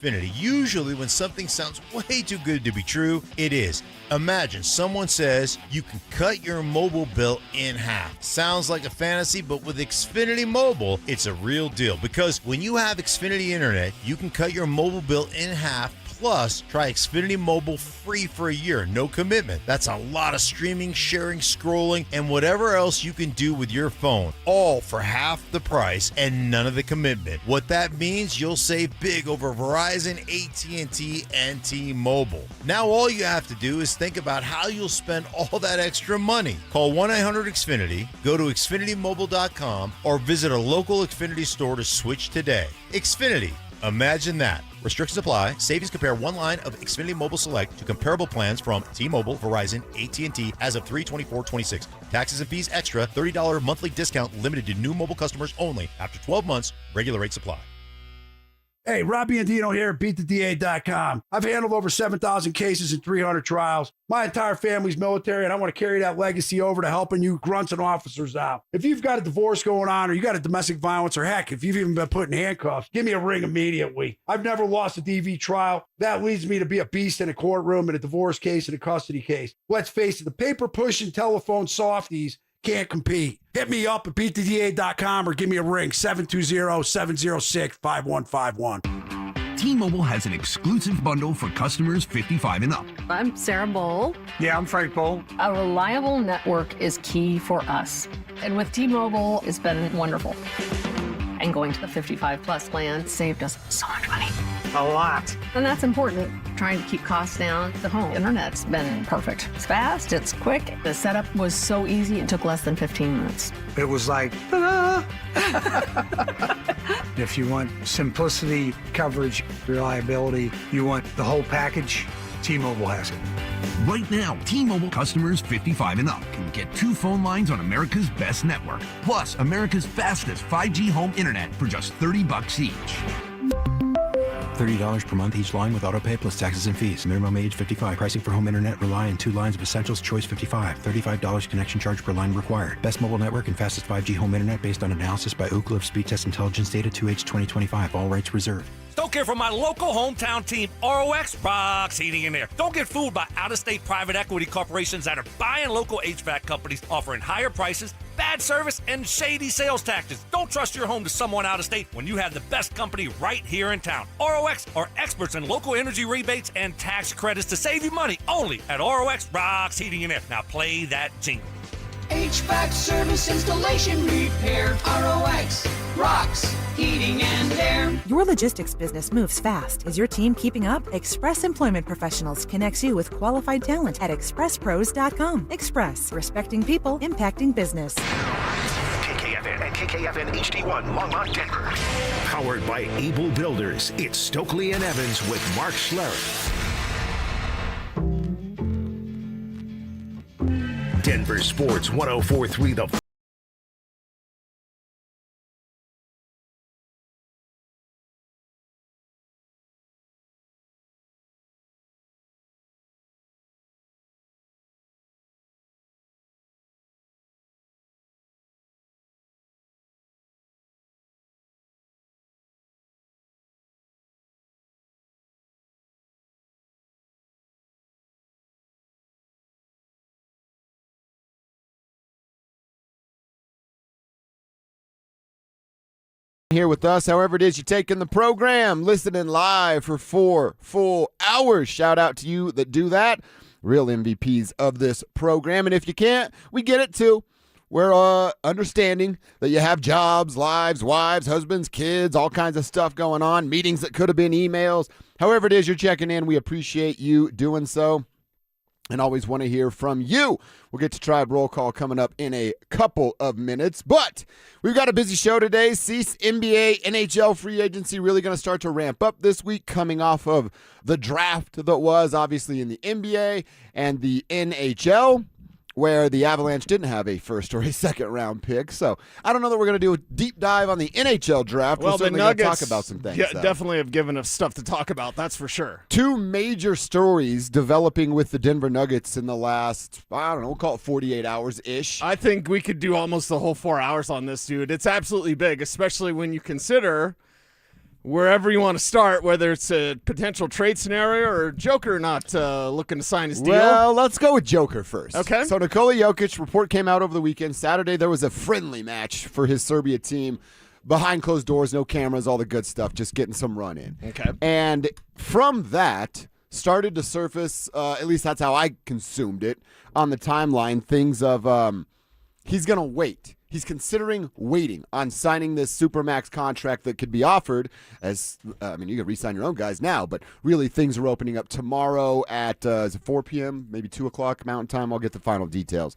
Xfinity. Usually when something sounds way too good to be true, it is. Imagine someone says you can cut your mobile bill in half. Sounds like a fantasy, but with Xfinity Mobile, it's a real deal. Because when you have Xfinity Internet, you can cut your mobile bill in half. Plus, try Xfinity Mobile free for a year, no commitment. That's a lot of streaming, sharing, scrolling, and whatever else you can do with your phone, all for half the price and none of the commitment. What that means, you'll save big over Verizon, AT&T, and T-Mobile. Now all you have to do is think about how you'll spend all that extra money. Call 1-800-XFINITY, go to XfinityMobile.com, or visit a local Xfinity store to switch today. Xfinity. Imagine that. Restrictions apply. Savings compare one line of Xfinity Mobile Select to comparable plans from T-Mobile, Verizon, AT&T as of 3/24/26. Taxes and fees extra. $30 monthly discount limited to new mobile customers only. After 12 months, regular rates apply. Hey, Robbie and Dino here at BeatTheDA.com. I've handled over 7,000 cases and 300 trials. My entire family's military, and I want to carry that legacy over to helping you grunts and officers out. If you've got a divorce going on, or you got a domestic violence, or heck, if you've even been put in handcuffs, give me a ring immediately. I've never lost a DV trial. That leads me to be a beast in a courtroom, in a divorce case, in a custody case. Let's face it, the paper-pushing telephone softies can't compete. Hit me up at BeatTheDA.com or give me a ring, 720-706-5151. T-Mobile has an exclusive bundle for customers 55 and up. I'm Sarah Bowl. Yeah, I'm Frank Bowl. A reliable network is key for us. And with T-Mobile, it's been wonderful. And going to the 55-plus plan saved us so much money. A lot. And that's important. Trying to keep costs down. The home internet's been perfect. It's fast, it's quick. The setup was so easy, it took less than 15 minutes. It was like, ta-da! If you want simplicity, coverage, reliability, you want the whole package, T-Mobile has it. Right now, T-Mobile customers 55 and up can get 2 phone lines on America's best network, plus America's fastest 5G home internet for just $30 each. $30 per month each line with autopay plus taxes and fees. Minimum age 55. Pricing for home internet rely on 2 lines of essentials. Choice 55. $35 connection charge per line required. Best mobile network and fastest 5G home internet based on analysis by Ookla of Speed Test Intelligence Data 2H 2025. All rights reserved. Don't care for my local hometown team, ROX Rocks Heating and Air. Don't get fooled by out-of-state private equity corporations that are buying local HVAC companies, offering higher prices, bad service, and shady sales tactics. Don't trust your home to someone out of state when you have the best company right here in town. ROX are experts in local energy rebates and tax credits to save you money only at ROX Rocks Heating and Air. Now play that jingle. HVAC service, installation, repair. ROX Rocks Heating and Air. Your logistics business moves fast. Is your team keeping up? Express Employment Professionals connects you with qualified talent at expresspros.com. Express, respecting people, impacting business. KKFN and KKFN HD1 Longmont, Denver. Powered by Able Builders. It's Stokely and Evans with Mark Schlereth. Denver Sports 104.3 The here with us, however it is you take in the program, listening live for 4 full hours. Shout out to you that do that. Real MVPs of this program. And if you can't, we get it too. We're understanding that you have jobs, lives, wives, husbands, kids, all kinds of stuff going on, meetings that could have been emails. However it is you're checking in, we appreciate you doing so. And always want to hear from you. We'll get to Tribe Roll Call coming up in a couple of minutes. But we've got a busy show today. Cecil, NBA, NHL free agency really going to start to ramp up this week, coming off of the draft that was obviously in the NBA and the NHL, where the Avalanche didn't have a first or a second round pick. So I don't know that we're going to do a deep dive on the NHL draft. Well, we're certainly going to talk about some things. Yeah, definitely have given us stuff to talk about, that's for sure. 2 major stories developing with the Denver Nuggets in the last, I don't know, we'll call it 48 hours-ish. I think we could do almost the whole 4 hours on this, dude. It's absolutely big, especially when you consider wherever you want to start, whether it's a potential trade scenario or Joker not looking to sign his deal. Well, let's go with Joker first. Okay. So Nikola Jokic, report came out over the weekend. Saturday, there was a friendly match for his Serbia team. Behind closed doors, no cameras, all the good stuff, just getting some run in. Okay. And from that, started to surface, at least that's how I consumed it, on the timeline, things of he's going to wait. He's considering waiting on signing this Supermax contract that could be offered as, you could re-sign your own guys now, but really things are opening up tomorrow at, is it 4 p.m., maybe 2 o'clock Mountain Time? I'll get the final details.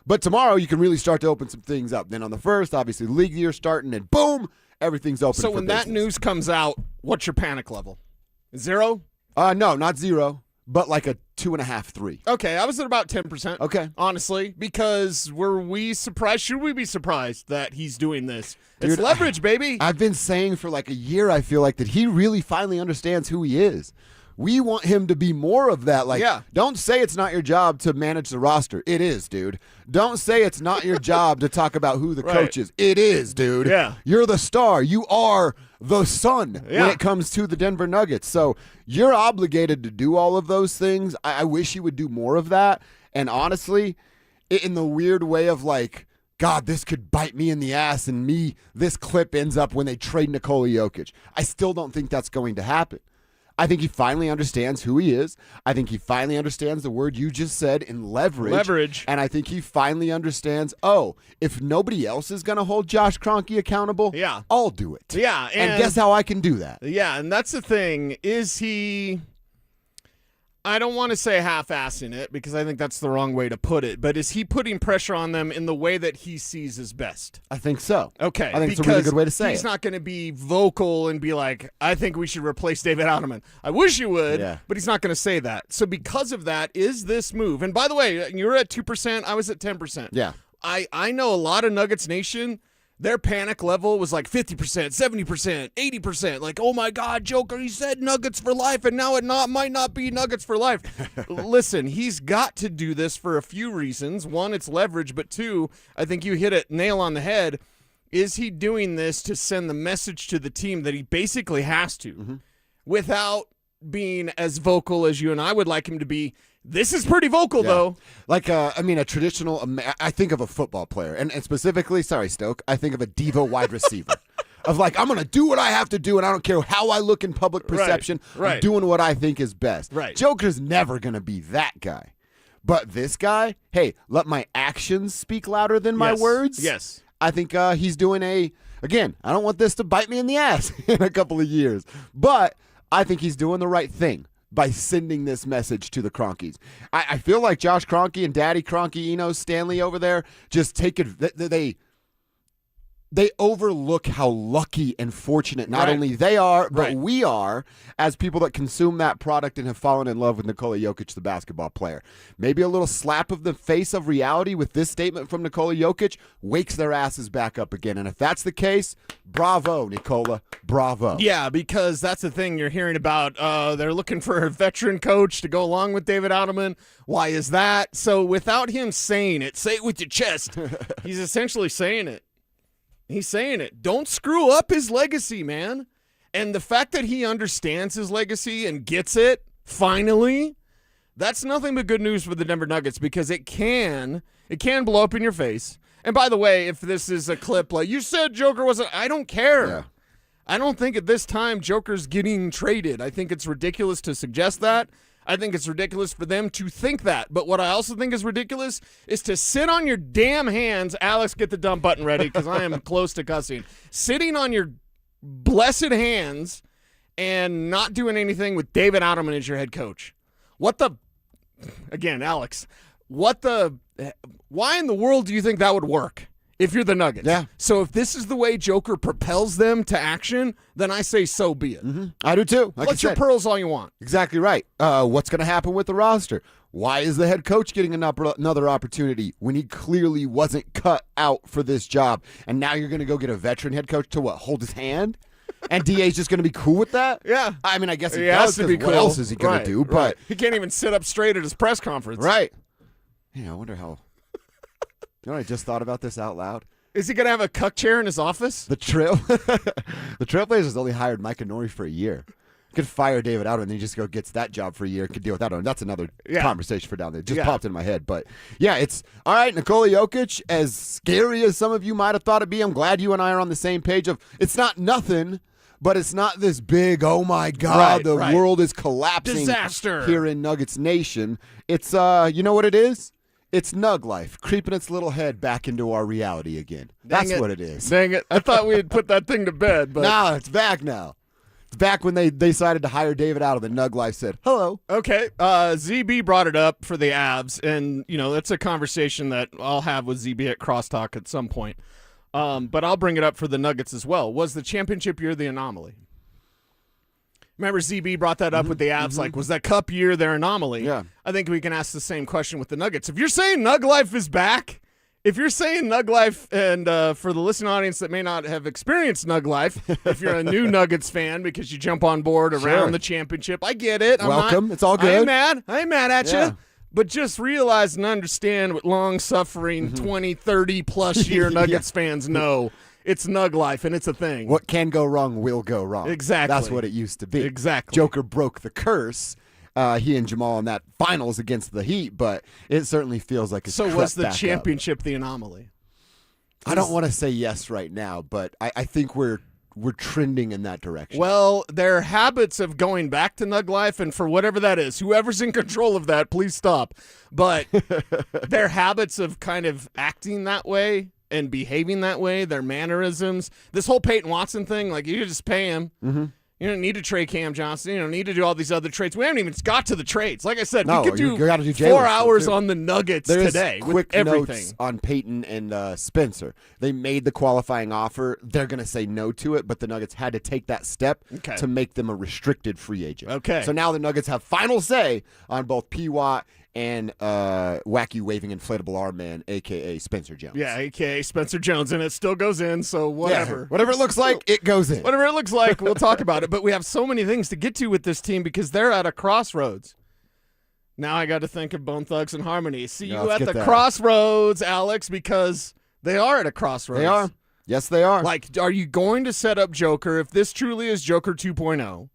But tomorrow you can really start to open some things up. Then on the 1st, obviously the league year starting, and boom, everything's open So for when business. that news comes out, what's your panic level? 0? No, not 0, but like a 2.5, 3. Okay, I was at about 10%. Okay. Honestly, because were we surprised? Should we be surprised that he's doing this? Dude, it's leverage, baby. I've been saying for like a year, I feel like, that he really finally understands who he is. We want him to be more of that. Like, Don't say it's not your job to manage the roster. It is, dude. Don't say it's not your job to talk about who the coach is. It is, dude. Yeah. You're the star. You are the sun when it comes to the Denver Nuggets. So you're obligated to do all of those things. I wish he would do more of that. And honestly, in the weird way of like, God, this could bite me in the ass, and this clip ends up when they trade Nikola Jokic. I still don't think that's going to happen. I think he finally understands who he is. I think he finally understands the word you just said in leverage. Leverage. And I think he finally understands, if nobody else is going to hold Josh Kroenke accountable, I'll do it. Yeah. And guess how I can do that? Yeah, and that's the thing. Is he... I don't want to say half-assing it because I think that's the wrong way to put it, but is he putting pressure on them in the way that he sees as best? I think so. Okay. I think it's a really good way to say it. He's not going to be vocal and be like, I think we should replace David Ottoman. I wish you would, but he's not going to say that. So because of that, is this move, and by the way, you're at 2%, I was at 10%. Yeah. I know a lot of Nuggets Nation, their panic level was like 50%, 70%, 80%. Like, oh my God, Joker, he said Nuggets for life, and now it might not be Nuggets for life. Listen, he's got to do this for a few reasons. One, it's leverage, but two, I think you hit it nail on the head. Is he doing this to send the message to the team that he basically has to without being as vocal as you and I would like him to be? This is pretty vocal, though. Like, a traditional, I think of a football player, and specifically, sorry, Stoke, I think of a diva wide receiver. Of like, I'm going to do what I have to do, and I don't care how I look in public perception. Right. I'm doing what I think is best. Right. Joker's never going to be that guy. But this guy, hey, let my actions speak louder than my words. Yes. I think he's doing again, I don't want this to bite me in the ass in a couple of years, but I think he's doing the right thing by sending this message to the Kroenkes. I feel like Josh Kroenke and Daddy Kroenke, Stanley over there, just take it. They overlook how lucky and fortunate not only they are, but we are as people that consume that product and have fallen in love with Nikola Jokic, the basketball player. Maybe a little slap of the face of reality with this statement from Nikola Jokic wakes their asses back up again. And if that's the case, bravo, Nikola, bravo. Yeah, because that's the thing you're hearing about. They're looking for a veteran coach to go along with David Ottoman. Why is that? So without him saying it, say it with your chest, he's essentially saying it. He's saying it. Don't screw up his legacy, man. And the fact that he understands his legacy and gets it, finally, that's nothing but good news for the Denver Nuggets because it can blow up in your face. And by the way, if this is a clip like, you said Joker wasn't, I don't care. Yeah. I don't think at this time Joker's getting traded. I think it's ridiculous to suggest that. I think it's ridiculous for them to think that. But what I also think is ridiculous is to sit on your damn hands. Alex, get the dump button ready because I am close to cussing. Sitting on your blessed hands and not doing anything with David Ottoman as your head coach. Again, Alex, why in the world do you think that would work? If you're the Nuggets. Yeah. So if this is the way Joker propels them to action, then I say so be it. I do too. Like What's your pearls all you want? Exactly right. What's going to happen with the roster? Why is the head coach getting another opportunity when he clearly wasn't cut out for this job? And now you're going to go get a veteran head coach to hold his hand? And DA's just going to be cool with that? Yeah. I mean, I guess he has does, to be what cool. else is he going to do? But he can't even sit up straight at his press conference. Right. Yeah, I wonder how. You know what I just thought about this out loud? Is he going to have a cuck chair in his office? The Trailblazers only hired Mike Nori for a year. Could fire David Outman, and then he just gets that job for a year. Could deal with that. That's another conversation for down there. Just popped in my head. But, yeah, it's all right. Nikola Jokic, as scary as some of you might have thought it'd be, I'm glad you and I are on the same page of it's not nothing, but it's not this big, oh, my God, the world is collapsing. Disaster. Here in Nuggets Nation. It's, you know what it is? It's Nug life, creeping its little head back into our reality again. That's what it is. Dang it. I thought we had put that thing to bed. But no, it's back now. It's back when they decided to hire David out of the Nug life said, hello. Okay. ZB brought it up for the Avs, and, that's a conversation that I'll have with ZB at Crosstalk at some point. But I'll bring it up for the Nuggets as well. Was the championship year the anomaly? Remember ZB brought that up with the Avs, like, was that cup year their anomaly? Yeah. I think we can ask the same question with the Nuggets. If you're saying Nug Life is back, if you're saying Nug Life, and for the listening audience that may not have experienced Nug Life, if you're a new Nuggets fan because you jump on board around the championship, I get it. Welcome. It's all good. I ain't mad at you. But just realize and understand what long-suffering 20, 30-plus year Nuggets fans know. It's Nug Life, and it's a thing. What can go wrong will go wrong. Exactly. That's what it used to be. Exactly. Joker broke the curse. He and Jamal in that finals against the Heat, but it certainly feels like it's So was the back championship the anomaly? I don't want to say yes right now, but I think we're trending in that direction. Well, their habits of going back to Nug Life, and for whatever that is, whoever's in control of that, please stop. But their habits of kind of acting that way and behaving that way, their mannerisms, this whole Payton Watson thing, like, you just pay him. Mm-hmm. You don't need to trade Cam Johnson. You don't need to do all these other trades. We haven't even got to the trades. Like I said, no, we could do do 4 hours on the Nuggets today with quick everything. Notes on Payton and Spencer. They made the qualifying offer. They're going to say no to it, but the Nuggets had to take that step to make them a restricted free agent. Okay. So now the Nuggets have final say on both P-Watt and wacky waving inflatable arm man, a.k.a. Spencer Jones. Yeah, a.k.a. Spencer Jones, and it still goes in, so whatever. Yeah, whatever it looks like, it goes in. Whatever it looks like, we'll talk about it. But we have so many things to get to with this team because they're at a crossroads. Now I got to think of Bone Thugs and Harmony. See you at the crossroads, Alex, because they are at a crossroads. They are. Yes, they are. Like, are you going to set up Joker, if this truly is Joker 2.0,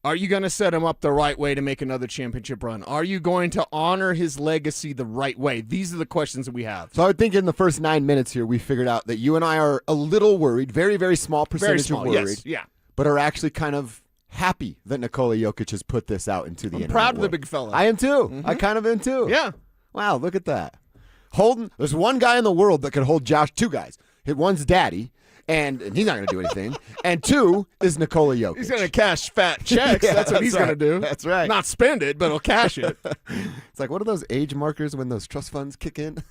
are you going to set him up the right way to make another championship run? Are you going to honor his legacy the right way? These are the questions that we have. So I would think in the first 9 minutes here, we figured out that you and I are a little worried, very, very small percentage of worried, but are actually kind of happy that Nikola Jokic has put this out into the internet. I'm proud of the world. big fella. I am too. I kind of am too. Yeah. Wow, look at that. There's one guy in the world that could hold two guys. One's daddy. And he's not going to do anything. And two is Nikola Jokic. He's going to cash fat checks. That's what he's going to do. That's right. Not spend it, but he'll cash it. It's like, what are those age markers when those trust funds kick in?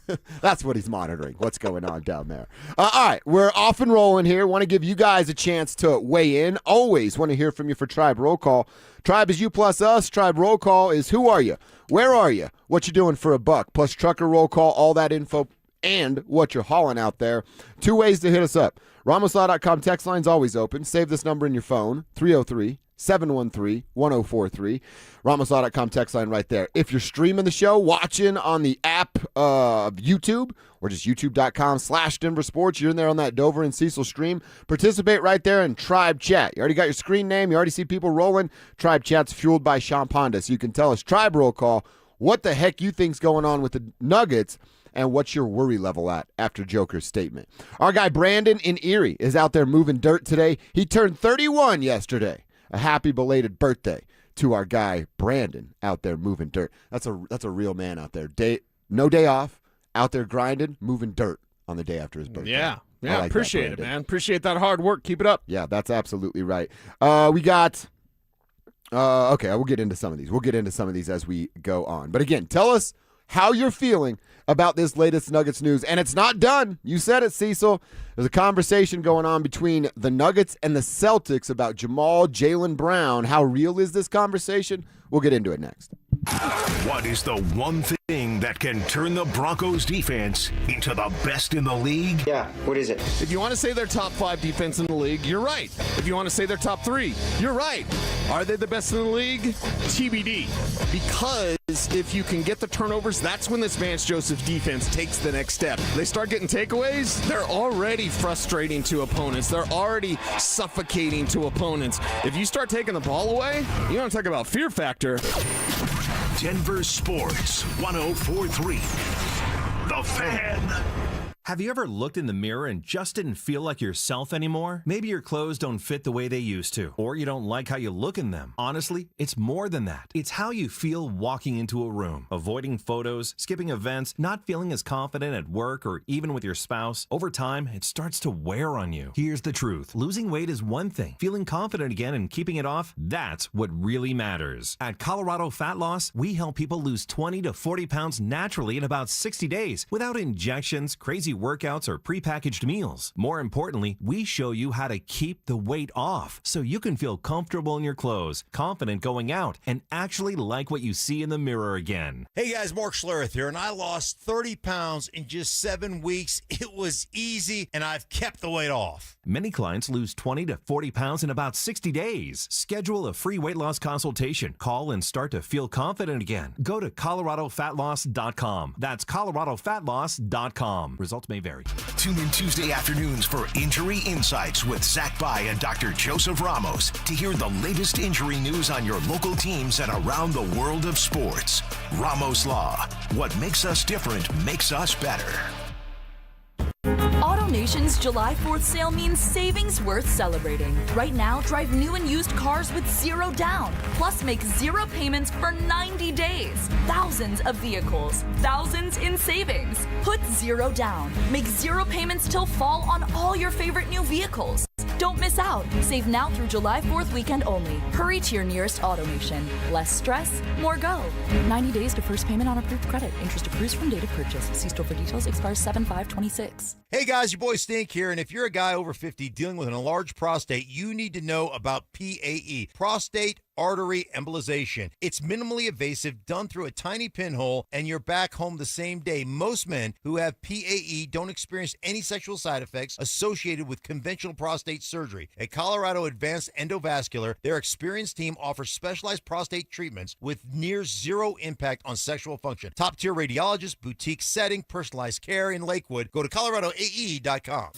That's what he's monitoring, what's going on down there. All right, we're off and rolling here. Want to give you guys a chance to weigh in. Always want to hear from you for Tribe Roll Call. Tribe is you plus us. Tribe Roll Call is who are you? Where are you? What you doing for $1? Plus Trucker Roll Call, all that info and what you're hauling out there. 2 ways to hit us up. RamosLaw.com text line's always open. Save this number in your phone, 303-713-1043. RamosLaw.com text line right there. If you're streaming the show, watching on the app of YouTube, or just youtube.com/DenverSports, you're in there on that Dover and Cecil stream, participate right there in Tribe Chat. You already got your screen name. You already see people rolling. Tribe Chat's fueled by Sean Ponda. So you can tell us, Tribe Roll Call, what the heck you think's going on with the Nuggets, and what's your worry level at after Joker's statement. Our guy Brandon in Erie is out there moving dirt today. He turned 31 yesterday. A happy belated birthday to our guy Brandon out there moving dirt. That's a real man out there. No day off, out there grinding, moving dirt on the day after his birthday. Yeah, like appreciate it, man. Appreciate that hard work. Keep it up. Yeah, that's absolutely right. We got... okay, we'll get into some of these. We'll get into some of these as we go on. But again, tell us how you're feeling about this latest Nuggets news. And it's not done. You said it, Cecil. There's a conversation going on between the Nuggets and the Celtics about Jamal Jaylen Brown. How real is this conversation? We'll get into it next. What is the one thing that can turn the Broncos defense into the best in the league? Yeah, what is it? If you want to say they're top 5 defense in the league, you're right. If you want to say they're top 3, you're right. Are they the best in the league? TBD. Because if you can get the turnovers, that's when this Vance Joseph defense takes the next step. They start getting takeaways, they're already frustrating to opponents. They're already suffocating to opponents. If you start taking the ball away, you want to talk about fear factor. Denver Sports 104.3. The Fan. Have you ever looked in the mirror and just didn't feel like yourself anymore? Maybe your clothes don't fit the way they used to, or you don't like how you look in them. Honestly, it's more than that. It's how you feel walking into a room, avoiding photos, skipping events, not feeling as confident at work or even with your spouse. Over time, it starts to wear on you. Here's the truth. Losing weight is one thing. Feeling confident again and keeping it off, that's what really matters. At Colorado Fat Loss, we help people lose 20 to 40 pounds naturally in about 60 days without injections, crazy workouts, or prepackaged meals. More importantly, we show you how to keep the weight off so you can feel comfortable in your clothes, confident going out, and actually like what you see in the mirror again. Hey guys, Mark Schlereth here, and I lost 30 pounds in just 7 weeks. It was easy, and I've kept the weight off. Many clients lose 20 to 40 pounds in about 60 days. Schedule a free weight loss consultation. Call and start to feel confident again. Go to coloradofatloss.com. That's coloradofatloss.com. Results may vary. Tune in Tuesday afternoons for Injury Insights with Zach Bai and Dr. Joseph Ramos to hear the latest injury news on your local teams and around the world of sports. Ramos Law. What makes us different makes us better. AutoNation's July 4th sale means savings worth celebrating. Right now, drive new and used cars with 0 down. Plus, make 0 payments for 90 days. Thousands of vehicles. Thousands in savings. Put 0 down. Make 0 payments till fall on all your favorite new vehicles. Don't miss out. Save now through July 4th weekend only. Hurry to your nearest AutoNation. Less stress, more go. 90 days to first payment on approved credit. Interest accrues from date of purchase. See store for details. Expires 7/5/26. Hey guys, your boy Stink here, and if you're a guy over 50 dealing with an enlarged prostate, you need to know about PAE, prostate artery embolization. It's minimally invasive, done through a tiny pinhole, and you're back home the same day. Most men who have PAE don't experience any sexual side effects associated with conventional prostate surgery. At Colorado Advanced Endovascular, their experienced team offers specialized prostate treatments with near zero impact on sexual function. Top-tier radiologists, boutique setting, personalized care in Lakewood. Go to coloradoae.com.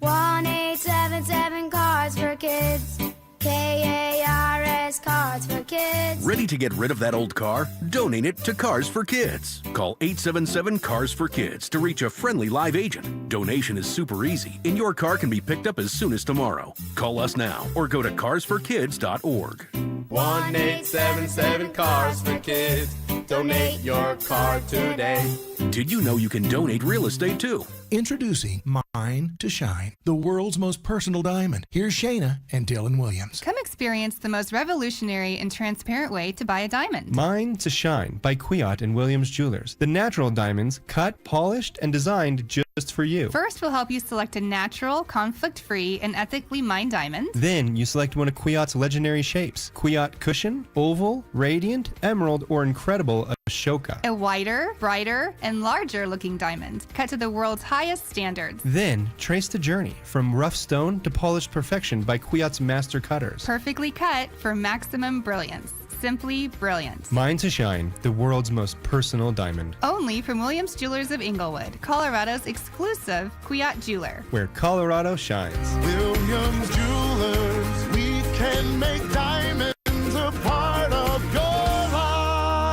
1-877 Cards for Kids. KARS Cards for Kids. Ready to get rid of that old car? Donate it to Cars for Kids. Call 877 Cars for Kids to reach a friendly live agent. Donation is super easy, and your car can be picked up as soon as tomorrow. Call us now or go to carsforkids.org. 1-877 Cars for Kids. Donate your car today. Did you know you can donate real estate too? Introducing Mine to Shine, the world's most personal diamond. Here's Shayna and Dylan Williams. Come experience the most revolutionary and transparent way to buy a diamond. Mine to Shine by Kwiat and Williams Jewelers. The natural diamonds cut, polished, and designed just for you. First, we'll help you select a natural, conflict-free, and ethically mined diamond. Then you select one of Kwiat's legendary shapes. Kwiat Cushion, Oval, Radiant, Emerald, or Incredible Ashoka. A whiter, brighter, and larger-looking diamond, cut to the world's highest standards. Then trace the journey from rough stone to polished perfection by Kwiat's master cutters. Perfectly cut for maximum brilliance. Simply brilliant. Mine to Shine, the world's most personal diamond. Only from Williams Jewelers of Inglewood, Colorado's exclusive Kwiat jeweler. Where Colorado shines. Williams Jewelers, we can make diamonds a part of your life.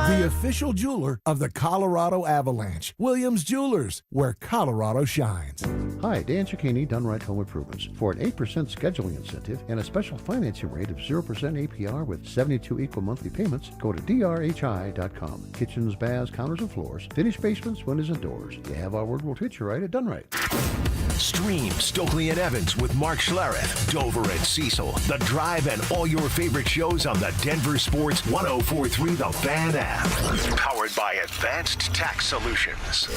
The official jeweler of the Colorado Avalanche. Williams Jewelers, where Colorado shines. Hi, Dan Cicchini, Done Right Home Improvements. For an 8% scheduling incentive and a special financing rate of 0% APR with 72 equal monthly payments, go to drhi.com. Kitchens, baths, counters, and floors. Finished basements, windows, and doors. You have our word, we'll treat you right at Done Right. Stream Stokely and Evans with Mark Schlereth, Dover and Cecil, The Drive, and all your favorite shows on the Denver Sports 104.3 The Fan app. Powered by Advanced Tax Solutions.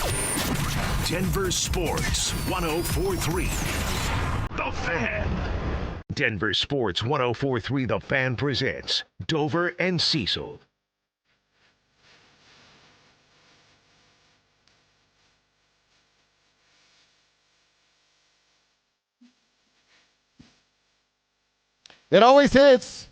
Denver Sports 104.3 The Fan. Denver Sports 104.3 The Fan presents Dover and Cecil. It always hits.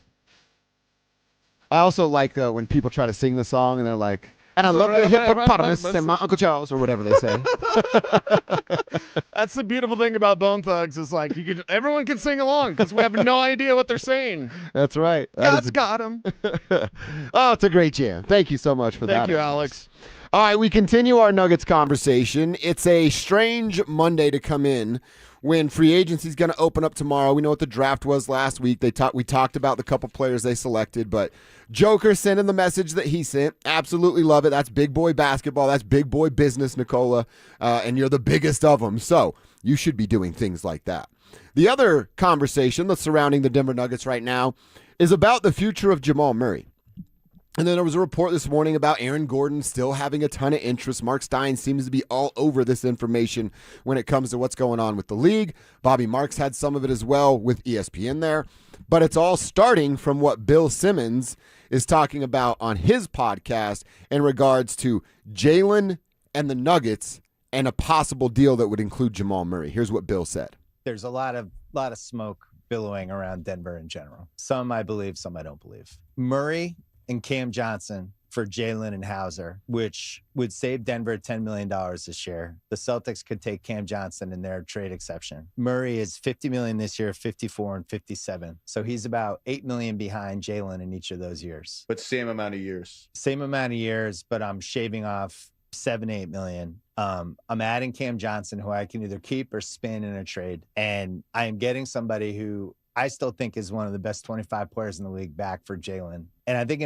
I also like when people try to sing the song and they're like, and I love the hippopotamus and my Uncle Charles, or whatever they say. That's the beautiful thing about Bone Thugs is like everyone can sing along because we have no idea what they're saying. That's right. God's got him. Oh, it's a great jam. Thank you so much for that. Thank you, Alex. All right, we continue our Nuggets conversation. It's a strange Monday to come in when free agency is going to open up tomorrow. We know what the draft was last week. We talked about the couple players they selected, but Joker sent in the message that he sent. Absolutely love it. That's big boy basketball. That's big boy business, Nicola, and you're the biggest of them. So you should be doing things like that. The other conversation that's surrounding the Denver Nuggets right now is about the future of Jamal Murray. And then there was a report this morning about Aaron Gordon still having a ton of interest. Mark Stein seems to be all over this information when it comes to what's going on with the league. Bobby Marks had some of it as well with ESPN there. But it's all starting from what Bill Simmons is talking about on his podcast in regards to Jalen and the Nuggets and a possible deal that would include Jamal Murray. Here's what Bill said. There's a lot of smoke billowing around Denver in general. Some I believe, some I don't believe. Murray and Cam Johnson for Jalen and Hauser, which would save Denver $10 million this year. The Celtics could take Cam Johnson in their trade exception. Murray is $50 million this year, 54 and 57. So he's about $8 million behind Jalen in each of those years. But same amount of years. Same amount of years, but I'm shaving off $7-8 million. I'm adding Cam Johnson, who I can either keep or spin in a trade. And I am getting somebody who I still think is one of the best 25 players in the league back for Jalen. And I think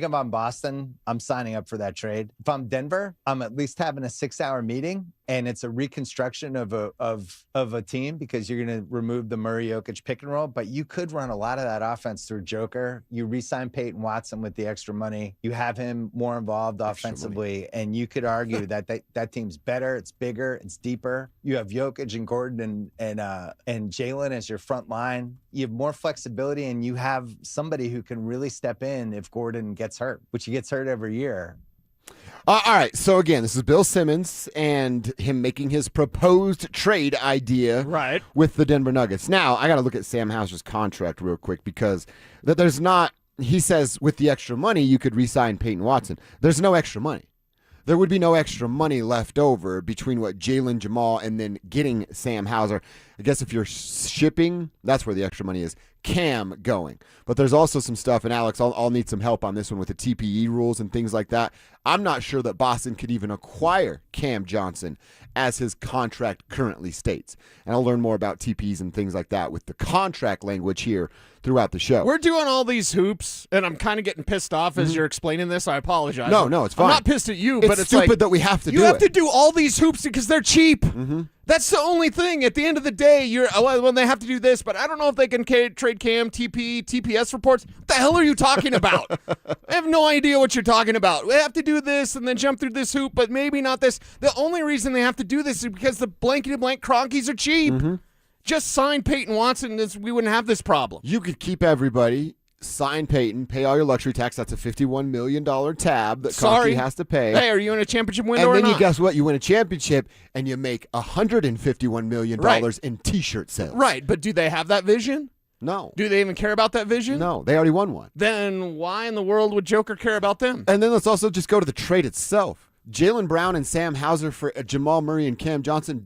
if I'm Boston, I'm signing up for that trade. If I'm Denver, I'm at least having a 6-hour meeting, and it's a reconstruction of a team because you're going to remove the Murray Jokic pick and roll. But you could run a lot of that offense through Joker. You re-sign Payton Watson with the extra money. You have him more involved offensively, and you could argue that team's better. It's bigger. It's deeper. You have Jokic and Gordon and Jalen as your front line. You have more flexibility, and you have somebody who can really step in if Gordon gets hurt, which he gets hurt every year. All right. So again, this is Bill Simmons and him making his proposed trade idea with the Denver Nuggets. Now, I got to look at Sam Hauser's contract real quick because there's not, he says with the extra money, you could re-sign Payton Watson. There's no extra money. There would be no extra money left over between what Jalen, Jamal, and then getting Sam Hauser. I guess if you're shipping, that's where the extra money is. Cam going. But there's also some stuff, and Alex, I'll need some help on this one with the TPE rules and things like that. I'm not sure that Boston could even acquire Cam Johnson as his contract currently states. And I'll learn more about TPEs and things like that with the contract language here throughout the show. We're doing all these hoops, and I'm kind of getting pissed off as you're explaining this. I apologize. No, it's fine. I'm not pissed at you, but it's stupid like, that we have to do it. You have to do all these hoops because they're cheap. That's the only thing. At the end of the day, when they have to do this, but I don't know if they can trade Cam, TP, TPS reports. What the hell are you talking about? I have no idea what you're talking about. We have to do this and then jump through this hoop, but maybe not this. The only reason they have to do this is because the blankety-blank Cronkies are cheap. Just sign Payton Watson, we wouldn't have this problem. You could keep everybody, sign Payton, pay all your luxury tax. That's a $51 million tab that Cronky has to pay. Hey, are you in a championship window or not? And then guess what? You win a championship, and you make $151 million in T-shirt sales. Right, but do they have that vision? No. Do they even care about that vision? No, they already won one. Then why in the world would Joker care about them? And then let's also just go to the trade itself. Jalen Brown and Sam Hauser for Jamal Murray and Cam Johnson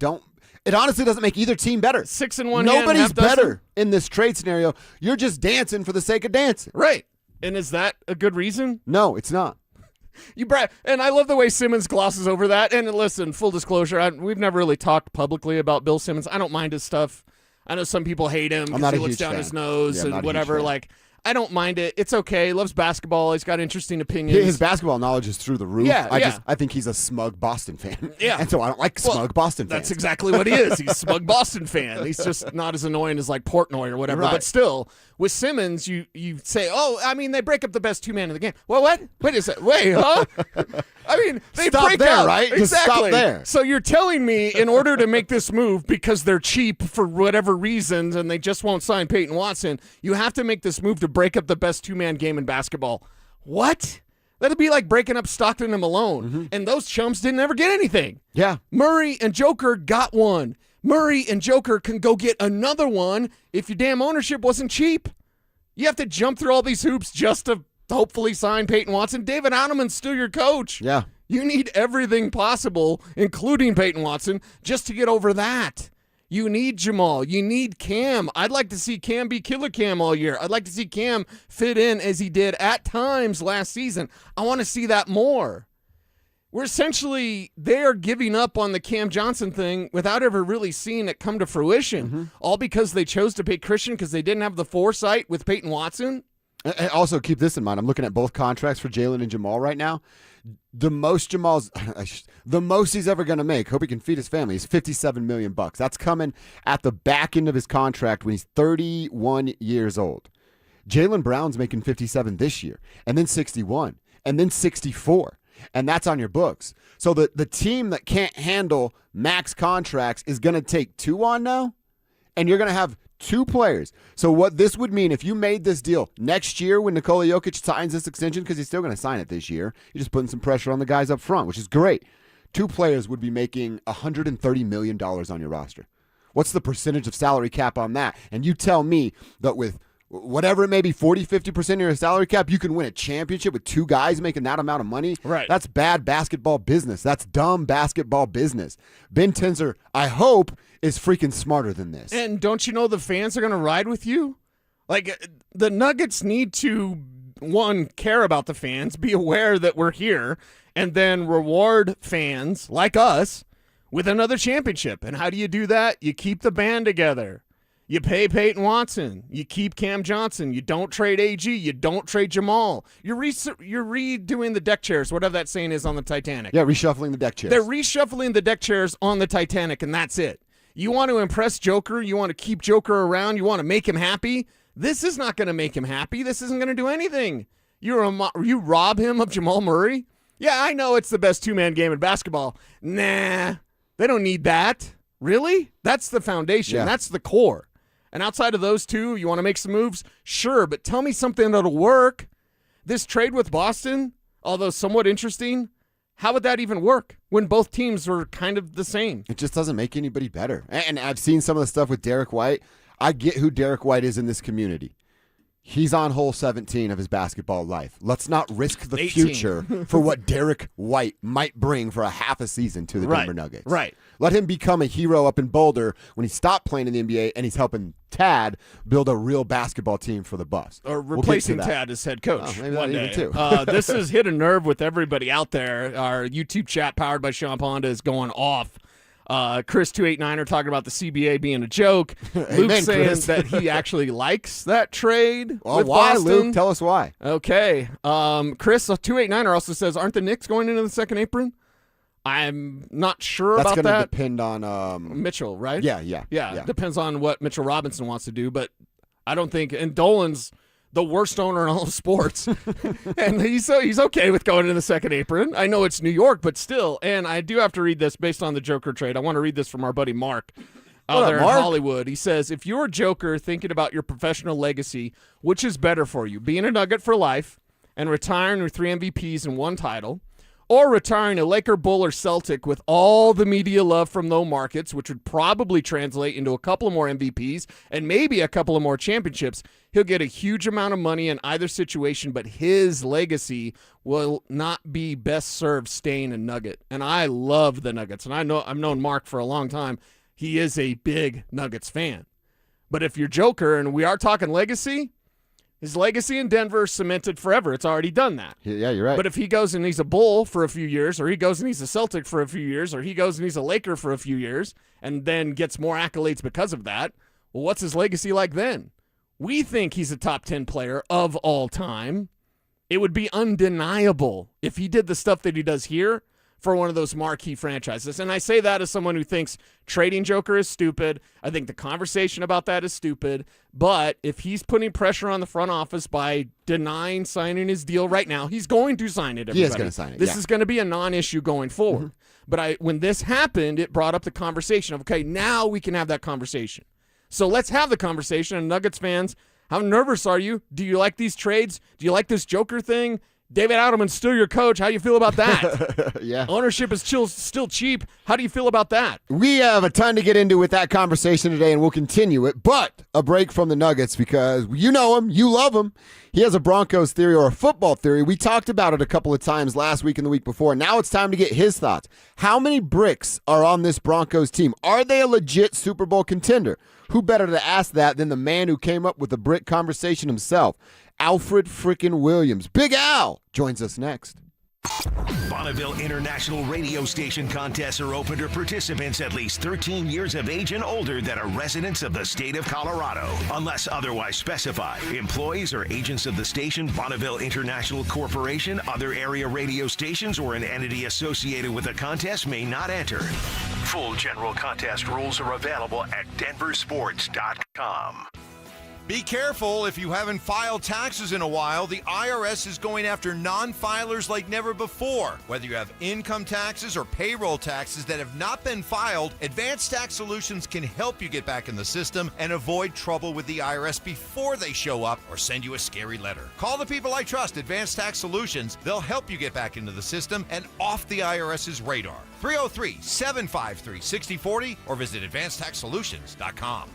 it honestly doesn't make either team better. 6-1. Nobody's better in this trade scenario. You're just dancing for the sake of dancing. Right. And is that a good reason? No, it's not. And I love the way Simmons glosses over that. And listen, full disclosure, we've never really talked publicly about Bill Simmons. I don't mind his stuff. I know some people hate him because he looks down his nose and whatever. Like, I don't mind it. It's okay. He loves basketball. He's got interesting opinions. His basketball knowledge is through the roof. I think he's a smug Boston fan. Yeah. And so I don't like smug Boston fans. That's exactly what he is. He's a smug Boston fan. He's just not as annoying as like Portnoy or whatever. Right. But still, with Simmons, you say, they break up the best two men in the game. Well, what? Wait a second. Wait, huh? I mean, they stop break there, out. right? Exactly. Just stop there. So you're telling me in order to make this move, because they're cheap for whatever reasons and they just won't sign Payton Watson, you have to make this move to break up the best two-man game in basketball. What? That'd be like breaking up Stockton and Malone. And those chumps didn't ever get anything. Yeah. Murray and Joker got one. Murray and Joker can go get another one if your damn ownership wasn't cheap. You have to jump through all these hoops just to hopefully sign Payton Watson. David Ottoman's still your coach. Yeah. You need everything possible, including Payton Watson, just to get over that. You need Jamal. You need Cam. I'd like to see Cam be Killer Cam all year. I'd like to see Cam fit in as he did at times last season. I want to see that more. They are giving up on the Cam Johnson thing without ever really seeing it come to fruition, all because they chose to pay Christian because they didn't have the foresight with Payton Watson. And also keep this in mind. I'm looking at both contracts for Jalen and Jamal right now. The most he's ever going to make, hope he can feed his family, is $57 million. That's coming at the back end of his contract when he's 31 years old. Jalen Brown's making 57 this year, and then 61, and then 64. And that's on your books. So the team that can't handle max contracts is going to take 2 on now, and you're going to have 2 players. So what this would mean, if you made this deal next year when Nikola Jokic signs this extension, because he's still going to sign it this year, you're just putting some pressure on the guys up front, which is great. 2 players would be making $130 million on your roster. What's the percentage of salary cap on that? And you tell me that with whatever it may be, 40, 50% of your salary cap, you can win a championship with 2 guys making that amount of money. Right. That's bad basketball business. That's dumb basketball business. Ben Tenzer, I hope, is freaking smarter than this. And don't you know the fans are going to ride with you? Like, the Nuggets need to, one, care about the fans, be aware that we're here, and then reward fans like us with another championship. And how do you do that? You keep the band together. You pay Payton Watson. You keep Cam Johnson. You don't trade AG. You don't trade Jamal. You're redoing the deck chairs, whatever that saying is on the Titanic. Yeah, reshuffling the deck chairs. They're reshuffling the deck chairs on the Titanic, and that's it. You want to impress Joker. You want to keep Joker around. You want to make him happy. This is not going to make him happy. This isn't going to do anything. You rob him of Jamal Murray? Yeah, I know it's the best 2-man game in basketball. Nah, they don't need that. Really? That's the foundation. Yeah. That's the core. And outside of those 2, you want to make some moves? Sure, but tell me something that'll work. This trade with Boston, although somewhat interesting, how would that even work when both teams are kind of the same? It just doesn't make anybody better. And I've seen some of the stuff with Derek White. I get who Derek White is in this community. He's on hole 17 of his basketball life. Let's not risk the 18. future for what Derek White might bring for a half a season to the Denver Nuggets. Right. Let him become a hero up in Boulder when he stopped playing in the NBA and he's helping Tad build a real basketball team for the Buffs. Or replacing Tad as head coach maybe one that day. even too. This has hit a nerve with everybody out there. Our YouTube chat powered by Sean Ponda is going off. Chris 289er talking about the CBA being a joke. Luke saying Chris. that he actually likes that trade. Well, with why, Boston. Luke? Tell us why. Okay. Chris 289er also says, aren't the Knicks going into the second apron? I'm not sure That's about gonna that. depend on Mitchell, right? Yeah. Depends on what Mitchell Robinson wants to do, but I don't think. And Dolan's the worst owner in all of sports, and he's okay with going into the second apron. I know it's New York, but still. And I do have to read this based on the Joker trade. I want to read this from our buddy Mark out there in Hollywood. He says, if you're a Joker thinking about your professional legacy, which is better for you, being a Nugget for life and retiring with 3 MVPs and 1 title, or retiring a Laker, Bull, or Celtic with all the media love from those markets, which would probably translate into a couple of more MVPs and maybe a couple of more championships, he'll get a huge amount of money in either situation, but his legacy will not be best served staying a Nugget. And I love the Nuggets, and I've known Mark for a long time. He is a big Nuggets fan. But if you're Joker, and we are talking legacy, his legacy in Denver is cemented forever. It's already done that. Yeah, you're right. But if he goes and he's a Bull for a few years, or he goes and he's a Celtic for a few years, or he goes and he's a Laker for a few years, and then gets more accolades because of that, well, what's his legacy like then? We think he's a top 10 player of all time. It would be undeniable if he did the stuff that he does here for one of those marquee franchises. And I say that as someone who thinks trading Joker is stupid. I think the conversation about that is stupid. But if he's putting pressure on the front office by denying signing his deal right now, he's going to sign it, everybody. He is going to sign it, This is going to be a non-issue going forward. But when this happened, it brought up the conversation of, okay, now we can have that conversation. So let's have the conversation. And Nuggets fans, how nervous are you? Do you like these trades? Do you like this Joker thing? David Adelman's still your coach. How do you feel about that? Yeah. Ownership is still cheap. How do you feel about that? We have a ton to get into with that conversation today, and we'll continue it. But a break from the Nuggets because you know him, you love him. He has a Broncos theory or a football theory. We talked about it a couple of times last week and the week before. Now it's time to get his thoughts. How many bricks are on this Broncos team? Are they a legit Super Bowl contender? Who better to ask that than the man who came up with the brick conversation himself? Alfred frickin' Williams. Big Al joins us next. Bonneville International Radio Station contests are open to participants at least 13 years of age and older that are residents of the state of Colorado. Unless otherwise specified, employees or agents of the station, Bonneville International Corporation, other area radio stations, or an entity associated with the contest may not enter. Full general contest rules are available at DenverSports.com. Be careful if you haven't filed taxes in a while. The IRS is going after non-filers like never before. Whether you have income taxes or payroll taxes that have not been filed, Advanced Tax Solutions can help you get back in the system and avoid trouble with the IRS before they show up or send you a scary letter. Call the people I trust, Advanced Tax Solutions. They'll help you get back into the system and off the IRS's radar. 303-753-6040 or visit AdvancedTaxSolutions.com.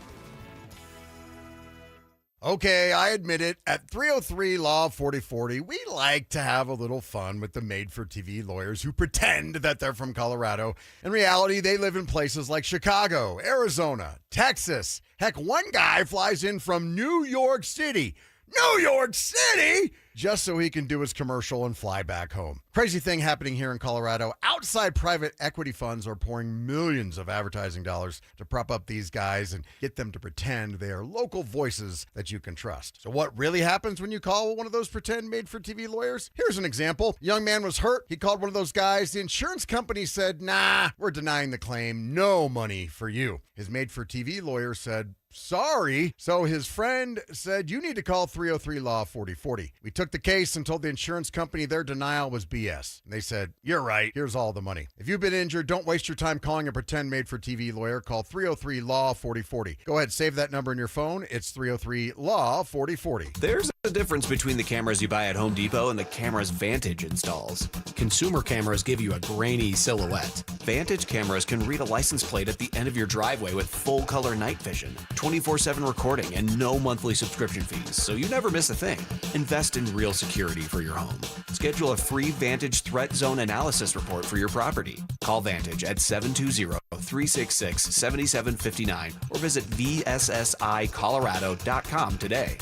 Okay, I admit it. At 303 Law 4040, we like to have a little fun with the made-for-TV lawyers who pretend that they're from Colorado. In reality, they live in places like Chicago, Arizona, Texas. Heck, one guy flies in from New York City. New York City! Just so he can do his commercial and fly back home. Crazy thing happening here in Colorado. Outside private equity funds are pouring millions of advertising dollars to prop up these guys and get them to pretend they are local voices that you can trust. So what really happens when you call one of those pretend made-for-TV lawyers? Here's an example. A young man was hurt. He called one of those guys. The insurance company said, nah, we're denying the claim. No money for you. His made-for-TV lawyer said, sorry. So his friend said, you need to call 303 Law 4040. We took the case and told the insurance company their denial was BS. And they said, you're right. Here's all the money. If you've been injured, don't waste your time calling a pretend made-for-TV lawyer. Call 303 Law 4040. Go ahead, save that number in your phone. It's 303 Law 4040. There's a difference between the cameras you buy at Home Depot and the cameras Vantage installs. Consumer cameras give you a grainy silhouette. Vantage cameras can read a license plate at the end of your driveway with full color night vision, 24/7 recording, and no monthly subscription fees, so you never miss a thing. Invest in real security for your home. Schedule a free Vantage Threat Zone Analysis report for your property. Call Vantage at 720-366-7759 or visit VSSIColorado.com today.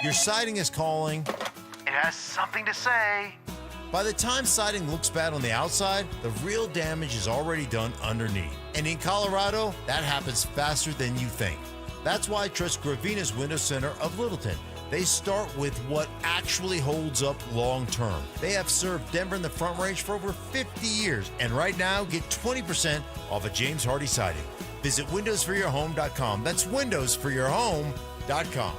Your siding is calling. It has something to say. By the time siding looks bad on the outside, the real damage is already done underneath. And in Colorado, that happens faster than you think. That's why I trust Gravina's Window Center of Littleton. They start with what actually holds up long term. They have served Denver in the Front Range for over 50 years. And right now, get 20% off a James Hardy siding. Visit windowsforyourhome.com. That's windowsforyourhome.com.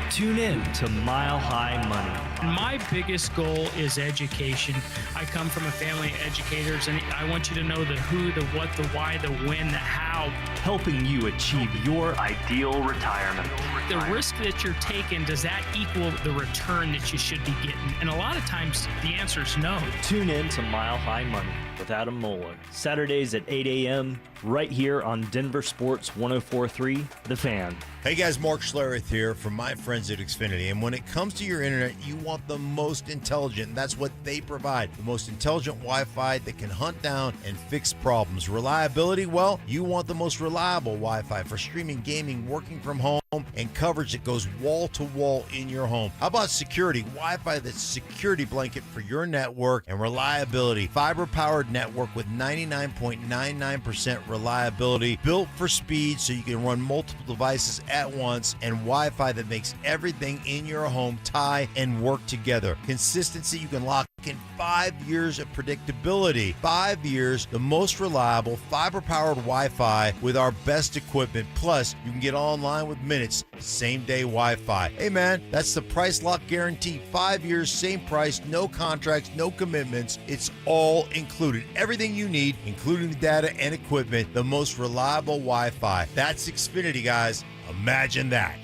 Tune in to Mile High Money. My biggest goal is education. I come from a family of educators, and I want you to know the who, the what, the why, the when, the how. Helping you achieve your ideal retirement. The risk that you're taking, does that equal the return that you should be getting? And a lot of times, the answer is no. Tune in to Mile High Money with Adam Moeller. Saturdays at 8 a.m. right here on Denver Sports 104.3, The Fan. Hey guys, Mark Schlereth here from my friends at Xfinity. And when it comes to your internet, you want the most intelligent, and that's what they provide. The most intelligent Wi-Fi that can hunt down and fix problems. Reliability, well, you want the most reliable Wi-Fi for streaming, gaming, working from home, and coverage that goes wall to wall in your home. How about security? Wi-Fi that's security blanket for your network and reliability. Fiber-powered network with 99.99% reliability, built for speed so you can run multiple devices at once, and Wi-Fi that makes everything in your home tie and work together. Consistency, you can lock in 5 years of predictability. 5 years, the most reliable fiber-powered Wi-Fi with our best equipment. Plus, you can get online with minutes, same-day Wi-Fi. Hey man, that's the price lock guarantee. 5 years, same price, no contracts, no commitments. It's all included. Everything you need, including the data and equipment, the most reliable Wi-Fi. That's Xfinity, guys. Imagine that.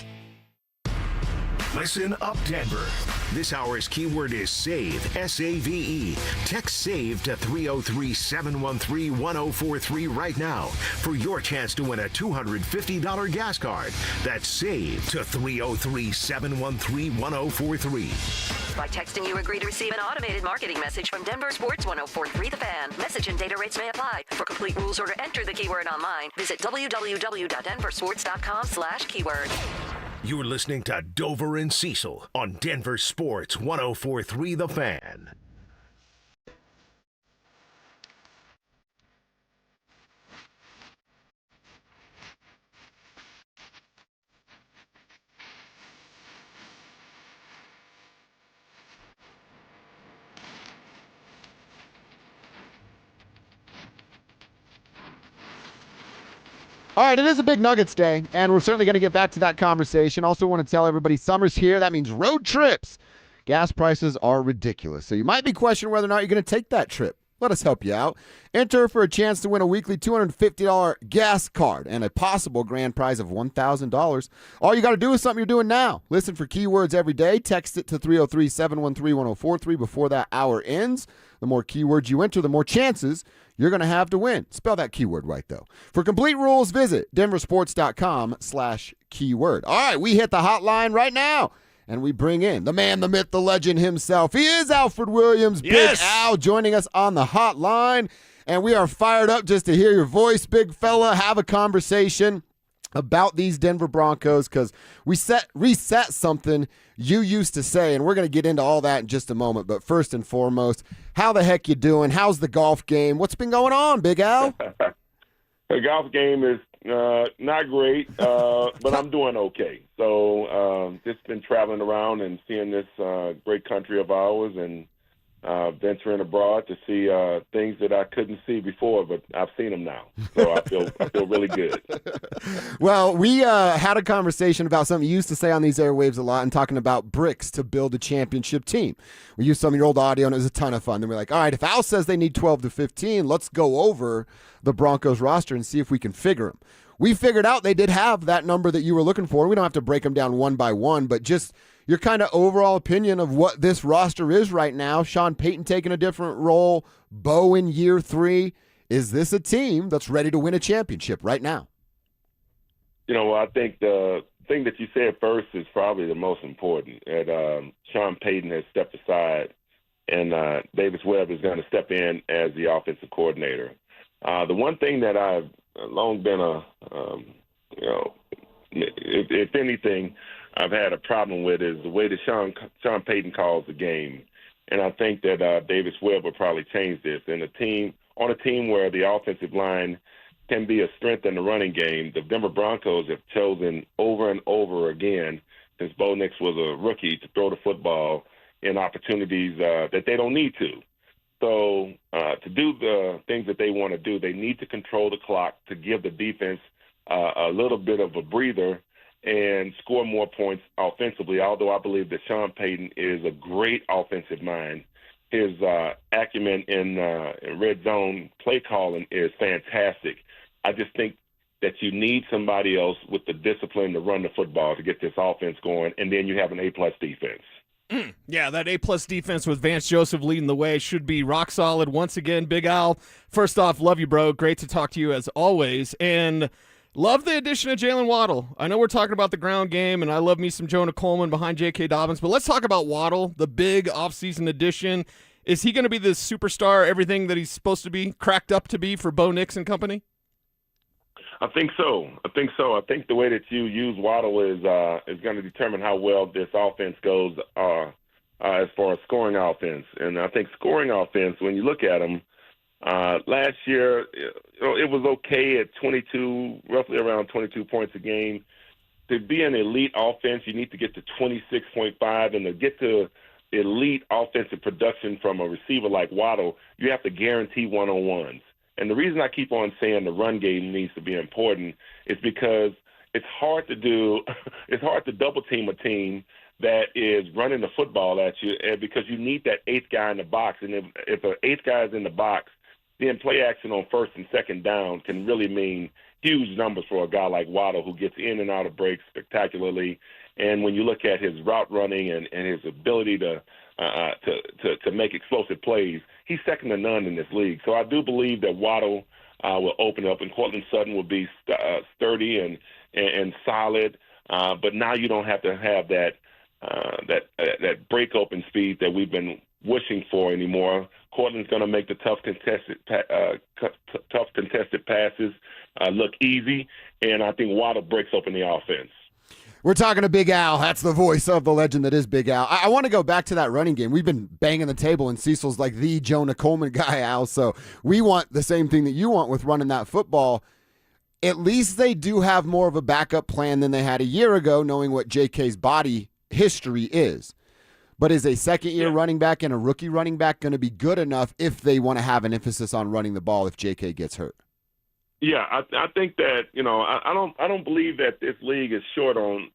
Listen up, Denver. This hour's keyword is SAVE, S-A-V-E. Text SAVE to 303-713-1043 right now for your chance to win a $250 gas card. That's SAVE to 303-713-1043. By texting, you agree to receive an automated marketing message from Denver Sports 1043 The Fan. Message and data rates may apply. For complete rules or to enter the keyword online, visit www.denversports.com/keyword. You're listening to Dover and Cecil on Denver Sports 1043 The Fan. All right, it is a big Nuggets day, and we're certainly going to get back to that conversation. Also want to tell everybody summer's here. That means road trips. Gas prices are ridiculous, so you might be questioning whether or not you're going to take that trip. Let us help you out. Enter for a chance to win a weekly $250 gas card and a possible grand prize of $1,000. All you got to do is something you're doing now. Listen for keywords every day. Text it to 303-713-1043 before that hour ends. The more keywords you enter, the more chances you're going to have to win. Spell that keyword right, though. For complete rules, visit denversports.com/keyword. All right, we hit the hotline right now. And we bring in the man, the myth, the legend himself. He is Alfred Williams, Yes. Big Al, joining us on the hotline. And we are fired up just to hear your voice, big fella, have a conversation about these Denver Broncos because we reset something you used to say, and we're going to get into all that in just a moment. But first and foremost, how the heck you doing? How's the golf game? What's been going on, Big Al? The golf game is not great, but I'm doing okay. So just been traveling around and seeing this great country of ours and venturing abroad to see things that I couldn't see before, but I've seen them now. So I feel really good. Well, we had a conversation about something you used to say on these airwaves a lot and talking about bricks to build a championship team. We used some of your old audio, and it was a ton of fun. Then we're like, all right, if Al says they need 12 to 15, let's go over the Broncos roster and see if we can figure them. We figured out they did have that number that you were looking for. We don't have to break them down one by one, but just your kind of overall opinion of what this roster is right now. Sean Payton taking a different role, Bo in year 3. Is this a team that's ready to win a championship right now? You know, I think the thing that you said first is probably the most important. Sean Payton has stepped aside, and Davis Webb is going to step in as the offensive coordinator. The one thing that I've long been if anything, I've had a problem with is the way that Sean Payton calls the game. And I think that Davis Webb will probably change this. And on a team where the offensive line can be a strength in the running game, the Denver Broncos have chosen over and over again since Bo Nix was a rookie to throw the football in opportunities that they don't need to. So to do the things that they want to do, they need to control the clock to give the defense a little bit of a breather and score more points offensively, although I believe that Sean Payton is a great offensive mind. His acumen in red zone play calling is fantastic. I just think that you need somebody else with the discipline to run the football to get this offense going, and then you have an A-plus defense. Yeah, that A-plus defense with Vance Joseph leading the way should be rock solid once again. Big Al, first off, love you, bro. Great to talk to you as always. And love the addition of Jalen Waddle. I know we're talking about the ground game, and I love me some Jonah Coleman behind J.K. Dobbins, but let's talk about Waddle, the big offseason addition. Is he going to be the superstar, everything that he's supposed to be, cracked up to be for Bo Nix and company? I think so. I think the way that you use Waddle is going to determine how well this offense goes as far as scoring offense. And I think scoring offense, when you look at them, last year, it was okay at 22, roughly around 22 points a game. To be an elite offense, you need to get to 26.5, and to get to elite offensive production from a receiver like Waddle, you have to guarantee one-on-ones. And the reason I keep on saying the run game needs to be important is because it's hard to do. It's hard to double team a team that is running the football at you, because you need that eighth guy in the box. And if an eighth guy is in the box, then play action on first and second down can really mean huge numbers for a guy like Waddle, who gets in and out of breaks spectacularly And when you look at his route running and his ability to make explosive plays, he's second to none in this league. So I do believe that Waddle will open up, and Cortland Sutton will be sturdy and solid. But now you don't have to have that break open speed that we've been wishing for anymore. Cortland's going to make the tough contested passes look easy, and I think Waddle breaks open the offense. We're talking to Big Al. That's the voice of the legend that is Big Al. I want to go back to that running game. We've been banging the table, and Cecil's like the Jonah Coleman guy, Al. So we want the same thing that you want with running that football. At least they do have more of a backup plan than they had a year ago, knowing what JK's body history is. But is a second-year running back and a rookie running back going to be good enough if they want to have an emphasis on running the ball if JK gets hurt? Yeah, I think that I don't believe that this league is short on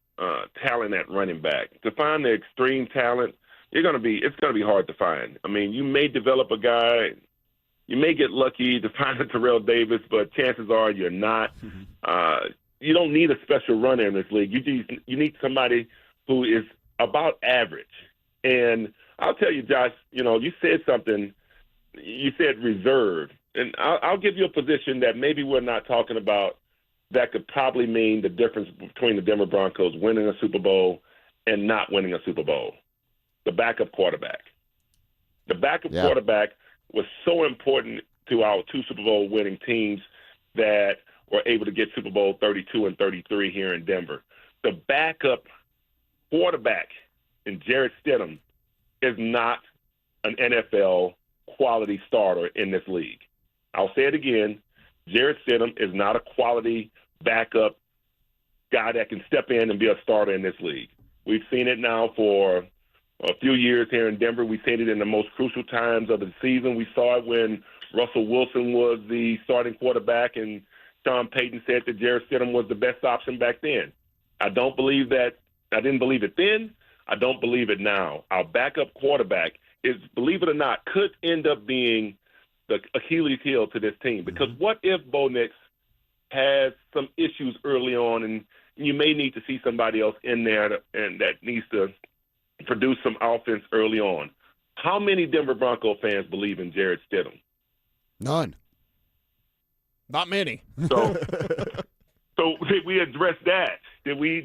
talent at running back. To find the extreme talent, it's going to be hard to find. I mean, you may develop a guy, you may get lucky to find a Terrell Davis, but chances are you're not. You don't need a special runner in this league. You need somebody who is about average. And I'll tell you, Josh, you said something. You said reserve. And I'll give you a position that maybe we're not talking about that could probably mean the difference between the Denver Broncos winning a Super Bowl and not winning a Super Bowl. The backup quarterback. The backup quarterback was so important to our two Super Bowl winning teams that were able to get Super Bowl 32 and 33 here in Denver. The backup quarterback in Jarrett Stidham is not an NFL quality starter in this league. I'll say it again. Jarrett Stidham is not a quality backup guy that can step in and be a starter in this league. We've seen it now for a few years here in Denver. We've seen it in the most crucial times of the season. We saw it when Russell Wilson was the starting quarterback and Sean Payton said that Jarrett Stidham was the best option back then. I don't believe that. I didn't believe it then. I don't believe it now. Our backup quarterback is, believe it or not, could end up being the Achilles heel to this team. Because what if Bo Nix has some issues early on, and you may need to see somebody else in there and that needs to produce some offense early on? How many Denver Bronco fans believe in Jarrett Stidham? None. Not many. So did we address that? Did we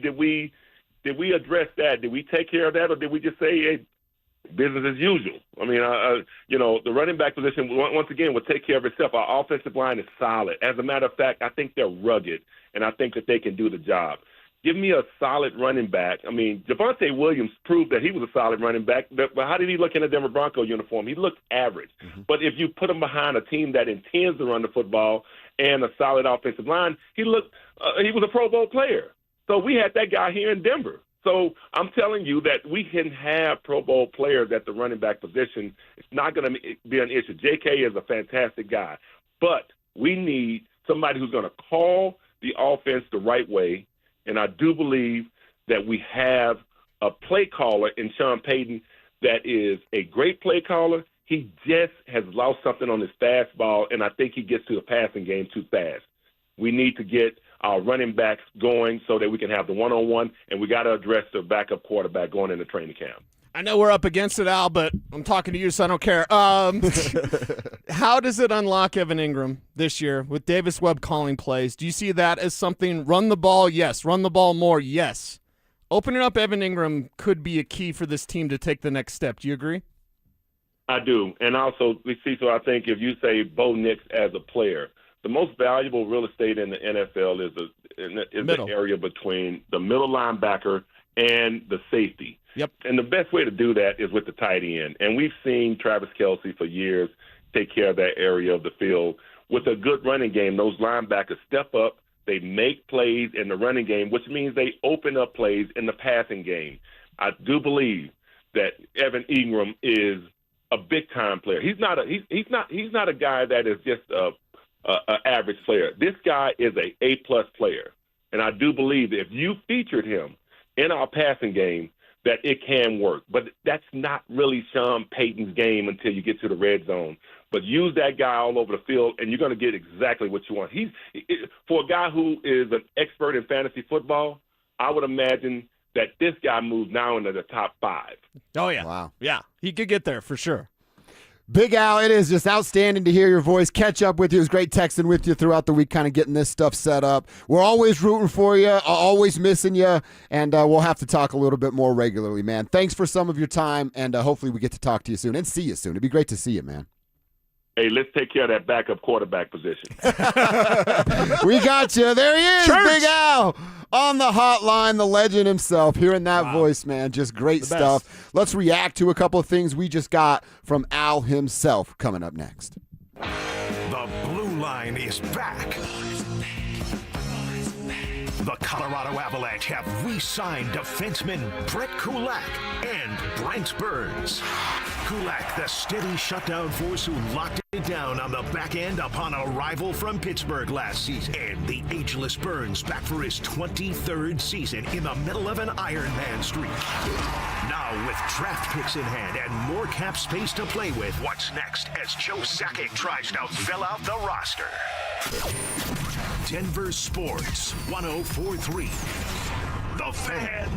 address that? Did we take care of that, or did we just say, hey, business as usual? I mean, the running back position, once again, will take care of itself. Our offensive line is solid. As a matter of fact, I think they're rugged, and I think that they can do the job. Give me a solid running back. I mean, Javonte Williams proved that he was a solid running back, but how did he look in a Denver Bronco uniform? He looked average. But if you put him behind a team that intends to run the football and a solid offensive line, he was a Pro Bowl player. So we had that guy here in Denver. So I'm telling you that we can have Pro Bowl players at the running back position. It's not going to be an issue. JK is a fantastic guy. But we need somebody who's going to call the offense the right way. And I do believe that we have a play caller in Sean Payton that is a great play caller. He just has lost something on his fastball, and I think he gets to the passing game too fast. We need to get our running backs going so that we can have the one-on-one, and we got to address the backup quarterback going into training camp. I know we're up against it, Al, but I'm talking to you, so I don't care. How does it unlock Evan Ingram this year with Davis Webb calling plays? Do you see that as something, run the ball? Yes. Run the ball more? Yes. Opening up Evan Ingram could be a key for this team to take the next step. Do you agree? I do. And also, Cecil, I think if you say Bo Nix as a player, the most valuable real estate in the NFL is the area between the middle linebacker and the safety. Yep. And the best way to do that is with the tight end. And we've seen Travis Kelce for years take care of that area of the field. With a good running game, those linebackers step up, they make plays in the running game, which means they open up plays in the passing game. I do believe that Evan Ingram is a big-time player. He's not a guy that is just a average player. This guy is a A-plus player. And I do believe that if you featured him in our passing game, that it can work. But that's not really Sean Payton's game until you get to the red zone. But use that guy all over the field, and you're going to get exactly what you want. For a guy who is an expert in fantasy football, I would imagine that this guy moves now into the top 5. Oh, yeah. Wow. Yeah, he could get there for sure. Big Al, it is just outstanding to hear your voice, catch up with you. It was great texting with you throughout the week, kind of getting this stuff set up. We're always rooting for you, always missing you, and we'll have to talk a little bit more regularly, man. Thanks for some of your time, and hopefully we get to talk to you soon and see you soon. It'd be great to see you, man. Hey, let's take care of that backup quarterback position. We got you. There he is, Church. Big Al. On the hotline, the legend himself. Hearing that voice, man, just great stuff. Let's react to a couple of things we just got from Al himself coming up next. The blue line is back. The Colorado Avalanche have re-signed defensemen Brett Kulak and Brent Burns. Kulak, the steady shutdown force who locked it down on the back end upon arrival from Pittsburgh last season. And the ageless Burns back for his 23rd season in the middle of an Iron Man streak. Now with draft picks in hand and more cap space to play with, what's next as Joe Sakic tries to fill out the roster? Denver Sports 104.3. The Fan.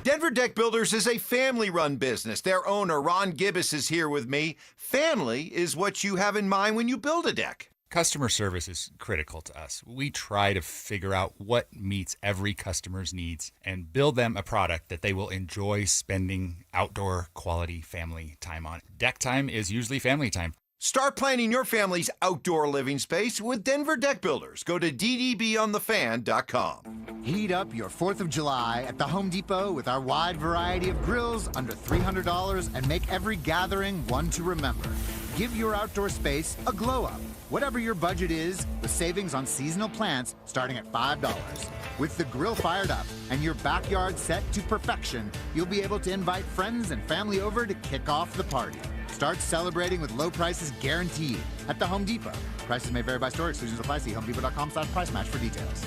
Denver Deck Builders is a family-run business. Their owner, Ron Gibbous, is here with me. Family is what you have in mind when you build a deck. Customer service is critical to us. We try to figure out what meets every customer's needs and build them a product that they will enjoy spending outdoor quality family time on. Deck time is usually family time. Start planning your family's outdoor living space with Denver Deck Builders. Go to ddbonthefan.com. Heat up your 4th of July at the Home Depot with our wide variety of grills under $300 and make every gathering one to remember. Give your outdoor space a glow up. Whatever your budget is, with savings on seasonal plants starting at $5. With the grill fired up and your backyard set to perfection, you'll be able to invite friends and family over to kick off the party. Start celebrating with low prices guaranteed at the Home Depot. Prices may vary by store. Exclusions apply. See homedepot.com/price match for details.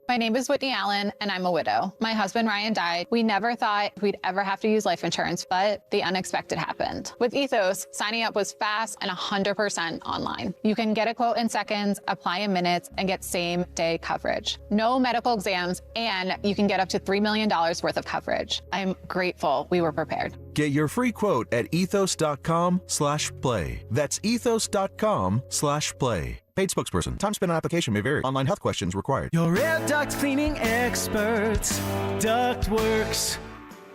My name is Whitney Allen, and I'm a widow. My husband, Ryan, died. We never thought we'd ever have to use life insurance, but the unexpected happened. With Ethos, signing up was fast and 100% online. You can get a quote in seconds, apply in minutes, and get same-day coverage. No medical exams, and you can get up to $3 million worth of coverage. I'm grateful we were prepared. Get your free quote at ethos.com/play. That's ethos.com/play. Paid spokesperson. Time spent on application may vary. Online health questions required. Your air duct cleaning experts, Ductworks.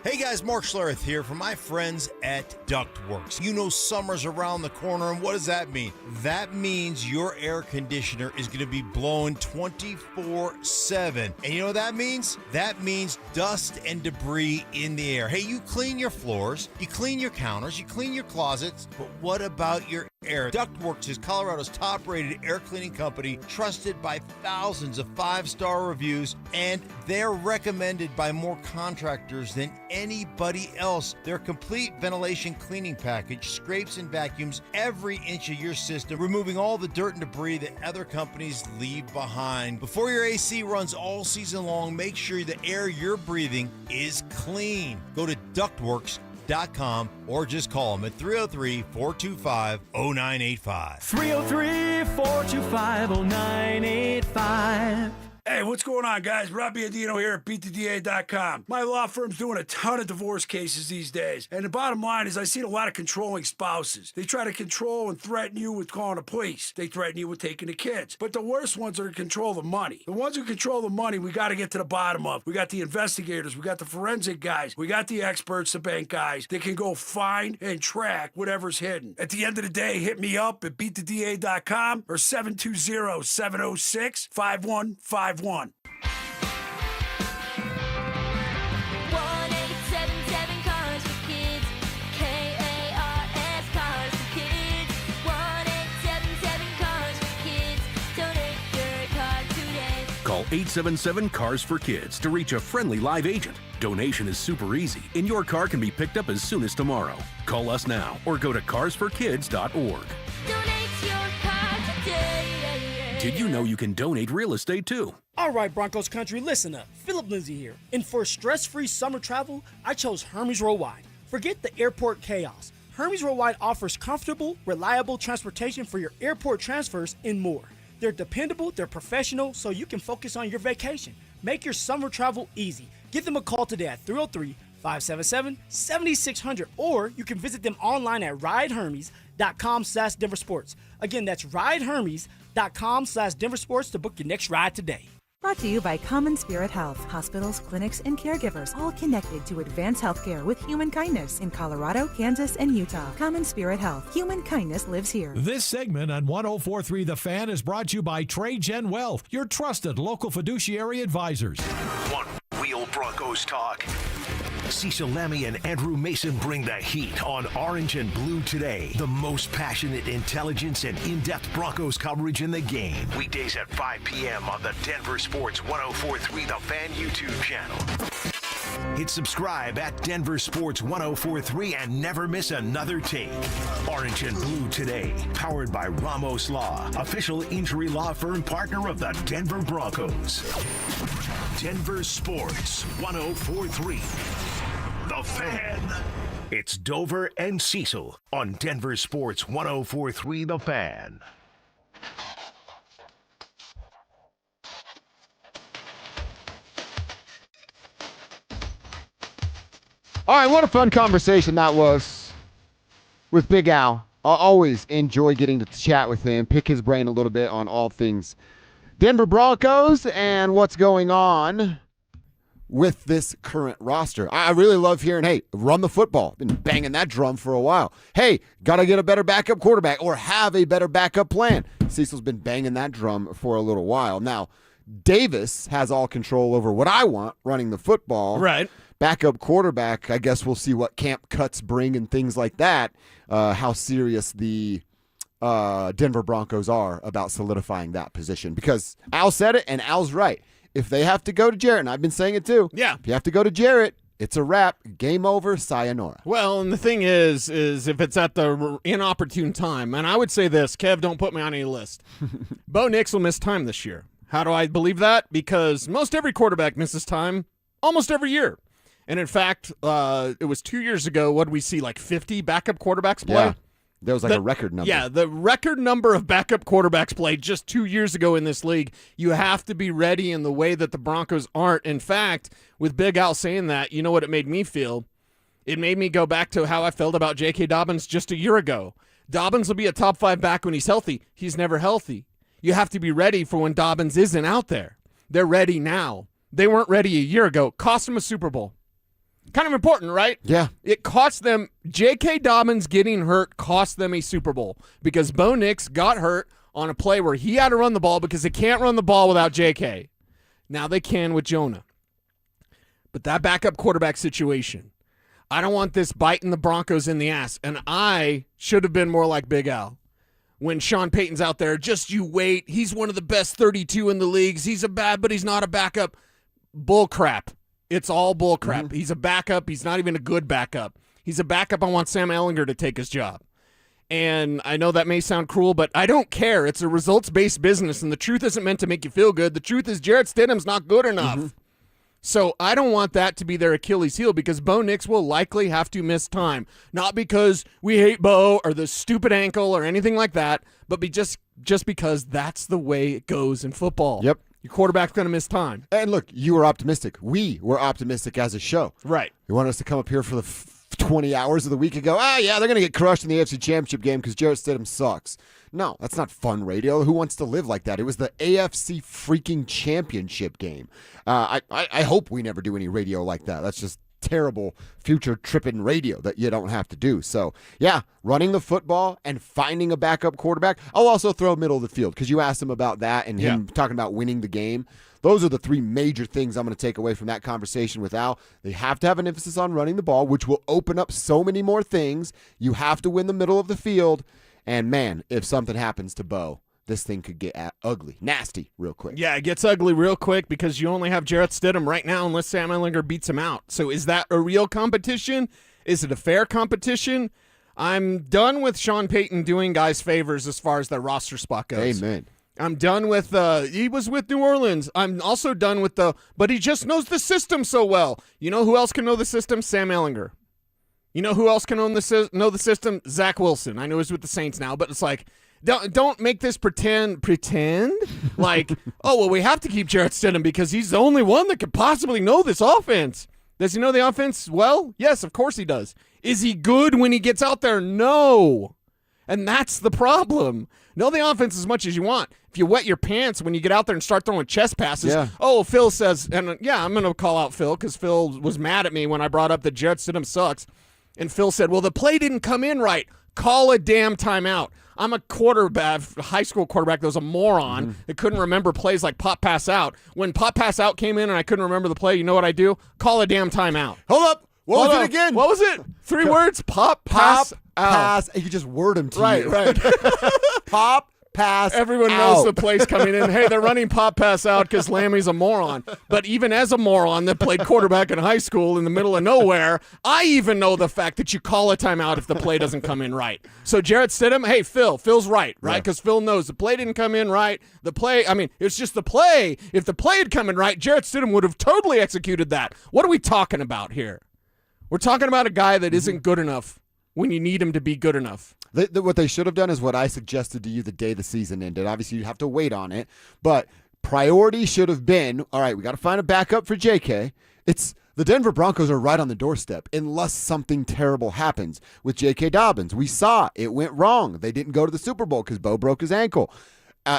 Hey guys, Mark Schlereth here from my friends at Ductworks. You know summer's around the corner, and what does that mean? That means your air conditioner is going to be blowing 24/7. And you know what that means? That means dust and debris in the air. Hey, you clean your floors, you clean your counters, you clean your closets, but what about your air? Ductworks is Colorado's top-rated air cleaning company, trusted by thousands of 5-star reviews, and they're recommended by more contractors than anybody else. Their complete ventilation cleaning package scrapes and vacuums every inch of your system, removing all the dirt and debris that other companies leave behind. Before your AC runs all season long, make sure the air you're breathing is clean. Go to ductworks.com or just call them at 303-425-0985. 303-425-0985. Hey, what's going on, guys? Rob Biandino here at BeatTheDA.com. My law firm's doing a ton of divorce cases these days, and the bottom line is I've seen a lot of controlling spouses. They try to control and threaten you with calling the police. They threaten you with taking the kids. But the worst ones are to control the money. The ones who control the money, we got to get to the bottom of. We got the investigators, we got the forensic guys, we got the experts, the bank guys. They can go find and track whatever's hidden. At the end of the day, hit me up at BeatTheDA.com or 720-706-5151. 1877 Cars for Kids. KARS Cars for Kids. 1877 Cars for Kids. Donate your car today. Call 877 Cars for Kids to reach a friendly live agent. Donation is super easy, and your car can be picked up as soon as tomorrow. Call us now or go to carsforkids.org. Donate your car today. Did you know you can donate real estate too? All right, Broncos country, listen up. Philip Lindsay here. And for stress-free summer travel, I chose Hermes Worldwide. Forget the airport chaos. Hermes Worldwide offers comfortable, reliable transportation for your airport transfers and more. They're dependable, they're professional, so you can focus on your vacation. Make your summer travel easy. Give them a call today at 303-577-7600, or you can visit them online at ridehermes.com/DenverSports. Again, that's ridehermes.com/DenverSports to book your next ride today. Brought to you by Common Spirit Health. Hospitals, clinics, and caregivers all connected to advanced healthcare with human kindness in Colorado, Kansas, and Utah. Common Spirit Health. Human kindness lives here. This segment on 104.3 The Fan is brought to you by Trade Gen Wealth, your trusted local fiduciary advisors. One Wheel Broncos talk. Cecil Lammy and Andrew Mason bring the heat on Orange and Blue today. The most passionate intelligence and in-depth Broncos coverage in the game. Weekdays at 5 p.m. on the Denver Sports 104.3 The Fan YouTube channel. Hit subscribe at Denver Sports 104.3 and never miss another take. Orange and Blue today, powered by Ramos Law, official injury law firm partner of the Denver Broncos. Denver Sports 104.3 The Fan. It's Dover and Cecil on Denver Sports 104.3 The Fan. All right, what a fun conversation that was with Big Al. I always enjoy getting to chat with him, pick his brain a little bit on all things Denver Broncos and what's going on with this current roster. I really love hearing, hey, run the football. Been banging that drum for a while. Hey, got to get a better backup quarterback or have a better backup plan. Cecil's been banging that drum for a little while. Now, Davis has all control over what I want, running the football. Right. Backup quarterback, I guess we'll see what camp cuts bring and things like that, how serious the Denver Broncos are about solidifying that position. Because Al said it, and Al's right. If they have to go to Jarrett, and I've been saying it too. Yeah. If you have to go to Jarrett, it's a wrap. Game over. Sayonara. Well, and the thing is if it's at the inopportune time, and I would say this, Kev, don't put me on any list. Bo Nix will miss time this year. How do I believe that? Because most every quarterback misses time almost every year. And in fact, it was 2 years ago, what did we see, like 50 backup quarterbacks play? Yeah. That was like a record number. Yeah, the record number of backup quarterbacks played just 2 years ago in this league. You have to be ready in the way that the Broncos aren't. In fact, with Big Al saying that, you know what it made me feel? It made me go back to how I felt about J.K. Dobbins just a year ago. Dobbins will be a top 5 back when he's healthy. He's never healthy. You have to be ready for when Dobbins isn't out there. They're ready now. They weren't ready a year ago. Cost them a Super Bowl. Kind of important, right? Yeah. It cost them, J.K. Dobbins getting hurt cost them a Super Bowl because Bo Nix got hurt on a play where he had to run the ball because they can't run the ball without J.K. Now they can with Jonah. But that backup quarterback situation, I don't want this biting the Broncos in the ass, and I should have been more like Big Al. When Sean Payton's out there, just you wait. He's one of the best 32 in the leagues. He's but he's not a backup. Bull crap. It's all bull crap. He's a backup. He's not even a good backup. He's a backup. I want Sam Ehlinger to take his job. And I know that may sound cruel, but I don't care. It's a results-based business, and the truth isn't meant to make you feel good. The truth is Jarrett Stidham's not good enough. So I don't want that to be their Achilles heel because Bo Nix will likely have to miss time. Not because we hate Bo or the stupid ankle or anything like that, but just because that's the way it goes in football. Yep. Your quarterback's going to miss time. And look, you were optimistic. We were optimistic as a show. Right. You want us to come up here for the 20 hours of the week and go, yeah, they're going to get crushed in the AFC Championship game because Jarrett Stidham sucks. No, that's not fun radio. Who wants to live like that? It was the AFC freaking Championship game. I hope we never do any radio like that. That's just terrible future tripping radio that you don't have to do. So, yeah, running the football and finding a backup quarterback. I'll also throw middle of the field because you asked him about that and him talking about winning the game. Those are the three major things I'm going to take away from that conversation with Al. They have to have an emphasis on running the ball, which will open up so many more things. You have to win the middle of the field. And, man, if something happens to Bo, this thing could get ugly, nasty real quick. Yeah, it gets ugly real quick because you only have Jarrett Stidham right now unless Sam Ehlinger beats him out. So is that a real competition? Is it a fair competition? I'm done with Sean Payton doing guys favors as far as their roster spot goes. Amen. I'm done with, he was with New Orleans. I'm also done with but he just knows the system so well. You know who else can know the system? Sam Ehlinger. You know who else can know the system? Zach Wilson. I know he's with the Saints now, but it's like, don't make this pretend like, oh, well, we have to keep Jarrett Stidham because he's the only one that could possibly know this offense. Does he know the offense well? Yes, of course he does. Is he good when he gets out there? No. And that's the problem. Know the offense as much as you want. If you wet your pants when you get out there and start throwing chest passes, Phil says, and yeah, I'm going to call out Phil because Phil was mad at me when I brought up that Jarrett Stidham sucks. And Phil said, well, the play didn't come in right. Call a damn timeout. I'm a high school quarterback that was a moron that couldn't remember plays like pop, pass out. When pop, pass out came in and I couldn't remember the play, you know what I do? Call a damn timeout. Hold up. What was it again? What was it? 3 words? Pop, pass, out. Pass. You just word them to you. Right. Pop, pass, everyone knows the play's coming in. Hey, they're running pop, pass out because Lammy's a moron. But even as a moron that played quarterback in high school in the middle of nowhere, I even know the fact that you call a timeout if the play doesn't come in right. So Jarrett Stidham, hey, Phil's right? Because Phil knows the play didn't come in right. It's just the play. If the play had come in right, Jarrett Stidham would have totally executed that. What are we talking about here? We're talking about a guy that isn't good enough when you need him to be good enough. What they should have done is what I suggested to you the day the season ended. Obviously, you have to wait on it, but priority should have been, all right, we got to find a backup for JK. The Denver Broncos are right on the doorstep unless something terrible happens with J.K. Dobbins. We saw it went wrong. They didn't go to the Super Bowl because Bo broke his ankle.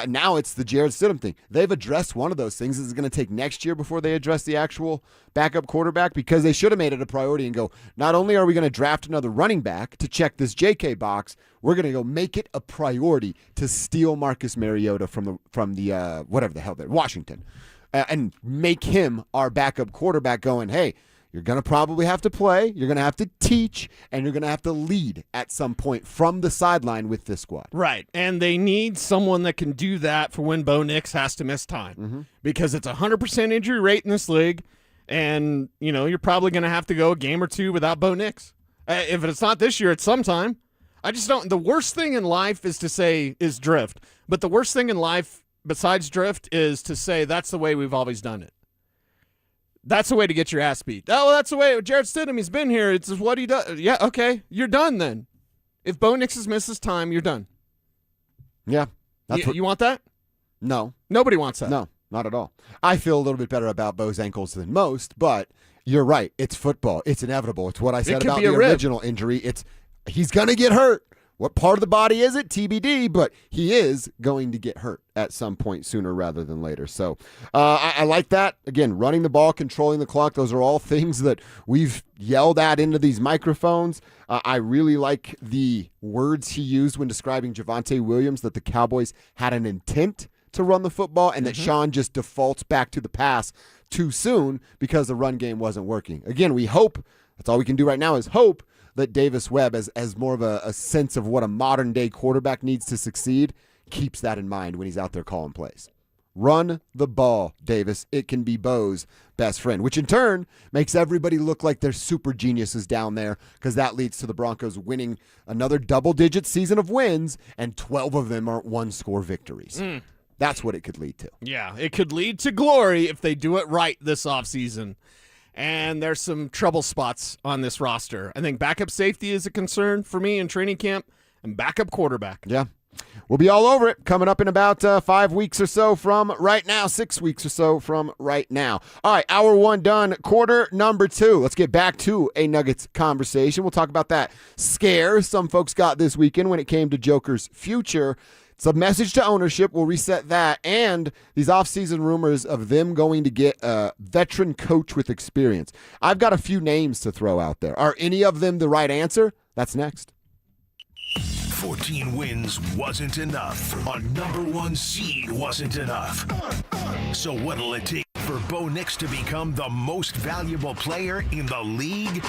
Now it's the Jarrett Stidham thing. They've addressed one of those things. This is going to take next year before they address the actual backup quarterback because they should have made it a priority and go, not only are we going to draft another running back to check this JK box, we're going to go make it a priority to steal Marcus Mariota from the whatever the hell they're, Washington, and make him our backup quarterback going, hey, you're going to probably have to play, you're going to have to teach, and you're going to have to lead at some point from the sideline with this squad. Right, and they need someone that can do that for when Bo Nix has to miss time because it's 100% injury rate in this league, and you're probably going to have to go a game or two without Bo Nix. If it's not this year, it's sometime. I just don't. The worst thing in life is drift, but the worst thing in life besides drift is to say that's the way we've always done it. That's the way to get your ass beat. Oh, that's the way. Jarrett Stidham, he's been here. It's what he does. Yeah, okay. You're done then. If Bo Nix misses time, you're done. Yeah. You want that? No. Nobody wants that. No, not at all. I feel a little bit better about Bo's ankles than most, but you're right. It's football. It's inevitable. It's what I said about the original injury. He's going to get hurt. What part of the body is it? TBD, but he is going to get hurt at some point sooner rather than later. So I like that. Again, running the ball, controlling the clock, those are all things that we've yelled at into these microphones. I really like the words he used when describing Javonte Williams, that the Cowboys had an intent to run the football and that Sean just defaults back to the pass too soon because the run game wasn't working. Again, we hope, that's all we can do right now is hope, that Davis Webb, as more of a sense of what a modern-day quarterback needs to succeed, keeps that in mind when he's out there calling plays. Run the ball, Davis. It can be Bo's best friend, which in turn makes everybody look like they're super geniuses down there because that leads to the Broncos winning another double-digit season of wins, and 12 of them are one-score victories. That's what it could lead to. Yeah, it could lead to glory if they do it right this offseason. And there's some trouble spots on this roster. I think backup safety is a concern for me in training camp, and backup quarterback. Yeah. We'll be all over it coming up in about 5 weeks or so from right now, 6 weeks or so from right now. All right, hour one done, quarter number 2. Let's get back to a Nuggets conversation. We'll talk about that scare some folks got this weekend when it came to Joker's future. It's a message to ownership. We'll reset that. And these offseason rumors of them going to get a veteran coach with experience. I've got a few names to throw out there. Are any of them the right answer? That's next. 14 wins wasn't enough. A number 1 seed wasn't enough. So what'll it take for Bo Nix to become the most valuable player in the league?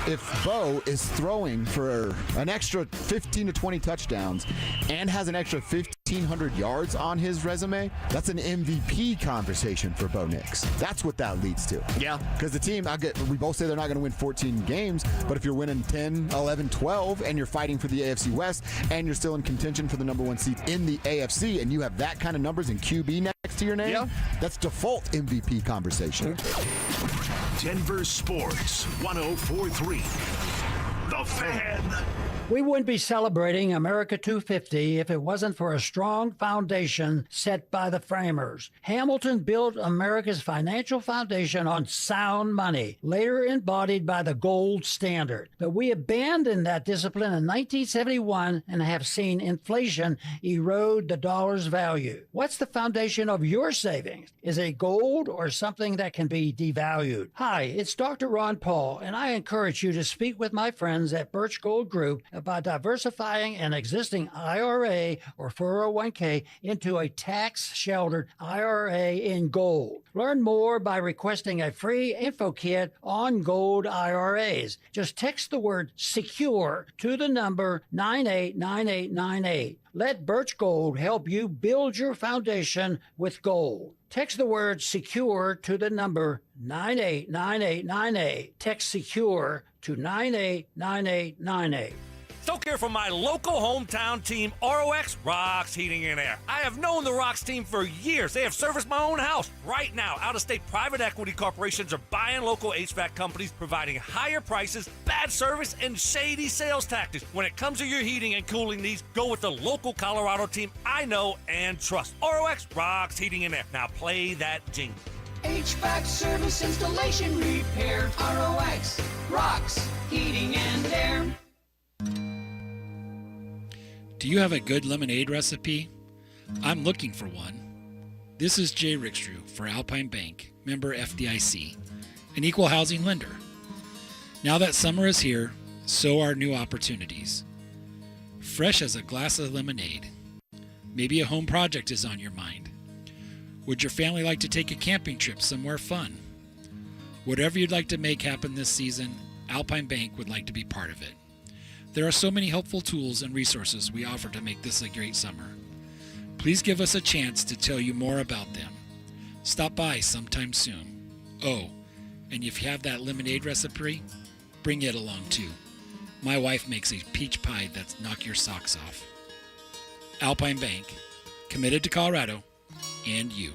If Bo is throwing for an extra 15 to 20 touchdowns and has an extra 1,500 yards on his resume, that's an MVP conversation for Bo Nix. That's what that leads to. Yeah. Because the team, we both say they're not going to win 14 games, but if you're winning 10, 11, 12, and you're fighting for the AFC West, and you're still in contention for the number 1 seed in the AFC, and you have that kind of numbers in QB next to your name, that's default MVP conversation. Denver Sports 104.3. The Fan. We wouldn't be celebrating America 250 if it wasn't for a strong foundation set by the framers. Hamilton built America's financial foundation on sound money, later embodied by the gold standard. But we abandoned that discipline in 1971 and have seen inflation erode the dollar's value. What's the foundation of your savings? Is it gold or something that can be devalued? Hi, it's Dr. Ron Paul, and I encourage you to speak with my friends at Birch Gold Group about diversifying an existing IRA or 401k into a tax-sheltered IRA in gold. Learn more by requesting a free info kit on gold IRAs. Just text the word SECURE to the number 989898. Let Birch Gold help you build your foundation with gold. Text the word SECURE to the number 989898. Text SECURE to 989898. Soak here from my local hometown team, ROX Rocks Heating and Air. I have known the Rocks team for years. They have serviced my own house. Right now, out-of-state private equity corporations are buying local HVAC companies, providing higher prices, bad service, and shady sales tactics. When it comes to your heating and cooling needs, go with the local Colorado team I know and trust. ROX Rocks Heating and Air. Now play that jingle. HVAC service, installation, repair. ROX Rocks Heating and Air. Do you have a good lemonade recipe? I'm looking for one. This is Jay Rickstrew for Alpine Bank, member FDIC, an equal housing lender. Now that summer is here, so are new opportunities. Fresh as a glass of lemonade. Maybe a home project is on your mind. Would your family like to take a camping trip somewhere fun? Whatever you'd like to make happen this season, Alpine Bank would like to be part of it. There are so many helpful tools and resources we offer to make this a great summer. Please give us a chance to tell you more about them. Stop by sometime soon. Oh, and if you have that lemonade recipe, bring it along too. My wife makes a peach pie that's knock your socks off. Alpine Bank, committed to Colorado and you.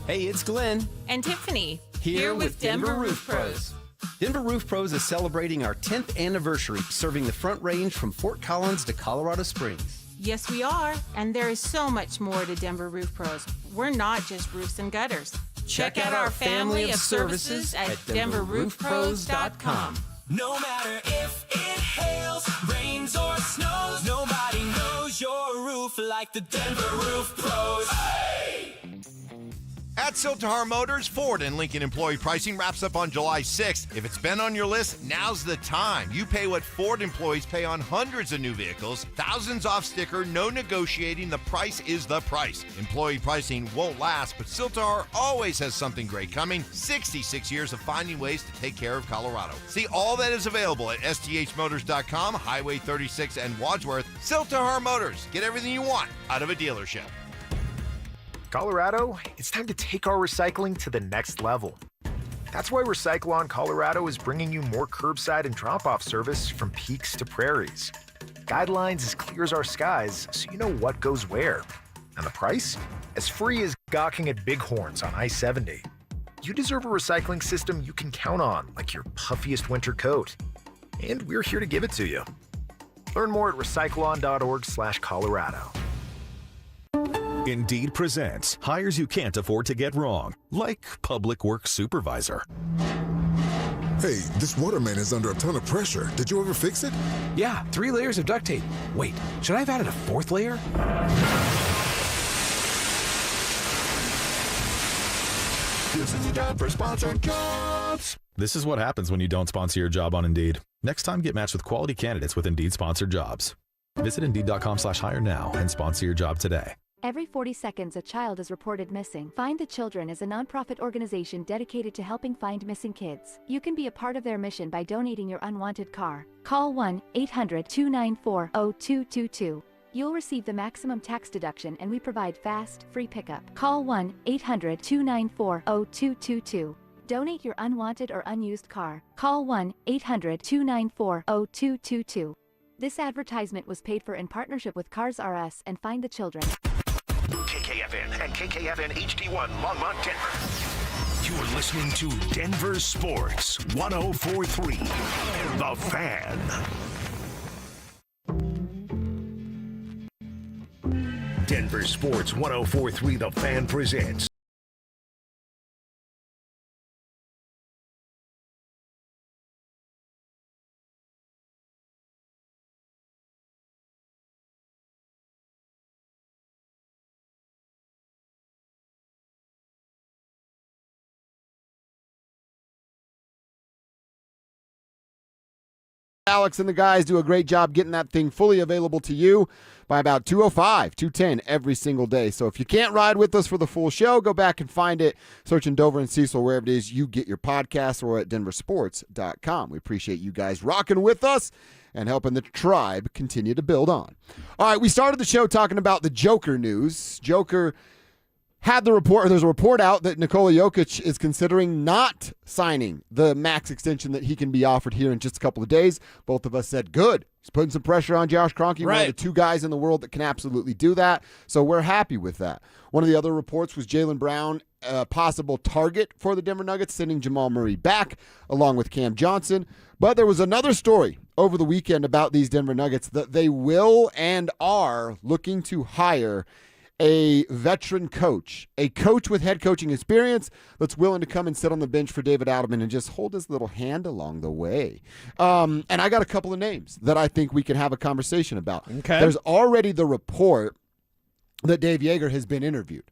Hey, it's Glenn. And Tiffany. Here with Denver Roof Pros. Denver Roof Pros is celebrating our 10th anniversary, serving the Front Range from Fort Collins to Colorado Springs. Yes, we are. And there is so much more to Denver Roof Pros. We're not just roofs and gutters. Check out our family of services at DenverRoofPros.com. No matter if it hails, rains, or snows, nobody knows your roof like the Denver Roof Pros. Hey! At Siltahar Motors, Ford and Lincoln employee pricing wraps up on July 6th. If it's been on your list, now's the time. You pay what Ford employees pay on hundreds of new vehicles. Thousands off sticker, no negotiating. The price is the price. Employee pricing won't last, but Siltahar always has something great coming. 66 years of finding ways to take care of Colorado. See all that is available at sthmotors.com, Highway 36 and Wadsworth. Siltahar Motors. Get everything you want out of a dealership. Colorado, it's time to take our recycling to the next level. That's why Recycle-On Colorado is bringing you more curbside and drop-off service from peaks to prairies. Guidelines as clear as our skies, so you know what goes where. And the price? As free as gawking at bighorns on I-70. You deserve a recycling system you can count on, like your puffiest winter coat. And we're here to give it to you. Learn more at recycleon.org/Colorado. Indeed presents hires you can't afford to get wrong, like public works supervisor. Hey, this water main is under a ton of pressure. Did you ever fix it? Yeah, 3 layers of duct tape. Wait, should I have added a 4th layer? This is Denver Sponsored Jobs. This is what happens when you don't sponsor your job on Indeed. Next time, get matched with quality candidates with Indeed Sponsored Jobs. Visit Indeed.com/hire now and sponsor your job today. Every 40 seconds, a child is reported missing. Find the Children is a nonprofit organization dedicated to helping find missing kids. You can be a part of their mission by donating your unwanted car. Call 1-800-294-0222. You'll receive the maximum tax deduction, and we provide fast, free pickup. Call 1-800-294-0222. Donate your unwanted or unused car. Call 1-800-294-0222. This advertisement was paid for in partnership with Cars R Us and Find the Children. KKFN and KKFN HD1 Longmont, Denver. You're listening to Denver Sports 104.3 The Fan. Denver Sports 104.3 The Fan presents Alex and the guys do a great job getting that thing fully available to you by about 2:05, 2:10 every single day. So if you can't ride with us for the full show, go back and find it. Search in Dover and Cecil wherever it is you get your podcasts or at DenverSports.com. We appreciate you guys rocking with us and helping the tribe continue to build on. All right, we started the show talking about the Joker news. Joker had the report, or there's a report out that Nikola Jokic is considering not signing the max extension that he can be offered here in just a couple of days. Both of us said, good. He's putting some pressure on Josh Kroenke, one of the two guys in the world that can absolutely do that. So we're happy with that. One of the other reports was Jaylen Brown, a possible target for the Denver Nuggets, sending Jamal Murray back along with Cam Johnson. But there was another story over the weekend about these Denver Nuggets that they will and are looking to hire a veteran coach, a coach with head coaching experience that's willing to come and sit on the bench for David Adelman and just hold his little hand along the way. And I got a couple of names that I think we can have a conversation about. Okay. There's already the report that Dave Yeager has been interviewed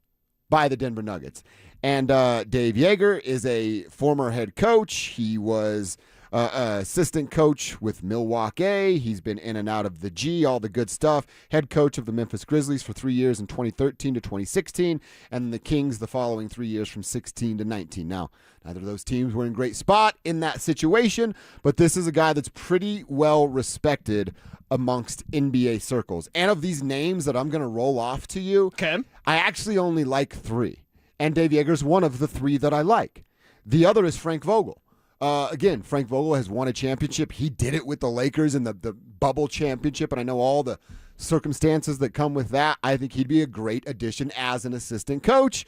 by the Denver Nuggets. And Dave Yeager is a former head coach. He was assistant coach with Milwaukee. He's been in and out of the G, all the good stuff. Head coach of the Memphis Grizzlies for 3 years in 2013 to 2016, and the Kings the following 3 years from 16 to 19. Now, neither of those teams were in great spot in that situation, but this is a guy that's pretty well respected amongst NBA circles. And of these names that I'm going to roll off to you, I actually only like three. And Dave Yeager's one of the three that I like. The other is Frank Vogel. Again, Frank Vogel has won a championship. He did it with the Lakers in the bubble championship, and I know all the circumstances that come with that. I think he'd be a great addition as an assistant coach.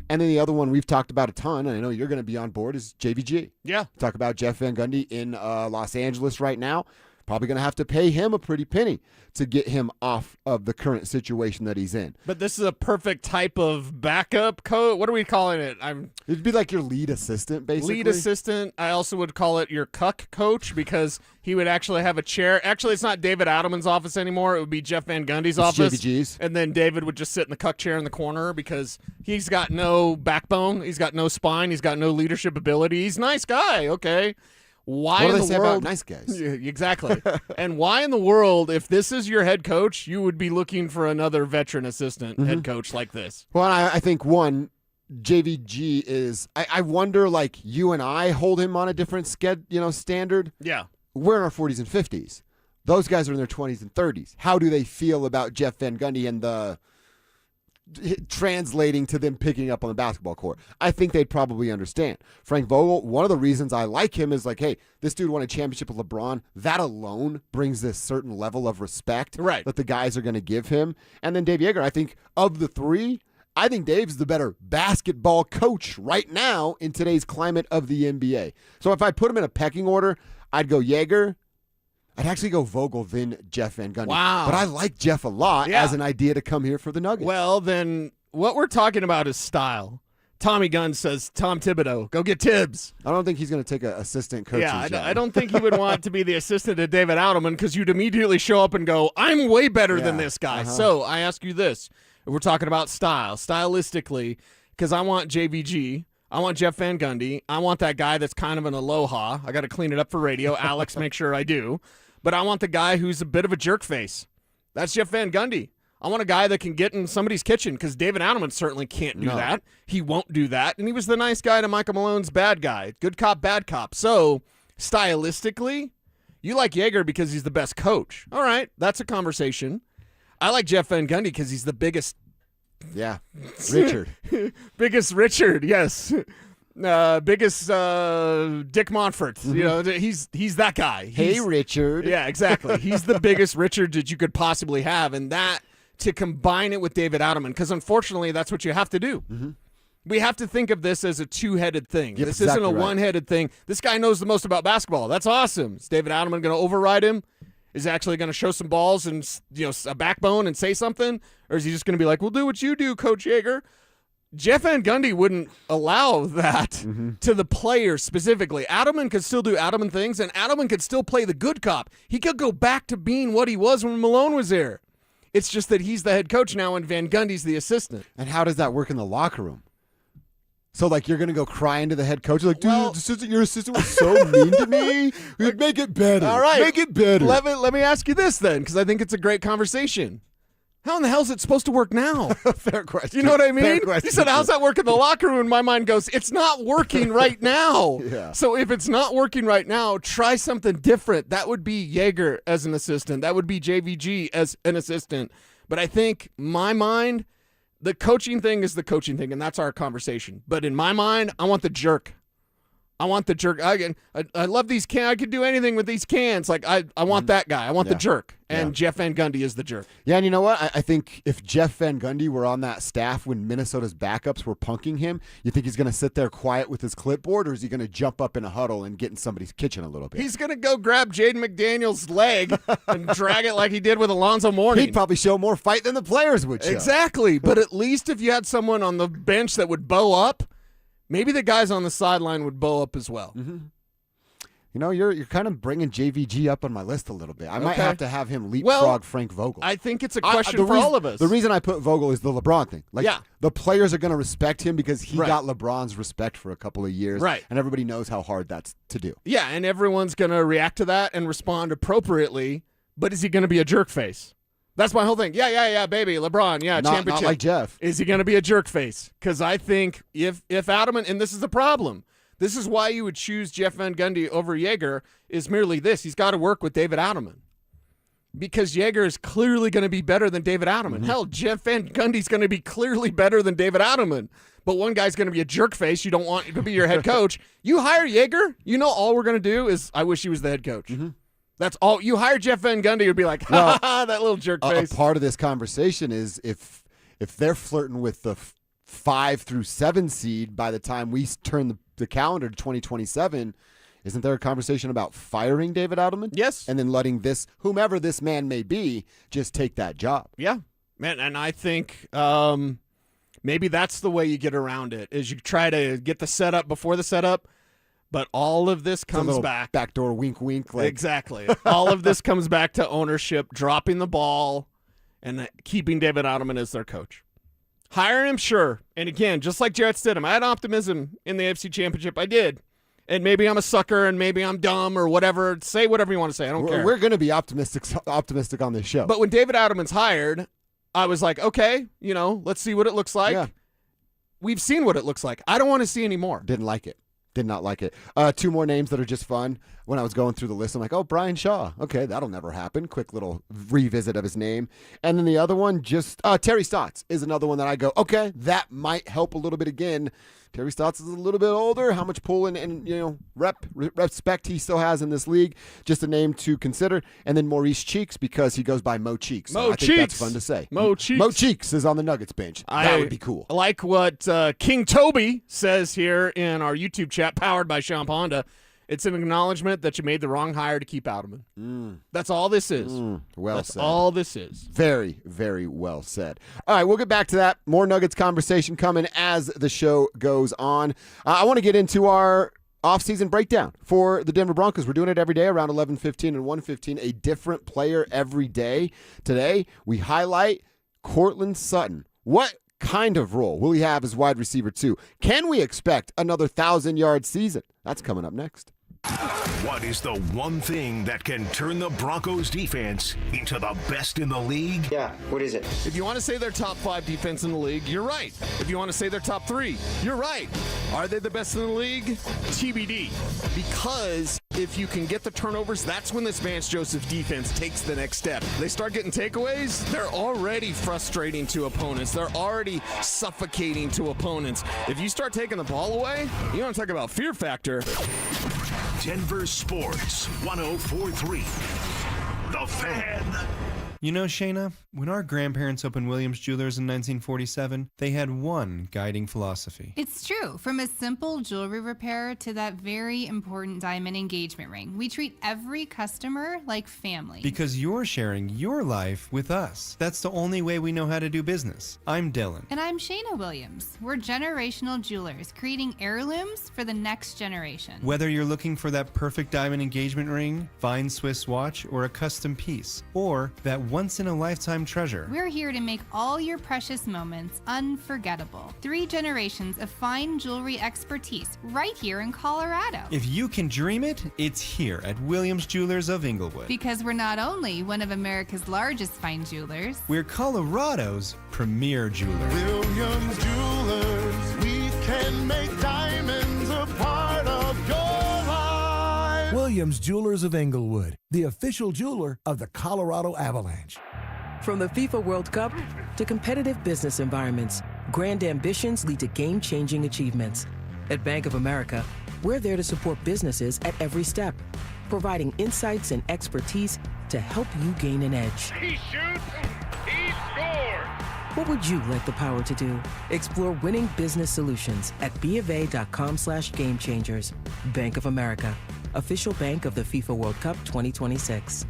And then the other one we've talked about a ton, and I know you're going to be on board, is JVG. Yeah. Talk about Jeff Van Gundy in Los Angeles right now. Probably going to have to pay him a pretty penny to get him off of the current situation that he's in. But this is a perfect type of backup coach. What are we calling it? It'd be like your lead assistant, basically. Lead assistant. I also would call it your cuck coach because he would actually have a chair. Actually, it's not David Adelman's office anymore. It would be Jeff Van Gundy's office. JVG's. And then David would just sit in the cuck chair in the corner because he's got no backbone. He's got no spine. He's got no leadership ability. He's a nice guy, okay? Why what do in they the say world? about nice guys? Yeah, exactly. And why in the world, if this is your head coach, you would be looking for another veteran assistant head coach like this? Well, I think one, JVG is. I wonder, like you and I hold him on a different standard. Yeah, we're in our 40s and 50s. Those guys are in their 20s and 30s. How do they feel about Jeff Van Gundy and the translating to them picking up on the basketball court? I think they'd probably understand. Frank Vogel, one of the reasons I like him is like, hey, this dude won a championship with LeBron. That alone brings this certain level of respect that the guys are going to give him. And then Dave Yeager, I think of the three, I think Dave's the better basketball coach right now in today's climate of the NBA. So if I put him in a pecking order, I'd go Yeager. I'd actually go Vogel, then Jeff Van Gundy. Wow. But I like Jeff a lot as an idea to come here for the Nuggets. Well, then what we're talking about is style. Tommy Gunn says, Tom Thibodeau, go get Tibbs. I don't think he's going to take an assistant coach's job. I don't think he would want to be the assistant to David Adelman because you'd immediately show up and go, I'm way better than this guy. So I ask you this. If we're talking about stylistically, because I want JVG, I want Jeff Van Gundy, I want that guy that's kind of an aloha. I got to clean it up for radio. Alex, make sure I do. But I want the guy who's a bit of a jerk face. That's Jeff Van Gundy. I want a guy that can get in somebody's kitchen because David Adelman certainly can't do that. He won't do that. And he was the nice guy to Michael Malone's bad guy. Good cop, bad cop. So, stylistically, you like Yeager because he's the best coach. All right, that's a conversation. I like Jeff Van Gundy because he's the biggest. Yeah, Richard. Biggest Richard, yes. Biggest Dick Montfort. You know, he's that guy. Hey, Richard. Yeah, exactly. He's the biggest Richard that you could possibly have, and that to combine it with David Adelman, because unfortunately that's what you have to do. We have to think of this as a two-headed thing. Yep, this exactly isn't a right. one-headed thing. This guy knows the most about basketball. That's awesome. Is David Adelman going to override him? Is he actually going to show some balls and a backbone and say something? Or is he just going to be like, we'll do what you do, Coach Yeager? Jeff Van Gundy wouldn't allow that to the players specifically. Adelman could still do Adelman things, and Adelman could still play the good cop. He could go back to being what he was when Malone was there. It's just that he's the head coach now and Van Gundy's the assistant. And how does that work in the locker room? So, like, you're going to go crying to the head coach? Like, dude, your assistant was so mean to me. Make it better. All right. Make it better. Let me ask you this then, because I think it's a great conversation. How in the hell is it supposed to work now? Fair question. You know what I mean? Fair question. You said, how's that work in the locker room? And my mind goes, it's not working right now. Yeah. So if it's not working right now, try something different. That would be Yeager as an assistant. That would be JVG as an assistant. But I think my mind, the coaching thing is the coaching thing, and that's our conversation. But in my mind, I want the jerk. I want the jerk. I love these cans. I could do anything with these cans. Like, I want that guy. I want the jerk. And Jeff Van Gundy is the jerk. Yeah, and you know what? I think if Jeff Van Gundy were on that staff when Minnesota's backups were punking him, you think he's going to sit there quiet with his clipboard, or is he going to jump up in a huddle and get in somebody's kitchen a little bit? He's going to go grab Jaden McDaniel's leg and drag it like he did with Alonzo Mourning. He'd probably show more fight than the players would show. Exactly. But at least if you had someone on the bench that would bow up, maybe the guys on the sideline would bow up as well. Mm-hmm. You know, you're kind of bringing JVG up on my list a little bit. I might have to have him leapfrog Frank Vogel. I think it's a question for all of us. The reason I put Vogel is the LeBron thing. Like, the players are going to respect him because he got LeBron's respect for a couple of years. Right. And everybody knows how hard that's to do. Yeah, and everyone's going to react to that and respond appropriately, but is he going to be a jerk face? That's my whole thing. Yeah, baby, LeBron, championship. Not like Jeff. Is he going to be a jerk face? Because I think if Adelman, and this is the problem, this is why you would choose Jeff Van Gundy over Yeager, is merely this. He's got to work with David Adelman. Because Yeager is clearly going to be better than David Adelman. Hell, Jeff Van Gundy's going to be clearly better than David Adelman. But one guy's going to be a jerk face. You don't want to be your head coach. You hire Yeager, you know all we're going to do is, I wish he was the head coach. That's all. You hire Jeff Van Gundy, you'd be like, ha, that little jerk face. A part of this conversation is if they're flirting with the 5 through 7 seed by the time we turn the calendar to 2027, isn't there a conversation about firing David Adelman? Yes. And then letting whomever this man may be, just take that job. Yeah. Man, and I think maybe that's the way you get around it, is you try to get the setup before the setup. But all of this comes back. Backdoor wink, wink. Exactly. All of this comes back to ownership, dropping the ball, and keeping David Adelman as their coach. Hire him, sure. And again, just like Jarrett Stidham, I had optimism in the AFC Championship. I did. And maybe I'm a sucker and maybe I'm dumb or whatever. Say whatever you want to say. I don't care. We're going to be optimistic on this show. But when David Adelman's hired, I was like, okay, let's see what it looks like. Yeah. We've seen what it looks like. I don't want to see any more. Didn't like it. Did not like it. 2 more names that are just fun. When I was going through the list, I'm like, Brian Shaw. Okay, that'll never happen. Quick little revisit of his name. And then the other one, just Terry Stotts is another one that I go, okay, that might help a little bit again. Terry Stotts is a little bit older. How much pull and respect he still has in this league. Just a name to consider. And then Maurice Cheeks, because he goes by Mo Cheeks. So I think that's fun to say. Mo Cheeks. Mo Cheeks is on the Nuggets bench. That would be cool. I like what King Toby says here in our YouTube chat, powered by Sean Honda. It's an acknowledgement that you made the wrong hire to keep Adelman. That's all this is. Well That's said. all this is. Very, very well said. All right, we'll get back to that. More Nuggets conversation coming as the show goes on. I want to get into our offseason breakdown for the Denver Broncos. We're doing it every day around 11:15 and 1:15, a different player every day. Today, we highlight Courtland Sutton. What kind of role will he have as wide receiver 2? Can we expect another 1,000-yard season? That's coming up next. What is the one thing that can turn the Broncos defense into the best in the league? Yeah, what is it? If you want to say they're top 5 defense in the league, you're right. If you want to say they're top 3, you're right. Are they the best in the league? TBD. Because if you can get the turnovers, that's when this Vance Joseph defense takes the next step. They start getting takeaways, they're already frustrating to opponents. They're already suffocating to opponents. If you start taking the ball away, you want to talk about fear factor. Denver Sports 104.3. The Fan. You know, Shayna, when our grandparents opened Williams Jewelers in 1947, they had one guiding philosophy. It's true. From a simple jewelry repair to that very important diamond engagement ring, we treat every customer like family. Because you're sharing your life with us. That's the only way we know how to do business. I'm Dylan. And I'm Shayna Williams. We're generational jewelers, creating heirlooms for the next generation. Whether you're looking for that perfect diamond engagement ring, fine Swiss watch, or a custom piece, or that once-in-a-lifetime treasure, we're here to make all your precious moments unforgettable. 3 generations of fine jewelry expertise right here in Colorado. If you can dream it, it's here at Williams Jewelers of Inglewood. Because we're not only one of America's largest fine jewelers, we're Colorado's premier jeweler. Williams Jewelers, we can make diamonds a part of your life. Williams Jewelers of Inglewood, the official jeweler of the Colorado Avalanche. From the FIFA World Cup to competitive business environments, grand ambitions lead to game-changing achievements. At Bank of America, we're there to support businesses at every step, providing insights and expertise to help you gain an edge. He shoots, he scores. What would you like the power to do? Explore winning business solutions at BofA.com/gamechangers. Bank of America, official bank of the FIFA World Cup 2026.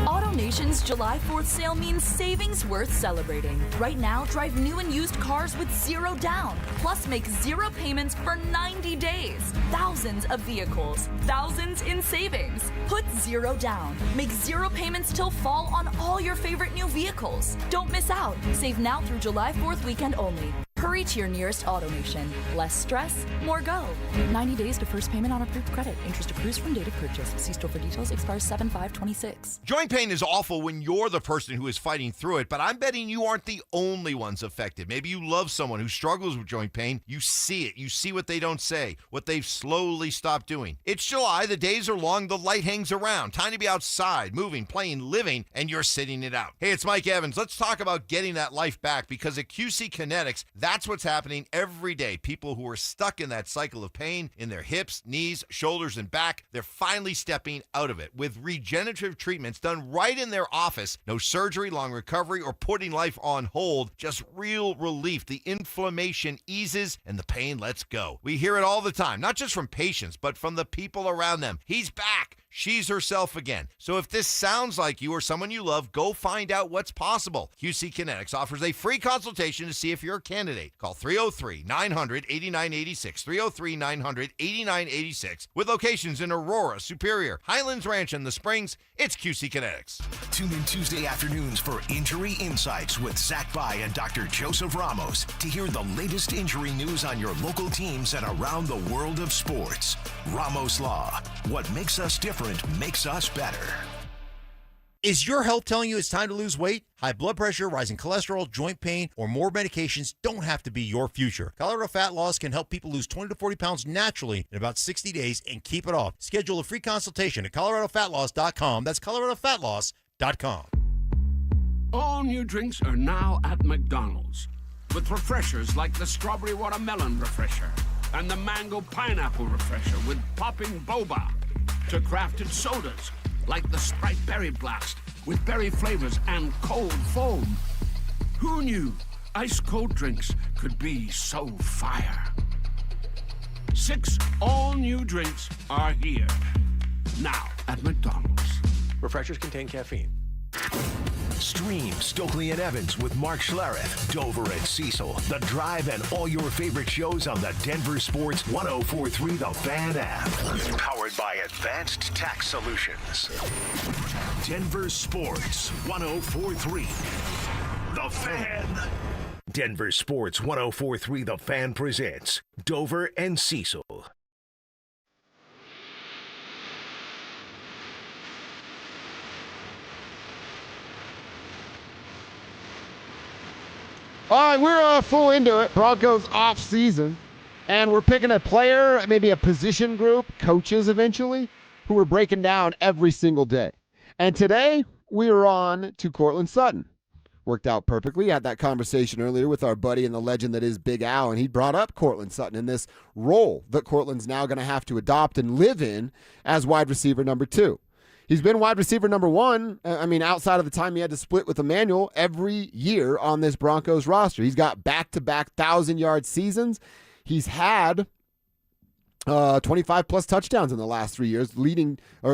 AutoNation's July 4th sale means savings worth celebrating. Right now, drive new and used cars with 0 down. Plus, make 0 payments for 90 days. Thousands of vehicles, thousands in savings. Put 0 down. Make 0 payments till fall on all your favorite new vehicles. Don't miss out. Save now through July 4th weekend only. Hurry to your nearest AutoNation. Less stress, more go. 90 days to first payment on approved credit. Interest accrues from date of purchase. See store for details. Expires 7/5/26. Joint pain is awful when you're the person who is fighting through it, but I'm betting you aren't the only ones affected. Maybe you love someone who struggles with joint pain. You see it. You see what they don't say, what they've slowly stopped doing. It's July. The days are long. The light hangs around. Time to be outside, moving, playing, living, and you're sitting it out. Hey, it's Mike Evans. Let's talk about getting that life back, because at QC Kinetics, that's what's happening every day. People who are stuck in that cycle of pain in their hips, knees, shoulders, and back, they're finally stepping out of it with regenerative treatments done right in their office. No surgery, long recovery, or putting life on hold. Just real relief. The inflammation eases and the pain lets go. We hear it all the time, not just from patients, but from the people around them. He's back. She's herself again. So if this sounds like you or someone you love, go find out what's possible. QC Kinetics offers a free consultation to see if you're a candidate. Call 303-900-8986, 303-900-8986, with locations in Aurora, Superior, Highlands Ranch, and the Springs. It's QC Kinetics. Tune in Tuesday afternoons for Injury Insights with Zach Bai and Dr. Joseph Ramos to hear the latest injury news on your local teams and around the world of sports. Ramos Law. What makes us different makes us better. Is your health telling you it's time to lose weight? High blood pressure, rising cholesterol, joint pain, or more medications don't have to be your future. Colorado Fat Loss can help people lose 20 to 40 pounds naturally in about 60 days and keep it off. Schedule a free consultation at coloradofatloss.com. That's coloradofatloss.com. All new drinks are now at McDonald's, with refreshers like the strawberry watermelon refresher and the mango pineapple refresher with popping boba, to crafted sodas like the Sprite Berry Blast with berry flavors and cold foam. Who knew ice cold drinks could be so fire? 6 all-new drinks are here now at McDonald's. Refreshers contain caffeine. Stream Stokely and Evans with Mark Schlereth, Dover and Cecil, The Drive, and all your favorite shows on the Denver Sports 104.3 The Fan app. Powered by Advanced Tax Solutions. Denver Sports 104.3 The Fan. Denver Sports 104.3 The Fan presents Dover and Cecil. All right, we're full into it. Broncos off season. And we're picking a player, maybe a position group, coaches eventually, who we're breaking down every single day. And today, we are on to Courtland Sutton. Worked out perfectly. Had that conversation earlier with our buddy and the legend that is Big Al, and he brought up Courtland Sutton in this role that Courtland's now going to have to adopt and live in as wide receiver number 2. He's been wide receiver number one. I mean, outside of the time he had to split with Emmanuel every year on this Broncos roster. He's got back-to-back 1,000-yard seasons. He's had 25-plus touchdowns in the last 3 years,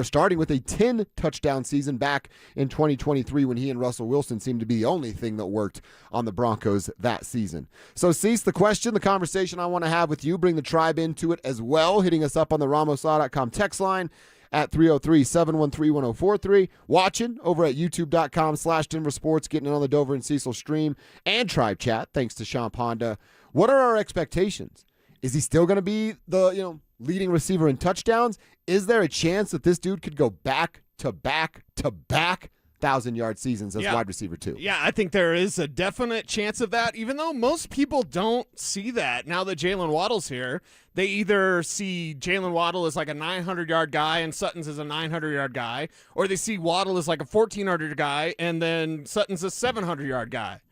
starting with a 10-touchdown season back in 2023 when he and Russell Wilson seemed to be the only thing that worked on the Broncos that season. So, Cease, the question, the conversation I want to have with you, bring the tribe into it as well, hitting us up on the RamosLaw.com text line at 303-713-1043. Watching over at youtube.com/DenverSports, getting it on the Dover and Cecil stream and Tribe Chat, thanks to Sean Ponda. What are our expectations? Is he still going to be the leading receiver in touchdowns? Is there a chance that this dude could go back to back 1,000-yard seasons as wide receiver too? Yeah, I think there is a definite chance of that, even though most people don't see that. Now that Jalen Waddle's here, they either see Jalen Waddle as like a 900-yard guy and Sutton's as a 900-yard guy, or they see Waddle as like a 1,400 guy and then Sutton's a 700-yard guy.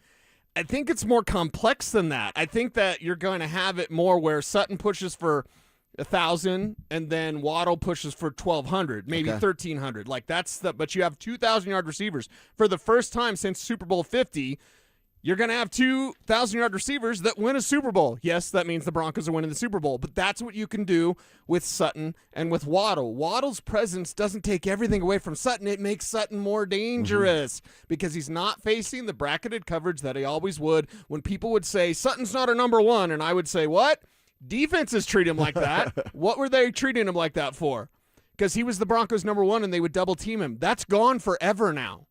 I think it's more complex than that. I think that you're going to have it more where Sutton pushes for 1,000 and then Waddle pushes for 1,200, maybe 1,300. Like but you have 2,000-yard receivers. For the first time since Super Bowl 50, you're going to have 2,000-yard receivers that win a Super Bowl. Yes, that means the Broncos are winning the Super Bowl, but that's what you can do with Sutton and with Waddle. Waddle's presence doesn't take everything away from Sutton. It makes Sutton more dangerous because he's not facing the bracketed coverage that he always would. When people would say, Sutton's not our number one, and I would say, what? Defenses treat him like that. What were they treating him like that for? Because he was the Broncos' number one, and they would double team him. That's gone forever now.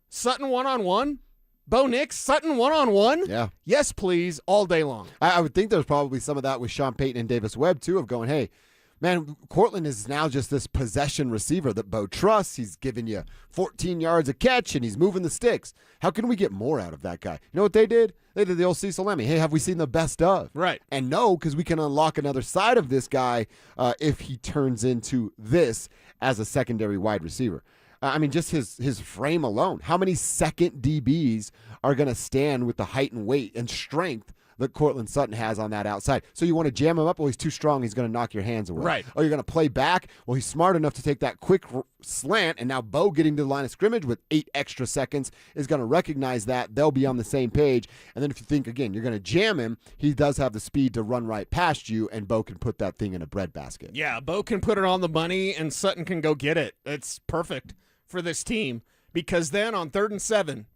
Sutton one-on-one? Bo Nix, Sutton one-on-one? Yeah. Yes, please, all day long. I would think there's probably some of that with Sean Payton and Davis Webb, too, of going, hey, man, Cortland is now just this possession receiver that Bo trusts. He's giving you 14 yards a catch, and he's moving the sticks. How can we get more out of that guy? You know what they did? They did the old Cecil Lemmy. Hey, have we seen the best of? Right. And no, because we can unlock another side of this guy if he turns into this as a secondary wide receiver. I mean, just his frame alone. How many second DBs are going to stand with the height and weight and strength that Cortland Sutton has on that outside? So you want to jam him up? Well, he's too strong. He's going to knock your hands away. Right. Or you're going to play back? Well, he's smart enough to take that quick slant, and now Bo getting to the line of scrimmage with 8 extra seconds is going to recognize that. They'll be on the same page. And then if you think, again, you're going to jam him, he does have the speed to run right past you, and Bo can put that thing in a breadbasket. Yeah, Bo can put it on the money, and Sutton can go get it. It's perfect for this team because then on 3rd and 7,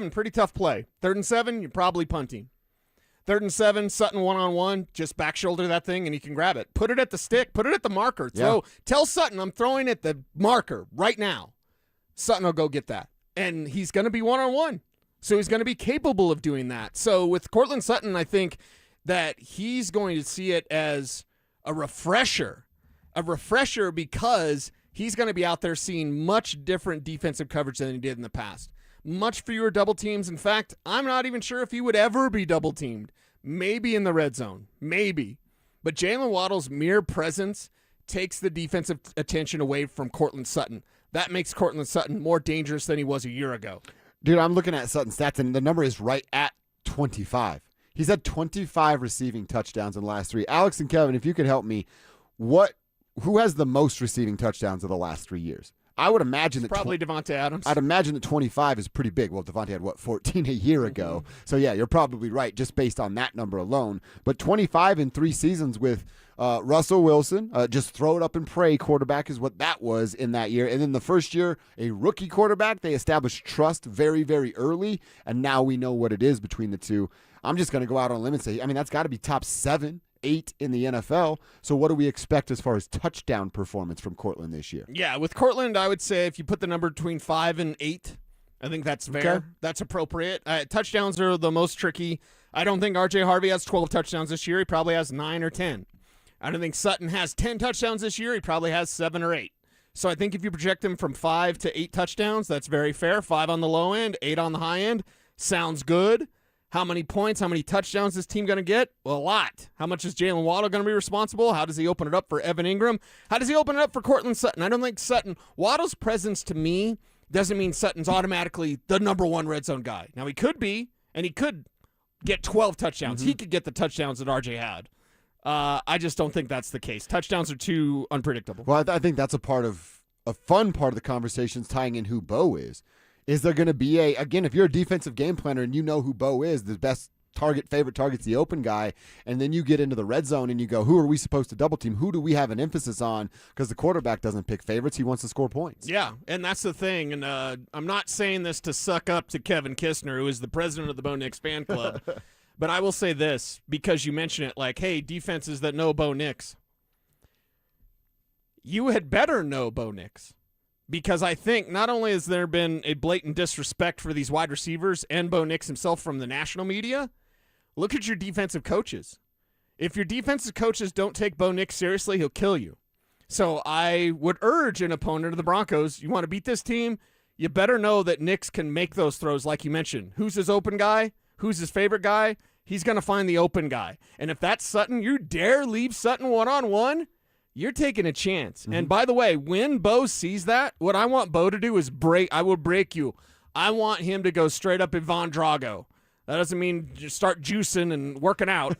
pretty tough play. 3rd and 7, you're probably punting. 3rd and 7, Sutton one-on-one, just back shoulder that thing and he can grab it. Put it at the stick, put it at the marker. Tell Sutton I'm throwing at the marker right now. Sutton will go get that. And he's going to be one-on-one. So he's going to be capable of doing that. So with Cortland Sutton, I think that he's going to see it as a refresher because he's going to be out there seeing much different defensive coverage than he did in the past. Much fewer double teams. In fact, I'm not even sure if he would ever be double teamed. Maybe in the red zone. Maybe. But Jalen Waddle's mere presence takes the defensive attention away from Cortland Sutton. That makes Cortland Sutton more dangerous than he was a year ago. Dude, I'm looking at Sutton's stats, and the number is right at 25. He's had 25 receiving touchdowns in the last 3. Alex and Kevin, if you could help me, who has the most receiving touchdowns of the last 3 years? I would imagine that probably Devontae Adams. I'd imagine that 25 is pretty big. Well, Devontae had 14 a year ago. So yeah, you're probably right just based on that number alone. But 25 in 3 seasons with Russell Wilson, just throw it up and pray quarterback is what that was in that year. And then the first year, a rookie quarterback, they established trust very, very early, and now we know what it is between the two. I'm just going to go out on a limb and say, I mean, that's got to be top 7, 8 in the NFL. So what do we expect as far as touchdown performance from Cortland this year? Yeah, with Cortland, I would say if you put the number between 5 and 8, I think that's fair. Okay. That's appropriate. Touchdowns are the most tricky. I don't think R.J. Harvey has 12 touchdowns this year. He probably has 9 or 10. I don't think Sutton has 10 touchdowns this year. He probably has 7 or 8. So I think if you project him from 5 to 8 touchdowns, that's very fair. 5 on the low end, 8 on the high end. Sounds good. How many points, how many touchdowns is this team going to get? Well, a lot. How much is Jalen Waddle going to be responsible? How does he open it up for Evan Ingram? How does he open it up for Cortland Sutton? I don't think Waddle's presence to me doesn't mean Sutton's automatically the number 1 red zone guy. Now, he could be, and he could get 12 touchdowns. He could get the touchdowns that RJ had. I just don't think that's the case. Touchdowns are too unpredictable. Well, I think that's a part of a fun part of the conversations tying in who Bo is there going to be again, if you're a defensive game planner and you know who Bo is, the best favorite target's the open guy, and then you get into the red zone and you go, who are we supposed to double team? Who do we have an emphasis on? Because the quarterback doesn't pick favorites. He wants to score points. Yeah, and that's the thing. And I'm not saying this to suck up to Kevin Kistner, who is the president of the Bo Nix fan club, but I will say this, because you mention it, like, hey, defenses that know Bo Nix. You had better know Bo Nix, because I think not only has there been a blatant disrespect for these wide receivers and Bo Nix himself from the national media, look at your defensive coaches. If your defensive coaches don't take Bo Nix seriously, he'll kill you. So I would urge an opponent of the Broncos, you want to beat this team, you better know that Nix can make those throws like you mentioned. Who's his open guy? Who's his favorite guy? He's going to find the open guy. And if that's Sutton, you dare leave Sutton one-on-one, you're taking a chance. And by the way, when Bo sees that, what I want Bo to do is I will break you. I want him to go straight up Ivan Drago. That doesn't mean just start juicing and working out.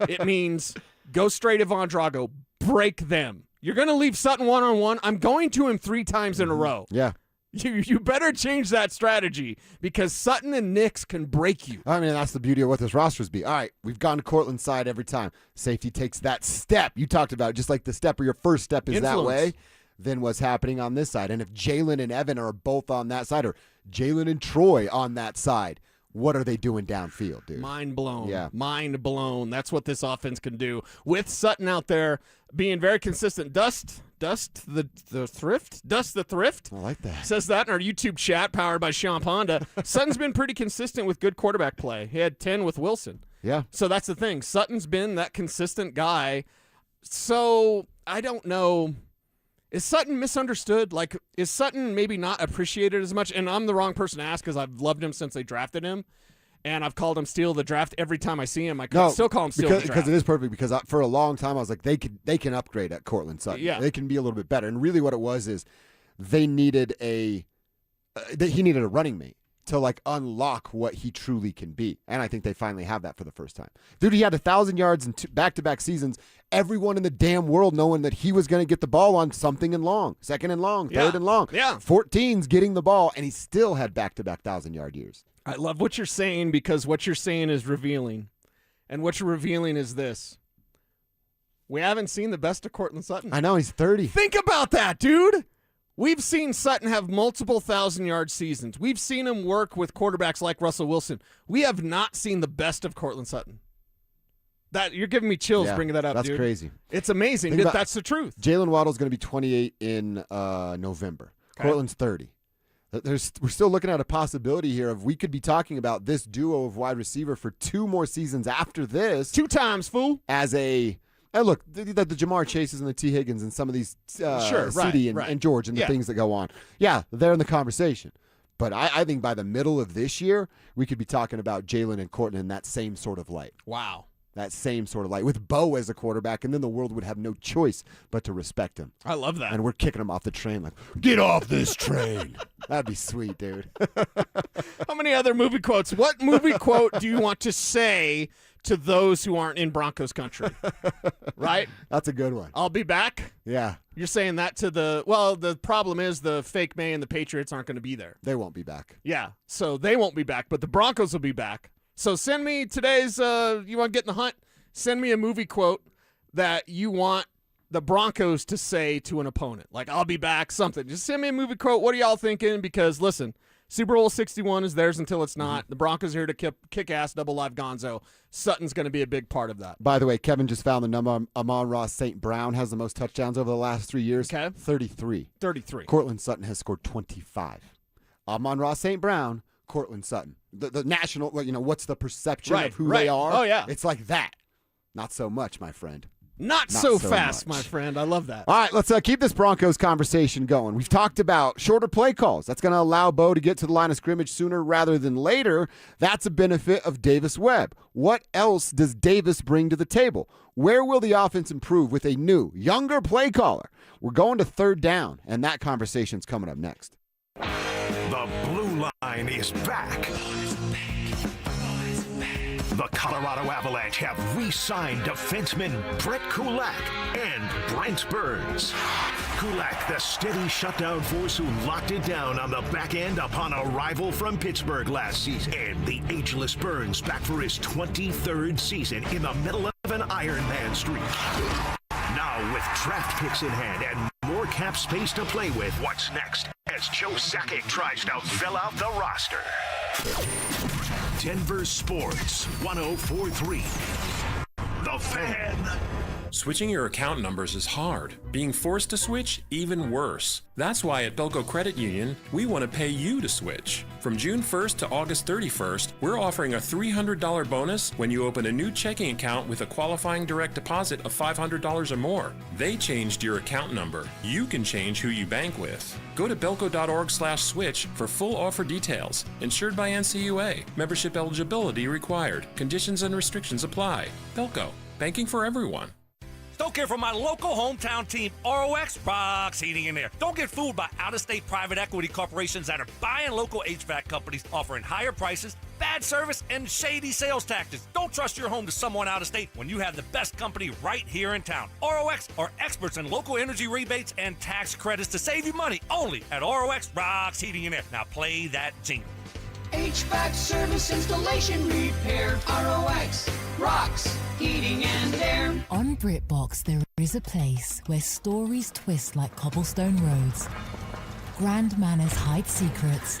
It means go straight Ivan Drago. Break them. You're going to leave Sutton one-on-one. I'm going to him 3 times in a row. Yeah. You better change that strategy, because Sutton and Nix can break you. I mean, that's the beauty of what this roster's be. All right, we've gone to Cortland's side every time. Safety takes that step. You talked about just like the step or your first step is Influence. that way, then what's happening on this side. And if Jalen and Evan are both on that side, or Jalen and Troy on that side, what are they doing downfield, dude? Mind blown. Yeah. Mind blown. That's what this offense can do. With Sutton out there being very consistent. Dust the Thrift. I like that. Says that in our YouTube chat powered by Sean Ponda. Sutton's been pretty consistent with good quarterback play. He had 10 with Wilson. Yeah. So that's the thing. Sutton's been that consistent guy. So I don't know. Is Sutton misunderstood? Like, is Sutton maybe not appreciated as much? And I'm the wrong person to ask, because I've loved him since they drafted him. And I've called him Steal of the Draft every time I see him. I still call him Steal of the Draft. Because it is perfect. Because for a long time I was like, they can upgrade at Cortland Sutton. Yeah. They can be a little bit better. And really what it was is they needed he needed a running mate to like unlock what he truly can be. And I think they finally have that for the first time. Dude, he had 1,000 yards in back-to-back seasons. Everyone in the damn world knowing that he was going to get the ball on something and long, second and long, third and long. Yeah. 14's getting the ball, and he still had back-to-back 1,000-yard years. I love what you're saying, because what you're saying is revealing. And what you're revealing is this. We haven't seen the best of Cortland Sutton. I know, he's 30. Think about that, dude. We've seen Sutton have multiple 1,000-yard seasons. We've seen him work with quarterbacks like Russell Wilson. We have not seen the best of Cortland Sutton. That you're giving me chills bringing that up, that's dude. crazy. It's amazing. That's the truth. Jalen Waddle's going to be 28 in November. Okay. Cortland's 30. We're still looking at a possibility here of we could be talking about this duo of wide receiver for 2 more seasons after this. 2 times, fool. As a look, the Jamar Chases and the T. Higgins and some of these City and George and the things that go on. Yeah, they're in the conversation. But I think by the middle of this year, we could be talking about Jalen and Cortland in that same sort of light. Wow. That same sort of light with Bo as a quarterback, and then the world would have no choice but to respect him. I love that. And we're kicking him off the train like, get off this train. That'd be sweet, dude. How many other movie quotes? What movie quote do you want to say to those who aren't in Broncos country? Right? That's a good one. I'll be back? Yeah. You're saying that to the problem is the fake May and the Patriots aren't going to be there. They won't be back. Yeah. So they won't be back, but the Broncos will be back. So send me today's, you want to get in the hunt? Send me a movie quote that you want the Broncos to say to an opponent. Like, I'll be back, something. Just send me a movie quote. What are y'all thinking? Because, listen, Super Bowl 61 is theirs until it's not. The Broncos are here to kick ass, double live gonzo. Sutton's going to be a big part of that. By the way, Kevin just found the number. Amon-Ra St. Brown has the most touchdowns over the last 3 years. Okay. 33. Cortland Sutton has scored 25. Amon-Ra St. Brown, Cortland Sutton. The national, what's the perception of who they are? Oh, yeah. It's like that. Not so much, my friend. Not so fast, my friend. I love that. All right, let's keep this Broncos conversation going. We've talked about shorter play calls. That's going to allow Bo to get to the line of scrimmage sooner rather than later. That's a benefit of Davis Webb. What else does Davis bring to the table? Where will the offense improve with a new, younger play caller? We're going to 3rd down, and that conversation's coming up next. The Blue Line is back. The Colorado Avalanche have re-signed defensemen Brett Kulak and Brent Burns. Kulak, the steady shutdown force who locked it down on the back end upon arrival from Pittsburgh last season. And the ageless Burns back for his 23rd season in the middle of an Iron Man streak. Now with draft picks in hand and more cap space to play with, what's next as Joe Sakic tries to fill out the roster? Denver Sports 104.3. The Fan. Switching your account numbers is hard. Being forced to switch, even worse. That's why at Belco Credit Union, we want to pay you to switch. From June 1st to August 31st, we're offering a $300 bonus when you open a new checking account with a qualifying direct deposit of $500 or more. They changed your account number. You can change who you bank with. Go to belco.org/switch for full offer details. Insured by NCUA. Membership eligibility required. Conditions and restrictions apply. Belco. Banking for everyone. Don't care for my local hometown team, ROX Rocks Heating and Air. Don't get fooled by out-of-state private equity corporations that are buying local HVAC companies, offering higher prices, bad service, and shady sales tactics. Don't trust your home to someone out of state when you have the best company right here in town. ROX are experts in local energy rebates and tax credits to save you money only at ROX Rocks Heating and Air. Now play that jingle. HVAC service, installation, repair. ROX Rocks Heating and Air. On BritBox, there is a place where stories twist like cobblestone roads, grand manners hide secrets,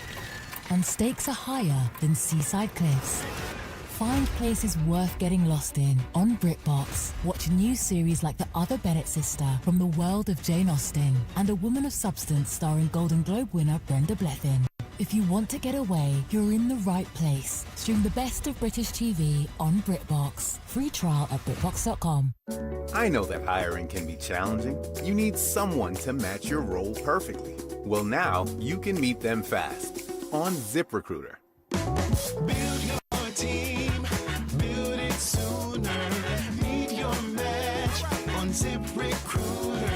and stakes are higher than seaside cliffs. Find places worth getting lost in on BritBox. Watch new series like The Other Bennett Sister from the world of Jane Austen and A Woman of Substance starring Golden Globe winner Brenda Blethyn. If you want to get away, you're in the right place. Stream the best of British TV on BritBox. Free trial at BritBox.com. I know that hiring can be challenging. You need someone to match your role perfectly. Well, now you can meet them fast on ZipRecruiter. Build your team, build it sooner. Meet your match on ZipRecruiter.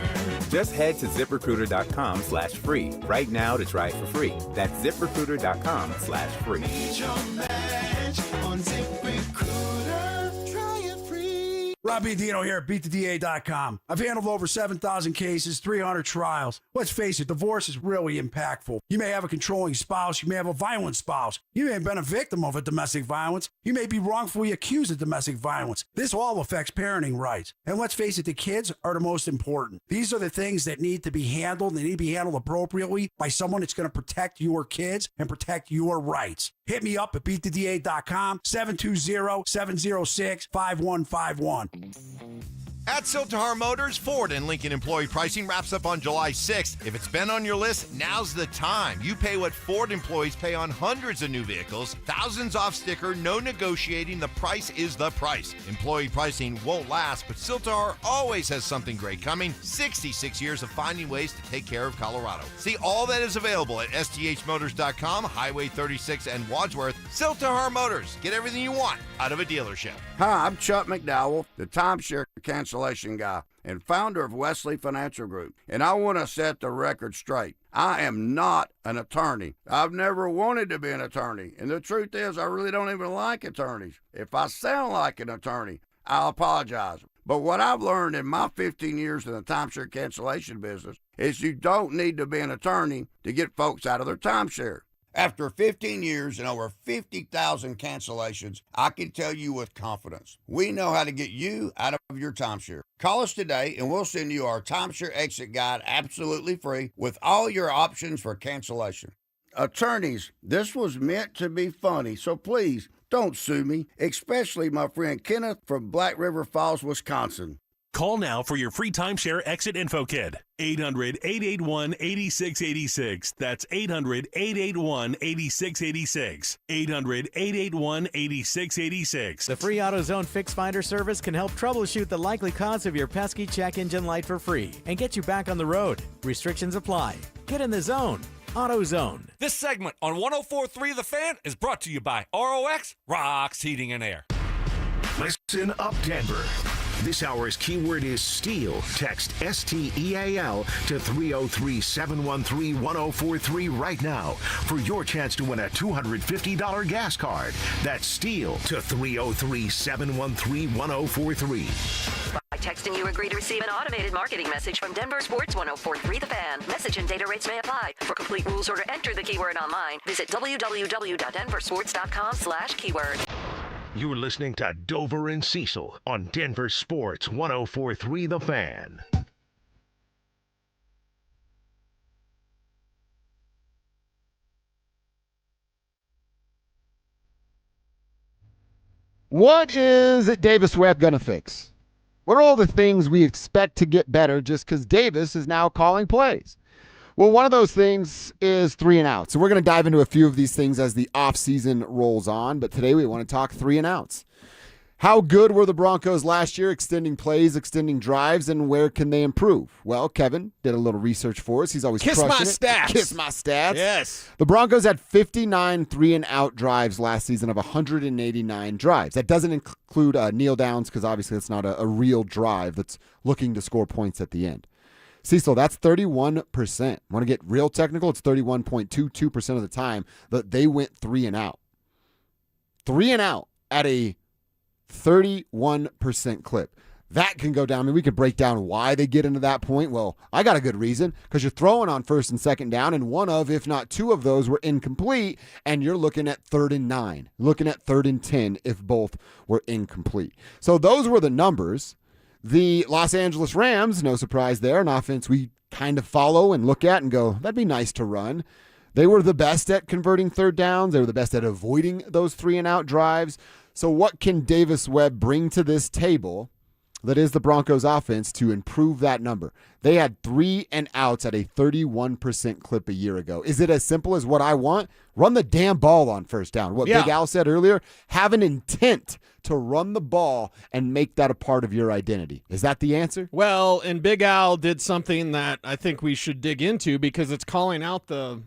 Just head to ZipRecruiter.com/free right now to try it for free. That's ZipRecruiter.com/free. Meet your match on ZipRecruiter. Try it free. Rob Dino here at BeatTheDA.com. I've handled over 7,000 cases, 300 trials. Let's face it, divorce is really impactful. You may have a controlling spouse. You may have a violent spouse. You may have been a victim of a domestic violence. You may be wrongfully accused of domestic violence. This all affects parenting rights. And let's face it, the kids are the most important. These are the things that need to be handled. They need to be handled appropriately by someone that's going to protect your kids and protect your rights. Hit me up at BeatTheDA.com, 720-706-5151. At Siltahar Motors, Ford and Lincoln employee pricing wraps up on July 6th. If it's been on your list, now's the time. You pay what Ford employees pay on hundreds of new vehicles. Thousands off sticker, no negotiating. The price is the price. Employee pricing won't last, but Siltahar always has something great coming. 66 years of finding ways to take care of Colorado. See all that is available at sthmotors.com, Highway 36 and Wadsworth. Siltahar Motors. Get everything you want out of a dealership. Hi, I'm Chuck McDowell, the timeshare cancellation guy and founder of Wesley Financial Group. And I want to set the record straight. I am not an attorney. I've never wanted to be an attorney. And the truth is, I really don't even like attorneys. If I sound like an attorney, I'll apologize. But what I've learned in my 15 years in the timeshare cancellation business is you don't need to be an attorney to get folks out of their timeshare. After 15 years and over 50,000 cancellations, I can tell you with confidence, we know how to get you out of your timeshare. Call us today and we'll send you our timeshare exit guide absolutely free with all your options for cancellation. Attorneys, this was meant to be funny, so please don't sue me, especially my friend Kenneth from Black River Falls, Wisconsin. Call now for your free timeshare exit info kit. 800-881-8686. That's 800-881-8686. 800-881-8686. The free AutoZone Fix Finder service can help troubleshoot the likely cause of your pesky check engine light for free and get you back on the road. Restrictions apply. Get in the zone. AutoZone. This segment on 104.3 The Fan is brought to you by ROX Rocks Heating and Air. Listen up, Denver. This hour's keyword is STEAL. Text STEAL to 303-713-1043 right now for your chance to win a $250 gas card. That's STEAL to 303-713-1043. By texting, you agree to receive an automated marketing message from Denver Sports 104.3 The Fan. Message and data rates may apply. For complete rules or to enter the keyword online, visit www.denversports.com/keyword. You're listening to Dover and Cecil on Denver Sports 104.3 The Fan. What is Davis Webb going to fix? What are all the things we expect to get better just because Davis is now calling plays? Well, one of those things is 3 and outs. So we're going to dive into a few of these things as the offseason rolls on. But today we want to talk 3 and outs. How good were the Broncos last year extending plays, extending drives, and where can they improve? Well, Kevin did a little research for us. He's always Kiss my crushing it. stats. Kiss my stats. Yes. The Broncos had 59 3-and-out drives last season of 189 drives. That doesn't include kneel downs because obviously it's not a real drive that's looking to score points at the end. Cecil, that's 31%. Want to get real technical? It's 31.22% of the time that they went 3-and-out. 3-and-out at a 31% clip. That can go down. I mean, we could break down why they get into that point. Well, I got a good reason, because you're throwing on 1st and 2nd down, and one of, if not 2 of those were incomplete, and you're looking at 3rd and 9, looking at 3rd and 10 if both were incomplete. So those were the numbers. The Los Angeles Rams, no surprise there, an offense we kind of follow and look at and go, that'd be nice to run. They were the best at converting 3rd downs. They were the best at avoiding those 3-and-out drives. So what can Davis Webb bring to this table that is the Broncos offense to improve that number? They had 3-and-outs at a 31% clip a year ago. Is it as simple as what I want? Run the damn ball on 1st down. What Big Al said earlier, have an intent to run the ball and make that a part of your identity. Is that the answer? Well, and Big Al did something that I think we should dig into because it's calling out the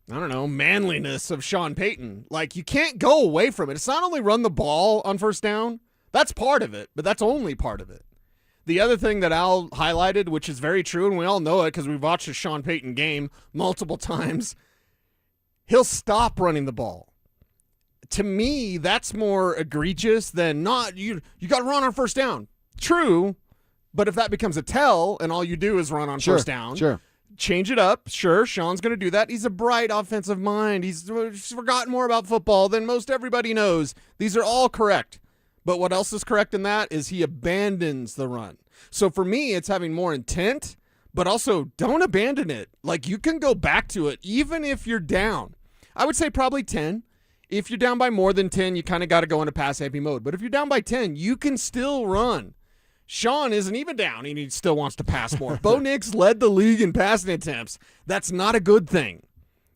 manliness of Sean Payton. Like, you can't go away from it. It's not only run the ball on 1st down. That's part of it, but that's only part of it. The other thing that Al highlighted, which is very true, and we all know it because we've watched a Sean Payton game multiple times, he'll stop running the ball. To me, that's more egregious than not. You got to run on 1st down. True, but if that becomes a tell and all you do is run on 1st down, change it up. Sure, Sean's going to do that. He's a bright offensive mind. He's forgotten more about football than most everybody knows. These are all correct. But what else is correct in that is he abandons the run. So for me, it's having more intent, but also don't abandon it. Like, you can go back to it even if you're down. I would say probably 10. If you're down by more than 10, you kind of got to go into pass-happy mode. But if you're down by 10, you can still run. Sean isn't even down, and he still wants to pass more. Bo Nix led the league in passing attempts. That's not a good thing.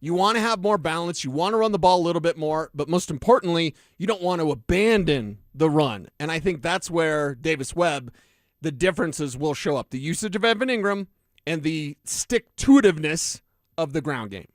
You want to have more balance. You want to run the ball a little bit more. But most importantly, you don't want to abandon the run. And I think that's where Davis Webb, the differences will show up. The usage of Evan Ingram and the stick-to-itiveness of the ground game.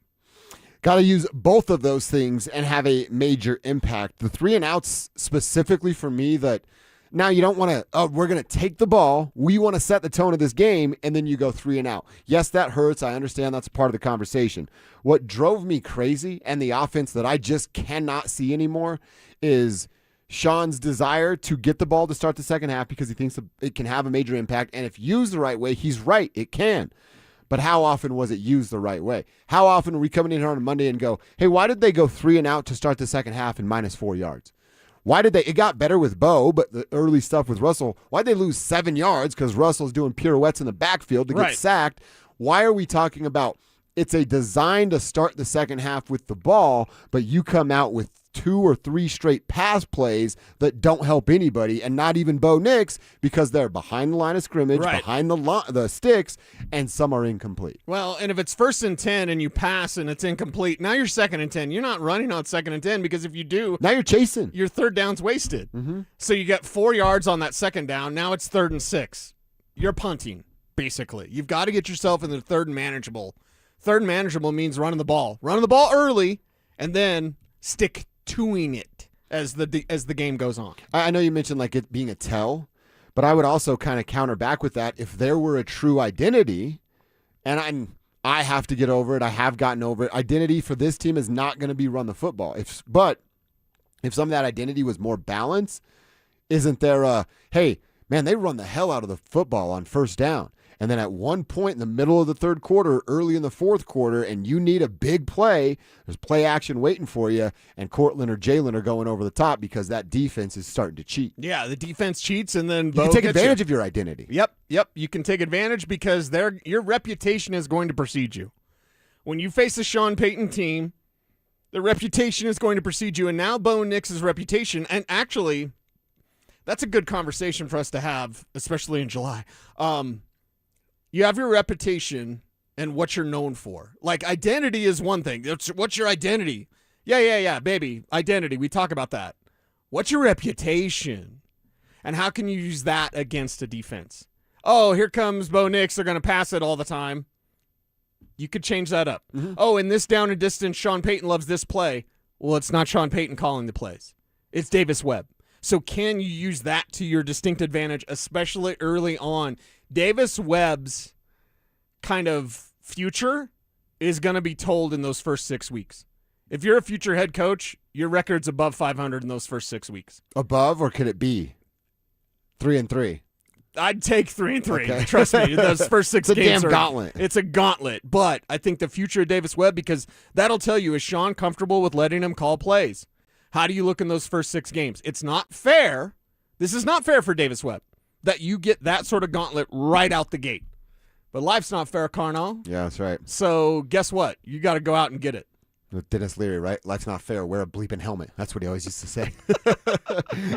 Got to use both of those things and have a major impact. The 3-and-outs specifically for me that now you don't want to, we're going to take the ball. We want to set the tone of this game, and then you go 3-and-out. Yes, that hurts. I understand that's part of the conversation. What drove me crazy and the offense that I just cannot see anymore is Sean's desire to get the ball to start the second half because he thinks it can have a major impact. And if used the right way, he's right. It can. But how often was it used the right way? How often are we coming in here on a Monday and go, hey, why did they go 3-and-out to start the second half and -4 yards? Why did they? It got better with Bo, but the early stuff with Russell, why'd they lose 7 yards? Because Russell's doing pirouettes in the backfield to get sacked. Why are we talking about it's a design to start the second half with the ball, but you come out with 2 or 3 straight pass plays that don't help anybody, and not even Bo Nix because they're behind the line of scrimmage, behind the sticks, and some are incomplete. Well, and if it's 1st and 10 and you pass and it's incomplete, now you're 2nd and 10. You're not running on 2nd and 10 because if you do, now you're chasing. Your 3rd down's wasted. So you get 4 yards on that 2nd down. Now it's 3rd and 6. You're punting, basically. You've got to get yourself in the 3rd and manageable. 3rd and manageable means running the ball. Running the ball early and then stick-toing it as the game goes on. I know you mentioned like it being a tell, But I would also kind of counter back with that. If there were a true identity, and I have to get over it, I have gotten over it, identity for this team is not going to be run the football. But if some of that identity was more balanced, isn't there a, hey, man, they run the hell out of the football on first down. And then at one point in the middle of the third quarter, early in the fourth quarter, and you need a big play, there's play action waiting for you, and Cortland or Jalen are going over the top because that defense is starting to cheat. Yeah, the defense cheats, and then you can take advantage of your identity. Yep. You can take advantage because your reputation is going to precede you. When you face a Sean Payton team, the reputation is going to precede you, and now Bo Nix's reputation, and actually, that's a good conversation for us to have, especially in July. You have your reputation and what you're known for. Like, identity is one thing. What's your identity? Yeah, baby. Identity. We talk about that. What's your reputation? And how can you use that against a defense? Oh, here comes Bo Nix. They're going to pass it all the time. You could change that up. Mm-hmm. Oh, in this down and distance, Sean Payton loves this play. Well, it's not Sean Payton calling the plays. It's Davis Webb. So can you use that to your distinct advantage, especially early on? Davis Webb's kind of future is going to be told in those first 6 weeks. If you're a future head coach, your record's above 500 in those first 6 weeks. Above, or could it be 3-3? I'd take 3-3. Okay. Trust me, those first 6 games it's a damn gauntlet. It's a gauntlet. But I think the future of Davis Webb, because that'll tell you, is Sean comfortable with letting him call plays? How do you look in those first 6 games? It's not fair. This is not fair for Davis Webb, that you get that sort of gauntlet right out the gate. But life's not fair, Carnal. Yeah, that's right. So guess what? You got to go out and get it. With Dennis Leary, right? Life's not fair. Wear a bleeping helmet. That's what he always used to say.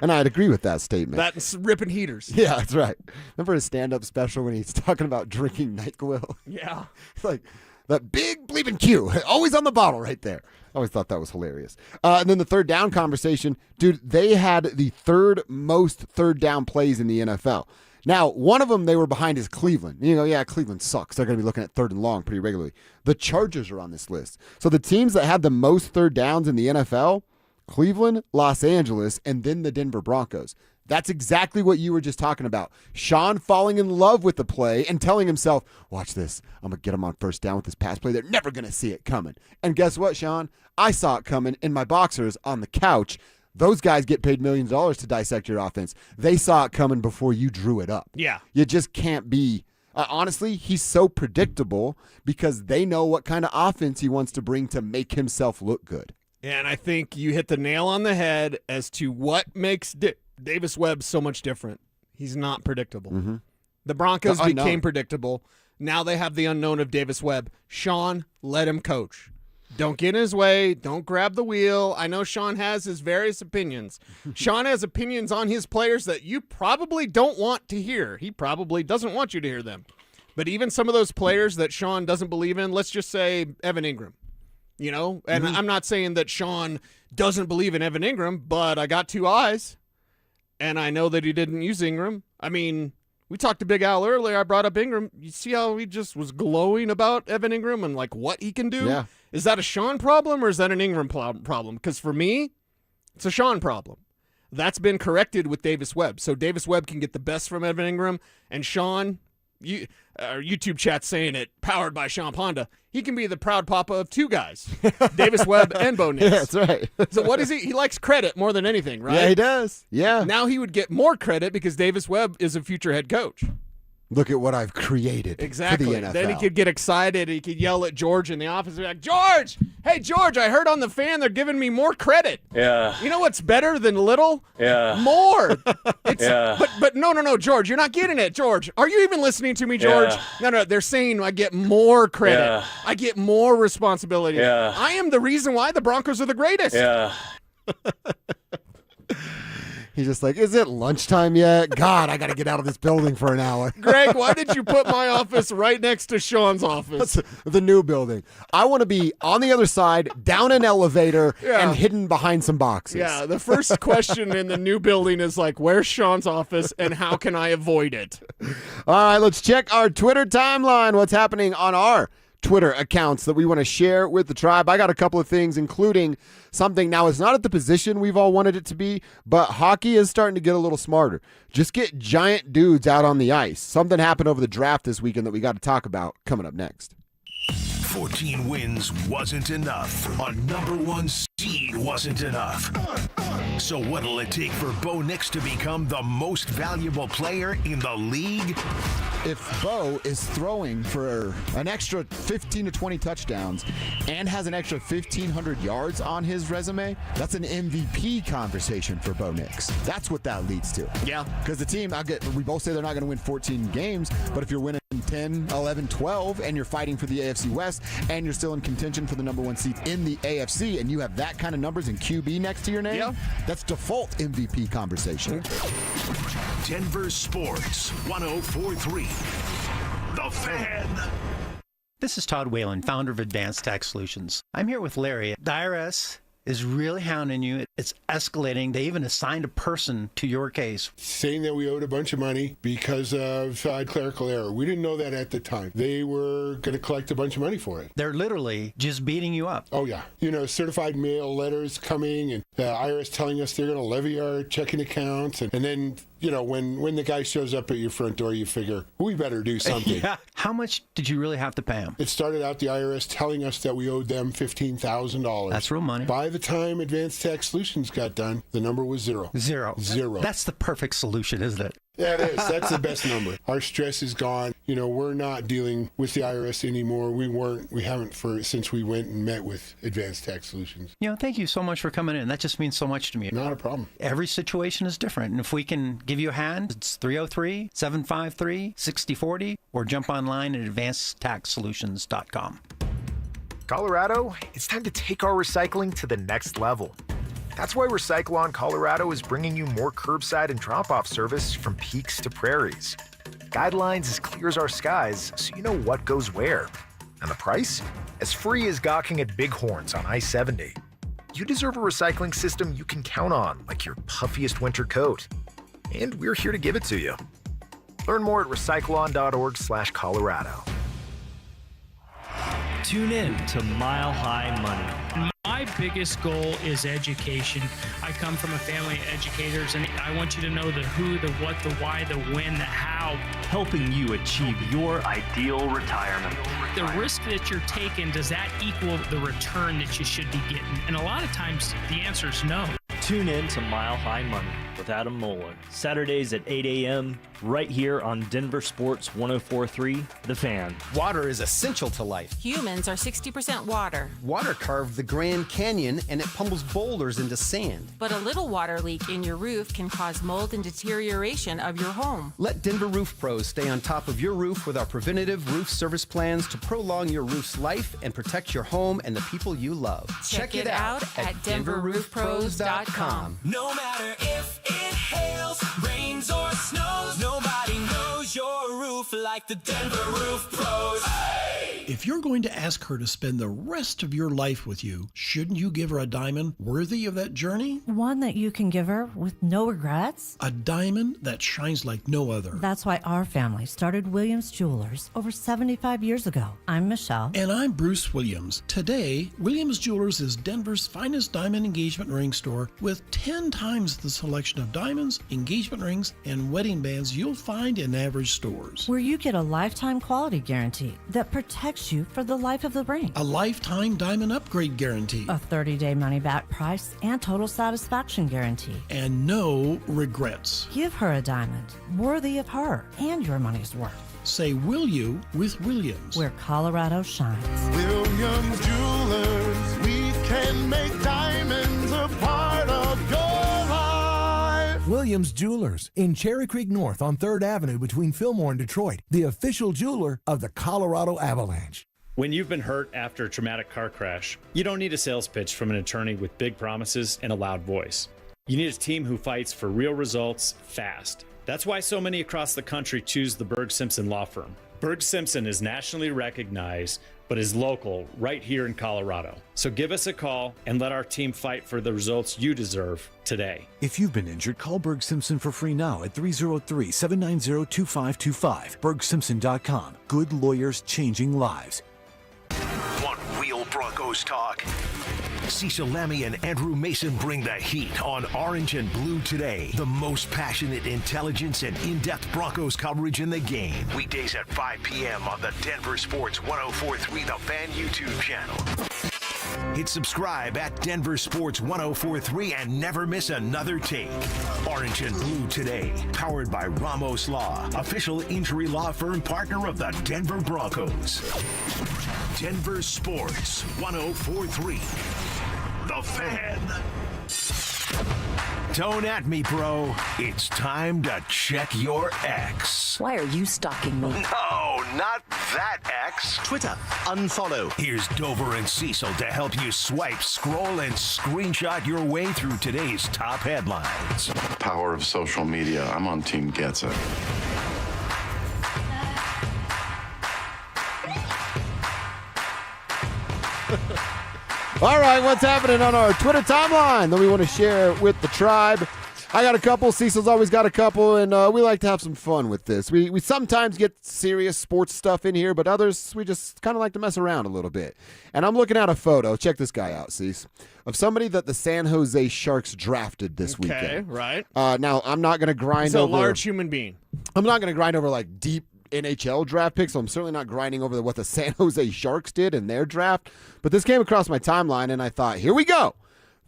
And I'd agree with that statement. That's ripping heaters. Yeah, that's right. Remember his stand-up special when he's talking about drinking NyQuil? Yeah. It's like that big bleeping Q. Always on the bottle right there. I always thought that was hilarious. And then the third down conversation. Dude, they had the third most third down plays in the NFL. Now, one of them they were behind is Cleveland. You know, yeah, Cleveland sucks. They're going to be looking at third and long pretty regularly. The Chargers are on this list. So the teams that had the most third downs in the NFL, Cleveland, Los Angeles, and then the Denver Broncos. That's exactly what you were just talking about. Sean falling in love with the play and telling himself, watch this. I'm going to get him on first down with this pass play. They're never going to see it coming. And guess what, Sean? I saw it coming in my boxers on the couch. Those guys get paid millions of dollars to dissect your offense. They saw it coming before you drew it up. Yeah. You just can't be. Honestly, he's so predictable because they know what kind of offense he wants to bring to make himself look good. And I think you hit the nail on the head as to what makes Davis Webb so much different. He's not predictable. Mm-hmm. The Broncos became predictable. Now they have the unknown of Davis Webb. Sean, let him coach. Don't get in his way. Don't grab the wheel. I know Sean has his various opinions. Sean has opinions on his players that you probably don't want to hear. He probably doesn't want you to hear them. But even some of those players that Sean doesn't believe in, let's just say Evan Ingram, you know? And I'm not saying that Sean doesn't believe in Evan Ingram, but I got 2 eyes, and I know that he didn't use Ingram. I mean, we talked to Big Al earlier. I brought up Ingram. You see how he just was glowing about Evan Ingram and, like, what he can do? Yeah. Is that a Sean problem or is that an Ingram problem? Because for me, it's a Sean problem. That's been corrected with Davis Webb. So Davis Webb can get the best from Evan Ingram. And Sean, our YouTube chat's saying it, powered by Sean Ponda, he can be the proud papa of 2 guys, Davis Webb and Bo Nix. Yeah, that's right. So what is he? He likes credit more than anything, right? Yeah, he does. Yeah. Now he would get more credit because Davis Webb is a future head coach. Look at what I've created exactly. for the NFL. Then he could get excited. He could yell at George in the office. Like, George! Hey, George, I heard on the fan they're giving me more credit. Yeah. You know what's better than little? Yeah. More. Yeah. But no, George, you're not getting it. George, are you even listening to me, George? Yeah. No, they're saying I get more credit. Yeah. I get more responsibility. Yeah. I am the reason why the Broncos are the greatest. Yeah. He's just like, is it lunchtime yet? God, I got to get out of this building for an hour. Greg, why did you put my office right next to Sean's office? That's the new building. I want to be on the other side, down an elevator, and hidden behind some boxes. Yeah, the first question in the new building is like, where's Sean's office and how can I avoid it? All right, let's check our Twitter timeline. What's happening on our Twitter accounts that we want to share with the tribe. I got a couple of things, including something. Now, it's not at the position we've all wanted it to be, but hockey is starting to get a little smarter. Just get giant dudes out on the ice. Something happened over the draft this weekend that we got to talk about coming up next. 14 wins wasn't enough. A number one seed wasn't enough. So what'll it take for Bo Nix to become the most valuable player in the league? If Bo is throwing for an extra 15 to 20 touchdowns and has an extra 1,500 yards on his resume, that's an MVP conversation for Bo Nix. That's what that leads to. Yeah. Because the team, we both say they're not going to win 14 games, but if you're winning 10, 11, 12, and you're fighting for the AFC West, and you're still in contention for the number one seed in the AFC, and you have that kind of numbers and QB next to your name, that's default MVP conversation. Denver Sports 104.3. The Fan. This is Todd Whalen, founder of Advanced Tax Solutions. I'm here with Larry. The IRS is really hounding you. It's escalating. They even assigned a person to your case. Saying that we owed a bunch of money because of clerical error. We didn't know that at the time. They were going to collect a bunch of money for it. They're literally just beating you up. Oh, yeah. Certified mail letters coming and the IRS telling us they're going to levy our checking accounts. And then, when the guy shows up at your front door, you figure, we better do something. Yeah. How much did you really have to pay them? It started out the IRS telling us that we owed them $15,000. That's real money. By the time Advanced Tax Solutions got done, the number was zero. Zero. That's the perfect solution, isn't it? That is. That's the best number. Our stress is gone. We're not dealing with the IRS anymore. We haven't since we went and met with Advanced Tax Solutions. Thank you so much for coming in. That just means so much to me. Not a problem. Every situation is different. And if we can give you a hand, it's 303-753-6040 or jump online at advancedtaxsolutions.com. Colorado, it's time to take our recycling to the next level. That's why Recyclon Colorado is bringing you more curbside and drop-off service from peaks to prairies. Guidelines as clear as our skies, so you know what goes where. And the price? As free as gawking at bighorns on I-70. You deserve a recycling system you can count on, like your puffiest winter coat. And we're here to give it to you. Learn more at recyclon.org/Colorado. Tune in to Mile High Money. My biggest goal is education. I come from a family of educators, and I want you to know the who, the what, the why, the when, the how. Helping you achieve your ideal retirement. The risk that you're taking, does that equal the return that you should be getting? And a lot of times, the answer is no. Tune in to Mile High Money with Adam Moeller. Saturdays at 8 a.m. right here on Denver Sports 104.3 The Fan. Water is essential to life. Humans are 60% water. Water carved the Grand Canyon and it pummels boulders into sand. But a little water leak in your roof can cause mold and deterioration of your home. Let Denver Roof Pros stay on top of your roof with our preventative roof service plans to prolong your roof's life and protect your home and the people you love. Check it out at DenverRoofPros.com. No matter if it hails, rains, or snows, nobody knows your roof like the Denver Roof Pros. If you're going to ask her to spend the rest of your life with you, shouldn't you give her a diamond worthy of that journey? One that you can give her with no regrets? A diamond that shines like no other. That's why our family started Williams Jewelers over 75 years ago. I'm Michelle. And I'm Bruce Williams. Today, Williams Jewelers is Denver's finest diamond engagement ring store with 10 times the selection of diamonds, engagement rings, and wedding bands you'll find in average stores. Where you get a lifetime quality guarantee that protects you for the life of the ring. A lifetime diamond upgrade guarantee. A 30-day money-back price and total satisfaction guarantee. And no regrets. Give her a diamond worthy of her and your money's worth. Say will you with Williams. Where Colorado shines. Williams Jewelers, we can make diamonds a part of your life. Williams Jewelers in Cherry Creek North on 3rd Avenue between Fillmore and Detroit, the official jeweler of the Colorado Avalanche. When you've been hurt after a traumatic car crash, you don't need a sales pitch from an attorney with big promises and a loud voice. You need a team who fights for real results fast. That's why so many across the country choose the Berg Simpson Law Firm. Berg Simpson is nationally recognized, but is local right here in Colorado. So give us a call and let our team fight for the results you deserve today. If you've been injured, call Berg Simpson for free now at 303-790-2525. BergSimpson.com. Good lawyers changing lives. Broncos talk. Cecil Lammy and Andrew Mason bring the heat on Orange and Blue Today. The most passionate intelligence and in-depth Broncos coverage in the game. Weekdays at 5 p.m. on the Denver Sports 104.3 The Fan YouTube channel. Hit subscribe at Denver Sports 104.3 and never miss another take. Orange and Blue Today, powered by Ramos Law, official injury law firm partner of the Denver Broncos. Denver Sports 104.3 The Fan. Don't at me, bro. It's time to check your ex. Why are you stalking me? No, not that ex. Twitter, unfollow. Here's Dover and Cecil to help you swipe, scroll, and screenshot your way through today's top headlines. Power of social media. I'm on Team Gets It. All right, what's happening on our Twitter timeline that we want to share with the tribe? I got a couple. Cecil's always got a couple, and we like to have some fun with this. We sometimes get serious sports stuff in here, but others we just kind of like to mess around a little bit. And I'm looking at a photo. Check this guy out, Cecil, of somebody that the San Jose Sharks drafted this weekend. Okay, right. Now, I'm not going to grind He's a over... large human being. I'm not going to grind over, like, deep NHL draft picks, so I'm certainly not grinding over what the San Jose Sharks did in their draft. But this came across my timeline, and I thought, here we go.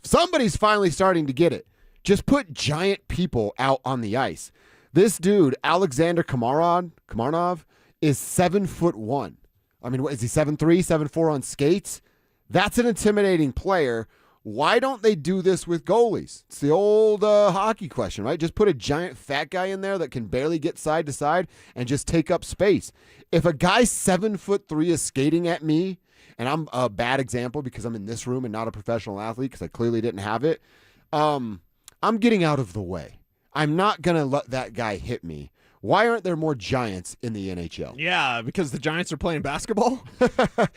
Somebody's finally starting to get it. Just put giant people out on the ice. This dude, Alexander Komarov, is 7'1". I mean, what is he, 7'3", 7'4" on skates? That's an intimidating player. Why don't they do this with goalies? It's the old hockey question, right? Just put a giant fat guy in there that can barely get side to side and just take up space. If a guy 7'3" is skating at me, and I'm a bad example because I'm in this room and not a professional athlete because I clearly didn't have it, I'm getting out of the way. I'm not going to let that guy hit me. Why aren't there more Giants in the NHL? Yeah, because the Giants are playing basketball.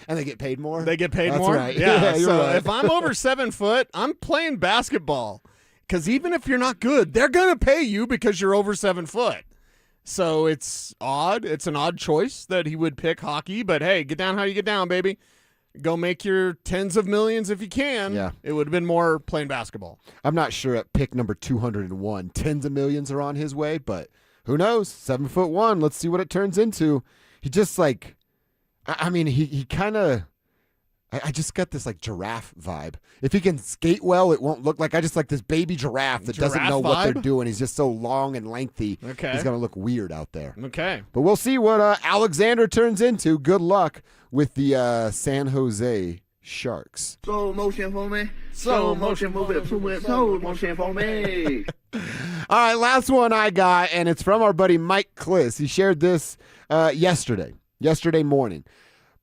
And they get paid more? They get paid That's more? Right. Yeah, you're so right. if I'm over 7 foot, I'm playing basketball. Because even if you're not good, they're going to pay you because you're over 7 foot. So it's odd. It's an odd choice that he would pick hockey. But, hey, get down how you get down, baby. Go make your tens of millions if you can. Yeah. It would have been more playing basketball. I'm not sure at pick number 201, tens of millions are on his way, but who knows? 7'1". Let's see what it turns into. He just like, I mean, he kind of, I just got this like giraffe vibe. If he can skate well, it won't look like, I just like this baby giraffe that doesn't know what they're doing. He's just so long and lengthy. Okay. He's going to look weird out there. Okay. But we'll see what Alexander turns into. Good luck with the San Jose Sharks. Slow motion for me. Slow motion, move it, slow motion for me. All right, last one I got, and it's from our buddy Mike Kliss. He shared this yesterday morning.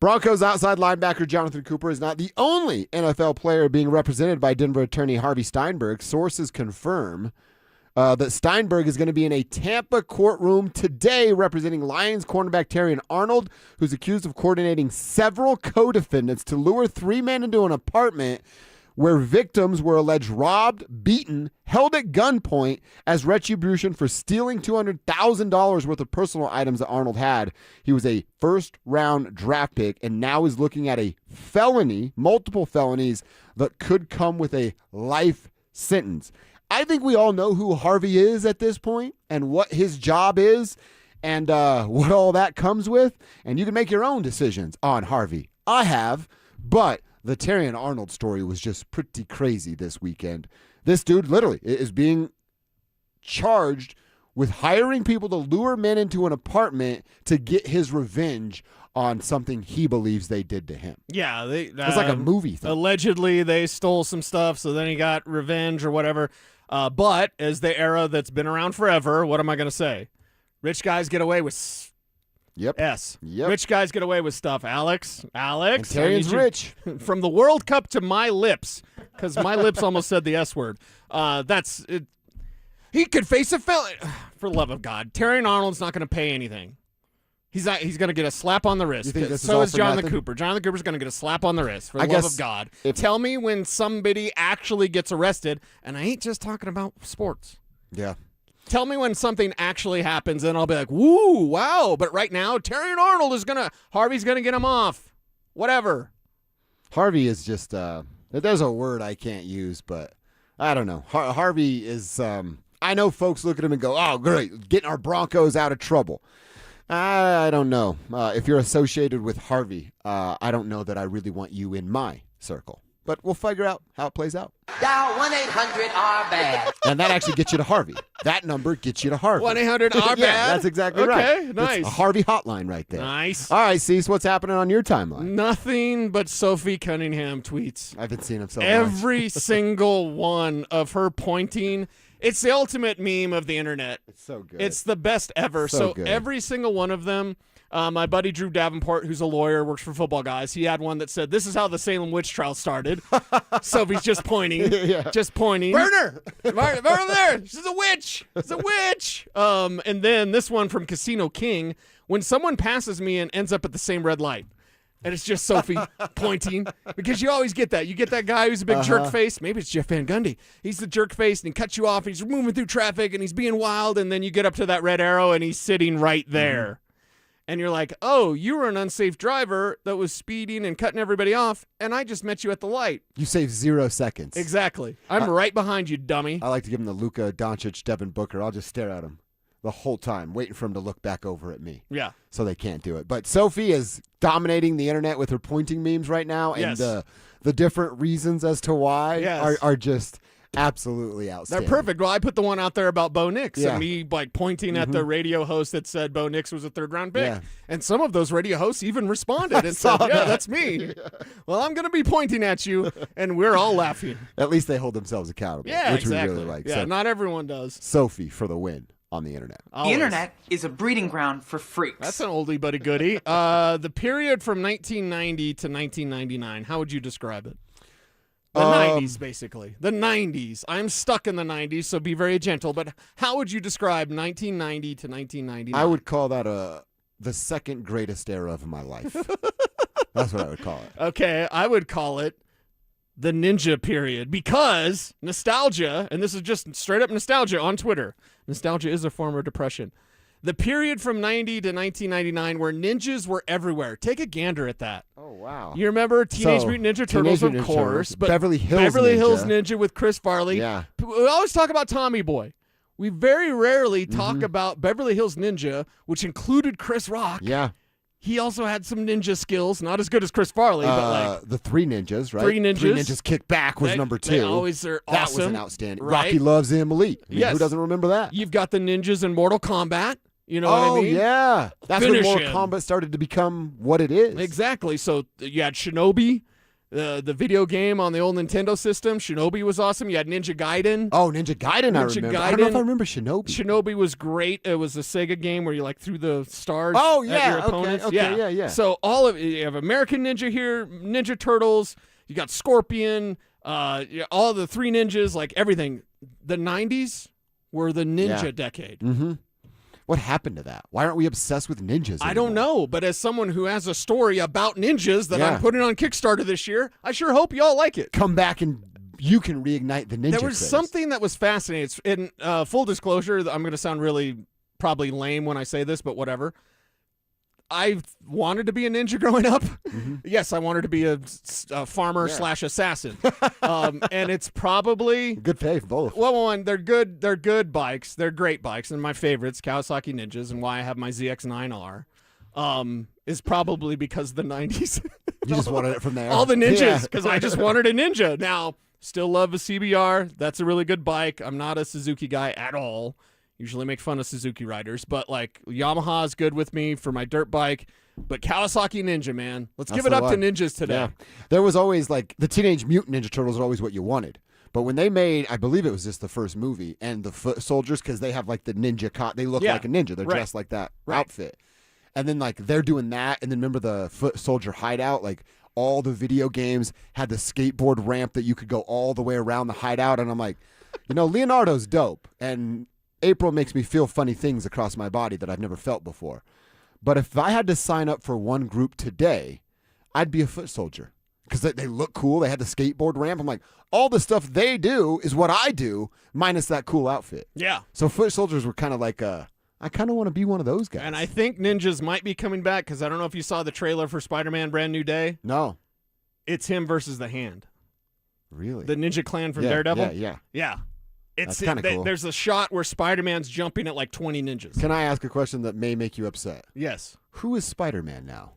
Broncos outside linebacker Jonathan Cooper is not the only NFL player being represented by Denver attorney Harvey Steinberg. Sources confirm that Steinberg is going to be in a Tampa courtroom today representing Lions cornerback Terrion Arnold, who's accused of coordinating several co-defendants to lure 3 men into an apartment where victims were alleged robbed, beaten, held at gunpoint as retribution for stealing $200,000 worth of personal items that Arnold had. He was a first-round draft pick and now is looking at a felony, multiple felonies, that could come with a life sentence. I think we all know who Harvey is at this point and what his job is and what all that comes with, and you can make your own decisions on Harvey. I have, but the Terrion Arnold story was just pretty crazy this weekend. This dude literally is being charged with hiring people to lure men into an apartment to get his revenge on something he believes they did to him. Yeah. It's like a movie thing. Allegedly, they stole some stuff, so then he got revenge or whatever. But as the era that's been around forever, what am I going to say? Rich guys get away with... Yep. Yep. Rich guys get away with stuff. Alex. And Terrion's rich. From the World Cup to my lips, because my lips almost said the S word. That's it. He could face a felony. For the love of God, Terrion Arnold's not going to pay anything. He's going to get a slap on the wrist. So is Jonathan Cooper. Jonathan Cooper's going to get a slap on the wrist. For the love of God, tell me when somebody actually gets arrested, and I ain't just talking about sports. Yeah. Tell me when something actually happens, and I'll be like, woo, wow. But right now, Terrion Arnold Harvey's going to get him off. Whatever. Harvey is just, there's a word I can't use, but I don't know. Harvey is, I know folks look at him and go, oh, great, getting our Broncos out of trouble. I don't know. If you're associated with Harvey, I don't know that I really want you in my circle. But we'll figure out how it plays out. Dial 1-800-RBAD. And that actually gets you to Harvey. That number gets you to Harvey. 1-800-RBAD? Yeah, that's exactly right. Okay, nice. It's a Harvey hotline right there. Nice. All right, Cease, what's happening on your timeline? Nothing but Sophie Cunningham tweets. I've been seeing him so much. Every single one of her pointing. It's the ultimate meme of the internet. It's so good. It's the best ever. So good. Every single one of them. My buddy Drew Davenport, who's a lawyer, works for Football Guys. He had one that said, "This is how the Salem witch trial started." Sophie's just pointing. Yeah. Just pointing. Burn her! Burn her there! She's a witch! She's a witch! And then this one from Casino King. When someone passes me and ends up at the same red light, and it's just Sophie pointing, because you always get that. You get that guy who's a big jerk face. Maybe it's Jeff Van Gundy. He's the jerk face, and he cuts you off, and he's moving through traffic, and he's being wild, and then you get up to that red arrow, and he's sitting right there. Mm-hmm. And you're like, oh, you were an unsafe driver that was speeding and cutting everybody off, and I just met you at the light. You saved 0 seconds. Exactly. I'm right behind you, dummy. I like to give him the Luka Doncic, Devin Booker. I'll just stare at him the whole time, waiting for him to look back over at me. Yeah. So they can't do it. But Sophie is dominating the internet with her pointing memes right now, and Yes. the different reasons as to why Yes. are just absolutely outstanding. They're perfect. Well, I put the one out there about Bo Nix Yeah. and me like pointing at the radio host that said Bo Nix was a third-round pick. Yeah. And some of those radio hosts even responded and saw said, yeah, that. that's me. Well, I'm going to be pointing at you, and we're all laughing. At least they hold themselves accountable, Yeah, which exactly. we really like. Yeah, So, not everyone does. Sophie for the win on the internet. The internet is a breeding ground for freaks. That's an oldie but a goodie. The period from 1990 to 1999, how would you describe it? The 90s, basically. The 90s. I'm stuck in the 90s, so be very gentle. But how would you describe 1990 to 1999? I would call that the second greatest era of my life. That's what I would call it. Okay, I would call it the ninja period, because nostalgia, and this is just straight up nostalgia on Twitter. Nostalgia is a form of depression. The period from 90 to 1999 where ninjas were everywhere. Take a gander at that. Oh, wow. You remember Teenage Mutant Ninja Turtles, of course, but Beverly Hills Ninja with Chris Farley. Yeah. We always talk about Tommy Boy. We very rarely talk about Beverly Hills Ninja, which included Chris Rock. Yeah. He also had some ninja skills, not as good as Chris Farley, but like the Three Ninjas, right? Three Ninjas. Three Ninjas Kick Back was number 2. They always are That awesome. was an outstanding. Right? Rocky Loves Him Elite. I mean, Yes. Who doesn't remember that? You've got the ninjas in Mortal Kombat. You know what I mean? Oh, yeah. That's Finish when Mortal him. Kombat started to become what it is. Exactly. So you had Shinobi, the video game on the old Nintendo system. Shinobi was awesome. You had Ninja Gaiden. Oh, Ninja Gaiden, I remember. I don't know if I remember Shinobi. Shinobi was great. It was a Sega game where you like threw the stars Oh, at yeah. your opponents. Okay, yeah. So you have American Ninja here, Ninja Turtles. You got Scorpion. All the Three Ninjas, like everything. The 90s were the ninja decade. Mm-hmm. What happened to that? Why aren't we obsessed with ninjas I anymore? don't know, but as someone who has a story about ninjas that I'm putting on Kickstarter this year, I sure hope y'all like it. Come back and you can reignite the ninja There was craze. something that was fascinating. It's, in full disclosure, I'm going to sound really probably lame when I say this, but whatever. I wanted to be a ninja growing up. Mm-hmm. Yes, I wanted to be a farmer / assassin. And it's probably good pay for both. Well, one, they're good. They're good bikes. They're great bikes, and my favorites, Kawasaki Ninjas, and why I have my ZX9R, is probably because of the 90s. You just wanted it from there. All the ninjas, because I just wanted a ninja. Now, still love a CBR. That's a really good bike. I'm not a Suzuki guy at all. Usually make fun of Suzuki riders, but like Yamaha is good with me for my dirt bike. But Kawasaki Ninja, man, let's give it up to ninjas today. Yeah. There was always like the Teenage Mutant Ninja Turtles are always what you wanted. But when they made, I believe it was just the first movie, and the foot soldiers, because they have like the ninja they look like a ninja. They're dressed like that outfit. And then like they're doing that, and then remember the foot soldier hideout, like all the video games had the skateboard ramp that you could go all the way around the hideout, and I'm like, Leonardo's dope, and April makes me feel funny things across my body that I've never felt before. But if I had to sign up for one group today, I'd be a foot soldier because they look cool. They had the skateboard ramp. I'm like, all the stuff they do is what I do, minus that cool outfit. Yeah. So foot soldiers were kind of like, I kind of want to be one of those guys. And I think ninjas might be coming back because I don't know if you saw the trailer for Spider-Man Brand New Day. No. It's him versus the Hand. Really? The Ninja Clan from Daredevil? Yeah. It's That's kinda cool. There's a shot where Spider-Man's jumping at like 20 ninjas. Can I ask a question that may make you upset? Yes. Who is Spider-Man now?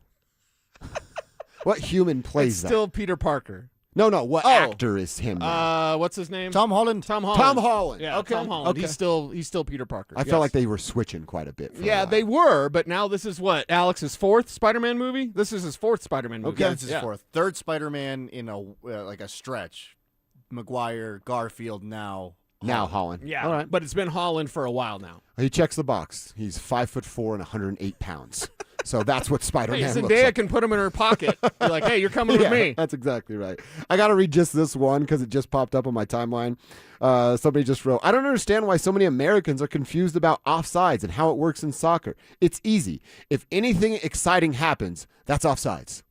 What human plays It's that? still Peter Parker. No. What actor is him now? What's his name? Tom Holland. Tom Holland. Yeah, Tom Holland. Okay. He's still Peter Parker. I felt like they were switching quite a bit. Yeah, they were, but now this is what? Alex's fourth Spider-Man movie? This is his fourth Spider-Man movie. Okay, this is his fourth. Third Spider-Man in a stretch. Maguire, Garfield, now Holland. Yeah, All right. but it's been Holland for a while now. He checks the box. He's 5'4" and 108 pounds. So that's what Spider-Man Hey, looks Zendaya like. can put him in her pocket. Be like, hey, you're coming with me. That's exactly right. I got to read just this one because it just popped up on my timeline. Somebody just wrote, I don't understand why so many Americans are confused about offsides and how it works in soccer. It's easy. If anything exciting happens, that's offsides.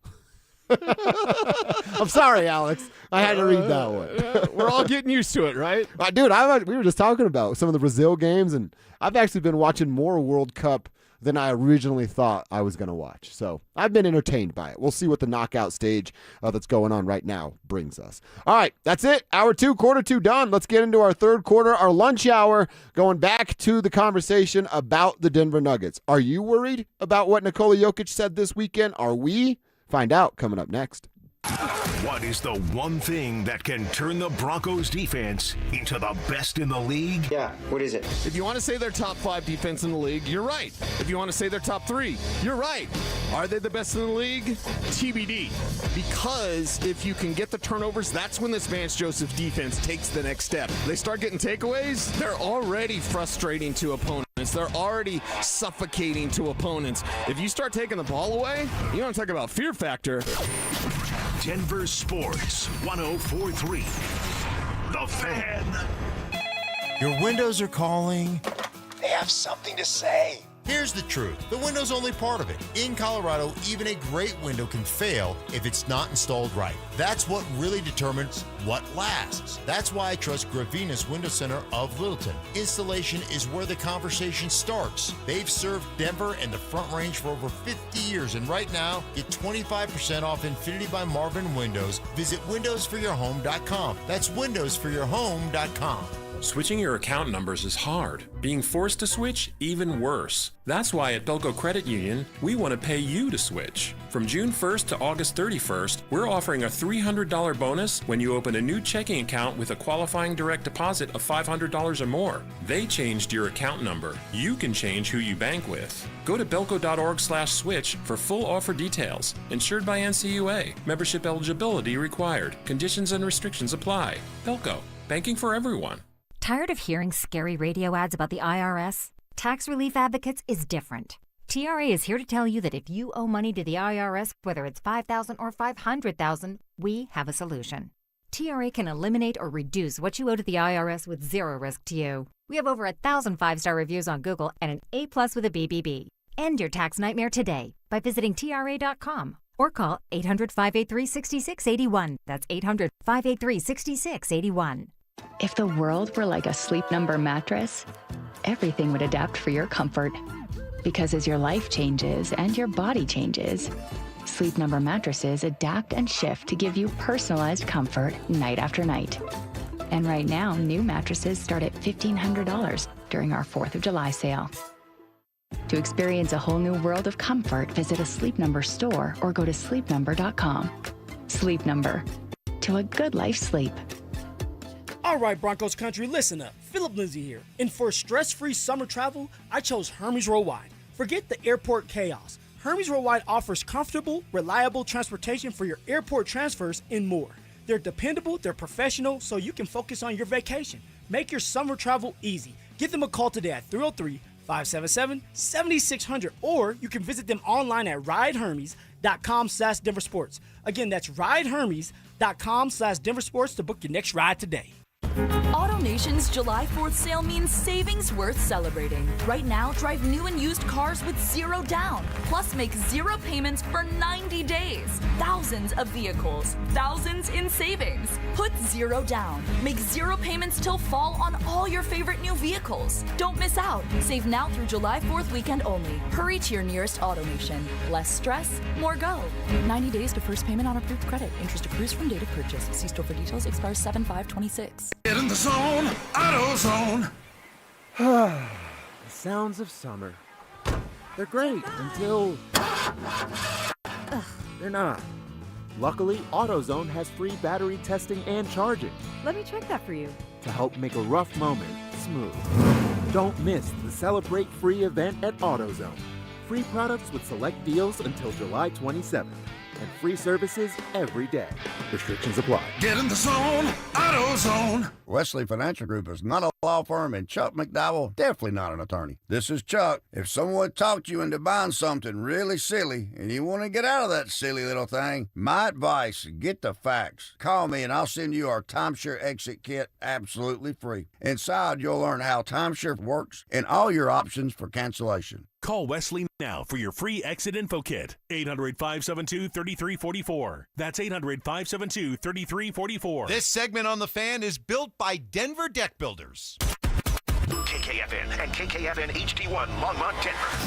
I'm sorry, Alex. I had to read that one. We're all getting used to it, right? Dude, we were just talking about some of the Brazil games, and I've actually been watching more World Cup than I originally thought I was going to watch. So I've been entertained by it. We'll see what the knockout stage that's going on right now brings us. All right, that's it. Hour 2, quarter 2 done. Let's get into our third quarter, our lunch hour, going back to the conversation about the Denver Nuggets. Are you worried about what Nikola Jokic said this weekend? Are we? Find out coming up next. What is the one thing that can turn the Broncos defense into the best in the league? Yeah, what is it? If you want to say they're top 5 defense in the league, you're right. If you want to say they're top 3, you're right. Are they the best in the league? TBD. Because if you can get the turnovers, that's when this Vance Joseph defense takes the next step. They start getting takeaways, they're already frustrating to opponents. They're already suffocating to opponents. If you start taking the ball away, you want to talk about fear factor. Denver Sports 104.3. The Fan. Your windows are calling. They have something to say. Here's the truth. The window's only part of it. In Colorado, even a great window can fail if it's not installed right. That's what really determines what lasts. That's why I trust Gravinus Window Center of Littleton. Installation is where the conversation starts. They've served Denver and the Front Range for over 50 years, and right now, get 25% off Infinity by Marvin Windows. Visit windowsforyourhome.com. That's windowsforyourhome.com. Switching your account numbers is hard. Being forced to switch, even worse. That's why at Belco Credit Union, we want to pay you to switch. From June 1st to August 31st, we're offering a $300 bonus when you open a new checking account with a qualifying direct deposit of $500 or more. They changed your account number. You can change who you bank with. Go to belco.org/switch for full offer details. Insured by NCUA. Membership eligibility required. Conditions and restrictions apply. Belco. Banking for everyone. Tired of hearing scary radio ads about the IRS? Tax Relief Advocates is different. TRA is here to tell you that if you owe money to the IRS, whether it's $5,000 or $500,000, we have a solution. TRA can eliminate or reduce what you owe to the IRS with zero risk to you. We have over 1,000 5-star reviews on Google and an A+ with a BBB. End your tax nightmare today by visiting TRA.com or call 800-583-6681. That's 800-583-6681. If the world were like a Sleep Number mattress, everything would adapt for your comfort. Because as your life changes and your body changes, Sleep Number mattresses adapt and shift to give you personalized comfort night after night. And right now, new mattresses start at $1,500 during our 4th of July sale. To experience a whole new world of comfort, visit a Sleep Number store or go to sleepnumber.com. Sleep Number. To a good life sleep. All right, Broncos country, listen up. Philip Lindsay here. And for stress-free summer travel, I chose Hermes Worldwide. Forget the airport chaos. Hermes Worldwide offers comfortable, reliable transportation for your airport transfers and more. They're dependable, they're professional, so you can focus on your vacation. Make your summer travel easy. Give them a call today at 303-577-7600, or you can visit them online at ridehermes.com/DenverSports. Again, that's ridehermes.com/DenverSports to book your next ride today. AutoNation Nation's July 4th sale means savings worth celebrating. Right now, drive new and used cars with zero down. Plus, make zero payments for 90 days. Thousands of vehicles, thousands in savings. Put zero down. Make zero payments till fall on all your favorite new vehicles. Don't miss out. Save now through July 4th weekend only. Hurry to your nearest AutoNation. Less stress, more go. 90 days to first payment on approved credit. Interest accrues from date of purchase. See store for details. Expires 7/5/26. Get in the zone, AutoZone. The sounds of summer. They're great until they're not. Luckily, AutoZone has free battery testing and charging Let me check that for you. to help make a rough moment smooth. Don't miss the Celebrate Free event at AutoZone. Free products with select deals until July 27th. And free services every day. Restrictions apply. Get in the zone, AutoZone. Wesley Financial Group is not a law firm, and Chuck McDowell definitely not an attorney. This is Chuck. If someone talked you into buying something really silly and you want to get out of that silly little thing, my advice, get the facts. Call me and I'll send you our timeshare exit kit absolutely free. Inside, you'll learn how timeshare works and all your options for cancellation. Call Wesley now for your free exit info kit. 800-572-3344. That's 800-572-3344. This segment on The Fan is built by Denver Deck Builders. KKFN and KKFN HD1 Longmont, Denver.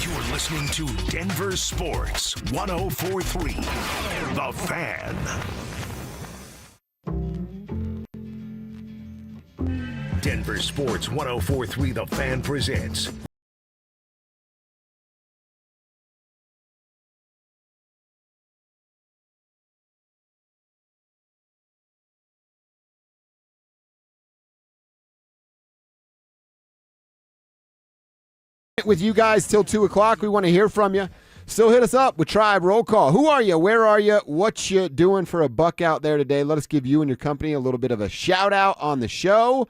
You're listening to Denver Sports 104.3. The Fan. Denver Sports 104.3 The Fan presents with you guys till 2 o'clock. We want to hear from you. Still hit us up with Tribe Roll Call. Who are you? Where are you? What you doing for a buck out there today? Let us give you and your company a little bit of a shout out on the show.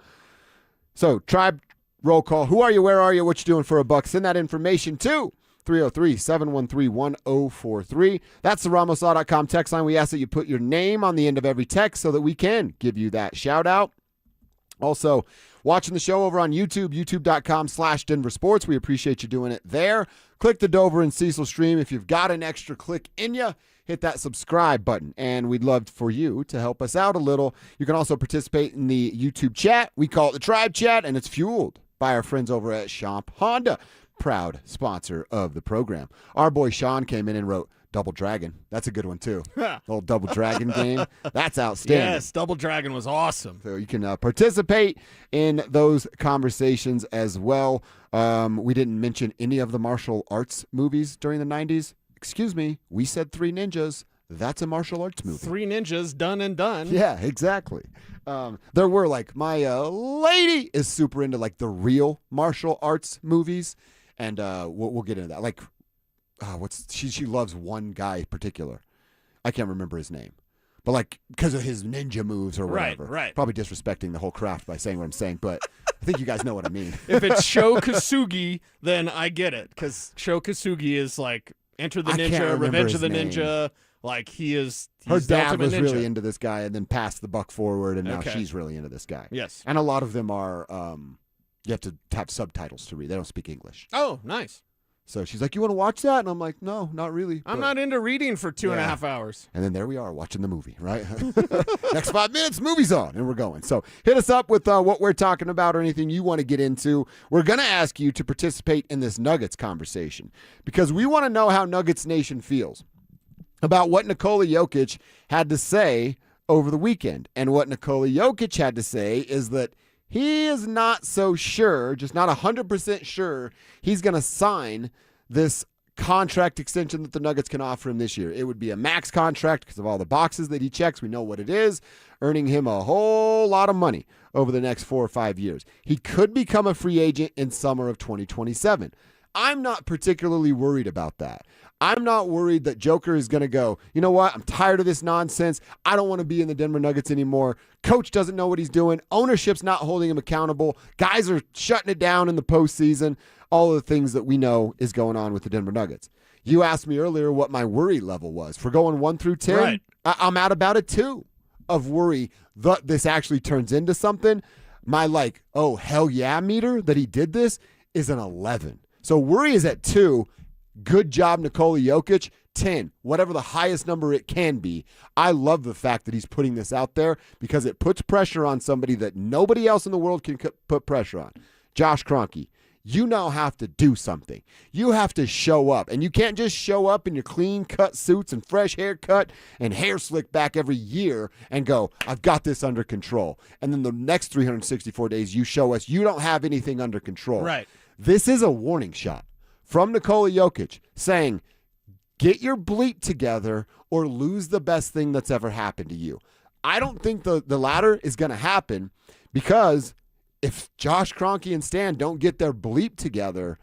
So Tribe Roll Call. Who are you? Where are you? What you doing for a buck? Send that information to 303-713-1043. That's the RamosLaw.com text line. We ask that you put your name on the end of every text so that we can give you that shout out. Also, watching the show over on YouTube, youtube.com/DenverSports. We appreciate you doing it there. Click the Dover and Cecil stream. If you've got an extra click in you, hit that subscribe button, and we'd love for you to help us out a little. You can also participate in the YouTube chat. We call it the Tribe Chat, and it's fueled by our friends over at Champ Honda, proud sponsor of the program. Our boy Sean came in and wrote, Double Dragon. That's a good one, too. The old Double Dragon game. That's outstanding. Yes, Double Dragon was awesome. So you can participate in those conversations as well. We didn't mention any of the martial arts movies during the 90s. Excuse me. We said Three Ninjas. That's a martial arts movie. Three Ninjas, done and done. Yeah, exactly. There were, like, my lady is super into, like, the real martial arts movies. And we'll get into that. Like, she loves one guy in particular. I can't remember his name, but like because of his ninja moves or whatever. Right. Probably disrespecting the whole craft by saying what I'm saying, but I think you guys know what I mean. If it's Sho Kosugi, then I get it because Sho Kosugi is like Enter the Ninja, Revenge of the Ninja. Like he's her dad was ninja. really into this guy and then passed the buck forward, and now she's really into this guy. Yes, and a lot of them are. You have to have subtitles to read. They don't speak English. Oh, nice. So she's like, you want to watch that? And I'm like, no, not really. I'm not into reading for 2.5 hours. And then there we are watching the movie, right? Next 5 minutes, movie's on, and we're going. So hit us up with what we're talking about or anything you want to get into. We're going to ask you to participate in this Nuggets conversation because we want to know how Nuggets Nation feels about what Nikola Jokic had to say over the weekend. And what Nikola Jokic had to say is that he is not so sure, just not 100% sure, he's going to sign this contract extension that the Nuggets can offer him this year. It would be a max contract because of all the boxes that he checks. We know what it is, earning him a whole lot of money over the next 4 or 5 years. He could become a free agent in summer of 2027. I'm not particularly worried about that. I'm not worried that Joker is going to go, you know what, I'm tired of this nonsense. I don't want to be in the Denver Nuggets anymore. Coach doesn't know what he's doing. Ownership's not holding him accountable. Guys are shutting it down in the postseason. All of the things that we know is going on with the Denver Nuggets. You asked me earlier what my worry level was. For going 1 through 10, right. I'm at about a 2 of worry that this actually turns into something. My oh, hell yeah meter that he did this is an 11. So worry is at 2. Good job, Nikola Jokic. 10, whatever the highest number it can be. I love the fact that he's putting this out there because it puts pressure on somebody that nobody else in the world can put pressure on. Josh Kroenke, you now have to do something. You have to show up. And you can't just show up in your clean-cut suits and fresh haircut and hair slicked back every year and go, I've got this under control. And then the next 364 days you show us you don't have anything under control. Right. This is a warning shot from Nikola Jokic saying, get your bleep together or lose the best thing that's ever happened to you. I don't think the latter is going to happen because if Josh Kroenke and Stan don't get their bleep together,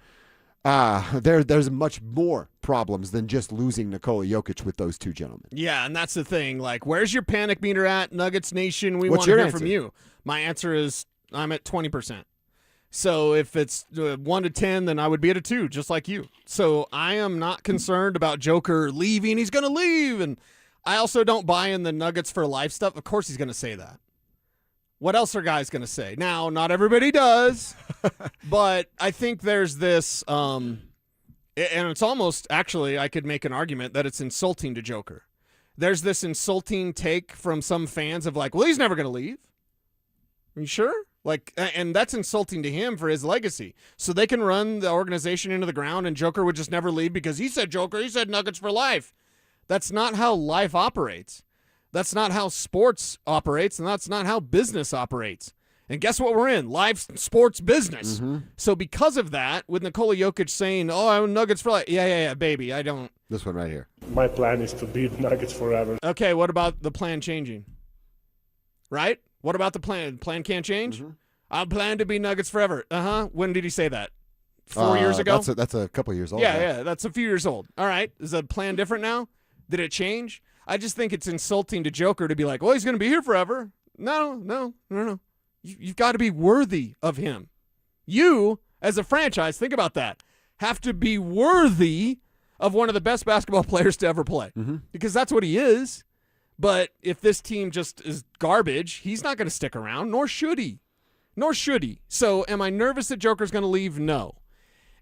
there's much more problems than just losing Nikola Jokic with those two gentlemen. Yeah, and that's the thing. Where's your panic meter at, Nuggets Nation? We What's want to your hear answer? from you. My answer is I'm at 20%. So if it's 1 to 10, then I would be at a 2, just like you. So I am not concerned about Joker leaving. He's going to leave. And I also don't buy in the Nuggets for life stuff. Of course he's going to say that. What else are guys going to say? Now, not everybody does, but I think there's this, and it's almost, actually, I could make an argument that it's insulting to Joker. There's this insulting take from some fans of well, he's never going to leave. Are you sure? And that's insulting to him for his legacy. So they can run the organization into the ground and Joker would just never leave because he said Joker, he said Nuggets for life. That's not how life operates. That's not how sports operates, and that's not how business operates. And guess what we're in? Live sports business. Mm-hmm. So because of that, with Nikola Jokic saying, oh, I'm Nuggets for life. Yeah, baby, I don't. This one right here. My plan is to beat Nuggets forever. Okay, what about the plan changing? Right? What about the plan? Plan can't change? Mm-hmm. I plan to be Nuggets forever. Uh-huh. When did he say that? 4 years ago? That's a couple years old. Yeah, that's a few years old. All right. Is the plan different now? Did it change? I just think it's insulting to Joker to be like, well, he's going to be here forever. No. You've got to be worthy of him. You, as a franchise, think about that, have to be worthy of one of the best basketball players to ever play because that's what he is. But if this team just is garbage, he's not going to stick around, nor should he. So am I nervous that Joker's going to leave? No.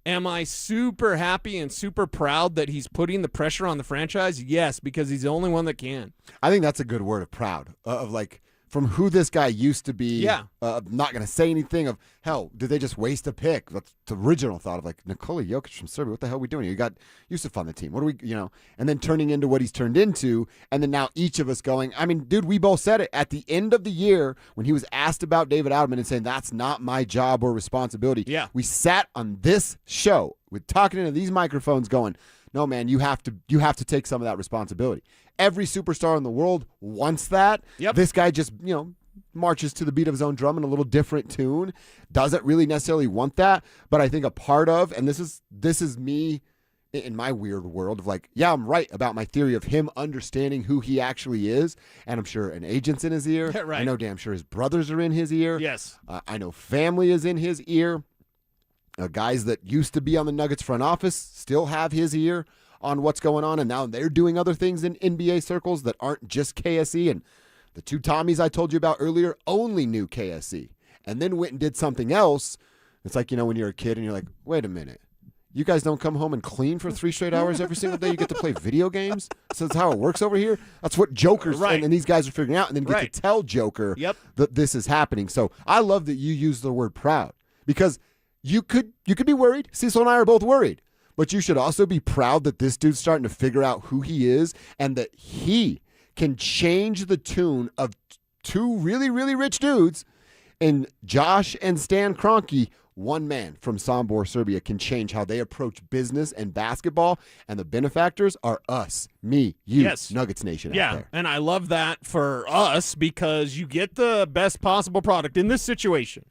Am I super happy and super proud that he's putting the pressure on the franchise? Yes, because he's the only one that can. I think that's a good word of proud, of from who this guy used to be. Yeah. Not going to say anything of, hell, did they just waste a pick? That's the original thought of Nikola Jokic from Serbia. What the hell are we doing here? You got Yusuf on the team. What do we, and then turning into what he's turned into. And then now each of us going, I mean, dude, we both said it at the end of the year when he was asked about David Adelman and saying, that's not my job or responsibility. Yeah. We sat on this show with talking into these microphones going, no, man, you have to take some of that responsibility. Every superstar in the world wants that. Yep. This guy just, marches to the beat of his own drum in a little different tune. Doesn't really necessarily want that, but I think a part of, and this is me in my weird world of I'm right about my theory of him understanding who he actually is, and I'm sure an agent's in his ear. Right. I know damn sure his brothers are in his ear. Yes. I know family is in his ear. Guys that used to be on the Nuggets front office still have his ear on what's going on, and now they're doing other things in NBA circles that aren't just KSE. And the two Tommies I told you about earlier only knew KSE and then went and did something else. It's when you're a kid and you're like, wait a minute, you guys don't come home and clean for 3 straight hours every single day? You get to play video games? So that's how it works over here? That's what Joker's right. and these guys are figuring out, and then get right. to tell Joker that this is happening. So I love that you use the word proud because you could be worried. Cecil and I are both worried. But you should also be proud that this dude's starting to figure out who he is and that he can change the tune of two really, really rich dudes. And Josh and Stan Kroenke, one man from Sombor, Serbia, can change how they approach business and basketball. And the benefactors are us, me, you, Nuggets Nation out there. And I love that for us because you get the best possible product in this situation.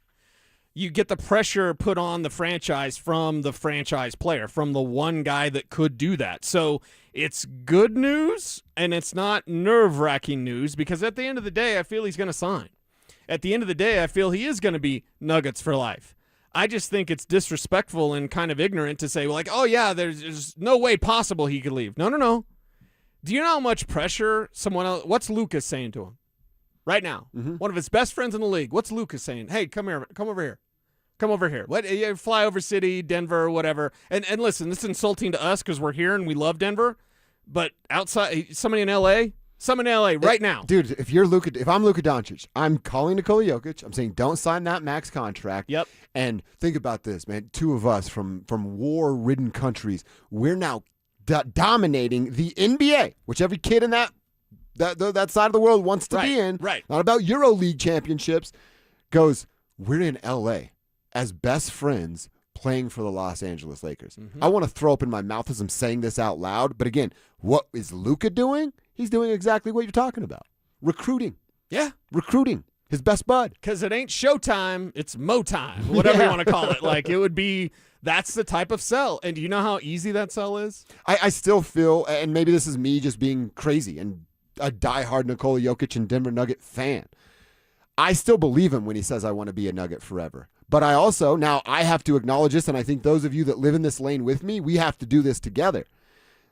You get the pressure put on the franchise from the franchise player, from the one guy that could do that. So it's good news, and it's not nerve-wracking news because at the end of the day, I feel he's going to sign. At the end of the day, I feel he is going to be Nuggets for life. I just think it's disrespectful and kind of ignorant to say, oh, yeah, there's no way possible he could leave. No. Do you know how much pressure someone else – what's Lucas saying to him? right now. One of his best friends in the league. What's Lucas saying? Hey, come here. Come over here. Come over here. What? You fly over city, Denver, whatever. And listen, this is insulting to us because we're here and we love Denver. But outside, somebody in L.A., right now. Dude, if I'm Luka Doncic, I'm calling Nikola Jokic. I'm saying don't sign that max contract. Yep. And think about this, man. Two of us from war-ridden countries, we're now dominating the NBA, which every kid in that side of the world wants to be in. Right. Not about EuroLeague championships. Goes, we're in L.A. as best friends playing for the Los Angeles Lakers. I want to throw up in my mouth as I'm saying this out loud. But again, what is Luka doing? He's doing exactly what you're talking about. Recruiting. Yeah. Recruiting. His best bud. Because it ain't showtime, it's mo time, whatever you want to call it. Like, it would be, that's the type of sell. And do you know how easy that sell is? I still feel, and maybe this is me just being crazy and a diehard Nikola Jokic and Denver Nugget fan. I still believe him when he says I want to be a Nugget forever. But I also, now I have to acknowledge this, and I think those of you that live in this lane with me, we have to do this together.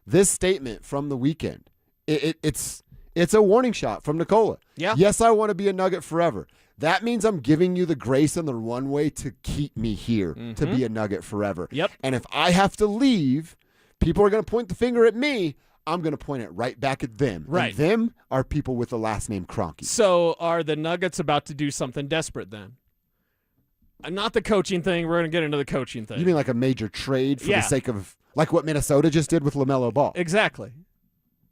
This statement from the weekend, it's a warning shot from Nikola. Yeah. Yes, I want to be a Nugget forever. That means I'm giving you the grace and the runway to keep me here, to be a Nugget forever. Yep. And if I have to leave, people are going to point the finger at me. I'm going to point it right back at them. Right. And them are people with the last name Kroenke. So are the Nuggets about to do something desperate then? Not the coaching thing. We're going to get into the coaching thing. You mean like a major trade for the sake of, like what Minnesota just did with LaMelo Ball? Exactly.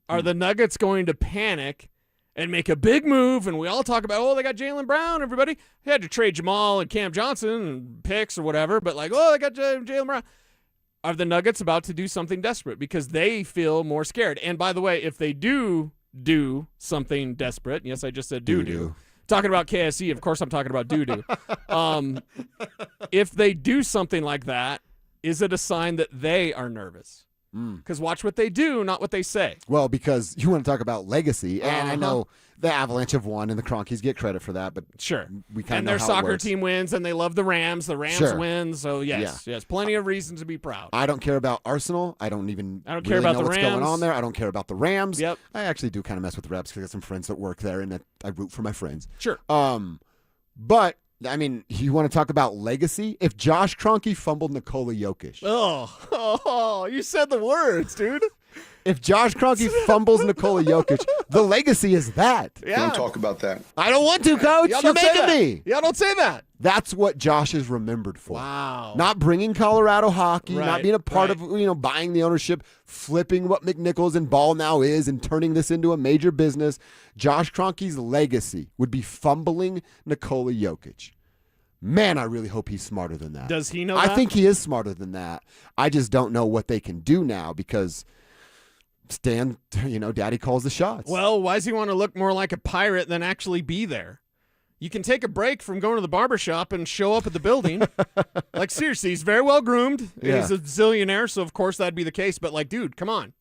Are the Nuggets going to panic and make a big move? And we all talk about, they got Jaylen Brown, everybody. They had to trade Jamal and Cam Johnson and picks or whatever, but like, they got Jaylen Brown. Are the Nuggets about to do something desperate because they feel more scared? And by the way, if they do something desperate, yes, I just said do. Talking about KSE, of course I'm talking about do. If they do something like that, is it a sign that they are nervous? Because watch what they do, not what they say. Well, because you want to talk about legacy, and I know the Avalanche have won, and the Cronkies get credit for that, but sure, we kind of know their how soccer it works. team wins, and they love the Rams. The Rams win, so yes, plenty of reason to be proud. I don't care about Arsenal. I don't care really about know the what's Rams. going on there. I don't care about the Rams. Yep. I actually do kind of mess with the Reps because I got some friends that work there, and I root for my friends. Sure. But I mean, you want to talk about legacy? If Josh Kroenke fumbled Nikola Jokic. Oh, you said the words, dude. If Josh Kroenke fumbles Nikola Jokic, the legacy is that. Yeah. Don't talk about that. I don't want to, Coach. Y'all You're don't say making that. me. Y'all don't say that. That's what Josh is remembered for. Wow. Not bringing Colorado hockey, not Right, being a part right. of, buying the ownership, flipping what McNichols and Ball now is and turning this into a major business. Josh Kroenke's legacy would be fumbling Nikola Jokic. Man, I really hope he's smarter than that. Does he know I that? think he is smarter than that. I just don't know what they can do now because Stan, Daddy calls the shots. Well, why does he want to look more like a pirate than actually be there? You can take a break from going to the barbershop and show up at the building. Like, seriously, he's very well groomed. Yeah. He's a zillionaire, so of course that'd be the case. But like, dude, come on.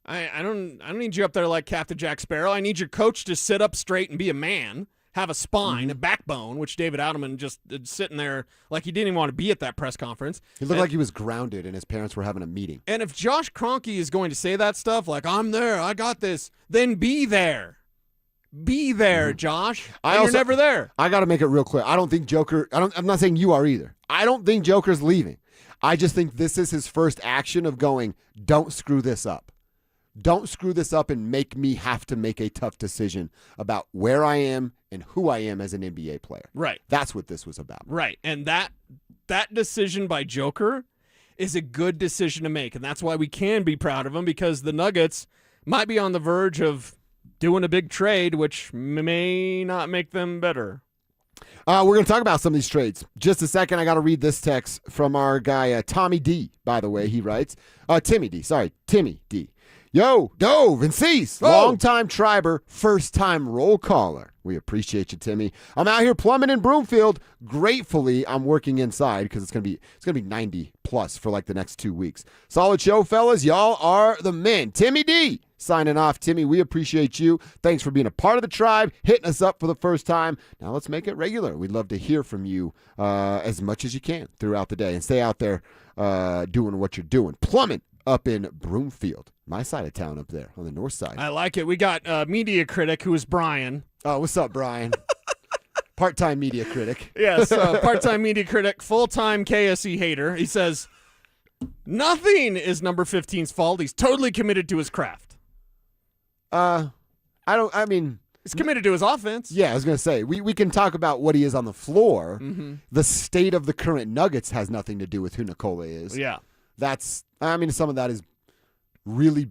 I don't need you up there like Captain Jack Sparrow. I need your coach to sit up straight and be a man, have a spine, a backbone, which David Adelman just sitting there like he didn't even want to be at that press conference. He looked like he was grounded and his parents were having a meeting. And if Josh Kroenke is going to say that stuff, like, I'm there, I got this, then be there. Be there, Josh. You're never there. I got to make it real clear. I don't think Joker, I'm not saying you are either. I don't think Joker's leaving. I just think this is his first action of going, don't screw this up. Don't screw this up and make me have to make a tough decision about where I am and who I am as an NBA player. Right. That's what this was about. Right. And that decision by Joker is a good decision to make. And that's why we can be proud of him, because the Nuggets might be on the verge of doing a big trade, which may not make them better. We're going to talk about some of these trades. Just a second, I got to read this text from our guy, Tommy D, by the way. He writes, Timmy D. Yo, Dove and Cease, long-time triber, first-time roll caller. We appreciate you, Timmy. I'm out here plumbing in Broomfield. Gratefully, I'm working inside because it's gonna be 90 plus for like the next 2 weeks. Solid show, fellas. Y'all are the men. Timmy D signing off. Timmy, we appreciate you. Thanks for being a part of the tribe, hitting us up for the first time. Now let's make it regular. We'd love to hear from you as much as you can throughout the day, and stay out there doing what you're doing. Plumbing up in Broomfield, my side of town up there on the north side. I like it. We got a media critic who is Brian. Oh, what's up, Brian? Part-time media critic. Yes, part-time media critic, full-time KSE hater. He says, nothing is number 15's fault. He's totally committed to his craft. He's committed to his offense. Yeah, I was going to say, we can talk about what he is on the floor. Mm-hmm. The state of the current Nuggets has nothing to do with who Nikola is. Yeah. Some of that is really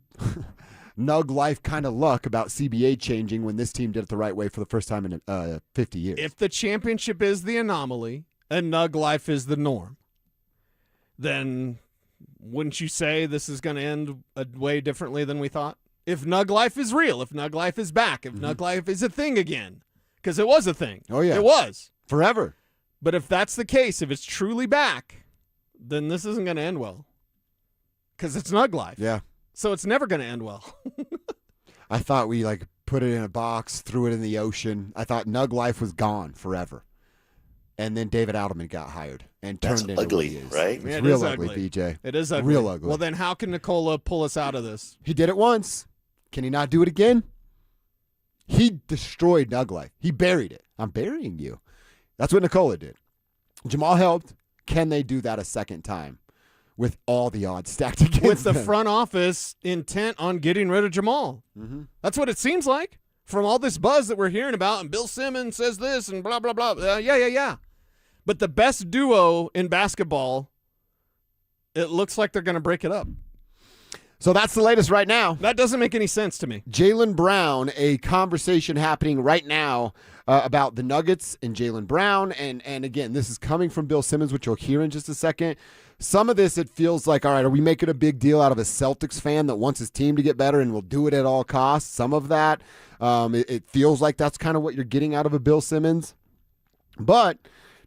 Nug life kind of luck about CBA changing when this team did it the right way for the first time in 50 years. If the championship is the anomaly and Nug life is the norm, then wouldn't you say this is going to end way differently than we thought? If Nug life is real, if Nug life is back, if Nug life is a thing again, because it was a thing. Oh, yeah. It was. Forever. But if that's the case, if it's truly back, then this isn't going to end well. Because it's Nug life. Yeah. So it's never going to end well. I thought we put it in a box, threw it in the ocean. I thought Nug life was gone forever. And then David Adelman got hired and turned into ugly, what he is. right? It's real ugly, BJ. It is ugly. Real ugly. Well, then how can Nikola pull us out of this? He did it once. Can he not do it again? He destroyed Nug life. He buried it. I'm burying you. That's what Nikola did. Jamal helped. Can they do that a second time with all the odds stacked against With the them? front office intent on getting rid of Jamal. Mm-hmm. That's what it seems like from all this buzz that we're hearing about. And Bill Simmons says this and blah, blah, blah. Yeah. But the best duo in basketball, it looks like they're going to break it up. So that's the latest right now. That doesn't make any sense to me. Jaylen Brown, a conversation happening right now about the Nuggets and Jaylen Brown. And again, this is coming from Bill Simmons, which you'll hear in just a second. Some of this, it feels like, all right, are we making a big deal out of a Celtics fan that wants his team to get better and will do it at all costs? Some of that, it feels like that's kind of what you're getting out of a Bill Simmons. But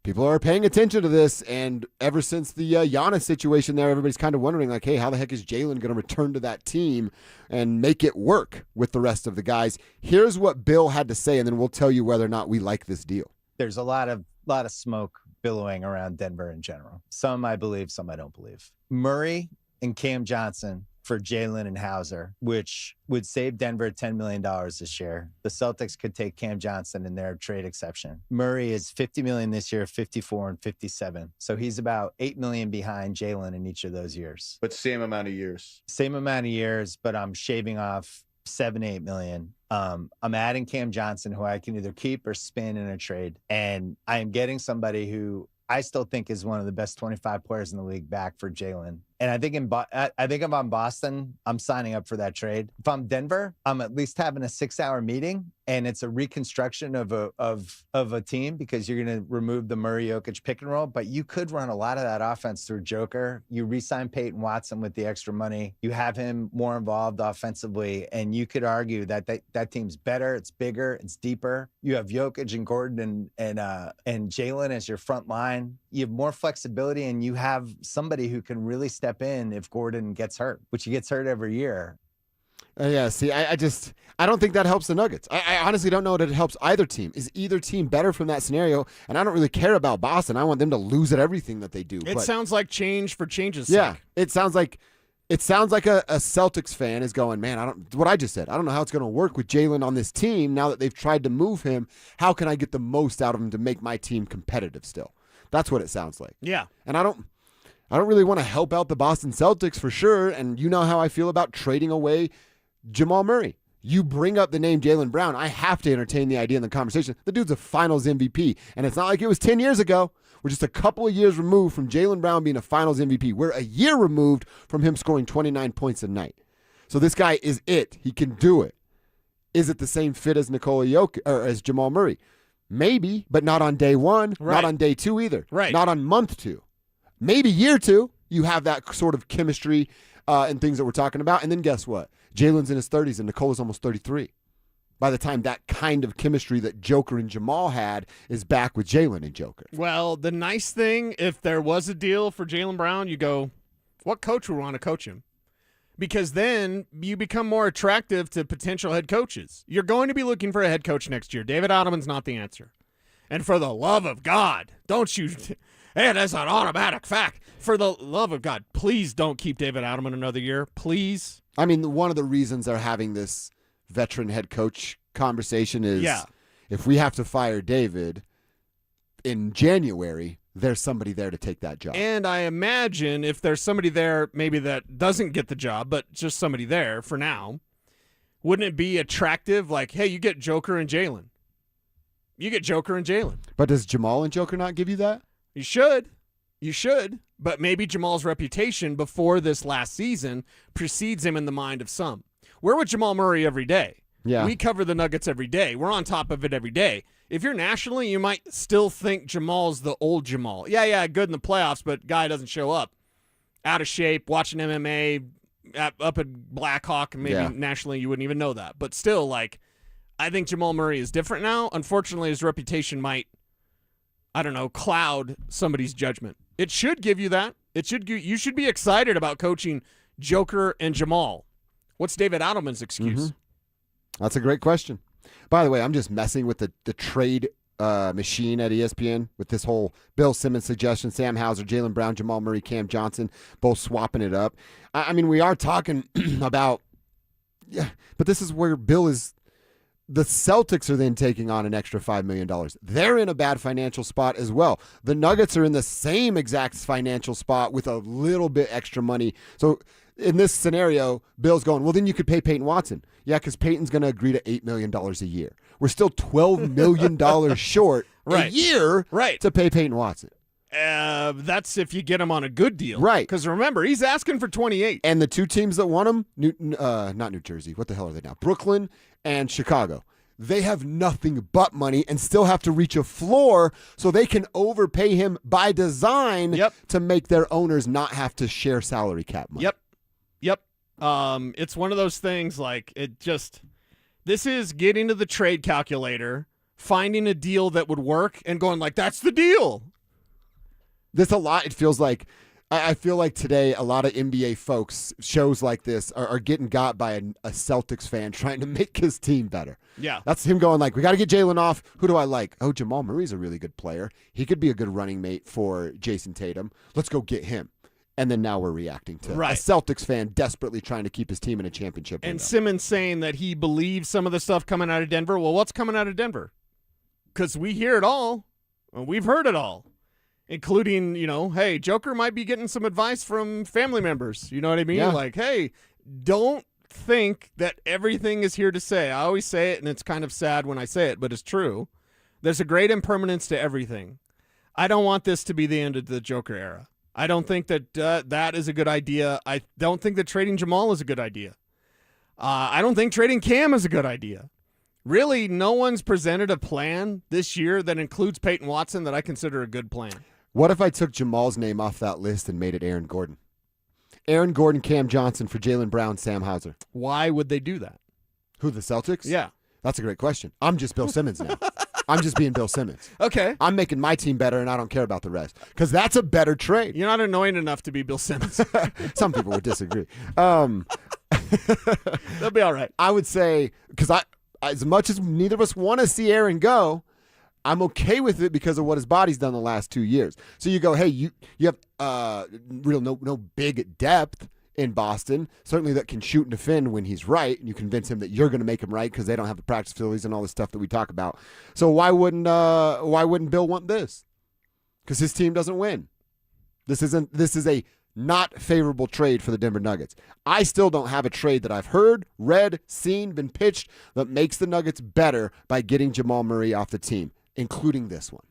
people are paying attention to this, and ever since the Giannis situation there, everybody's kind of wondering, like, hey, how the heck is Jaylen going to return to that team and make it work with the rest of the guys? Here's what Bill had to say, and then we'll tell you whether or not we like this deal. There's a lot of smoke billowing around Denver in general. Some I believe, some I don't believe. Murray and Cam Johnson for Jaylen and Hauser, which would save Denver $10 million this year. The Celtics could take Cam Johnson in their trade exception. Murray is $50 million this year, 54 and 57. So he's about $8 million behind Jaylen in each of those years. But same amount of years. Same amount of years, but I'm shaving off $7-8 million. I'm adding Cam Johnson, who I can either keep or spin in a trade. And I am getting somebody who I still think is one of the best 25 players in the league back for Jaylen. And I think if I'm Boston, I'm signing up for that trade. If I'm Denver, I'm at least having a 6-hour meeting, and it's a reconstruction of a team because you're going to remove the Murray Jokic pick and roll. But you could run a lot of that offense through Joker. You re-sign Payton Watson with the extra money. You have him more involved offensively, and you could argue that team's better. It's bigger. It's deeper. You have Jokic and Gordon and Jaylen as your front line. You have more flexibility, and you have somebody who can really step in if Gordon gets hurt, which he gets hurt every year. I don't think that helps the Nuggets. I honestly don't know that it helps either team. Is either team better from that scenario? And I don't really care about Boston. I want them to lose at everything that they do. It sounds like change for change's sake. Yeah, it sounds like a Celtics fan is going, man, what I just said. I don't know how it's going to work with Jaylen on this team now that they've tried to move him. How can I get the most out of him to make my team competitive still? That's what it sounds like. Yeah. And I don't really want to help out the Boston Celtics for sure. And you know how I feel about trading away Jamal Murray. You bring up the name Jaylen Brown, I have to entertain the idea in the conversation. The dude's a finals MVP. And it's not like it was 10 years ago. We're just a couple of years removed from Jaylen Brown being a finals MVP. We're a year removed from him scoring 29 points a night. So this guy is it. He can do it. Is it the same fit as Nikola Jokic or as Jamal Murray? Maybe, but not on day one, right. Not on day two either. Right. Not on month two. Maybe year two, you have that sort of chemistry and things that we're talking about. And then guess what? Jaylen's in his 30s and Nikola's almost 33. By the time that kind of chemistry that Joker and Jamal had is back with Jaylen and Joker. Well, the nice thing, if there was a deal for Jaylen Brown, you go, what coach would want to coach him? Because then you become more attractive to potential head coaches. You're going to be looking for a head coach next year. David Ottoman's not the answer. And for the love of God, don't you... Hey, that's an automatic fact. For the love of God, please don't keep David Ottoman another year. Please. I mean, one of the reasons they're having this veteran head coach conversation is if we have to fire David in January, there's somebody there to take that job. And I imagine if there's somebody there maybe that doesn't get the job, but just somebody there for now, wouldn't it be attractive? Like, hey, you get Joker and Jalen. You get Joker and Jalen. But does Jamal and Joker not give you that? You should. You should. But maybe Jamal's reputation before this last season precedes him in the mind of some. We're with Jamal Murray every day. Yeah. We cover the Nuggets every day. We're on top of it every day. If you're nationally, you might still think Jamal's the old Jamal. Yeah, good in the playoffs, but guy doesn't show up. Out of shape, watching MMA, up at Blackhawk, and maybe nationally you wouldn't even know that. But still, like, I think Jamal Murray is different now. Unfortunately, his reputation might, I don't know, cloud somebody's judgment. It should give you that. You should be excited about coaching Joker and Jamal. What's David Adelman's excuse? Mm-hmm. That's a great question. By the way, I'm just messing with the trade machine at ESPN with this whole Bill Simmons suggestion, Sam Hauser, Jaylen Brown, Jamal Murray, Cam Johnson, both swapping it up. I mean, we are talking about, but this is where Bill is. The Celtics are then taking on an extra $5 million. They're in a bad financial spot as well. The Nuggets are in the same exact financial spot with a little bit extra money. So in this scenario, Bill's going, well, then you could pay Payton Watson. Yeah, because Payton's going to agree to $8 million a year. We're still $12 million short a year to pay Payton Watson. That's if you get him on a good deal. Right. Because remember, he's asking for 28. And the two teams that want him, not New Jersey, what the hell are they now? Brooklyn and Chicago. They have nothing but money and still have to reach a floor so they can overpay him by design to make their owners not have to share salary cap money. Yep. It's one of those things like this is getting to the trade calculator, finding a deal that would work and going like, that's the deal. It feels like, I feel like today a lot of NBA folks, shows like this are getting got by a Celtics fan trying to make his team better. Yeah. That's him going like, we got to get Jalen off. Who do I like? Oh, Jamal Murray's a really good player. He could be a good running mate for Jason Tatum. Let's go get him. And then now we're reacting to a Celtics fan desperately trying to keep his team in a championship window. And Simmons saying that he believes some of the stuff coming out of Denver. Well, what's coming out of Denver? Because we hear it all. We've heard it all. Including, hey, Joker might be getting some advice from family members. You know what I mean? Yeah. Like, hey, don't think that everything is here to say. I always say it, and it's kind of sad when I say it, but it's true. There's a great impermanence to everything. I don't want this to be the end of the Joker era. I don't think that that is a good idea. I don't think that trading Jamal is a good idea. I don't think trading Cam is a good idea. Really, no one's presented a plan this year that includes Payton Watson that I consider a good plan. What if I took Jamal's name off that list and made it Aaron Gordon? Aaron Gordon, Cam Johnson for Jaylen Brown, Sam Hauser. Why would they do that? Who, the Celtics? Yeah. That's a great question. I'm just Bill Simmons now. I'm just being Bill Simmons. Okay. I'm making my team better, and I don't care about the rest. Because that's a better trade. You're not annoying enough to be Bill Simmons. Some people would disagree. They'll be all right. I would say, because as much as neither of us want to see Aaron go, I'm okay with it because of what his body's done the last 2 years. So you go, hey, you have no big depth in Boston, certainly that can shoot and defend when he's right, and you convince him that you're going to make him right because they don't have the practice facilities and all the stuff that we talk about. So why wouldn't Bill want this? Because his team doesn't win. This is a not favorable trade for the Denver Nuggets. I still don't have a trade that I've heard, read, seen, been pitched that makes the Nuggets better by getting Jamal Murray off the team, including this one.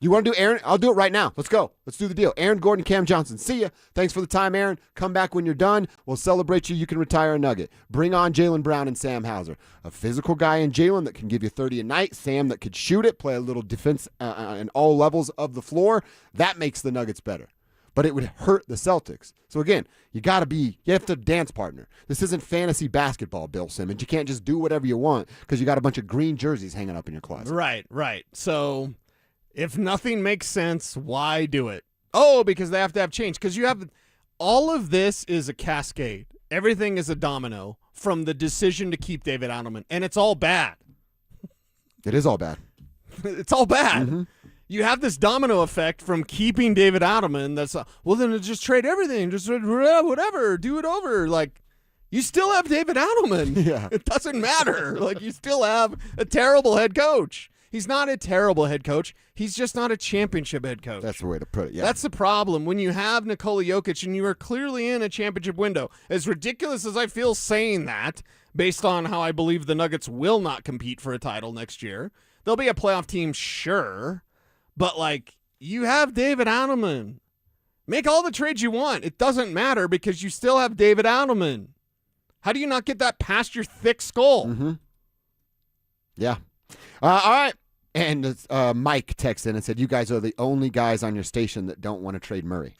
You want to do Aaron? I'll do it right now. Let's go. Let's do the deal. Aaron Gordon, Cam Johnson. See ya. Thanks for the time, Aaron. Come back when you're done. We'll celebrate you. You can retire a Nugget. Bring on Jaylen Brown and Sam Hauser. A physical guy in Jaylen that can give you 30 a night. Sam that could shoot it, play a little defense in all levels of the floor. That makes the Nuggets better. But it would hurt the Celtics. So again, you have to dance partner. This isn't fantasy basketball, Bill Simmons. You can't just do whatever you want because you got a bunch of green jerseys hanging up in your closet. Right. So if nothing makes sense, why do it? Oh, because they have to have change. Because you have all of this is a cascade. Everything is a domino from the decision to keep David Adelman. And it's all bad. It is all bad. It's all bad. Mm-hmm. You have this domino effect from keeping David Adelman. That's well, then just trade everything. Just whatever. Do it over. Like, You still have David Adelman. Yeah. It doesn't matter. Like, you still have a terrible head coach. He's not a terrible head coach. He's just not a championship head coach. That's the way to put it, yeah. That's the problem. When you have Nikola Jokic and you are clearly in a championship window, as ridiculous as I feel saying that, based on how I believe the Nuggets will not compete for a title next year, they'll be a playoff team, sure, but, like, you have David Adelman. Make all the trades you want. It doesn't matter because you still have David Adelman. How do you not get that past your thick skull? Mm-hmm. Yeah. All right. And Mike texted in and said, you guys are the only guys on your station that don't want to trade Murray.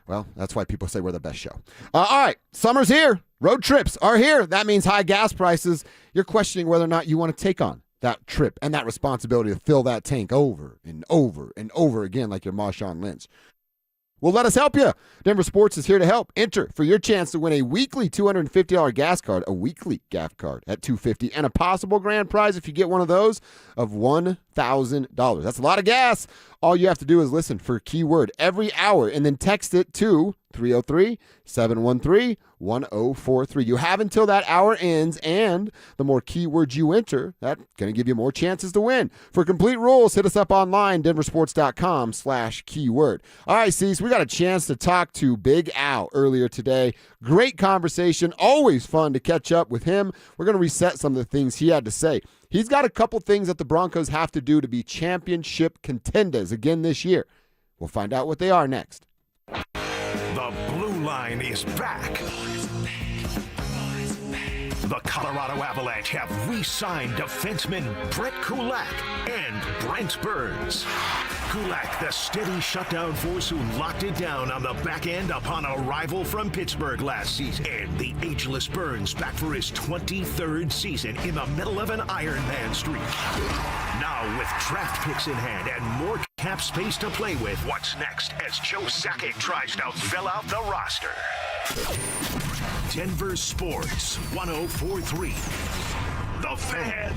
Well, that's why people say we're the best show. All right. Summer's here. Road trips are here. That means high gas prices. You're questioning whether or not you want to take on that trip and that responsibility to fill that tank over and over and over again like you're Marshawn Lynch. Well, let us help you. Denver Sports is here to help. Enter for your chance to win a weekly $250 gas card, a weekly gas card at $250, and a possible grand prize if you get one of those of $1,000. That's a lot of gas. All you have to do is listen for a keyword every hour and then text it to 303-713-1043. You have until that hour ends, and the more keywords you enter, that's going to give you more chances to win. For complete rules, hit us up online, denversports.com/keyword. All right, Cecil, we got a chance to talk to Big Al earlier today. Great conversation. Always fun to catch up with him. We're going to reset some of the things he had to say. He's got a couple things that the Broncos have to do to be championship contenders again this year. We'll find out what they are next. The blue line is back. The Colorado Avalanche have re-signed defensemen Brett Kulak and Brent Burns. Kulak, the steady shutdown force who locked it down on the back end upon arrival from Pittsburgh last season. And the ageless Burns back for his 23rd season in the middle of an Ironman streak. Now with draft picks in hand and more cap space to play with, what's next as Joe Sakic tries to fill out the roster? Denver Sports 104.3. The Fan.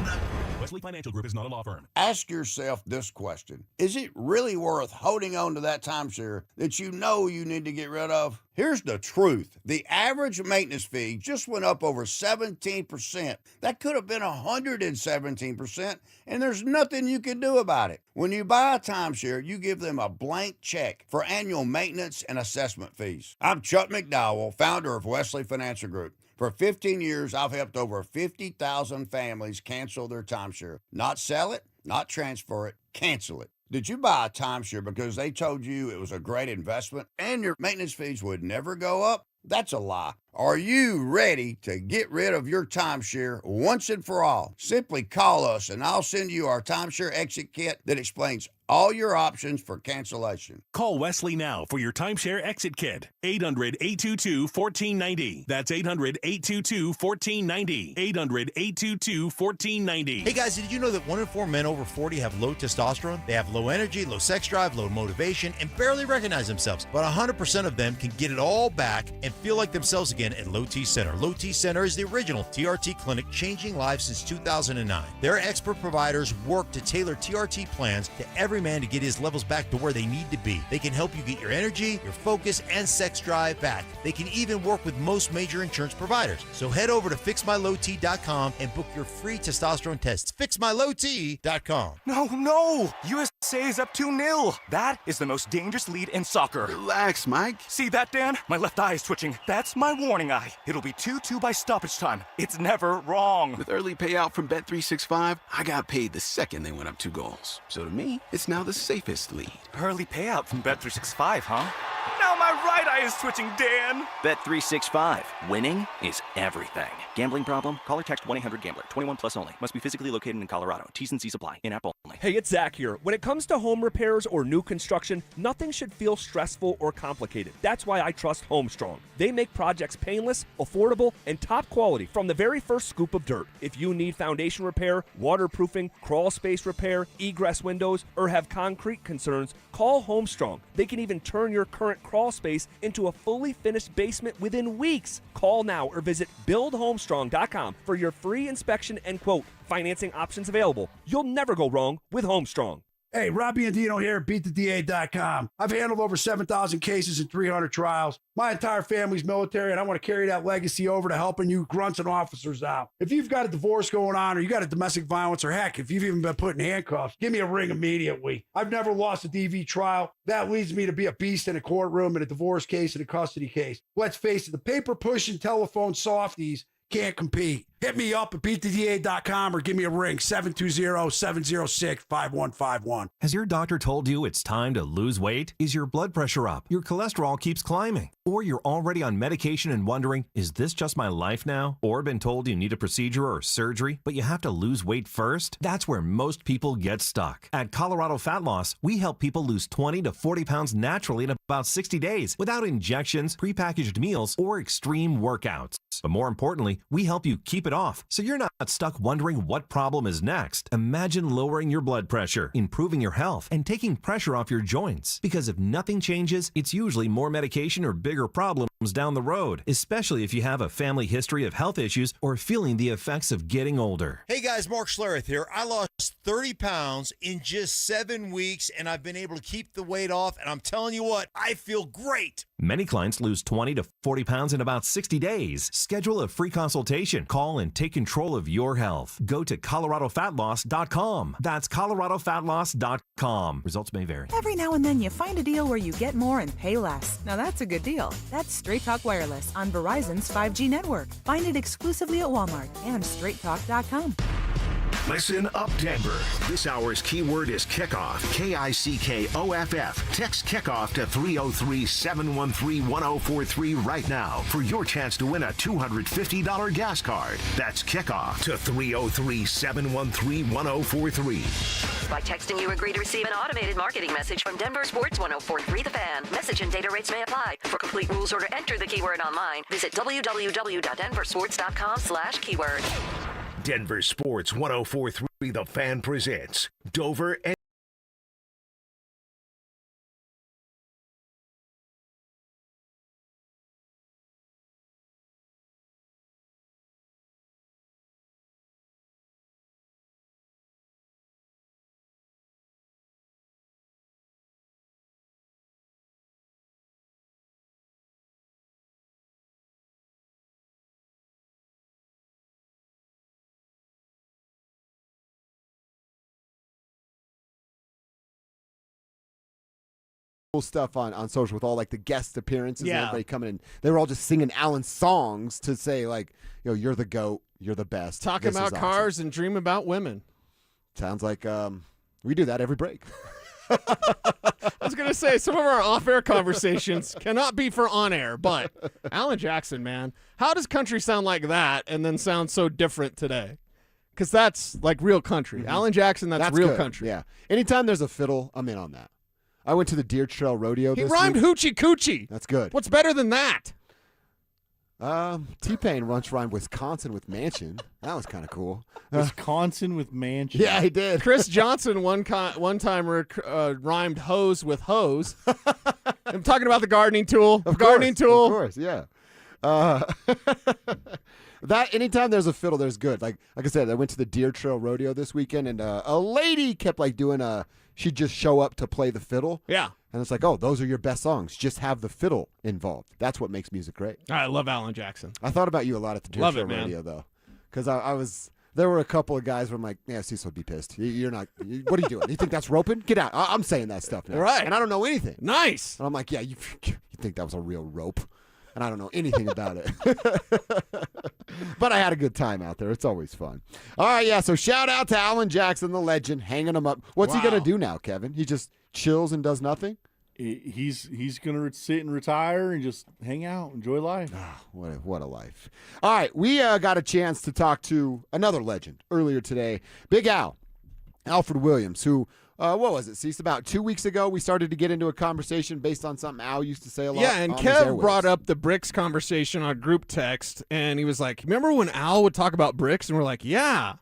Wesley Financial Group is not a law firm. Ask yourself this question. Is it really worth holding on to that timeshare that you know you need to get rid of? Here's the truth. The average maintenance fee just went up over 17%. That could have been 117%, and there's nothing you can do about it. When you buy a timeshare, you give them a blank check for annual maintenance and assessment fees. I'm Chuck McDowell, founder of Wesley Financial Group. For 15 years, I've helped over 50,000 families cancel their timeshare. Not sell it, not transfer it, cancel it. Did you buy a timeshare because they told you it was a great investment and your maintenance fees would never go up? That's a lie. Are you ready to get rid of your timeshare once and for all? Simply call us and I'll send you our timeshare exit kit that explains all your options for cancellation. Call Wesley now for your timeshare exit kit. 800-822-1490. That's 800-822-1490. 800-822-1490. Hey guys, did you know that 1 in 4 men over 40 have low testosterone? They have low energy, low sex drive, low motivation, and barely recognize themselves. But 100% of them can get it all back and feel like themselves again at Low T Center. Low T Center is the original TRT clinic changing lives since 2009. Their expert providers work to tailor TRT plans to every man to get his levels back to where they need to be. They can help you get your energy, your focus, and sex drive back. They can even work with most major insurance providers. So head over to FixMyLowT.com and book your free testosterone tests. FixMyLowT.com. No! USA is up 2-0. That is the most dangerous lead in soccer. Relax, Mike. See that, Dan? My left eye is twitching. That's my warning eye. It'll be 2-2 by stoppage time. It's never wrong. With early payout from Bet365, I got paid the second they went up 2 goals. So to me, it's now the safest lead. Early payout from Bet365, huh? Now my right eye is twitching, Dan. Bet365. Winning is everything. Gambling problem? Call or text 1-800-GAMBLER. 21 plus only. Must be physically located in Colorado. T's and C's apply. In-app only. Hey, it's Zach here. When it comes to home repairs or new construction, nothing should feel stressful or complicated. That's why I trust Homestrong. They make projects painless, affordable, and top quality from the very first scoop of dirt. If you need foundation repair, waterproofing, crawl space repair, egress windows, or have concrete concerns, call Homestrong. They can even turn your current crawl space into a fully finished basement within weeks. Call now or visit buildhomestrong.com for your free inspection and quote. Financing options available. You'll never go wrong with Homestrong. Hey, Robbie and Dino here at BeatTheDA.com. I've handled over 7,000 cases and 300 trials. My entire family's military, and I want to carry that legacy over to helping you grunts and officers out. If you've got a divorce going on, or you got a domestic violence, or heck, if you've even been put in handcuffs, give me a ring immediately. I've never lost a DV trial. That leads me to be a beast in a courtroom, in a divorce case, in a custody case. Let's face it, the paper-pushing telephone softies can't compete. Hit me up at BeatTheDA.com or give me a ring, 720-706-5151. Has your doctor told you it's time to lose weight? Is your blood pressure up? Your cholesterol keeps climbing? Or you're already on medication and wondering, is this just my life now? Or been told you need a procedure or surgery, but you have to lose weight first? That's where most people get stuck. At Colorado Fat Loss, we help people lose 20 to 40 pounds naturally in about 60 days without injections, prepackaged meals, or extreme workouts. But more importantly, we help you keep it off, so you're not stuck wondering what problem is next. Imagine lowering your blood pressure, improving your health, and taking pressure off your joints. Because if nothing changes, it's usually more medication or bigger problems down the road, especially if you have a family history of health issues or feeling the effects of getting older. Hey guys, Mark Schlereth here. I lost 30 pounds in just 7 weeks, and I've been able to keep the weight off, and I'm telling you what, I feel great. Many clients lose 20 to 40 pounds in about 60 days. Schedule a free consultation. Call and take control of your health. Go to ColoradoFatLoss.com. That's ColoradoFatLoss.com. Results may vary. Every now and then you find a deal where you get more and pay less. Now that's a good deal. That's Straight Talk Wireless on Verizon's 5G network. Find it exclusively at Walmart and StraightTalk.com. Listen up, Denver. This hour's keyword is kickoff. KICKOFF. Text kickoff to 303-713-1043 right now for your chance to win a $250 gas card. That's kickoff to 303-713-1043. By texting, you agree to receive an automated marketing message from Denver Sports 104.3 The Fan. Message and data rates may apply. For complete rules or to enter the keyword online, visit www.denversports.com/keyword. Denver Sports 104.3 The Fan presents Dover and stuff on social with all like the guest appearances and Yeah. everybody coming in. They were all just singing Alan's songs to say like, you're the GOAT, you're the best. Talking This about is awesome. cars and dream about women. Sounds like we do that every break. I was going to say, some of our off-air conversations cannot be for on-air, but Alan Jackson, man, how does country sound like that and then sound so different today? Because that's like real country. Mhm. Alan Jackson, that's real good. country. Yeah. Anytime there's a fiddle, I'm in on that. I went to the Deer Trail Rodeo He this rhymed week. hoochie coochie. That's good. What's better than that? T-Pain once rhymed Wisconsin with mansion. That was kind of cool. Wisconsin with mansion. Yeah, he did. Chris Johnson one time rhymed hose with hose. I'm talking about the gardening tool. Of tool. Of course, yeah. That anytime there's a fiddle, there's good. Like I said, I went to the Deer Trail Rodeo this weekend, and a lady kept like doing she'd just show up to play the fiddle. Yeah. And it's like, oh, those are your best songs. Just have the fiddle involved. That's what makes music great. I love Alan Jackson. I thought about you a lot at the Deer Trail Rodeo, though. Because there were a couple of guys where I'm like, yeah, Cecil would be pissed. You're not, what are you doing? You think that's roping? Get out. I'm saying that stuff now. Right. And I don't know anything. Nice. And I'm like, yeah, you think that was a real rope? And I don't know anything about it. But I had a good time out there. It's always fun. All right, yeah, so shout out to Alan Jackson, the legend, hanging him up. What's he going to do now, Kevin? He just chills and does nothing? He's going to sit and retire and just hang out, enjoy life. What a life. All right, we got a chance to talk to another legend earlier today, Big Al, Alfred Williams, who, what was it, Cease? About 2 weeks ago, we started to get into a conversation based on something Al used to say a lot. Yeah, and on his Kev airwaves. brought up the bricks conversation on group text, and he was like, remember when Al would talk about bricks? And we're like, yeah.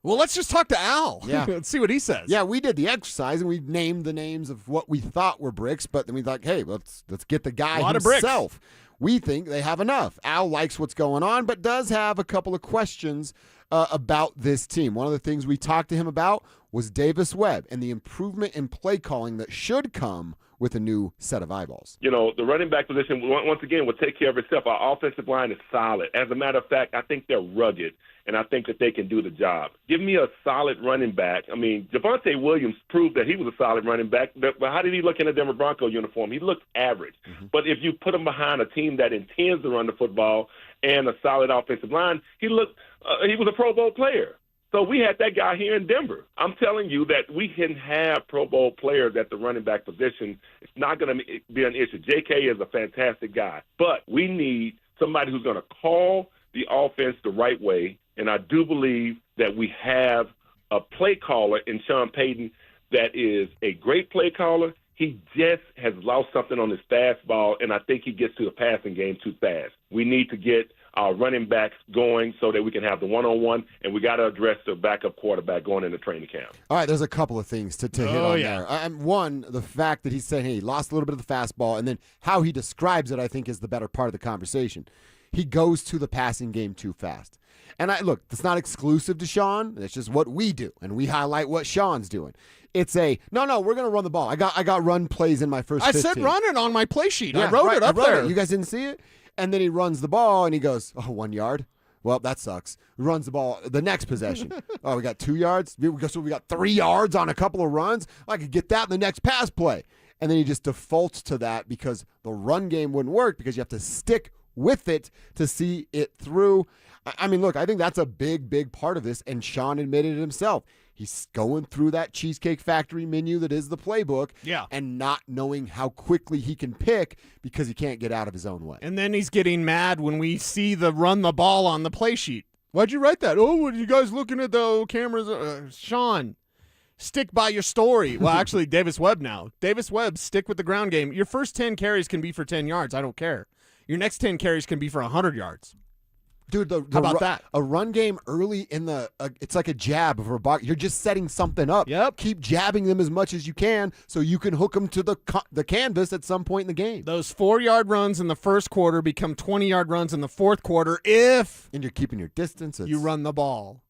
Well, let's just talk to Al. Yeah. Let's see what he says. Yeah, we did the exercise, and we named the names of what we thought were bricks, but then we thought, hey, let's get the guy A lot of bricks. himself. We think they have enough. Al likes what's going on, but does have a couple of questions about this team. One of the things we talked to him about was Davis Webb and the improvement in play calling that should come with a new set of eyeballs. You know, the running back position, once again, will take care of itself. Our offensive line is solid. As a matter of fact, I think they're rugged, and I think that they can do the job. Give me a solid running back. I mean, Javonte Williams proved that he was a solid running back, but how did he look in a Denver Bronco uniform? He looked average. But if you put him behind a team that intends to run the football and a solid offensive line, he was a Pro Bowl player. So we had that guy here in Denver. I'm telling you that we can have Pro Bowl players at the running back position. It's not going to be an issue. J.K. is a fantastic guy. But we need somebody who's going to call the offense the right way, and I do believe that we have a play caller in Sean Payton that is a great play caller. He just has lost something on his fastball, and I think he gets to the passing game too fast. We need to get our running backs going so that we can have the one-on-one, and we got to address the backup quarterback going into training camp. All right, there's a couple of things to hit on there. One, the fact that he's saying, hey, he lost a little bit of the fastball, and then how he describes it, I think, is the better part of the conversation. He goes to the passing game too fast. And look, it's not exclusive to Sean. It's just what we do, and we highlight what Sean's doing. It's we're going to run the ball. I got run plays in my first 15. I said run it on my play sheet. Yeah, I wrote it up there. You guys didn't see it? And then he runs the ball, and he goes, 1 yard. Well, that sucks. Runs the ball the next possession. We got 2 yards. We got 3 yards on a couple of runs. I could get that in the next pass play. And then he just defaults to that because the run game wouldn't work because you have to stick with it to see it through. I mean, look, I think that's a big, big part of this, and Sean admitted it himself. He's going through that Cheesecake Factory menu that is the playbook and not knowing how quickly he can pick because he can't get out of his own way. And then he's getting mad when we see the run the ball on the play sheet. Why'd you write that? Oh, were you guys looking at the cameras? Sean, stick by your story. Well, actually, Davis Webb now. Davis Webb, stick with the ground game. Your first 10 carries can be for 10 yards. I don't care. Your next 10 carries can be for 100 yards. Dude, how about that? A run game early in it's like a jab of a box. You're just setting something up. Yep. Keep jabbing them as much as you can so you can hook them to the canvas at some point in the game. Those 4-yard runs in the first quarter become 20-yard runs in the fourth quarter if and you're keeping your distance. You run the ball.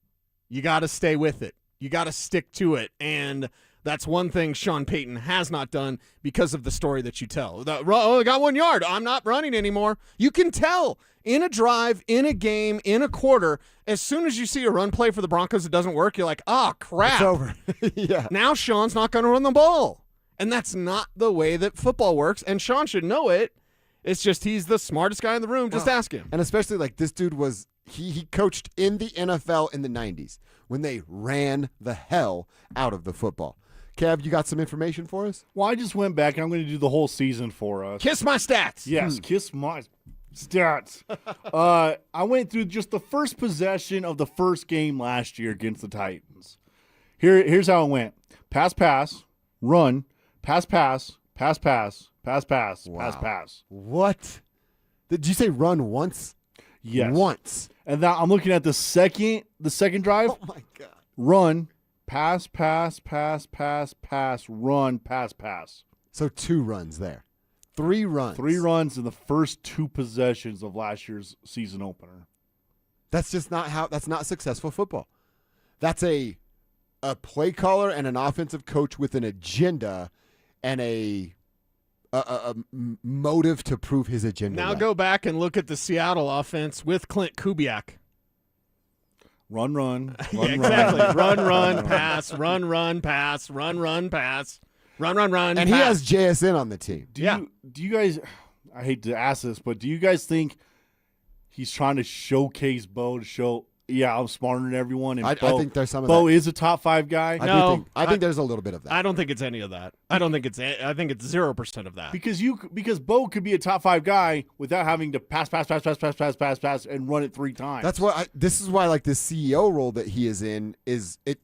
You got to stay with it. You got to stick to it. And that's one thing Sean Payton has not done because of the story that you tell. I got 1 yard. I'm not running anymore. You can tell in a drive, in a game, in a quarter, as soon as you see a run play for the Broncos that doesn't work, you're like, crap. It's over. Yeah. Now Sean's not going to run the ball. And that's not the way that football works, and Sean should know it. It's just he's the smartest guy in the room. Just ask him. And especially like this dude was he coached in the NFL in the 90s when they ran the hell out of the football. Kev, you got some information for us? Well, I just went back and I'm going to do the whole season for us. Kiss my stats. Yes, kiss my stats. I went through just the first possession of the first game last year against the Titans. Here's how it went. Pass, run, pass, pass, pass, pass, pass, pass, pass, pass. What? Did you say run once? Yes. Once. And now I'm looking at the second drive. Oh, my God. Run, pass, pass, pass, pass, pass, run, pass, pass. So 2 runs there. 3 runs. 3 runs in the first 2 possessions of last year's season opener. That's not successful football. That's a play caller and an offensive coach with an agenda and a motive to prove his agenda. Now go back and look at the Seattle offense with Clint Kubiak. Run, exactly. Run, pass, run, pass, run, pass. Run, and pass. He has JSN on the team. Do you guys, I hate to ask this, but do you guys think he's trying to showcase Bo to show, I'm smarter than everyone? And I think there's some of Bo that. is a top 5 guy? I think there's a little bit of that. I don't think it's any of that. I think it's 0% of that. Because Bo could be a top 5 guy without having to pass, and run it 3 times. That's why this is why like the CEO role that he is in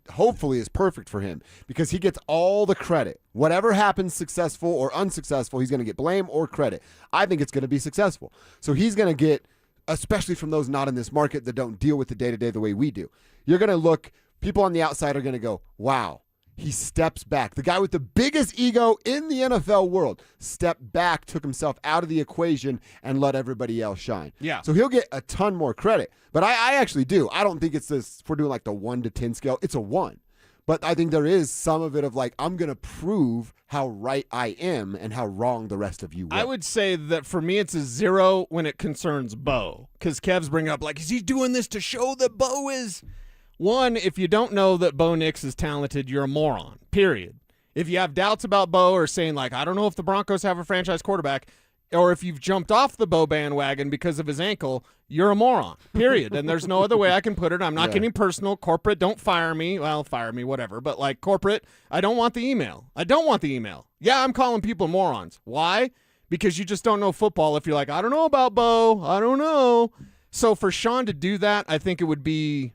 hopefully is perfect for him because he gets all the credit. Whatever happens, successful or unsuccessful, he's going to get blame or credit. I think it's going to be successful. So he's going to get, especially from those not in this market that don't deal with the day-to-day the way we do. You're going to look, people on the outside are going to go, wow, he steps back. The guy with the biggest ego in the NFL world stepped back, took himself out of the equation, and let everybody else shine. Yeah. So he'll get a ton more credit. But I actually do. I don't think it's this, if we're doing like the 1 to 10 scale, it's a 1. But I think there is some of it of like, I'm going to prove how right I am and how wrong the rest of you were. I would say that for me, it's a 0 when it concerns Bo. Because Kev's bringing up, like, is he doing this to show that Bo is... One, if you don't know that Bo Nix is talented, you're a moron, period. If you have doubts about Bo or saying, like, I don't know if the Broncos have a franchise quarterback, or if you've jumped off the Bo bandwagon because of his ankle, you're a moron, period. And there's no other way I can put it. I'm not getting personal. Corporate, don't fire me. Well, fire me, whatever. But, like, corporate, I don't want the email. I don't want the email. Yeah, I'm calling people morons. Why? Because you just don't know football. If you're like, I don't know about Bo. I don't know. So for Sean to do that, I think it would be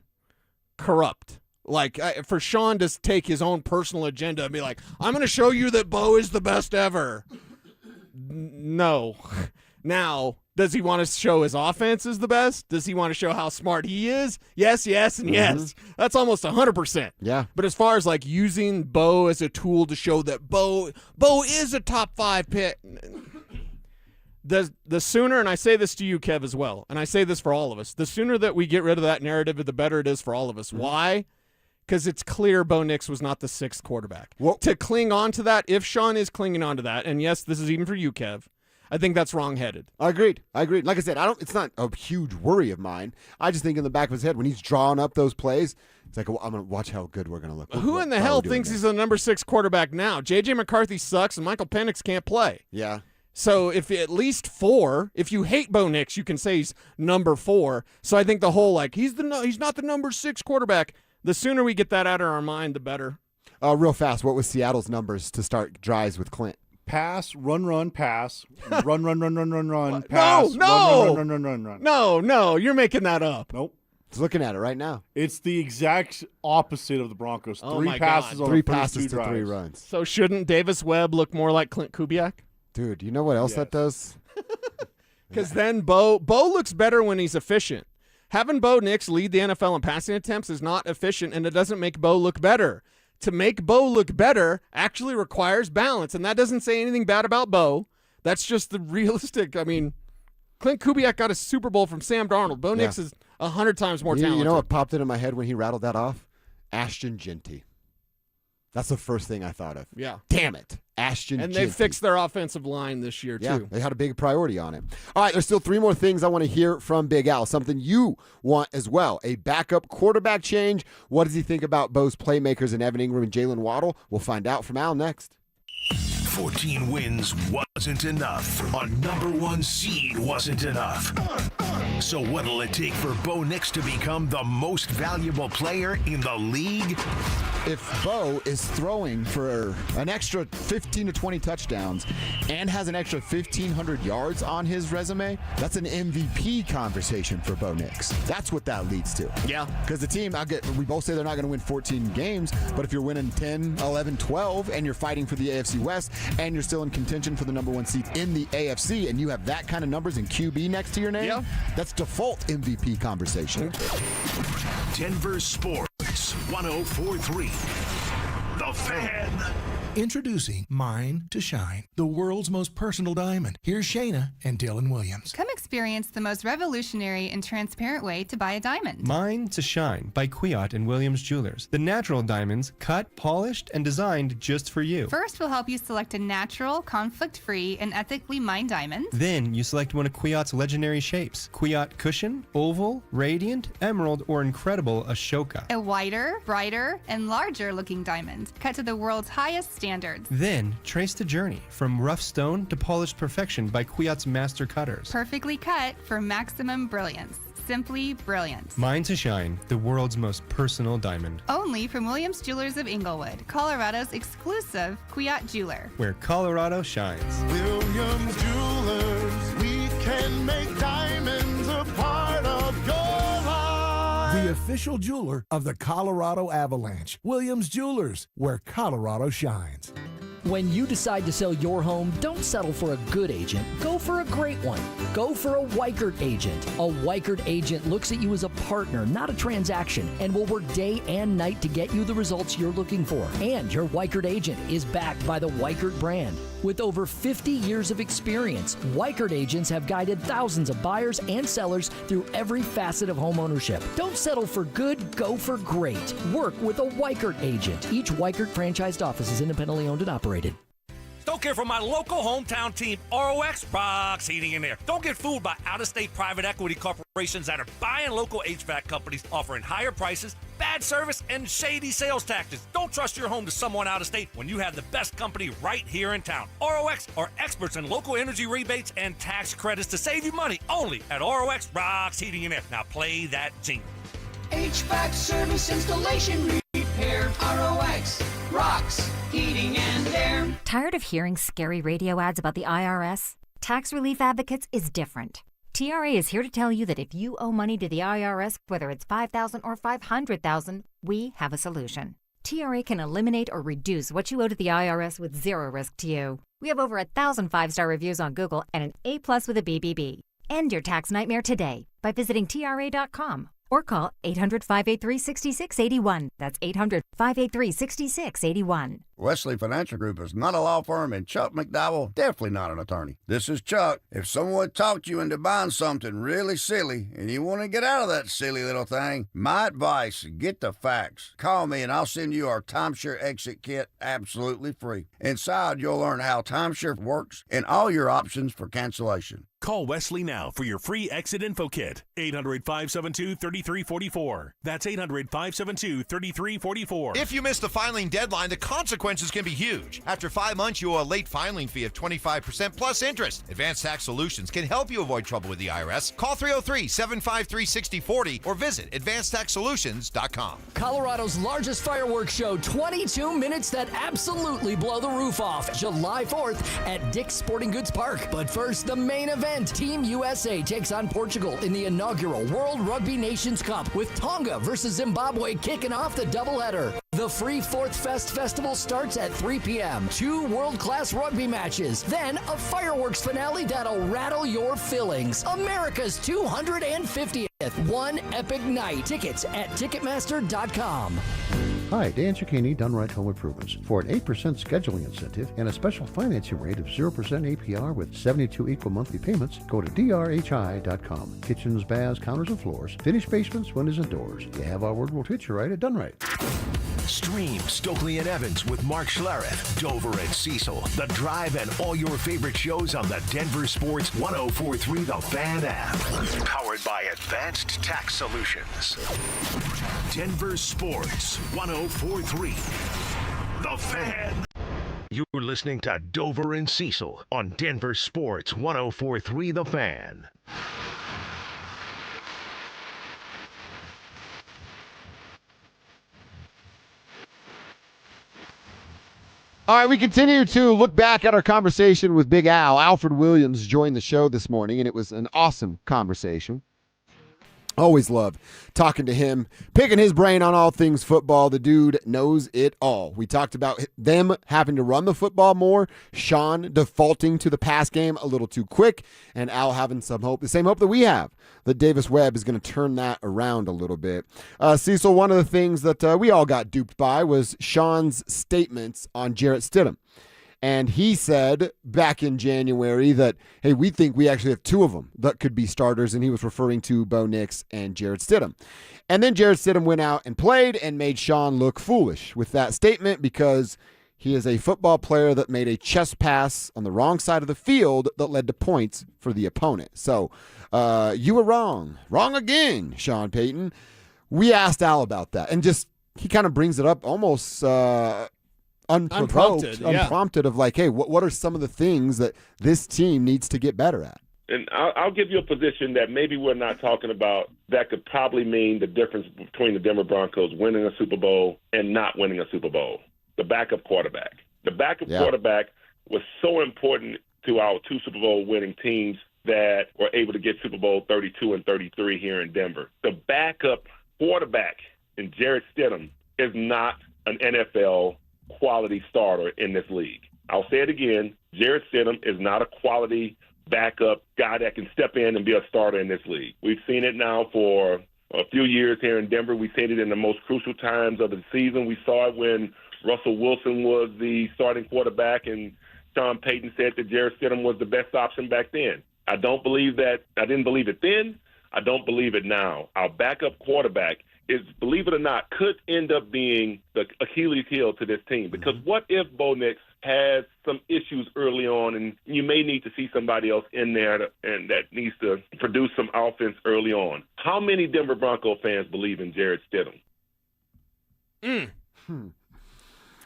corrupt. Like, for Sean to take his own personal agenda and be like, I'm going to show you that Bo is the best ever. No. Now, does he want to show his offense is the best? Does he want to show how smart he is? Yes, yes, and yes. That's almost 100%. Yeah. But as far as, like, using Bo as a tool to show that Bo is a top 5 pick, the sooner, and I say this to you, Kev, as well, and I say this for all of us, the sooner that we get rid of that narrative, the better it is for all of us. Why? Because it's clear Bo Nix was not the 6th quarterback. To cling on to that, if Sean is clinging on to that, and yes, this is even for you, Kev, I think that's wrong-headed. I agreed. Like I said, it's not a huge worry of mine. I just think in the back of his head, when he's drawing up those plays, it's like, well, I'm going to watch how good we're going to look. Who in the hell thinks he's the number 6 quarterback now? J.J. McCarthy sucks, and Michael Penix can't play. Yeah. So if at least 4, if you hate Bo Nix, you can say he's number 4. So I think the whole, like, he's not the number 6 quarterback. The sooner we get that out of our mind, the better. Real fast, what was Seattle's numbers to start drives with Clint? Pass, run, pass, run, pass, run. No, you're making that up. Nope. Just looking at it right now. It's the exact opposite of the Broncos. Oh 3 passes on 3 the first passes 2 to drives. 3 runs. So shouldn't Davis Webb look more like Clint Kubiak? Dude, you know what else that does? Because then Bo looks better when he's efficient. Having Bo Nix lead the NFL in passing attempts is not efficient, and it doesn't make Bo look better. To make Bo look better actually requires balance, and that doesn't say anything bad about Bo. That's just the realistic. I mean, Clint Kubiak got a Super Bowl from Sam Darnold. Bo Nix is 100 times more talented. You know what popped into my head when he rattled that off? Ashton Genty. That's the first thing I thought of. Yeah. Damn it. Ashton And Genty. they fixed their offensive line this year, too. Yeah, they had a big priority on it. All right, there's still 3 more things I want to hear from Big Al, something you want as well. A backup quarterback change. What does he think about Bo's playmakers in Evan Ingram and Jalen Waddle? We'll find out from Al next. 14 wins wasn't enough. A number 1 seed wasn't enough. So what'll it take for Bo Nix to become the most valuable player in the league? If Bo is throwing for an extra 15 to 20 touchdowns and has an extra 1,500 yards on his resume, that's an MVP conversation for Bo Nix. That's what that leads to. Yeah. Because the team, we both say they're not going to win 14 games, but if you're winning 10, 11, 12, and you're fighting for the AFC West, and you're still in contention for the number 1 seed in the AFC, and you have that kind of numbers in QB next to your name, that's default MVP conversation. Denver Sports 104.3. The Fan. Introducing Mine to Shine, the world's most personal diamond. Here's Shayna and Dylan Williams. Come experience the most revolutionary and transparent way to buy a diamond. Mine to Shine by Kwiat and Williams Jewelers. The natural diamonds cut, polished, and designed just for you. First, we'll help you select a natural, conflict-free, and ethically mined diamond. Then you select one of Kwiat's legendary shapes. Kwiat Cushion, Oval, Radiant, Emerald, or Incredible Ashoka. A wider, brighter, and larger-looking diamond, cut to the world's highest standards. Then trace the journey from rough stone to polished perfection by Kwiat's master cutters. Perfectly cut for maximum brilliance. Simply brilliant. Mine to Shine, the world's most personal diamond. Only from Williams Jewelers of Inglewood, Colorado's exclusive Kwiat jeweler. Where Colorado shines. Williams Jewelers, we can make diamonds a part of your life. The official jeweler of the Colorado Avalanche. Williams Jewelers, where Colorado shines. When you decide to sell your home, don't settle for a good agent. Go for a great one. Go for a Weichert agent. A Weichert agent looks at you as a partner, not a transaction, and will work day and night to get you the results you're looking for. And your Weichert agent is backed by the Weichert brand. With over 50 years of experience, Weichert agents have guided thousands of buyers and sellers through every facet of home ownership. Don't settle for good, go for great. Work with a Weichert agent. Each Weichert franchised office is independently owned and operated. Don't care for my local hometown team, ROX Rocks Heating and Air. Don't get fooled by out-of-state private equity corporations that are buying local HVAC companies, offering higher prices, bad service, and shady sales tactics. Don't trust your home to someone out of state when you have the best company right here in town. ROX are experts in local energy rebates and tax credits to save you money only at ROX Rocks Heating and Air. Now play that jingle. HVAC service, installation, repair, ROX Rocks Heating and Air. Tired of hearing scary radio ads about the IRS? Tax Relief Advocates is different. TRA is here to tell you that if you owe money to the IRS, whether it's $5,000 or $500,000, we have a solution. TRA can eliminate or reduce what you owe to the IRS with zero risk to you. We have over 1,000 5-star reviews on Google and an A+ with a BBB. End your tax nightmare today by visiting TRA.com or call 800-583-6681. That's 800-583-6681. Wesley Financial Group is not a law firm, and Chuck McDowell definitely not an attorney. This is Chuck. If someone talked you into buying something really silly and you want to get out of that silly little thing, my advice, get the facts. Call me and I'll send you our timeshare exit kit absolutely free. Inside, you'll learn how timeshare works and all your options for cancellation. Call Wesley now for your free exit info kit. 800-572-3344. That's 800-572-3344. If you miss the filing deadline, the consequences can be huge. After 5 months, you owe a late filing fee of 25% plus interest. Advanced Tax Solutions can help you avoid trouble with the IRS. Call 303-753-6040 or visit advancedtaxsolutions.com. Colorado's largest fireworks show, 22 minutes that absolutely blow the roof off. July 4th at Dick's Sporting Goods Park. But first, the main event. Team USA takes on Portugal in the inaugural World Rugby Nations Cup with Tonga versus Zimbabwe kicking off the doubleheader. The free Fourth Fest Festival starts at 3 p.m. 2 world-class rugby matches. Then a fireworks finale that'll rattle your fillings. America's 250th. One epic night. Tickets at Ticketmaster.com. Hi, Dan Cicchini, Done Right Home Improvements. For an 8% scheduling incentive and a special financing rate of 0% APR with 72 equal monthly payments, go to drhi.com. Kitchens, baths, counters, and floors. Finished basements, windows, and doors. You have our word, we'll treat you right at Done Right. Stream Stokely and Evans with Mark Schlereth, Dover and Cecil, The Drive, and all your favorite shows on the Denver Sports 104.3 The Fan app. Powered by Advanced Tax Solutions. Denver Sports 104.3 The Fan. You're listening to Dover and Cecil on Denver Sports 104.3 The Fan. All right, we continue to look back at our conversation with Big Al. Alfred Williams joined the show this morning, and it was an awesome conversation. Always love talking to him, picking his brain on all things football. The dude knows it all. We talked about them having to run the football more, Sean defaulting to the pass game a little too quick, and Al having some hope, the same hope that we have, that Davis Webb is going to turn that around a little bit. Cecil, one of the things that we all got duped by was Sean's statements on Jarrett Stidham. And he said back in January that, hey, we think we actually have 2 of them that could be starters, and he was referring to Bo Nix and Jarrett Stidham. And then Jarrett Stidham went out and played and made Sean look foolish with that statement because he is a football player that made a chest pass on the wrong side of the field that led to points for the opponent. So you were wrong. Wrong again, Sean Payton. We asked Al about that, and just he kind of brings it up almost unprompted of like, hey, what are some of the things that this team needs to get better at? And I'll give you a position that maybe we're not talking about that could probably mean the difference between the Denver Broncos winning a Super Bowl and not winning a Super Bowl. The backup quarterback. The backup quarterback was so important to our 2 Super Bowl winning teams that were able to get Super Bowl 32 and 33 here in Denver. The backup quarterback in Jarrett Stidham is not an NFL quality starter in this league. I'll say it again, Jarrett Stidham is not a quality backup guy that can step in and be a starter in this league. We've seen it now for a few years here in Denver. We've seen it in the most crucial times of the season. We saw it when Russell Wilson was the starting quarterback and Sean Payton said that Jarrett Stidham was the best option back then. I don't believe that. I didn't believe it then. I don't believe it now. Our backup quarterback is, believe it or not, could end up being the Achilles heel to this team. Because what if Bo Nix has some issues early on, and you may need to see somebody else in there and that needs to produce some offense early on? How many Denver Bronco fans believe in Jarrett Stidham?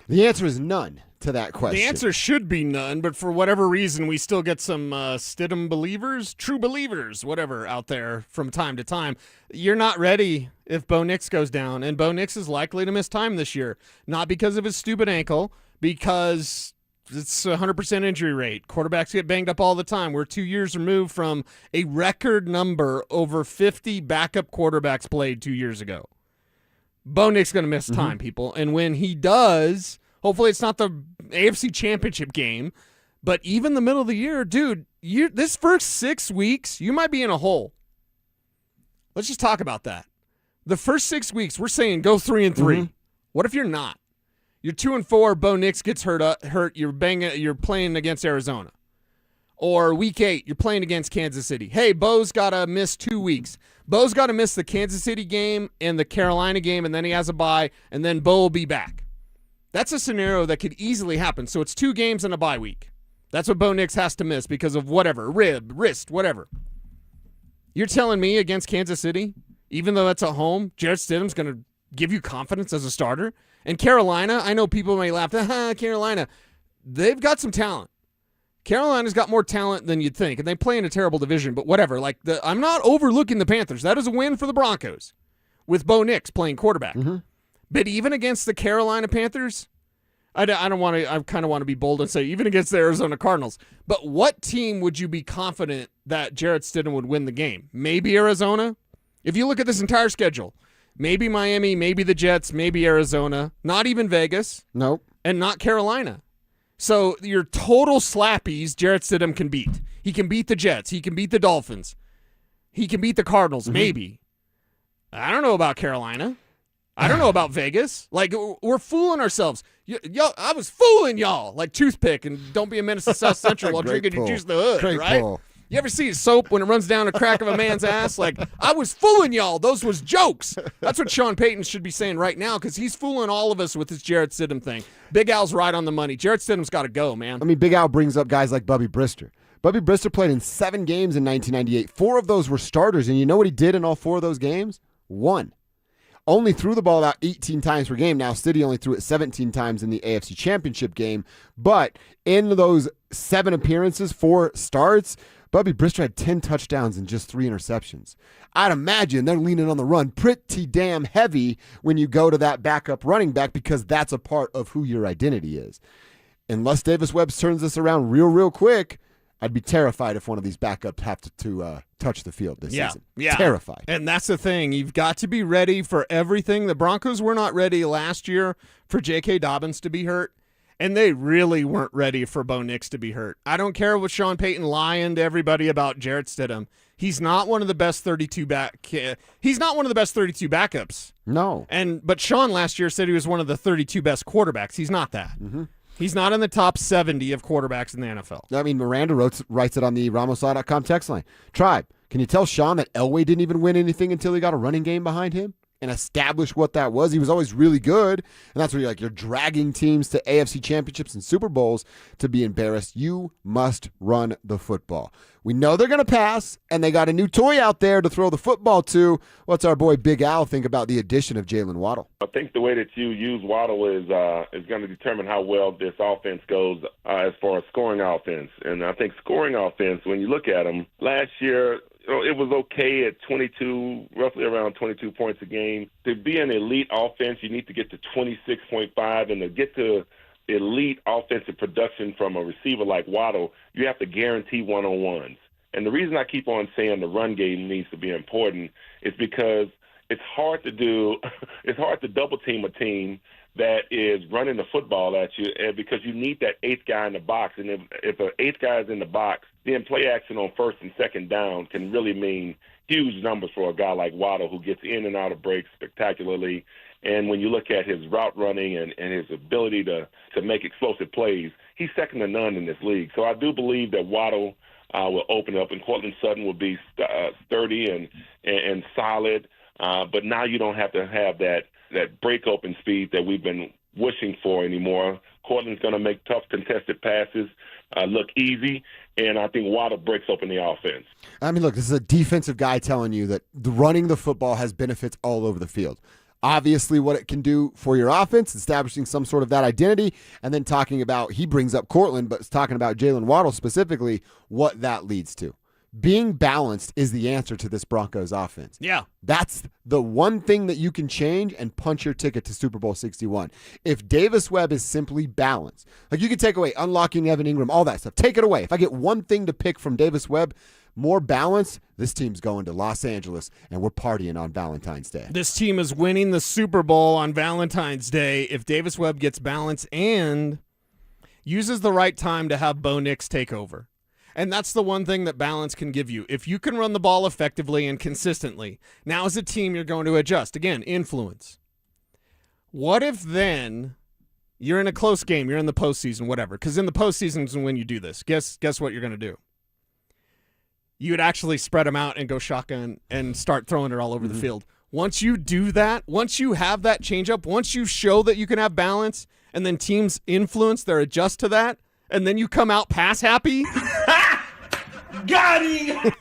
The answer is none to that question. The answer should be none, but for whatever reason, we still get some Stidham believers, true believers, whatever, out there from time to time. You're not ready if Bo Nix goes down, and Bo Nix is likely to miss time this year. Not because of his stupid ankle, because it's 100% injury rate. Quarterbacks get banged up all the time. We're 2 years removed from a record number, over 50 backup quarterbacks played 2 years ago. Bo Nix going to miss time, people. And when he does, hopefully it's not the AFC Championship game, but even the middle of the year, dude, this first 6 weeks, you might be in a hole. Let's just talk about that. The first 6 weeks, we're saying go 3-3. What if you're not? You're 2-4. Bo Nix gets hurt. You're playing against Arizona. Or week 8, you're playing against Kansas City. Hey, Bo's got to miss 2 weeks. Bo's got to miss the Kansas City game and the Carolina game, and then he has a bye, and then Bo will be back. That's a scenario that could easily happen. So it's 2 games and a bye week. That's what Bo Nix has to miss because of whatever, rib, wrist, whatever. You're telling me against Kansas City, even though that's at home, Jarrett Stidham's going to give you confidence as a starter? And Carolina, I know people may laugh, Carolina, they've got some talent. Carolina's got more talent than you'd think, and they play in a terrible division, but whatever. I'm not overlooking the Panthers. That is a win for the Broncos with Bo Nix playing quarterback. But even against the Carolina Panthers, I kind of want to be bold and say even against the Arizona Cardinals. But what team would you be confident that Jarrett Stidham would win the game? Maybe Arizona? If you look at this entire schedule, maybe Miami, maybe the Jets, maybe Arizona, not even Vegas. Nope. And not Carolina. So your total slappies, Jarrett Stidham can beat. He can beat the Jets. He can beat the Dolphins. He can beat the Cardinals, maybe. I don't know about Carolina. I don't know about Vegas. Like, we're fooling ourselves. I was fooling y'all like toothpick, and don't be a menace to South Central while drinking your juice in the hood, Great right? pull. You ever see soap when it runs down a crack of a man's ass? Like, I was fooling y'all. Those was jokes. That's what Sean Payton should be saying right now because he's fooling all of us with this Jarrett Stidham thing. Big Al's right on the money. Jarrett Stidham's got to go, man. I mean, Big Al brings up guys like Bubby Brister. Bubby Brister played in 7 games in 1998. 4 of those were starters, and you know what he did in all 4 of those games? 1. Only threw the ball about 18 times per game. Now, City only threw it 17 times in the AFC Championship game. But in those 7 appearances, 4 starts, Bubby Brister had 10 touchdowns and just 3 interceptions. I'd imagine they're leaning on the run pretty damn heavy when you go to that backup running back because that's a part of who your identity is. Unless Davis Webb turns this around real quick, I'd be terrified if one of these backups have to touch the field this season. Yeah. Terrified. And that's the thing. You've got to be ready for everything. The Broncos were not ready last year for J.K. Dobbins to be hurt, and they really weren't ready for Bo Nix to be hurt. I don't care what Sean Payton lying to everybody about Jarrett Stidham. He's not one of the best 32 He's not one of the best 32 backups. No. But Sean last year said he was one of the 32 best quarterbacks. He's not that. He's not in the top 70 of quarterbacks in the NFL. I mean, Miranda writes it on the RamosLaw.com text line. Tribe, can you tell Sean that Elway didn't even win anything until he got a running game behind him and established what that was? He was always really good, and that's where you're dragging teams to AFC championships and Super Bowls to be embarrassed. You must run the football. We know they're going to pass, and they got a new toy out there to throw the football to. What's our boy Big Al think about the addition of Jalen Waddle? I think the way that you use Waddle is going to determine how well this offense goes as far as scoring offense. And I think scoring offense, when you look at them, last year it was okay at 22, roughly around 22 points a game. To be an elite offense, you need to get to 26.5, and to get to elite offensive production from a receiver like Waddle, you have to guarantee one-on-ones. And the reason I keep on saying the run game needs to be important is because it's hard to double team a team that is running the football at you, and because you need that eighth guy in the box. And if an eighth guy is in the box, then play action on first and second down can really mean huge numbers for a guy like Waddle, who gets in and out of breaks spectacularly. And when you look at his route running and his ability to make explosive plays, he's second to none in this league. So I do believe that Waddle will open up, and Cortland Sutton will be sturdy and solid. But now you don't have to have that break open speed that we've been wishing for anymore. Cortland's going to make tough contested passes look easy, and I think Waddle breaks open the offense. I mean, look, this is a defensive guy telling you that running the football has benefits all over the field. Obviously, what it can do for your offense, establishing some sort of that identity, and then talking about, he brings up Cortland, but talking about Jalen Waddle specifically, what that leads to. Being balanced is the answer to this Broncos offense. Yeah. That's the one thing that you can change and punch your ticket to Super Bowl 61. If Davis Webb is simply balanced, like you can take away unlocking Evan Ingram, all that stuff, take it away. If I get one thing to pick from Davis Webb, more balance, this team's going to Los Angeles, and we're partying on Valentine's Day. This team is winning the Super Bowl on Valentine's Day if Davis Webb gets balance and uses the right time to have Bo Nix take over. And that's the one thing that balance can give you. If you can run the ball effectively and consistently, now as a team you're going to adjust. Again, influence. What if then you're in a close game, you're in the postseason, whatever, because in the postseason is when you do this. Guess what you're going to do? You would actually spread them out and go shotgun and start throwing it all over the field. Once you do that, once you have that changeup, once you show that you can have balance, and then teams influence, they adjust to that, and then you come out pass happy. Got him!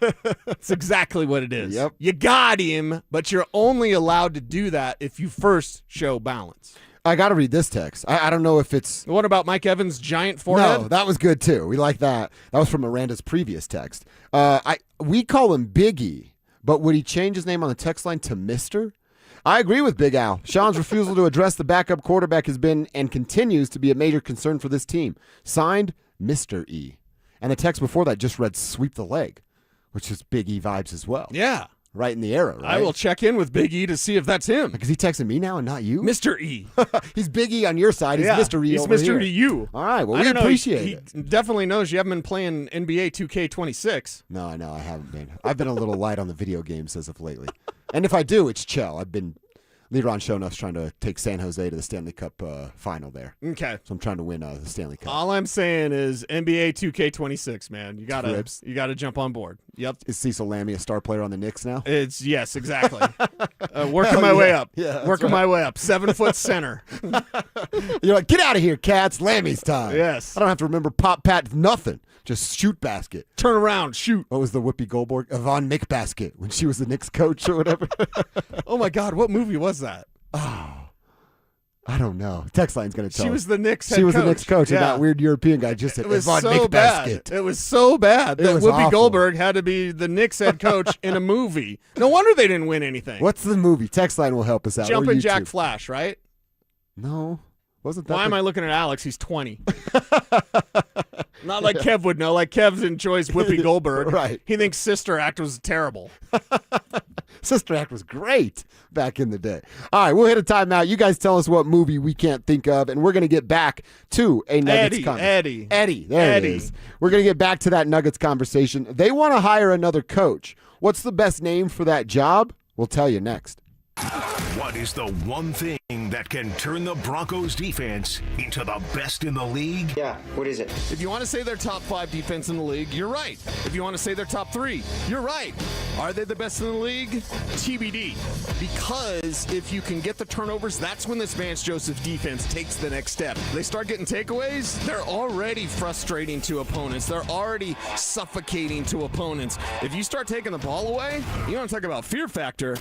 That's exactly what it is. Yep. You got him, but you're only allowed to do that if you first show balance. I got to read this text. I don't know if it's... What about Mike Evans' giant forehead? No, that was good too. We like that. That was from Miranda's previous text. We call him Big E, but would he change his name on the text line to Mr.? I agree with Big Al. Sean's refusal to address the backup quarterback has been and continues to be a major concern for this team. Signed, Mr. E. And the text before that just read sweep the leg, which is Big E vibes as well. Yeah. Right in the arrow, right? I will check in with Big E to see if that's him. Because he texting me now and not you? Mr. E. He's Big E on your side. He's Mr. E he's over Mr. here. to you. All right, well, we appreciate it. He definitely knows you haven't been playing NBA 2K26. No, I haven't been. I've been a little light on the video games as of lately. And if I do, it's chill. I've been... Leader on show trying to take San Jose to the Stanley Cup final there. Okay. So I'm trying to win the Stanley Cup. All I'm saying is NBA 2K26, man. You gotta jump on board. Yep. Is Cecil Lammy a star player on the Knicks now? Yes, exactly. Working my way up. Yeah, working my way up. 7-foot center. You're like, get out of here, cats. Lammy's time. Yes. I don't have to remember pop pat nothing. Just shoot basket. Turn around, shoot. What was the Whoopi Goldberg? Yvonne McBasket when she was the Knicks coach or whatever. Oh my God, what movie was that? Oh, I don't know. Text line's going to tell She us. was the Knicks head She was coach. the Knicks coach, and Yeah. that weird European guy just said It was Yvonne so McBasket. bad. It was so bad It that was Whoopi awful. Goldberg had to be the Knicks head coach in a movie. No wonder they didn't win anything. What's the movie? Text line will help us out. Jumpin' Or Jack YouTube. Flash, right? No. Wasn't that Why am I looking at Alex? He's 20. Not like Kev would know. Like Kev enjoys Whoopi Goldberg. Right. He thinks Sister Act was terrible. Sister Act was great back in the day. All right, we'll hit a timeout. You guys tell us what movie we can't think of, and we're going to get back to a Nuggets conversation. Eddie. There it is. We're going to get back to that Nuggets conversation. They want to hire another coach. What's the best name for that job? We'll tell you next. What is the one thing that can turn the Broncos defense into the best in the league? Yeah, what is it? If you want to say they're top 5 defense in the league, you're right. If you want to say they're top 3, you're right. Are they the best in the league? TBD. Because if you can get the turnovers, that's when this Vance Joseph defense takes the next step. They start getting takeaways, they're already frustrating to opponents. They're already suffocating to opponents. If you start taking the ball away, you want to talk about fear factor.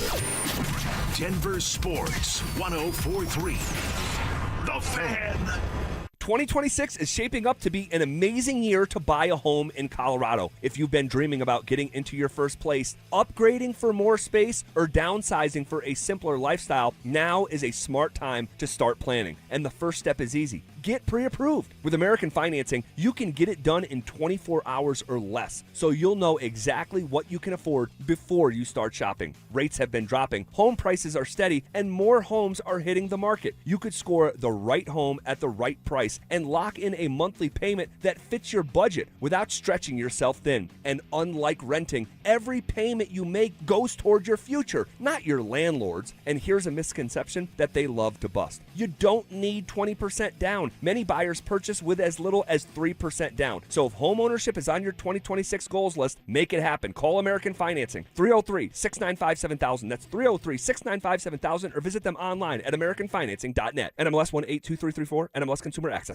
Denver Sports 104.3. The Fan. 2026 is shaping up to be an amazing year to buy a home in Colorado. If you've been dreaming about getting into your first place, upgrading for more space, or downsizing for a simpler lifestyle, now is a smart time to start planning. And the first step is easy. Get pre-approved. With American Financing, you can get it done in 24 hours or less, so you'll know exactly what you can afford before you start shopping. Rates have been dropping, home prices are steady, and more homes are hitting the market. You could score the right home at the right price and lock in a monthly payment that fits your budget without stretching yourself thin. And unlike renting, every payment you make goes toward your future, not your landlord's. And here's a misconception that they love to bust. You don't need 20% down. Many buyers purchase with as little as 3% down. So if home ownership is on your 2026 goals list, make it happen. Call American Financing, 303-695-7000. That's 303-695-7000, or visit them online at americanfinancing.net. NMLS 182334, NMLSconsumeraccess.org.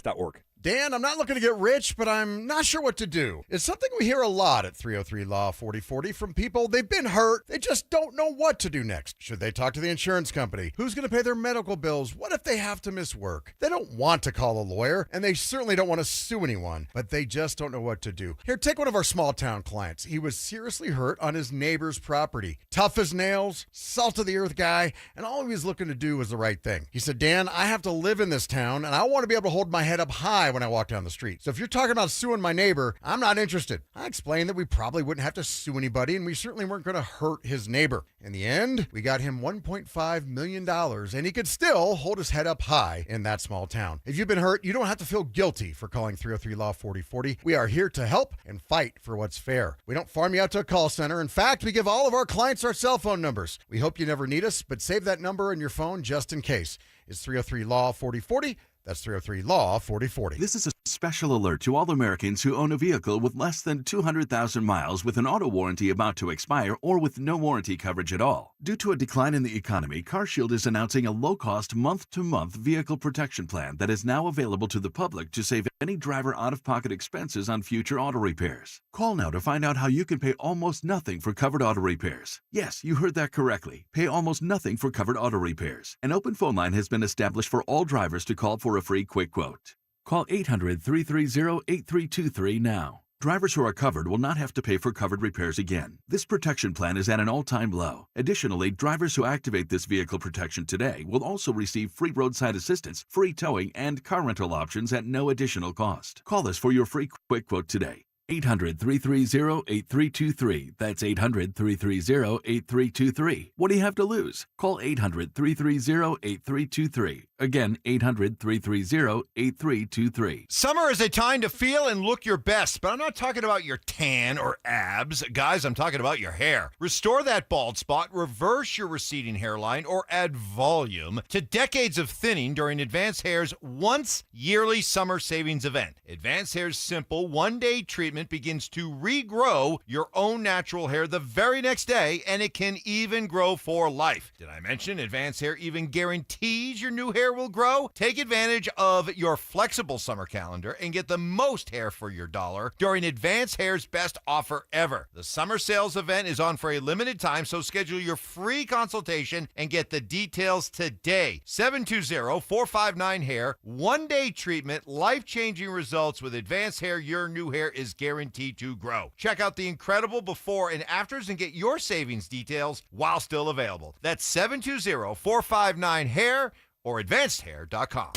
Dan, I'm not looking to get rich, but I'm not sure what to do. It's something we hear a lot at 303 Law 4040 from people. They've been hurt. They just don't know what to do next. Should they talk to the insurance company? Who's going to pay their medical bills? What if they have to miss work? They don't want to call a lawyer, and they certainly don't want to sue anyone, but they just don't know what to do. Here, take one of our small town clients. He was seriously hurt on his neighbor's property. Tough as nails, salt of the earth guy, and all he was looking to do was the right thing. He said, Dan, I have to live in this town, and I want to be able to hold my head up high when I walk down the street. So if you're talking about suing my neighbor, I'm not interested. I explained that we probably wouldn't have to sue anybody, and we certainly weren't going to hurt his neighbor. In the end, we got him $1.5 million, and he could still hold his head up high in that small town. If you've been hurt, you don't have to feel guilty for calling 303 Law 4040. We are here to help and fight for what's fair. We don't farm you out to a call center. In fact, we give all of our clients our cell phone numbers. We hope you never need us, but save that number in your phone just in case. It's 303 Law 4040. That's 303 Law 4040. This is a special alert to all Americans who own a vehicle with less than 200,000 miles with an auto warranty about to expire or with no warranty coverage at all. Due to a decline in the economy, CarShield is announcing a low-cost month-to-month vehicle protection plan that is now available to the public to save any driver out-of-pocket expenses on future auto repairs. Call now to find out how you can pay almost nothing for covered auto repairs. Yes, you heard that correctly. Pay almost nothing for covered auto repairs. An open phone line has been established for all drivers to call for a free quick quote. Call 800-330-8323 now. Drivers who are covered will not have to pay for covered repairs again. This protection plan is at an all-time low. Additionally, drivers who activate this vehicle protection today will also receive free roadside assistance, free towing, and car rental options at no additional cost. Call us for your free quick quote today. 800-330-8323. That's 800-330-8323. What do you have to lose? Call 800-330-8323. Again, 800-330-8323. Summer is a time to feel and look your best, but I'm not talking about your tan or abs. Guys, I'm talking about your hair. Restore that bald spot, reverse your receding hairline, or add volume to decades of thinning during Advanced Hair's once yearly summer savings event. Advanced Hair's simple one-day treatment begins to regrow your own natural hair the very next day, and it can even grow for life. Did I mention Advanced Hair even guarantees your new hair will grow? Take advantage of your flexible summer calendar and get the most hair for your dollar during Advanced Hair's best offer ever. The summer sales event is on for a limited time, so schedule your free consultation and get the details today. 720-459-HAIR. One-day treatment, life-changing results with Advanced Hair. Your new hair is guaranteed to grow. Check out the incredible before and afters and get your savings details while still available. That's 720-459-HAIR or advancedhair.com.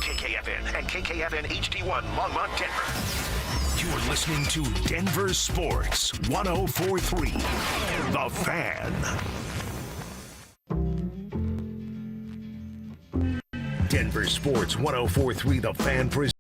KKFN and KKFN HD1 Longmont, Denver. You're listening to Denver Sports 104.3 The Fan. Denver Sports 104.3 The Fan presents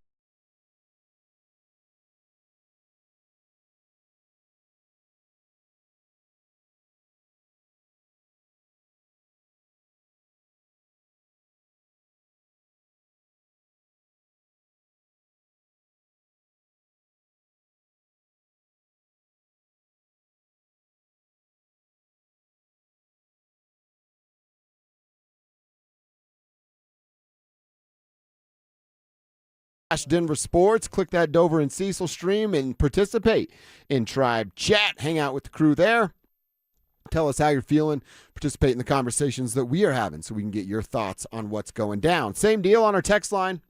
Denver Sports. Click that Dover and Cecil stream and participate in Tribe Chat. Hang out with the crew there. Tell us how you're feeling. Participate in the conversations that we are having so we can get your thoughts on what's going down. Same deal on our text line.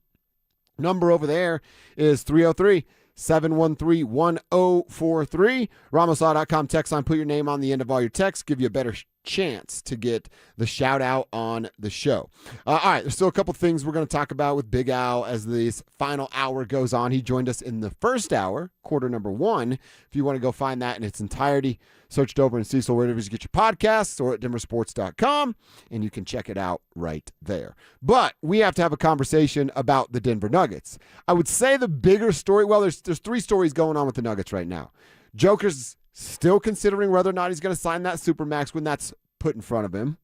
Number over there is 303-713-1043. RamosLaw.com text line. Put your name on the end of all your texts. Give you a better chance to get the shout out on the show. All right, there's still a couple things we're going to talk about with Big Al as this final hour goes on. He joined us in the first hour, quarter number 1. If you want to go find that in its entirety, search Dover and Cecil wherever you get your podcasts or at DenverSports.com, and you can check it out right there. But we have to have a conversation about the Denver Nuggets. I would say the bigger story, well, there's 3 stories going on with the Nuggets right now. Joker's still considering whether or not he's going to sign that Supermax when that's put in front of him.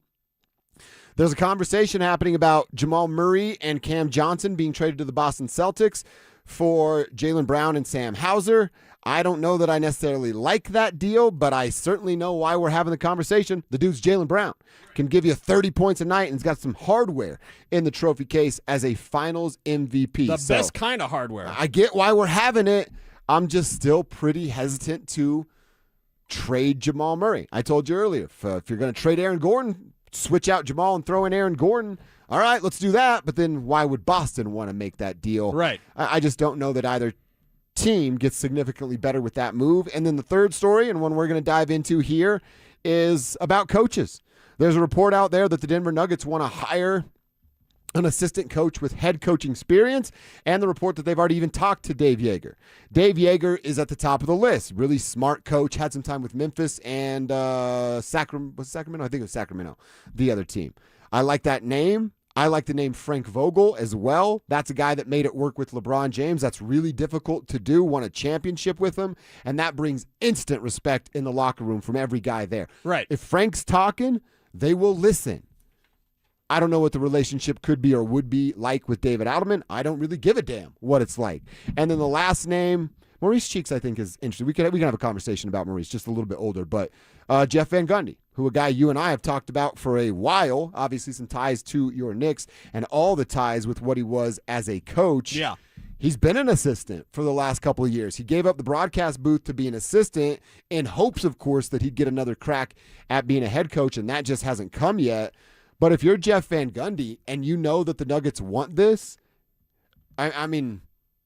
There's a conversation happening about Jamal Murray and Cam Johnson being traded to the Boston Celtics for Jaylen Brown and Sam Hauser. I don't know that I necessarily like that deal, but I certainly know why we're having the conversation. The dude's Jaylen Brown. Can give you 30 points a night and has got some hardware in the trophy case as a finals MVP. The best kind of hardware. I get why we're having it. I'm just still pretty hesitant to trade Jamal Murray. I told you earlier, if you're going to trade Aaron Gordon, switch out Jamal and throw in Aaron Gordon. All right, let's do that. But then why would Boston want to make that deal? Right. I just don't know that either team gets significantly better with that move. And then the third story, and one we're going to dive into here, is about coaches. There's a report out there that the Denver Nuggets want to hire an assistant coach with head coaching experience, and the report that they've already even talked to Dave Yeager. Dave Yeager is at the top of the list. Really smart coach, had some time with Memphis and Sacramento? I think it was Sacramento, the other team. I like that name. I like the name Frank Vogel as well. That's a guy that made it work with LeBron James. That's really difficult to do, won a championship with him, and that brings instant respect in the locker room from every guy there. Right. If Frank's talking, they will listen. I don't know what the relationship could be or would be like with David Adelman. I don't really give a damn what it's like. And then the last name, Maurice Cheeks, I think is interesting. We can have a conversation about Maurice, just a little bit older. But Jeff Van Gundy, who a guy you and I have talked about for a while, obviously some ties to your Knicks and all the ties with what he was as a coach. Yeah. He's been an assistant for the last couple of years. He gave up the broadcast booth to be an assistant in hopes, of course, that he'd get another crack at being a head coach, and that just hasn't come yet. But if you're Jeff Van Gundy and you know that the Nuggets want this, I mean,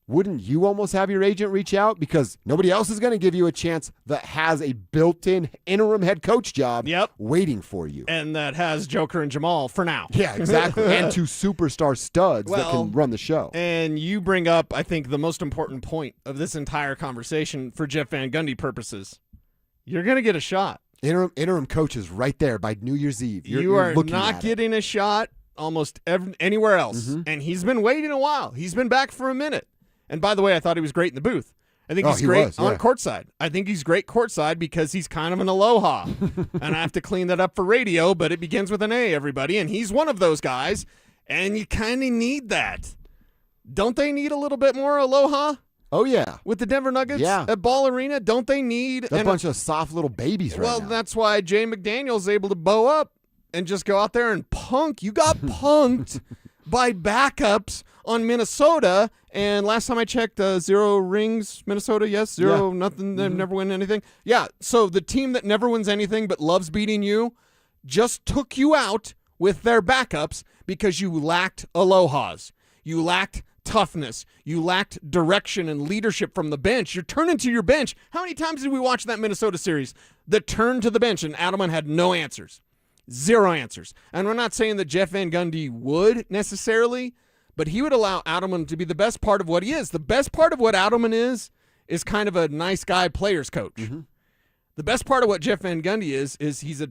wouldn't you almost have your agent reach out? Because nobody else is going to give you a chance that has a built-in interim head coach job waiting for you. And that has Joker and Jamal for now. Yeah, exactly. And 2 superstar studs that can run the show. And you bring up, I think, the most important point of this entire conversation for Jeff Van Gundy purposes. You're going to get a shot. Interim coaches right there by New Year's Eve. You are not getting a shot almost anywhere else. And he's been waiting a while. He's been back for a minute. And by the way, I thought he was great in the booth. I think he's great on courtside. I think he's great courtside because he's kind of an aloha. And I have to clean that up for radio, but it begins with an A, everybody. And he's one of those guys, and you kind of need that. Don't they need a little bit more aloha? Oh, yeah. With the Denver Nuggets at Ball Arena, don't they need a bunch of soft little babies right now? Well, that's why Jay McDaniel's able to bow up and just go out there and punk. You got punked by backups on Minnesota, and last time I checked, 0 rings, Minnesota, yes, 0, nothing, they never win anything. Yeah, so the team that never wins anything but loves beating you just took you out with their backups because you lacked alohas. You lacked toughness. You lacked direction and leadership from the bench. You're turning to your bench. How many times did we watch that Minnesota series? The turn to the bench, and Adelman had no answers. 0 answers. And we're not saying that Jeff Van Gundy would necessarily, but he would allow Adelman to be the best part of what he is. The best part of what Adelman is kind of a nice guy players coach. Mm-hmm. The best part of what Jeff Van Gundy is he's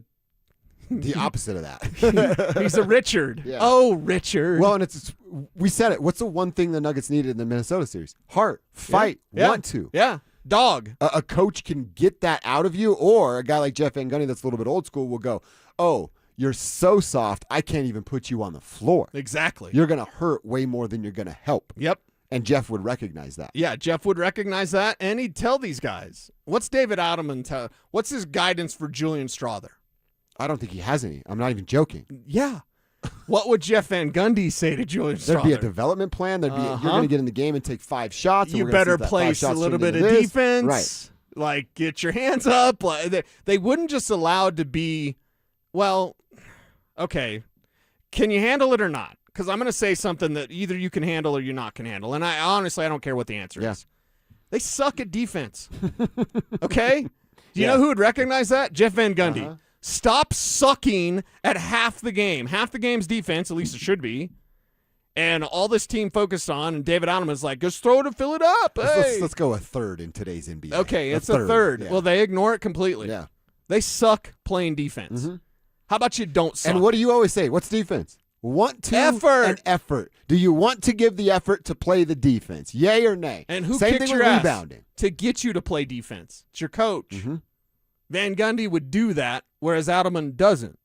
the opposite of that. He's a Richard. Yeah. Oh, Richard. Well, and we said it. What's the one thing the Nuggets needed in the Minnesota series? Heart, fight, want to. Yeah, dog. A coach can get that out of you, or a guy like Jeff Van Gundy that's a little bit old school will go, oh, you're so soft, I can't even put you on the floor. Exactly. You're going to hurt way more than you're going to help. Yep. And Jeff would recognize that. Yeah, Jeff would recognize that, and he'd tell these guys. What's David Adelman what's his guidance for Julian Strawther? I don't think he has any. I'm not even joking. Yeah. What would Jeff Van Gundy say to Julian Strawther? There'd be a development plan. There'd be you're going to get in the game and take 5 shots. And you better place a little bit of defense. Right. Like, get your hands up. They wouldn't just allow it to be, well, okay, can you handle it or not? because I'm going to say something that either you can handle or you're not can handle. And I honestly don't care what the answer is. They suck at defense. Okay? Do you know who would recognize that? Jeff Van Gundy. Stop sucking at half the game. Half the game's defense, at least it should be. And all this team focused on, and David Ottoman's like, just throw it and fill it up. Hey. Let's go a third in today's NBA. Okay, it's a third. Yeah. Well, they ignore it completely. Yeah. They suck playing defense. How about you don't suck? And what do you always say? What's defense? Want to effort. And effort. Do you want to give the effort to play the defense? Yay or nay? And who Same kicks thing your with ass rebounding. to get you to play defense? It's your coach. Van Gundy would do that, whereas Ottoman doesn't.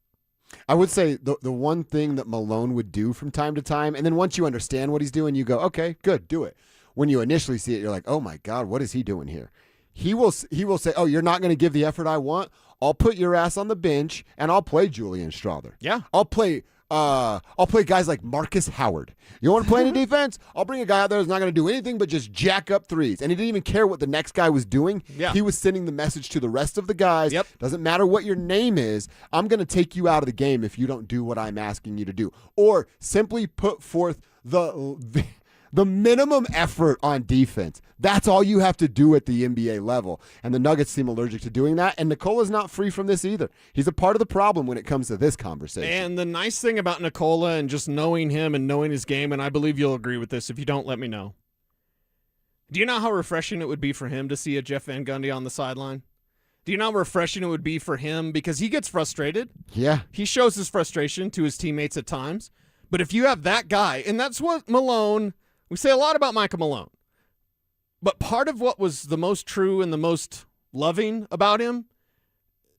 I would say the one thing that Malone would do from time to time, and then once you understand what he's doing, you go, okay, good, do it. When you initially see it, you're like, oh my God, what is he doing here? He will say, oh, you're not going to give the effort I want? I'll put your ass on the bench, and I'll play Julian Strawther. Yeah. I'll play guys like Marcus Howard. You want to play any defense? I'll bring a guy out there who's not going to do anything but just jack up threes. And he didn't even care what the next guy was doing. Yeah. He was sending the message to the rest of the guys. Yep. Doesn't matter what your name is. I'm going to take you out of the game if you don't do what I'm asking you to do. Or simply put forth the minimum effort on defense. That's all you have to do at the NBA level. And the Nuggets seem allergic to doing that. And Nicola's not free from this either. He's a part of the problem when it comes to this conversation. And the nice thing about Nicola and just knowing him and knowing his game, and I believe you'll agree with this. If you don't, let me know. Do you know how refreshing it would be for him to see a Jeff Van Gundy on the sideline? Do you know how refreshing it would be for him? Because he gets frustrated. Yeah. He shows his frustration to his teammates at times. But if you have that guy, and that's what Malone, we say a lot about Michael Malone. But part of what was the most true and the most loving about him,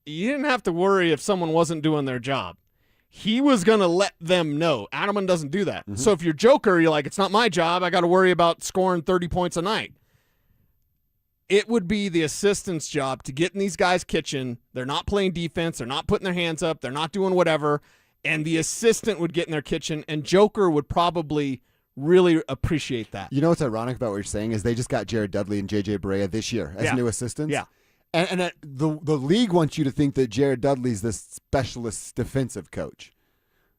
you didn't have to worry if someone wasn't doing their job. He was going to let them know. Ottoman doesn't do that. So if you're Joker, you're like, it's not my job. I got to worry about scoring 30 points a night. It would be the assistant's job to get in these guys' kitchen. They're not playing defense. They're not putting their hands up. They're not doing whatever. And the assistant would get in their kitchen, and Joker would probably really appreciate that. You know what's ironic about what you're saying is they just got Jared Dudley and J.J. Barea this year as new assistants. Yeah. And the league wants you to think that Jared Dudley's this specialist defensive coach.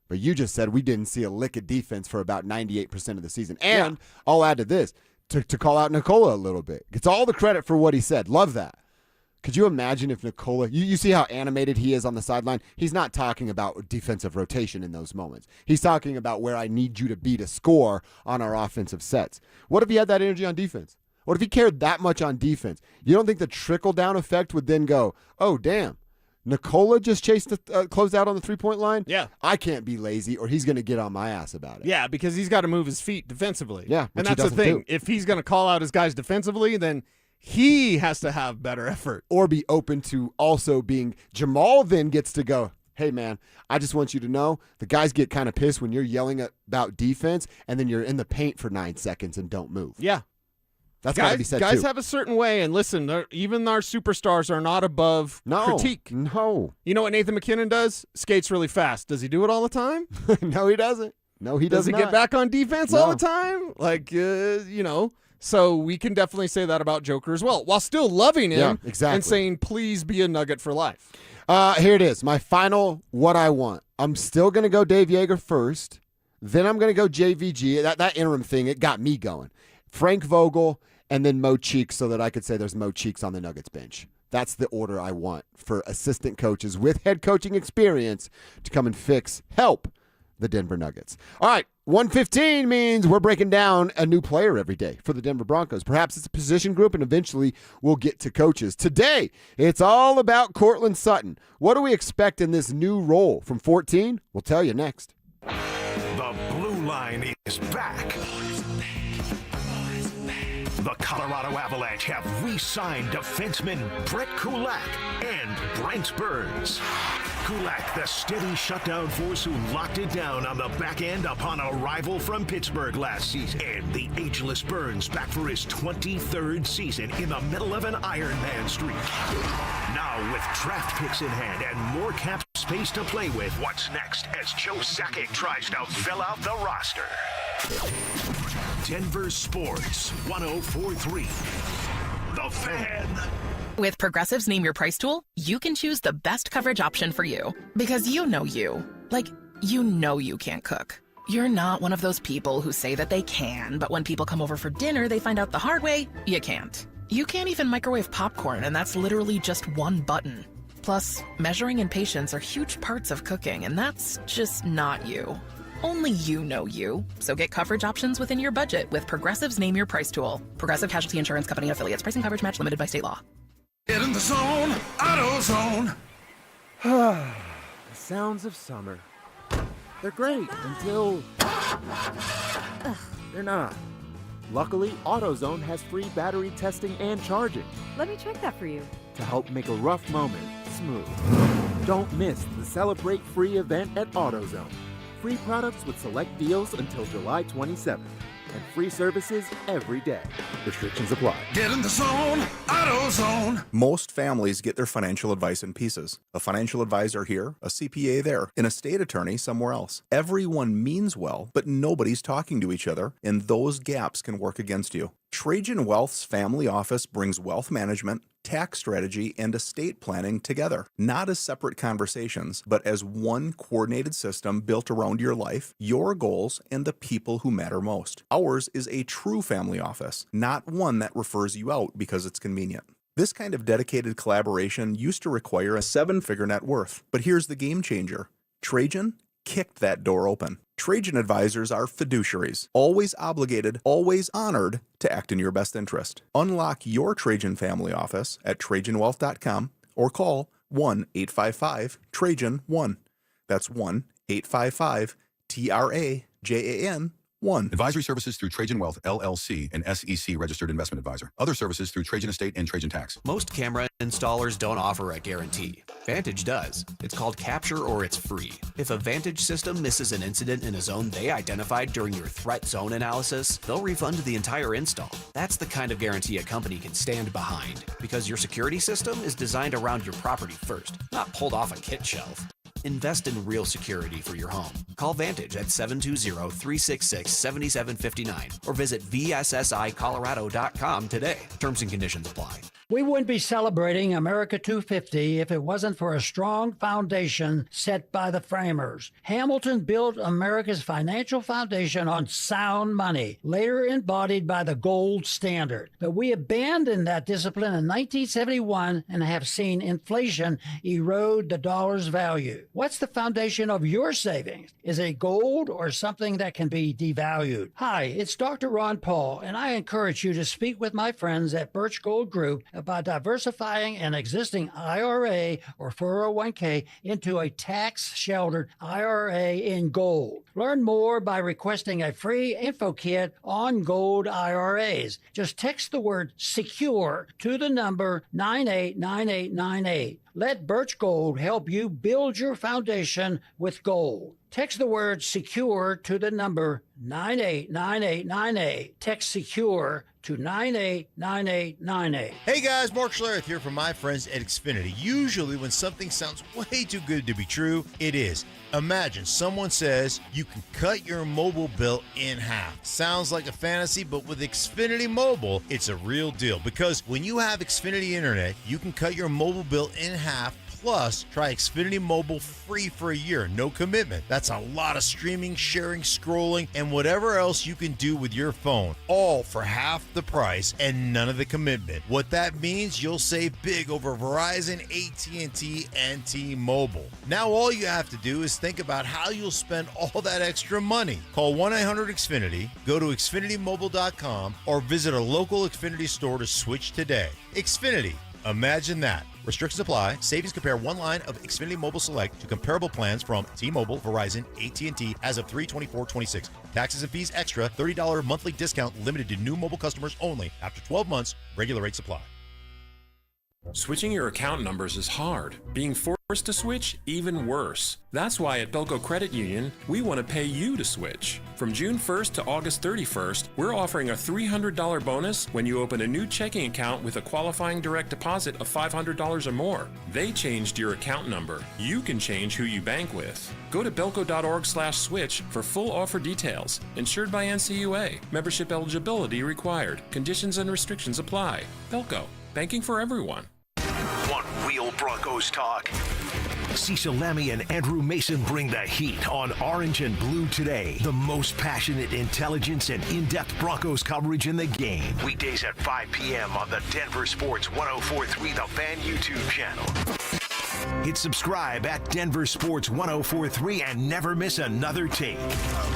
But you just said we didn't see a lick of defense for about 98% of the season. And I'll add to this, to call out Nicola a little bit. Gets all the credit for what he said. Love that. Could you imagine if Nicola, you see how animated he is on the sideline? He's not talking about defensive rotation in those moments. He's talking about where I need you to be to score on our offensive sets. What if he had that energy on defense? What if he cared that much on defense? You don't think the trickle-down effect would then go, oh, damn, Nicola just chased the closed out on the three-point line? Yeah. I can't be lazy or he's going to get on my ass about it. Yeah, because he's got to move his feet defensively. Yeah, and which he that's the doesn't thing. do. If he's going to call out his guys defensively, then he has to have better effort. Or be open to also being – Jamal then gets to go, hey, man, I just want you to know the guys get kind of pissed when you're yelling about defense and then you're in the paint for 9 seconds and don't move. Yeah. That's got to be said, guys too. have a certain way, and listen, even our superstars are not above critique. No. You know what Nathan McKinnon does? Skates really fast. Does he do it all the time? No, he doesn't. No, he does does not. Does he get back on defense all the time? Like, So we can definitely say that about Joker as well, while still loving him and saying, please be a Nugget for life. Here it is. My final what I want. I'm still going to go Dave Yeager first. Then I'm going to go JVG. That interim thing, it got me going. Frank Vogel, and then Mo Cheeks so that I could say there's Mo Cheeks on the Nuggets bench. That's the order I want for assistant coaches with head coaching experience to come and help the Denver Nuggets. All right, 115 means we're breaking down a new player every day for the Denver Broncos. Perhaps it's a position group, and eventually we'll get to coaches. Today, it's all about Cortland Sutton. What do we expect in this new role from 14? We'll tell you next. The blue line is back. The Colorado Avalanche have re-signed defensemen Brett Kulak and Brent Burns. Kulak, the steady shutdown force who locked it down on the back end upon arrival from Pittsburgh last season. And the ageless Burns back for his 23rd season in the middle of an Ironman streak. Now with draft picks in hand and more cap space to play with, what's next as Joe Sakic tries to fill out the roster? Denver Sports 104.3. The Fan. With Progressive's Name Your Price tool, you can choose the best coverage option for you. Because you know you. Like, you know you can't cook. You're not one of those people who say that they can, but when people come over for dinner, they find out the hard way, you can't. You can't even microwave popcorn, and that's literally just one button. Plus, measuring and patience are huge parts of cooking, and that's just not you. Only you know you. So get coverage options within your budget with Progressive's Name Your Price tool. Progressive Casualty Insurance Company and Affiliates. Price and coverage match limited by state law. Get in the zone, AutoZone. The sounds of summer. They're great until they're not. Luckily, AutoZone has free battery testing and charging Let me check that for you. to help make a rough moment smooth. Don't miss the Celebrate Free event at AutoZone. Free products with select deals until July 27th. And free services every day. Restrictions apply. Get in the zone, AutoZone. Most families get their financial advice in pieces. A financial advisor here, a CPA there, an estate attorney somewhere else. Everyone means well, but nobody's talking to each other, and those gaps can work against you. Trajan Wealth's family office brings wealth management, tax strategy, and estate planning together, not as separate conversations, but as one coordinated system built around your life, your goals, and the people who matter most. Ours is a true family office, not one that refers you out because it's convenient. This kind of dedicated collaboration used to require a 7-figure net worth, but here's the game changer. Trajan kicked that door open. Trajan advisors are fiduciaries, always obligated, always honored to act in your best interest. Unlock your Trajan family office at TrajanWealth.com or call 1-855-TRAJAN-1. That's 1-855-TRAJAN-1. Advisory services through Trajan Wealth, LLC, an SEC registered investment advisor. Other services through Trajan Estate and Trajan Tax. Most camera installers don't offer a guarantee. Vantage does. It's called Capture or it's free. If a Vantage system misses an incident in a zone they identified during your threat zone analysis, they'll refund the entire install. That's the kind of guarantee a company can stand behind, because your security system is designed around your property first, not pulled off a kit shelf. Invest in real security for your home. Call Vantage at 720-366-7759 or visit VSSIColorado.com today. Terms and conditions apply. We wouldn't be celebrating America 250 if it wasn't for a strong foundation set by the framers. Hamilton built America's financial foundation on sound money, later embodied by the gold standard. But we abandoned that discipline in 1971 and have seen inflation erode the dollar's value. What's the foundation of your savings? Is it gold or something that can be devalued? Hi, it's Dr. Ron Paul, and I encourage you to speak with my friends at Birch Gold Group about diversifying an existing IRA or 401k into a tax-sheltered IRA in gold. Learn more by requesting a free info kit on gold IRAs. Just text the word SECURE to the number 989898. Let Birch Gold help you build your foundation with gold. Text the word SECURE to the number 989898. Text SECURE to 989898. Hey guys, Mark Schlereth here from my friends at Xfinity. Usually when something sounds way too good to be true, it is. Imagine someone says you can cut your mobile bill in half. Sounds like a fantasy, but with Xfinity Mobile, it's a real deal. Because when you have Xfinity Internet, you can cut your mobile bill in half. Plus, try Xfinity Mobile free for a year, no commitment. That's a lot of streaming, sharing, scrolling, and whatever else you can do with your phone, all for half the price and none of the commitment. What that means, you'll save big over Verizon, AT&T, and T-Mobile. Now all you have to do is think about how you'll spend all that extra money. Call 1-800-XFINITY, go to XfinityMobile.com, or visit a local Xfinity store to switch today. Xfinity. Imagine that. Restrictions apply. Savings compare one line of Xfinity Mobile Select to comparable plans from T-Mobile, Verizon, AT&T as of 3/24/26. Taxes and fees extra. $30 monthly discount limited to new mobile customers only. After 12 months, regular rates apply. Switching your account numbers is hard. Being forced to switch, even worse. That's why at Belco Credit Union, we want to pay you to switch. From June 1st to August 31st, we're offering a $300 bonus when you open a new checking account with a qualifying direct deposit of $500 or more. They changed your account number. You can change who you bank with. Go to belco.org/switch for full offer details. Insured by NCUA. Membership eligibility required. Conditions and restrictions apply. Belco. Banking for everyone. Want real Broncos talk? Cecil Lammy and Andrew Mason bring the heat on Orange and Blue Today. The most passionate intelligence and in-depth Broncos coverage in the game. Weekdays at 5 p.m. on the Denver Sports 104.3 The Fan YouTube channel. Hit subscribe at Denver Sports 104.3 and never miss another take.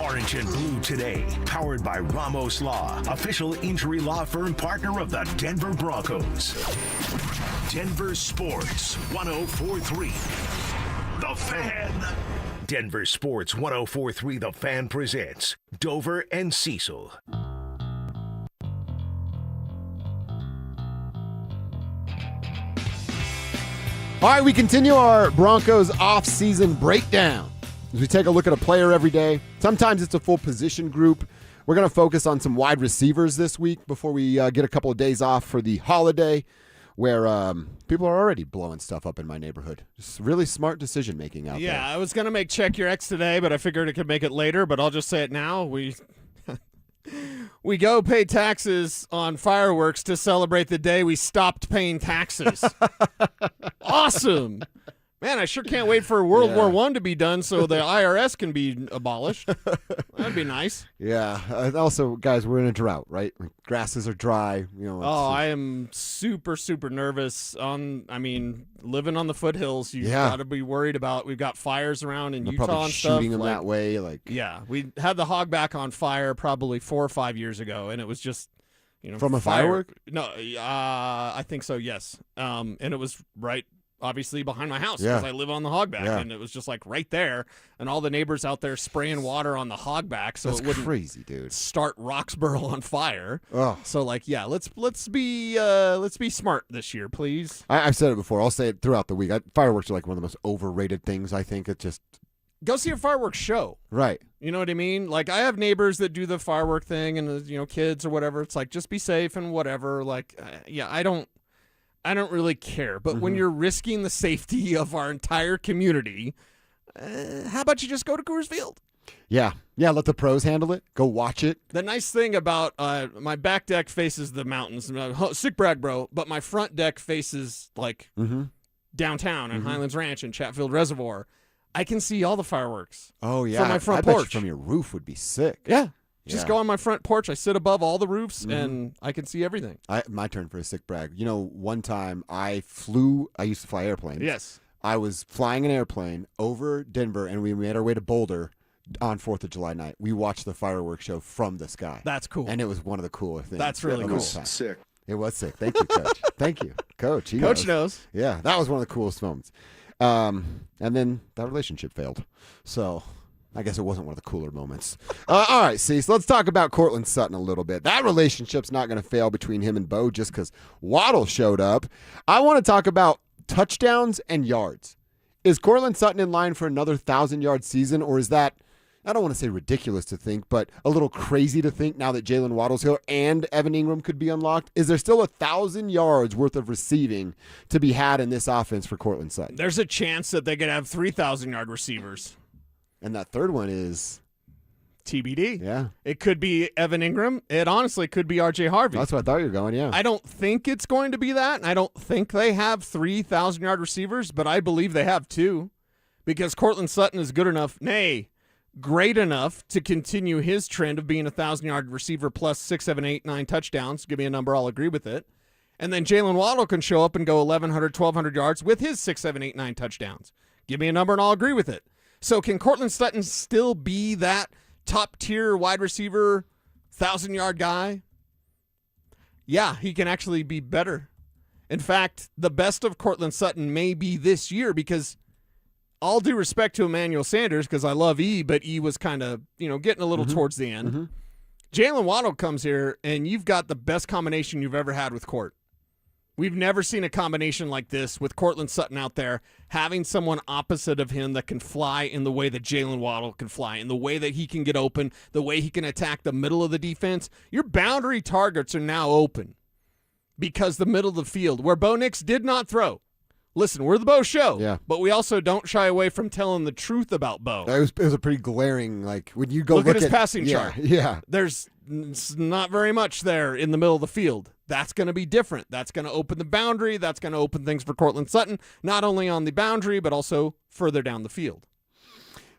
Orange and Blue Today, powered by Ramos Law, official injury law firm partner of the Denver Broncos. Denver Sports 104.3 The Fan. Denver Sports 104.3 The Fan presents Dover and Cecil. All right, we continue our Broncos off-season breakdown as we take a look at a player every day. Sometimes it's a full position group. We're going to focus on some wide receivers this week before we get a couple of days off for the holiday, where people are already blowing stuff up in my neighborhood. Just really smart decision-making out there. Yeah, I was going to make Check Your Ex today, but I figured I could make it later, but I'll just say it now. We go pay taxes on fireworks to celebrate the day we stopped paying taxes. Awesome. Man, I sure can't wait for World War I to be done so the IRS can be abolished. That'd be nice. Yeah. Also, guys, we're in a drought, right? Grasses are dry. I am super, super nervous. Living on the foothills, you've got to be worried about. We've got fires around in Utah probably and stuff. Shooting them that way, Yeah, we had the hogback on fire probably 4 or 5 years ago, and it was just, from a firework. No, I think so. Yes, and it was right. Obviously behind my house because I live on the hogback, and it was just like right there, and all the neighbors out there spraying water on the hogback so That's it wouldn't crazy, dude. Start Roxborough on fire. Oh. So let's be smart this year, please. I've said it before. I'll say it throughout the week. Fireworks are like one of the most overrated things. I think it just go see a fireworks show. Right. You know what I mean? Like I have neighbors that do the firework thing, and kids or whatever. It's like just be safe and whatever. Like I don't really care, but when you're risking the safety of our entire community, how about you just go to Coors Field? Yeah, let the pros handle it. Go watch it. The nice thing about my back deck faces the mountains. Sick brag, bro, but my front deck faces downtown and Highlands Ranch and Chatfield Reservoir. I can see all the fireworks. Oh, yeah. From my front I bet porch. from your roof would be sick. Yeah. Just go on my front porch. I sit above all the roofs, and I can see everything. My turn for a sick brag. One time I used to fly airplanes. Yes. I was flying an airplane over Denver, and we made our way to Boulder on 4th of July night. We watched the fireworks show from the sky. That's cool. And it was one of the cooler things. That's really cool. Sick. It was sick. Thank you, Coach. Thank you, Coach. Coach knows. Yeah, that was one of the coolest moments. And then that relationship failed. So I guess it wasn't one of the cooler moments. All right, Cease, let's talk about Courtland Sutton a little bit. That relationship's not going to fail between him and Bo just because Waddle showed up. I want to talk about touchdowns and yards. Is Courtland Sutton in line for another 1,000-yard season, or is that, I don't want to say ridiculous to think, but a little crazy to think now that Jalen Waddle's here and Evan Ingram could be unlocked? Is there still 1,000 yards worth of receiving to be had in this offense for Courtland Sutton? There's a chance that they could have 3,000-yard receivers. And that third one is TBD. Yeah. It could be Evan Ingram. It honestly could be RJ Harvey. That's what I thought you were going, yeah. I don't think it's going to be that. And I don't think they have 3,000-yard receivers, but I believe they have 2 because Courtland Sutton is good enough, great enough to continue his trend of being a 1,000-yard receiver plus 6, 7, 8, 9 touchdowns. Give me a number, I'll agree with it. And then Jalen Waddle can show up and go 1,100, 1,200 yards with his 6, 7, 8, 9 touchdowns. Give me a number and I'll agree with it. So can Courtland Sutton still be that top-tier wide receiver, 1,000-yard guy? Yeah, he can actually be better. In fact, the best of Courtland Sutton may be this year because all due respect to Emmanuel Sanders, because I love E, but E was kind of, getting a little towards the end. Jalen Waddle comes here, and you've got the best combination you've ever had with Court. We've never seen a combination like this with Courtland Sutton out there, having someone opposite of him that can fly in the way that Jalen Waddle can fly, in the way that he can get open, the way he can attack the middle of the defense. Your boundary targets are now open because the middle of the field, where Bo Nix did not throw. Listen, we're the Bo Show, but we also don't shy away from telling the truth about Bo. It was a pretty glaring, when you go look at his passing chart. Yeah. There's It's not very much there in the middle of the field. That's going to be different. That's going to open the boundary. That's going to open things for Cortland Sutton, not only on the boundary, but also further down the field.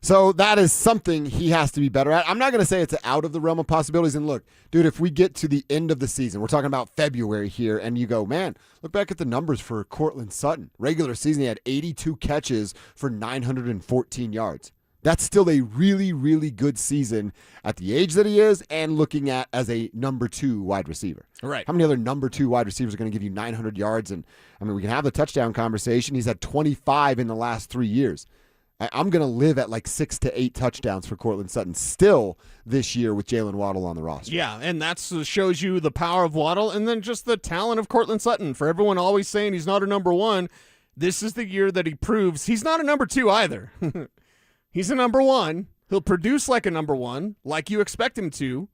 So that is something he has to be better at. I'm not going to say it's out of the realm of possibilities. And look, dude, if we get to the end of the season, we're talking about February here, and you go, man, look back at the numbers for Cortland Sutton. Regular season, he had 82 catches for 914 yards. That's still a really, really good season at the age that he is and looking at as a number 2 wide receiver. Right. How many other number 2 wide receivers are going to give you 900 yards? And I mean, we can have the touchdown conversation. He's had 25 in the last 3 years. I'm going to live at like 6 to 8 touchdowns for Cortland Sutton still this year with Jalen Waddle on the roster. Yeah, and that shows you the power of Waddle and then just the talent of Cortland Sutton. For everyone always saying he's not a number 1, this is the year that he proves he's not a number 2 either. He's a number 1. He'll produce like a number 1, like you expect him to.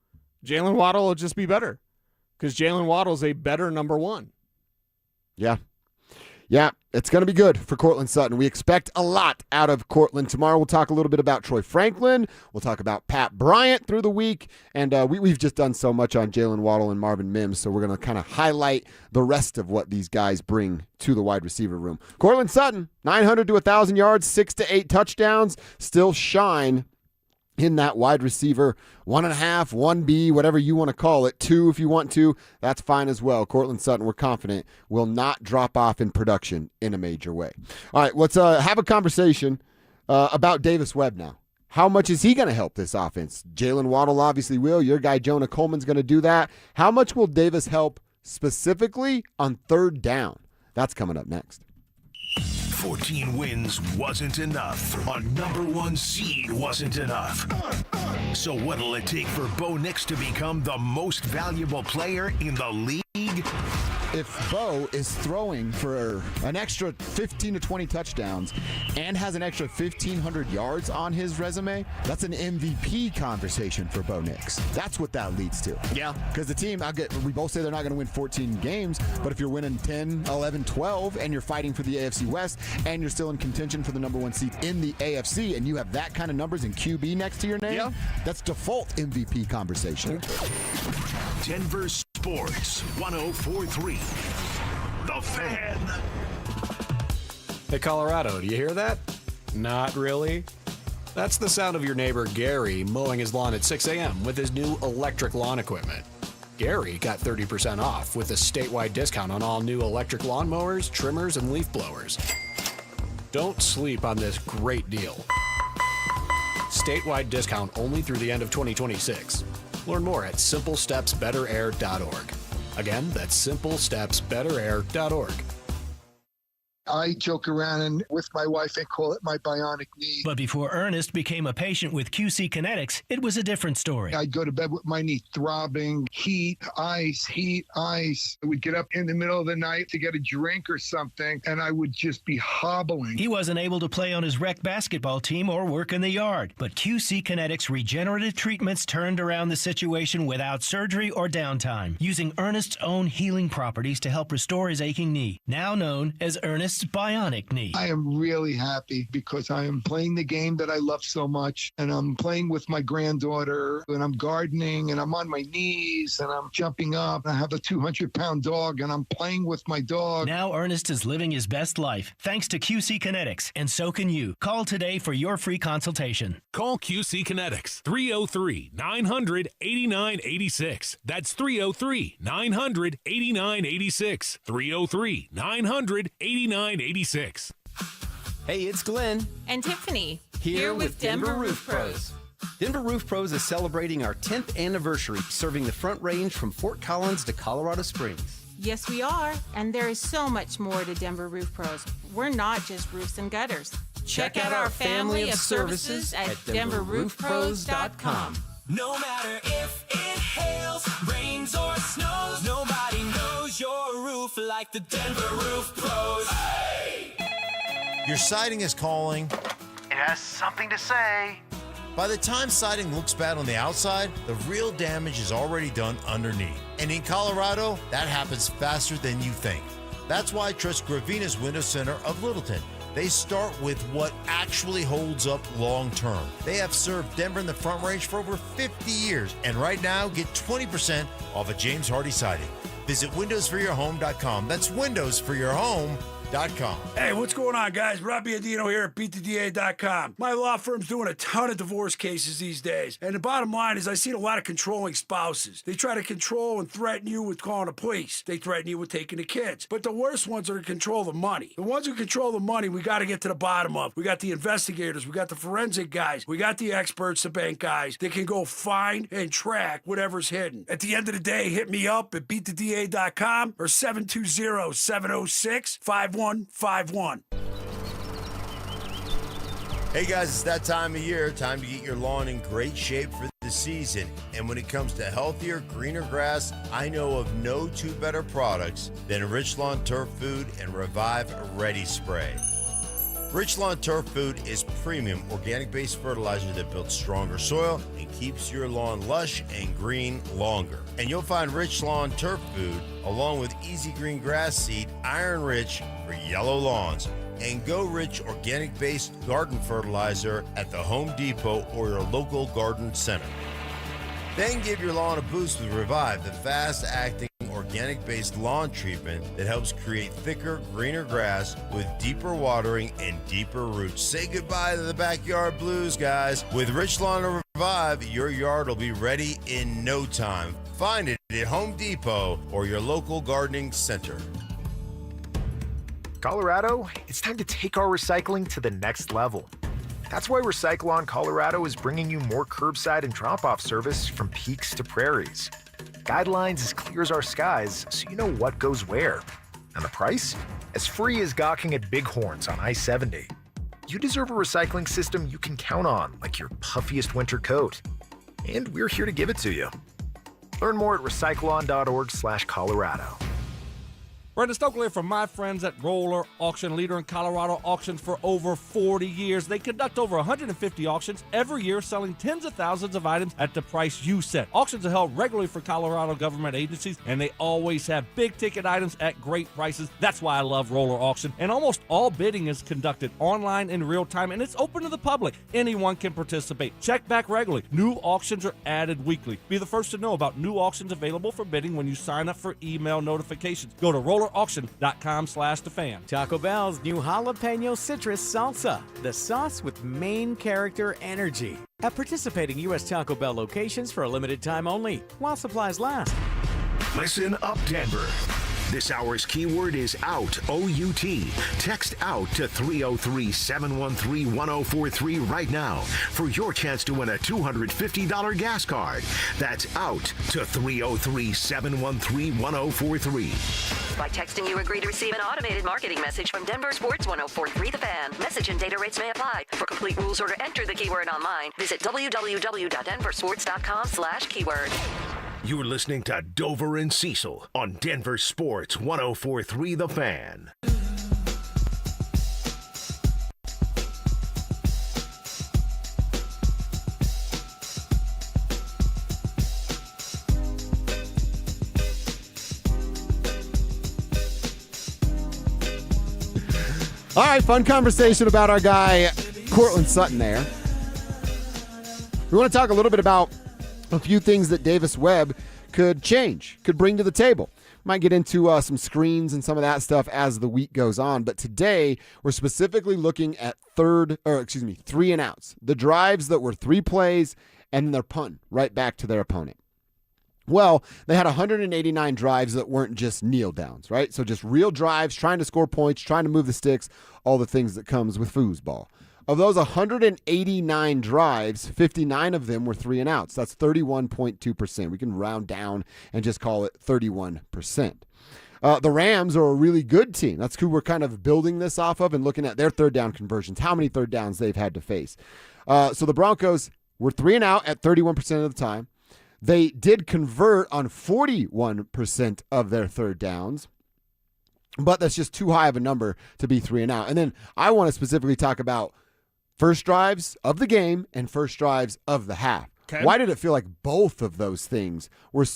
Jalen Waddle will just be better because Jalen Waddle is a better number 1. Yeah. Yeah, it's going to be good for Cortland Sutton. We expect a lot out of Cortland. Tomorrow we'll talk a little bit about Troy Franklin. We'll talk about Pat Bryant through the week. And we've just done so much on Jalen Waddle and Marvin Mims, so we're going to kind of highlight the rest of what these guys bring to the wide receiver room. Cortland Sutton, 900 to 1,000 yards, 6 to 8 touchdowns, still shine in that wide receiver 1.5, 1B, whatever you want to call it, 2 if you want to, that's fine as well. Cortland Sutton, we're confident, will not drop off in production in a major way. All right, let's have a conversation about Davis Webb now. How much is he going to help this offense? Jalen Waddle obviously will. Your guy Jonah Coleman's going to do that. How much will Davis help specifically on third down? That's coming up next. 14 wins wasn't enough. A number 1 seed wasn't enough. So what'll it take for Bo Nix to become the most valuable player in the league? If Bo is throwing for an extra 15 to 20 touchdowns and has an extra 1,500 yards on his resume, that's an MVP conversation for Bo Nix. That's what that leads to. Yeah. Because the team, we both say they're not going to win 14 games, but if you're winning 10, 11, 12, and you're fighting for the AFC West, and you're still in contention for the number 1 seed in the AFC, and you have that kind of numbers in QB next to your name, that's default MVP conversation. Denver Sports 104.3. The Fan. Hey, Colorado, do you hear that? Not really? That's the sound of your neighbor Gary mowing his lawn at 6 a.m. with his new electric lawn equipment. Gary got 30% off with a statewide discount on all new electric lawnmowers, trimmers, and leaf blowers. Don't sleep on this great deal. Statewide discount only through the end of 2026. Learn more at simplestepsbetterair.org. Again, that's simplestepsbetterair.org. I joke around and with my wife and call it my bionic knee. But before Ernest became a patient with QC Kinetics, it was a different story. I'd go to bed with my knee throbbing, heat, ice. I would get up in the middle of the night to get a drink or something, and I would just be hobbling. He wasn't able to play on his rec basketball team or work in the yard. But QC Kinetics regenerative treatments turned around the situation without surgery or downtime, using Ernest's own healing properties to help restore his aching knee, now known as Ernest's bionic knee. I am really happy because I am playing the game that I love so much, and I'm playing with my granddaughter, and I'm gardening, and I'm on my knees, and I'm jumping up. I have a 200-pound dog, and I'm playing with my dog. Now Ernest is living his best life thanks to QC Kinetics, and so can you. Call today for your free consultation. Call QC Kinetics, 303-900-8986. That's 303-900-8986. 303-900-8986. Hey, it's Glenn. And Tiffany. Here with Denver Roof Pros. Denver Roof Pros is celebrating our 10th anniversary, serving the Front Range from Fort Collins to Colorado Springs. Yes, we are. And there is so much more to Denver Roof Pros. We're not just roofs and gutters. Check out our family of services at DenverRoofPros.com. No matter if it hails, rains, or snows, nobody knows your roof like the Denver Roof Pros. Hey! Your siding is calling. It has something to say. By the time siding looks bad on the outside, the real damage is already done underneath. And in Colorado, that happens faster than you think. That's why I trust Gravina's Window Center of Littleton. They start with what actually holds up long term. They have served Denver in the Front Range for over 50 years, and right now get 20% off a James Hardy siding. Visit windowsforyourhome.com. That's windowsforyourhome.com. Hey, what's going on, guys? Rob Biandino here at BeatTheDA.com. My law firm's doing a ton of divorce cases these days. And the bottom line is I see a lot of controlling spouses. They try to control and threaten you with calling the police. They threaten you with taking the kids. But the worst ones are to control the money. The ones who control the money, we got to get to the bottom of. We got the investigators. We got the forensic guys. We got the experts, the bank guys. They can go find and track whatever's hidden. At the end of the day, hit me up at BeatTheDA.com or 720-706-5151. Hey guys, it's that time of year. Time to get your lawn in great shape for the season. And when it comes to healthier, greener grass, I know of no two better products than Rich Lawn Turf Food and Revive Ready Spray. Rich Lawn Turf Food is premium organic-based fertilizer that builds stronger soil and keeps your lawn lush and green longer. And you'll find Rich Lawn Turf Food along with Easy Green Grass Seed, Iron Rich for yellow lawns, and Go Rich organic-based garden fertilizer at the Home Depot or your local garden center. Then give your lawn a boost with Revive, the fast-acting organic-based lawn treatment that helps create thicker, greener grass with deeper watering and deeper roots. Say goodbye to the backyard blues, guys. With Rich Lawn and Revive, your yard will be ready in no time. Find it at Home Depot or your local gardening center. Colorado, it's time to take our recycling to the next level. That's why Recyclon Colorado is bringing you more curbside and drop-off service from peaks to prairies. Guidelines as clear as our skies, so you know what goes where. And the price? As free as gawking at bighorns on I-70. You deserve a recycling system you can count on, like your puffiest winter coat. And we're here to give it to you. Learn more at recyclon.org/Colorado. Brenda Stokely from my friends at Roller Auction, leader in Colorado auctions for over 40 years. They conduct over 150 auctions every year, selling tens of thousands of items at the price you set. Auctions are held regularly for Colorado government agencies, and they always have big-ticket items at great prices. That's why I love Roller Auction. And almost all bidding is conducted online in real time, and it's open to the public. Anyone can participate. Check back regularly. New auctions are added weekly. Be the first to know about new auctions available for bidding when you sign up for email notifications. Go to rollerauction.com/thefan. Taco Bell's new jalapeno citrus salsa, the sauce with main character energy. At participating U.S. Taco Bell locations for a limited time only, while supplies last. Listen up, Denver. This hour's keyword is out, O-U-T. Text out to 303-713-1043 right now for your chance to win a $250 gas card. That's out to 303-713-1043. By texting, you agree to receive an automated marketing message from DenverSports 1043 The Fan. Message and data rates may apply. For complete rules or to enter the keyword online, visit www.denversports.com/keyword. You're listening to Dover and Cecil on Denver Sports 1043 The Fan. All right, fun conversation about our guy, Courtland Sutton there. We want to talk a little bit about a few things that Davis Webb could change, could bring to the table. Might get into some screens and some of that stuff as the week goes on, but today we're specifically looking at 3 and outs. The drives that were 3 plays and they're punting right back to their opponent. Well, they had 189 drives that weren't just kneel downs, right? So just real drives, trying to score points, trying to move the sticks, all the things that comes with foosball. Of those 189 drives, 59 of them were 3 and outs. That's 31.2%. We can round down and just call it 31%. The Rams are a really good team. That's who we're kind of building this off of and looking at their third down conversions, how many third downs they've had to face. So the Broncos were 3 and out at 31% of the time. They did convert on 41% of their third downs, but that's just too high of a number to be 3 and out. And then I want to specifically talk about first drives of the game and first drives of the half. Okay. Why did it feel like both of those things were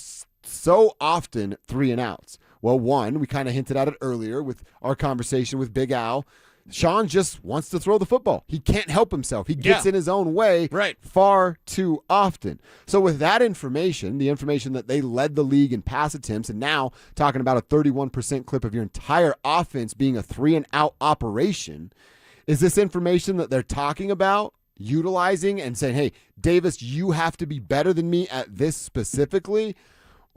so often 3 and outs? Well, one, we kind of hinted at it earlier with our conversation with Big Al. Sean just wants to throw the football. He can't help himself. He gets in his own way far too often. So with that information, the information that they led the league in pass attempts, and now talking about a 31% clip of your entire offense being a 3-and-out operation, is this information that they're talking about, utilizing and saying, hey, Davis, you have to be better than me at this specifically?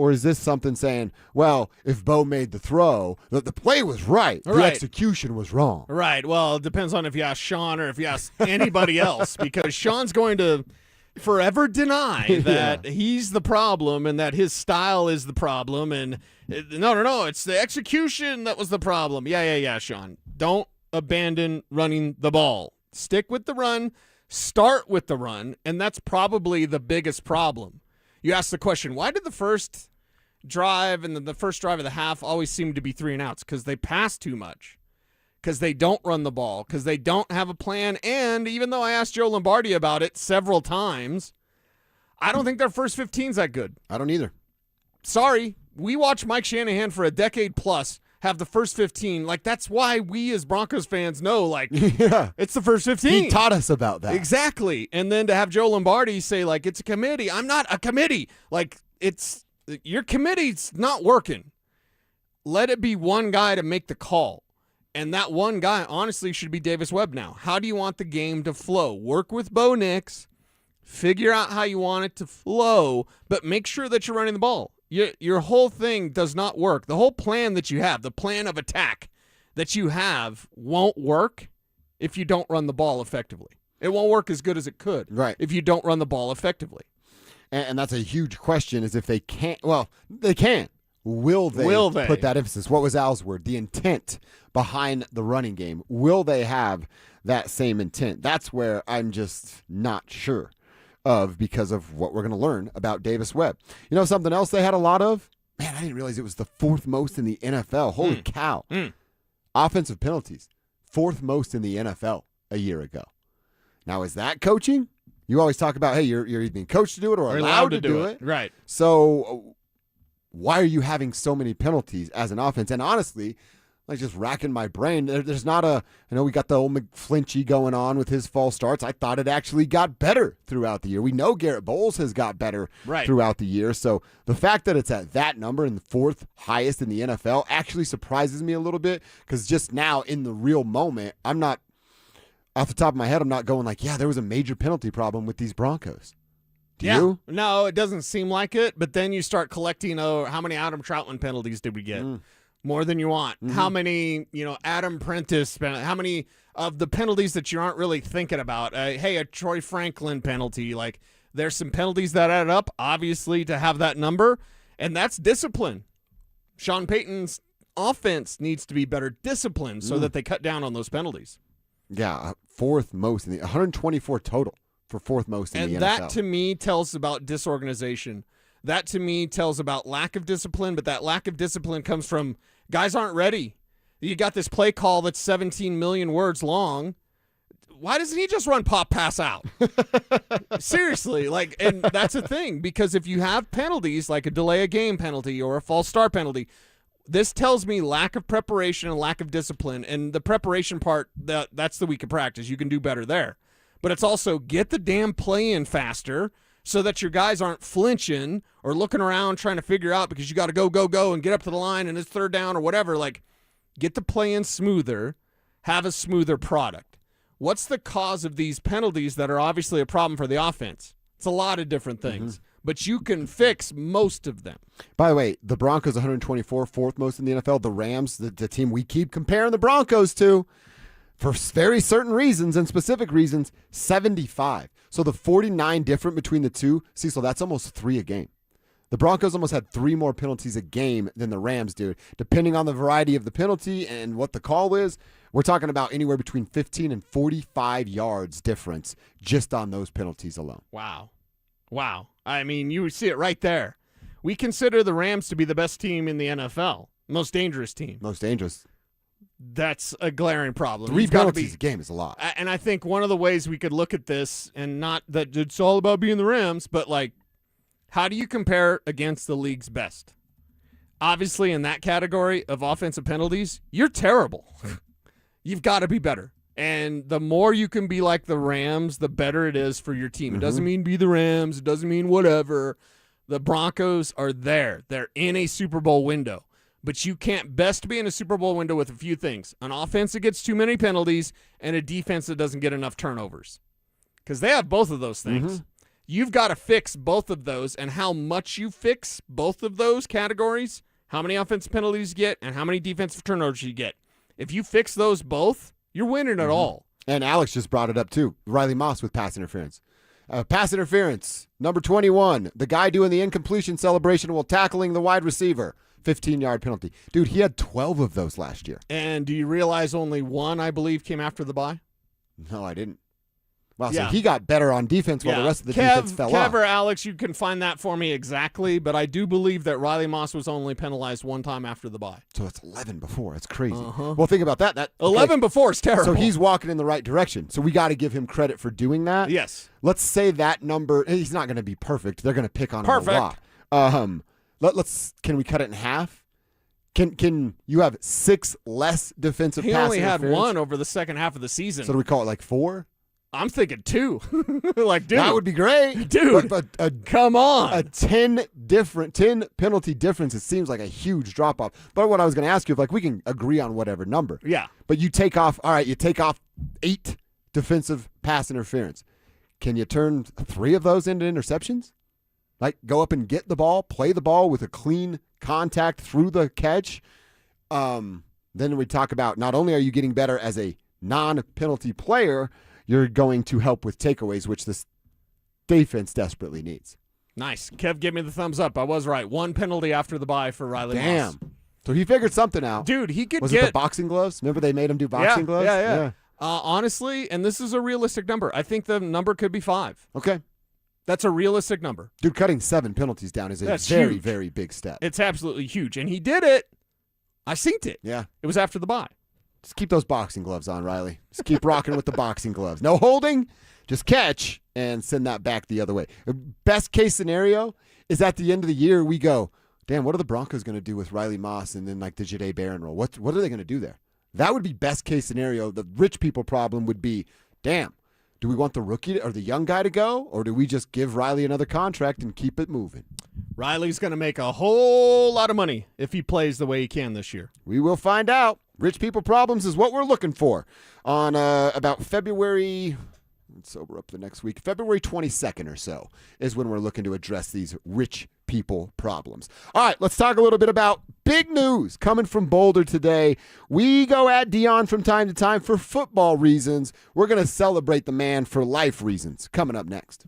Or is this something saying, well, if Bo made the throw, the play was right, the execution was wrong? Right. Well, it depends on if you ask Sean or if you ask anybody else, because Sean's going to forever deny that he's the problem and that his style is the problem. And no, it's the execution that was the problem. Yeah, Sean. Don't abandon running the ball. Stick with the run, start with the run, and that's probably the biggest problem. You ask the question, why did the first drive and the first drive of the half always seem to be 3-and-outs? Because they pass too much, because they don't run the ball, because they don't have a plan. And even though I asked Joe Lombardi about it several times, I don't think their first 15's that good. I don't either. Sorry. We watched Mike Shanahan for a decade plus have the first 15. Like, that's why we as Broncos fans know, like, it's the first 15. He taught us about that. Exactly. And then to have Joe Lombardi say, like, it's a committee. I'm not a committee. Like, your committee's not working. Let it be one guy to make the call. And that one guy, honestly, should be Davis Webb now. How do you want the game to flow? Work with Bo Nix. Figure out how you want it to flow, but make sure that you're running the ball. Your whole thing does not work. The whole plan that you have, the plan of attack that you have, won't work if you don't run the ball effectively. It won't work as good as it could if you don't run the ball effectively. And that's a huge question, is if they can't. Well, they can. Will they put that emphasis? What was Al's word? The intent behind the running game. Will they have that same intent? That's where I'm just not sure of, because of what we're going to learn about Davis Webb. You know something else they had a lot of? Man, I didn't realize it was the 4th most in the NFL. Holy cow. Offensive penalties. 4th most in the NFL a year ago. Now, is that coaching? You always talk about, hey, you're either being coached to do it or allowed to do it. Right. So why are you having so many penalties as an offense? And honestly, like, just racking my brain, there's not I know we got the old McFlinchy going on with his false starts. I thought it actually got better throughout the year. We know Garrett Bowles has got better throughout the year. So the fact that it's at that number and the 4th highest in the NFL actually surprises me a little bit, because just now in the real moment, I'm not, off the top of my head, I'm not going like, yeah, there was a major penalty problem with these Broncos. Do you? No, it doesn't seem like it. But then you start collecting, how many Adam Troutman penalties did we get? More than you want. How many, Adam Prentice, how many of the penalties that you aren't really thinking about? A Troy Franklin penalty. Like, there's some penalties that add up, obviously, to have that number, and that's discipline. Sean Payton's offense needs to be better disciplined so that they cut down on those penalties. Yeah, 4th most in the 124 total for 4th most in the NFL. And that, to me, tells about disorganization. That, to me, tells about lack of discipline, but that lack of discipline comes from guys aren't ready. You got this play call that's 17 million words long. Why doesn't he just run pop, pass out? Seriously, and that's a thing, because if you have penalties like a delay of game penalty or a false start penalty, this tells me lack of preparation and lack of discipline. And the preparation part, that's the week of practice. You can do better there. But it's also get the damn play in faster, so that your guys aren't flinching or looking around trying to figure out, because you got to go and get up to the line and it's 3rd down or whatever. Like, get the play in smoother, have a smoother product. What's the cause of these penalties that are obviously a problem for the offense? It's a lot of different things, but you can fix most of them. By the way, the Broncos 124, 4th most in the NFL. The Rams, the team we keep comparing the Broncos to, for very certain reasons and specific reasons, 75. So the 49 different between the two, Cecil, that's almost 3 a game. The Broncos almost had 3 more penalties a game than the Rams do. Depending on the variety of the penalty and what the call is, we're talking about anywhere between 15 and 45 yards difference just on those penalties alone. Wow. I mean, you see it right there. We consider the Rams to be the best team in the NFL, most dangerous team. Most dangerous. That's a glaring problem. 3 penalties a game is a lot. And I think one of the ways we could look at this, and not that it's all about being the Rams, but like, how do you compare against the league's best? Obviously, in that category of offensive penalties, you're terrible. you've got to be better. And the more you can be like the Rams, the better it is for your team. It doesn't mean be the Rams. It doesn't mean whatever. The Broncos are there. They're in a Super Bowl window. But you can't best be in a Super Bowl window with a few things. An offense that gets too many penalties and a defense that doesn't get enough turnovers. Because they have both of those things. You've got to fix both of those, and how much you fix both of those categories, how many offensive penalties you get and how many defensive turnovers you get. If you fix those both, you're winning it all. And Alex just brought it up, too. Riley Moss with pass interference. Pass interference, number 21. The guy doing the incompletion celebration while tackling the wide receiver. 15-yard penalty. Dude, he had 12 of those last year. And do you realize only one, I believe, came after the bye? No, I didn't. Wow, so he got better on defense while the rest of the defense fell off. Kev or Alex, you can find that for me exactly, but I do believe that Riley Moss was only penalized one time after the bye. So it's 11 before. That's crazy. Well, think about that. 11 before is terrible. So he's walking in the right direction. So we got to give him credit for doing that. Yes. Let's say that number, he's not going to be perfect. They're going to pick on him a lot. Can we cut it in half? Can you have 6 less defensive pass interference? He only had 1 over the second half of the season. So do we call it like 4? I'm thinking 2. Like, dude. That would be great. Dude, but come on. A 10 penalty difference, it seems like a huge drop-off. But what I was going to ask you, if we can agree on whatever number. Yeah. But you take off 8 defensive pass interference. Can you turn 3 of those into interceptions? Like, go up and get the ball, play the ball with a clean contact through the catch. Then we talk about not only are you getting better as a non-penalty player, you're going to help with takeaways, which this defense desperately needs. Nice. Kev, give me the thumbs up. I was right. 1 penalty after the bye for Riley Moss. Damn. So he figured something out. Dude, he could Was get... it the boxing gloves? Remember they made him do boxing gloves? Yeah. Honestly, and this is a realistic number, I think the number could be 5. Okay. That's a realistic number. Dude, cutting 7 penalties down is a very, very big step. It's absolutely huge. And he did it. I synced it. Yeah. It was after the bye. Just keep those boxing gloves on, Riley. Just keep rocking with the boxing gloves. No holding, just catch and send that back the other way. Best case scenario is at the end of the year we go, damn, what are the Broncos going to do with Riley Moss and then like the Jahdae Barron role? What are they going to do there? That would be best case scenario. The rich people problem would be, damn, do we want the rookie or the young guy to go, or do we just give Riley another contract and keep it moving? Riley's going to make a whole lot of money if he plays the way he can this year. We will find out. Rich people problems is what we're looking for on about February. Let's sober up the next week. February 22nd or so is when we're looking to address these rich people problems. All right, let's talk a little bit about big news coming from Boulder today. We go at Dion from time to time for football reasons. We're going to celebrate the man for life reasons. Coming up next.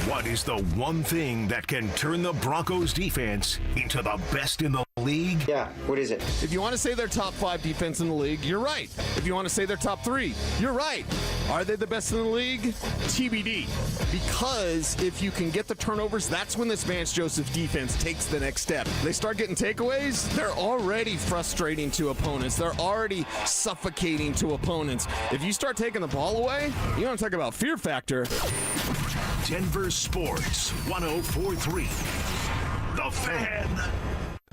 What is the one thing that can turn the Broncos defense into the best in the league? Yeah, what is it? If you want to say they're top 5 defense in the league, you're right. If you want to say they're top 3, you're right. Are they the best in the league? TBD. Because if you can get the turnovers, that's when this Vance Joseph defense takes the next step. They start getting takeaways, they're already frustrating to opponents. They're already suffocating to opponents. If you start taking the ball away, you want to talk about fear factor. Denver Sports 104.3. The Fan.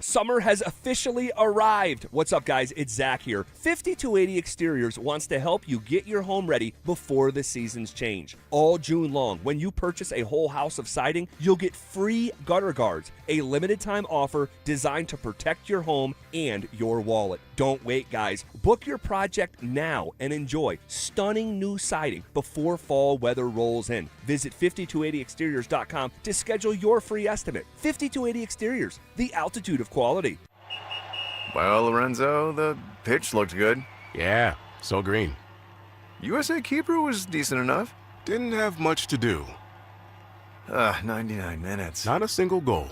Summer has officially arrived. What's up, guys? It's Zach here. 5280 Exteriors wants to help you get your home ready before the seasons change. All June long, when you purchase a whole house of siding, you'll get free gutter guards, a limited time offer designed to protect your home and your wallet. Don't wait, guys. Book your project now and enjoy stunning new siding before fall weather rolls in. Visit 5280exteriors.com to schedule your free estimate. 5280 Exteriors, the altitude of quality. Well, Lorenzo, the pitch looked good. Yeah, so green. USA keeper was decent enough. Didn't have much to do. 99 minutes. Not a single goal.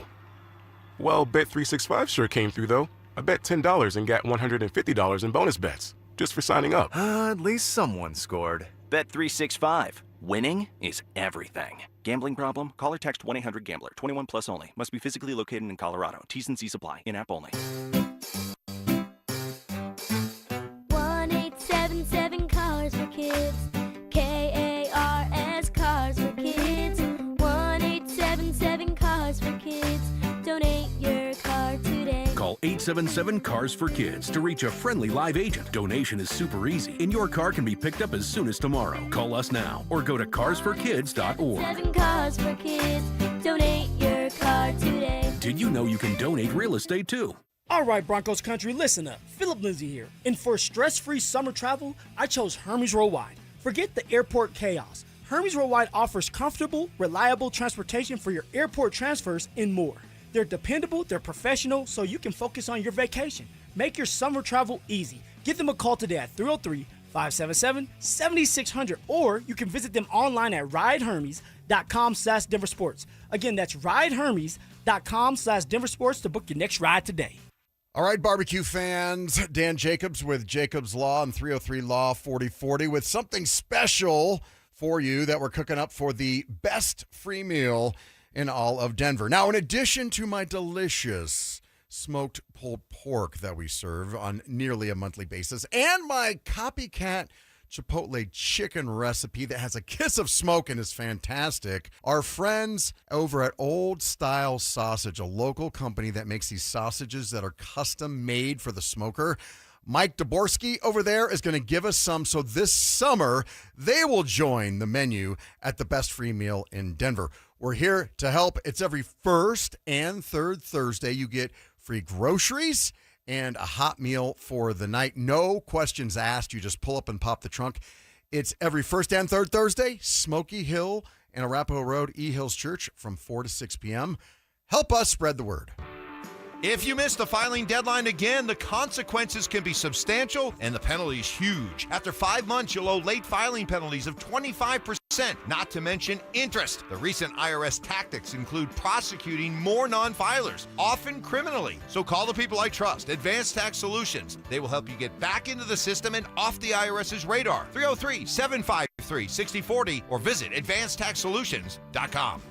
Well, Bet365 sure came through, though. I bet $10 and got $150 in bonus bets just for signing up. At least someone scored. Bet365. Winning is everything. Gambling problem? Call or text 1-800-GAMBLER. 21 plus only. Must be physically located in Colorado. T's and C's apply. In-app only. 1-877 Cars for Kids. KARS Cars for Kids. 1-877 Cars for Kids. Donate your car today. Call 1-877-CARS-FOR-KIDS to reach a friendly live agent. Donation is super easy, and your car can be picked up as soon as tomorrow. Call us now or go to carsforkids.org. 7 Cars for Kids. Donate your car today. Did you know you can donate real estate too? All right, Broncos country, listen up. Philip Lindsay here. And for stress-free summer travel, I chose Hermes Worldwide. Forget the airport chaos. Hermes Worldwide offers comfortable, reliable transportation for your airport transfers and more. They're dependable, they're professional, so you can focus on your vacation. Make your summer travel easy. Give them a call today at 303-577-7600, or you can visit them online at ridehermes.com/DenverSports. Again, that's ridehermes.com/DenverSports to book your next ride today. All right, barbecue fans, Dan Jacobs with Jacobs Law and 303 Law 4040 with something special for you that we're cooking up for the best free meal in all of Denver. Now, in addition to my delicious smoked pulled pork that we serve on nearly a monthly basis and my copycat Chipotle chicken recipe that has a kiss of smoke and is fantastic, our friends over at Old Style Sausage, a local company that makes these sausages that are custom made for the smoker, Mike Daborski over there is going to give us some, so this summer they will join the menu at the best free meal in Denver. We're here to help. It's every first and third Thursday. You get free groceries and a hot meal for the night. No questions asked. You just pull up and pop the trunk. It's every first and third Thursday, Smoky Hill and Arapahoe Road, E Hills Church from 4 to 6 p.m. Help us spread the word. If you miss the filing deadline again, the consequences can be substantial and the penalties huge. After 5 months, you'll owe late filing penalties of 25%, not to mention interest. The recent IRS tactics include prosecuting more non-filers, often criminally. So call the people I trust, Advanced Tax Solutions. They will help you get back into the system and off the IRS's radar. 303-753-6040 or visit advancedtaxsolutions.com.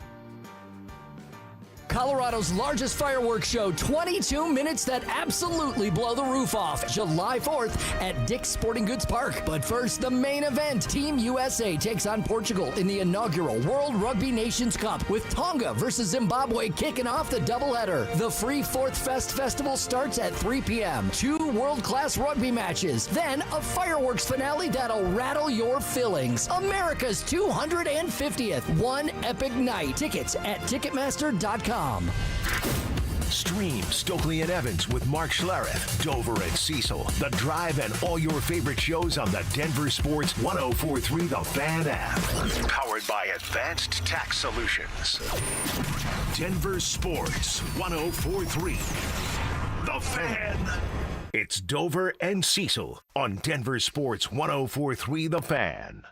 Colorado's largest fireworks show, 22 minutes that absolutely blow the roof off. July 4th at Dick's Sporting Goods Park. But first, the main event. Team USA takes on Portugal in the inaugural World Rugby Nations Cup with Tonga versus Zimbabwe kicking off the doubleheader. The free Fourth Fest Festival starts at 3 p.m. 2 world-class rugby matches. Then a fireworks finale that'll rattle your fillings. America's 250th. One epic night. Tickets at Ticketmaster.com. Stream Stokely and Evans with Mark Schlereth, Dover and Cecil, The Drive, and all your favorite shows on the Denver Sports 104.3 The Fan app. Powered by Advanced Tax Solutions. Denver Sports 104.3 The Fan. It's Dover and Cecil on Denver Sports 104.3 The Fan.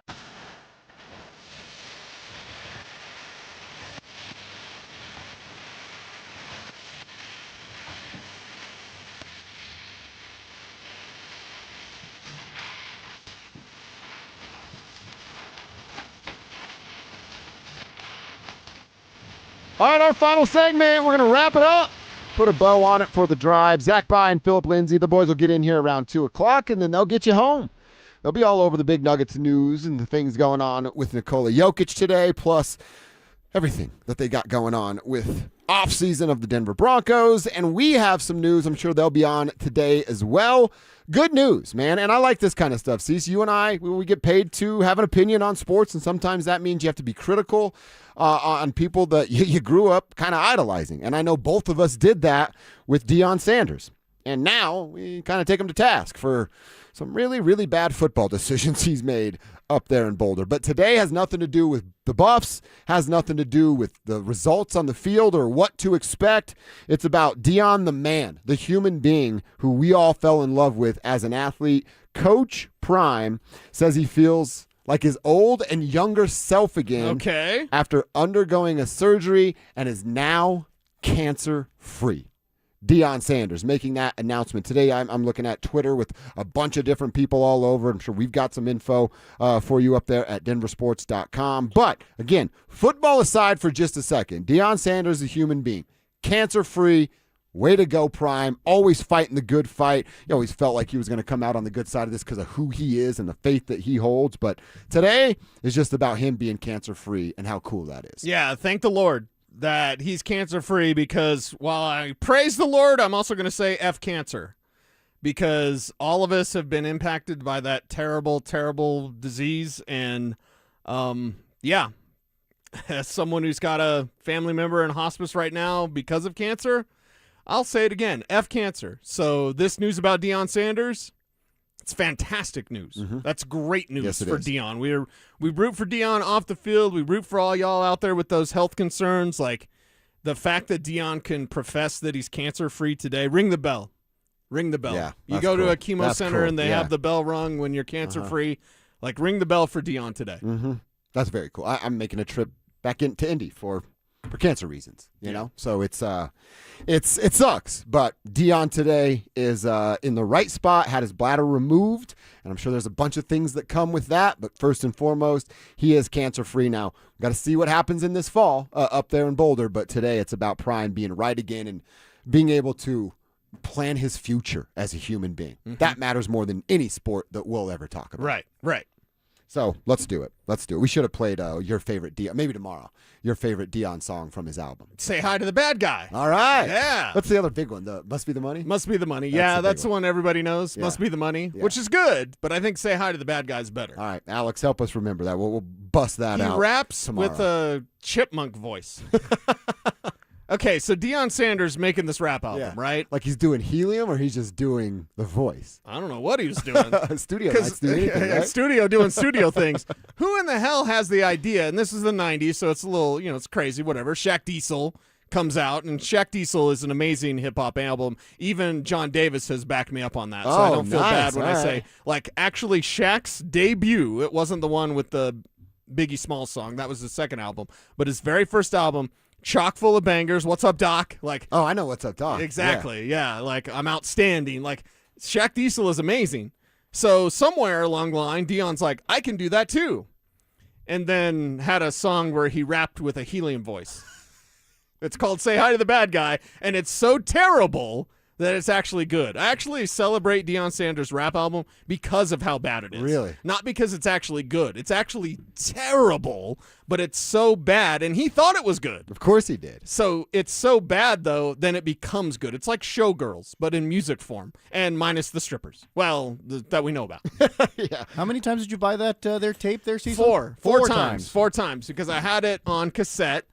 All right, our final segment. We're going to wrap it up. Put a bow on it for the drive. Zach By and Philip Lindsay. The boys will get in here around 2 o'clock, and then they'll get you home. They'll be all over the big Nuggets news and the things going on with Nikola Jokic today, plus everything that they got going on with offseason of the Denver Broncos. And we have some news. I'm sure they'll be on today as well. Good news, man. And I like this kind of stuff. See, so you and I, we get paid to have an opinion on sports, and sometimes that means you have to be critical on people that you grew up kind of idolizing. And I know both of us did that with Deion Sanders. And now we kind of take him to task for some really, really bad football decisions he's made up there in Boulder. But today has nothing to do with the Buffs, has nothing to do with the results on the field or what to expect. It's about Deion the man, the human being who we all fell in love with as an athlete. Coach Prime says he feels like his old and younger self again after undergoing a surgery and is now cancer-free. Deion Sanders making that announcement today. I'm looking at Twitter with a bunch of different people all over. I'm sure we've got some info for you up there at DenverSports.com. But, again, football aside for just a second, Deion Sanders is a human being. Cancer-free. Way to go, Prime. Always fighting the good fight. You always felt like he was going to come out on the good side of this because of who he is and the faith that he holds. But today is just about him being cancer-free and how cool that is. Yeah, thank the Lord. that he's cancer-free because while I praise the Lord, I'm also going to say F cancer because all of us have been impacted by that terrible, terrible disease. And, yeah, as someone who's got a family member in hospice right now because of cancer, I'll say it again, F cancer. So this news about Deion Sanders, it's fantastic news. That's great news for Deion. We root for Deion off the field. We root for all y'all out there with those health concerns. Like the fact that Deion can profess that he's cancer-free today, ring the bell. Ring the bell. Yeah, you go to a chemo That's center cool. and they have the bell rung when you're cancer-free. Like ring the bell for Deion today. That's very cool. I'm making a trip back into Indy for cancer reasons, you know? So it sucks, but Deion today is in the right spot, had his bladder removed, and I'm sure there's a bunch of things that come with that, but first and foremost, he is cancer-free now. We've got to see what happens in this fall up there in Boulder, but today it's about Prime being right again and being able to plan his future as a human being. That matters more than any sport that we'll ever talk about. Right. So let's do it. We should have played your favorite Deion, maybe tomorrow, your favorite Deion song from his album. Say hi to the bad guy. All right. Yeah. What's the other big one? The Must Be the Money? Must Be the Money. That's the one everybody knows. Yeah. Must Be the Money, Yeah. which is good, but I think Say Hi to the Bad Guy is better. All right, Alex, help us remember that. We'll bust that out. He raps tomorrow. with a chipmunk voice. Okay, so Deion Sanders making this rap album, right? Like he's doing helium or he's just doing the voice? I don't know what he was doing. Studio nights do anything, right? Studio doing studio things. Who in the hell has the idea? And this is the 90s, so it's a little, it's crazy, whatever. Shaq Diesel comes out, and Shaq Diesel is an amazing hip-hop album. Even John Davis has backed me up on that, so I don't feel bad when I say, like, actually Shaq's debut, it wasn't the one with the Biggie Smalls song. That was his second album. But his very first album, chock full of bangers. What's up, Doc? Like, oh, I know What's Up, Doc. Exactly. Yeah. Like, I'm outstanding. Like, Shaq Diesel is amazing. So somewhere along the line, Deion's like, I can do that too. And then had a song where he rapped with a helium voice. It's called Say Hi to the Bad Guy, and it's so terrible that it's actually good. I actually celebrate Deion Sanders' rap album because of how bad it is. Really? Not because it's actually good. It's actually terrible, but it's so bad, and he thought it was good. Of course he did. So it's so bad, though, then it becomes good. It's like Showgirls, but in music form, and minus the strippers. Well, that we know about. Yeah. How many times did you buy that their tape there, Cecil? Four times. 4 times, because I had it on cassette.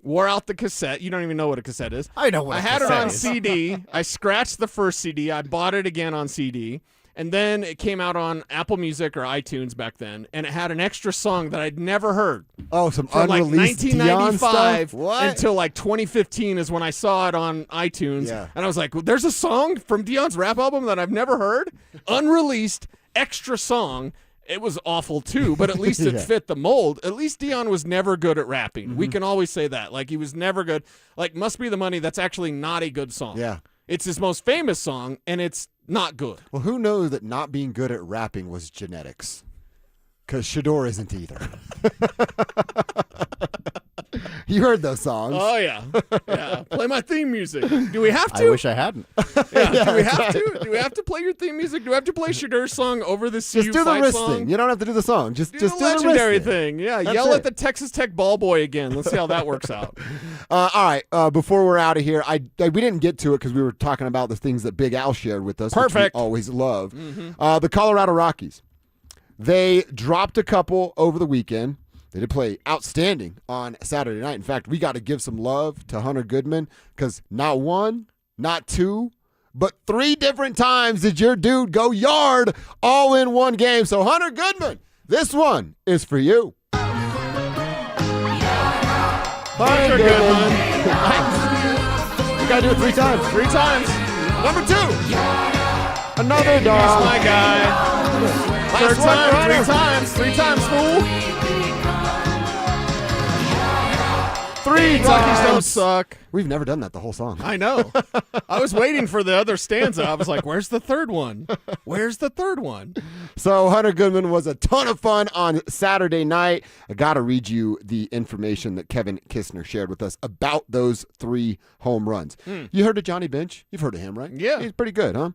Wore out the cassette. You don't even know what a cassette is. I know what I a had it cassette on is. CD. I scratched the first CD. I bought it again on CD. And then it came out on Apple Music or iTunes back then. And it had an extra song that I'd never heard. Oh, some From like unreleased Deion 1995 stuff? What? until like 2015 is when I saw it on iTunes. Yeah. And I was like, well, there's a song from Deion's rap album that I've never heard? Unreleased, extra song. It was awful too, but at least it Yeah. fit the mold. At least Deion was never good at rapping. We can always say that. Like, he was never good. Like, Must Be the Money, that's actually not a good song. Yeah. It's his most famous song, and it's not good. Well, who knows that not being good at rapping was genetics? Because Shador isn't either. You heard those songs. Oh, yeah. Yeah. Play my theme music. Do we have to? I wish I hadn't. Yeah. Do we have to? Do we have to play your theme music? Do we have to play Shadur's song over the CU Just do the fight wrist song? thing. You don't have to do the song. Just Do do the legendary the wrist thing. Yeah. That's Yell it. at the Texas Tech ball boy again. Let's see how that works out. All right. Before we're out of here, we didn't get to it because we were talking about the things that Big Al shared with us. Perfect. Which we always love. The Colorado Rockies. They dropped a couple over the weekend. They did play outstanding on Saturday night. In fact, we got to give some love to Hunter Goodman because not one, not two, but 3 different times did your dude go yard all in one game. So, Hunter Goodman, this one is for you. Hunter Goodman. You got to do it 3 times. 3 times. Number 2. Another dog. He's my guy. Third Last one, time, Hunter. 3 times. 3 times, fool. 3 Rockies don't times. suck. We've never done that the whole song. I know. I was waiting for the other stanza. I was like, where's the third one? Where's the third one? So Hunter Goodman was a ton of fun on Saturday night. I got to read you the information that Kevin Kistner shared with us about those 3 home runs. You heard of Johnny Bench? You've heard of him, right? Yeah. He's pretty good, huh?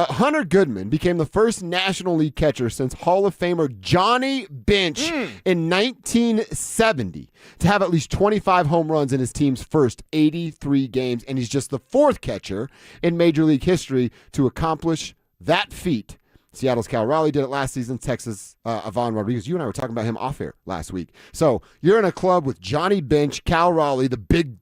Hunter Goodman became the first National League catcher since Hall of Famer Johnny Bench in 1970 to have at least 25 home runs in his team's first 83 games, and he's just the 4th catcher in Major League history to accomplish that feat. Seattle's Cal Raleigh did it last season. Texas, Ivan Rodriguez. You and I were talking about him off air last week. So you're in a club with Johnny Bench, Cal Raleigh, the big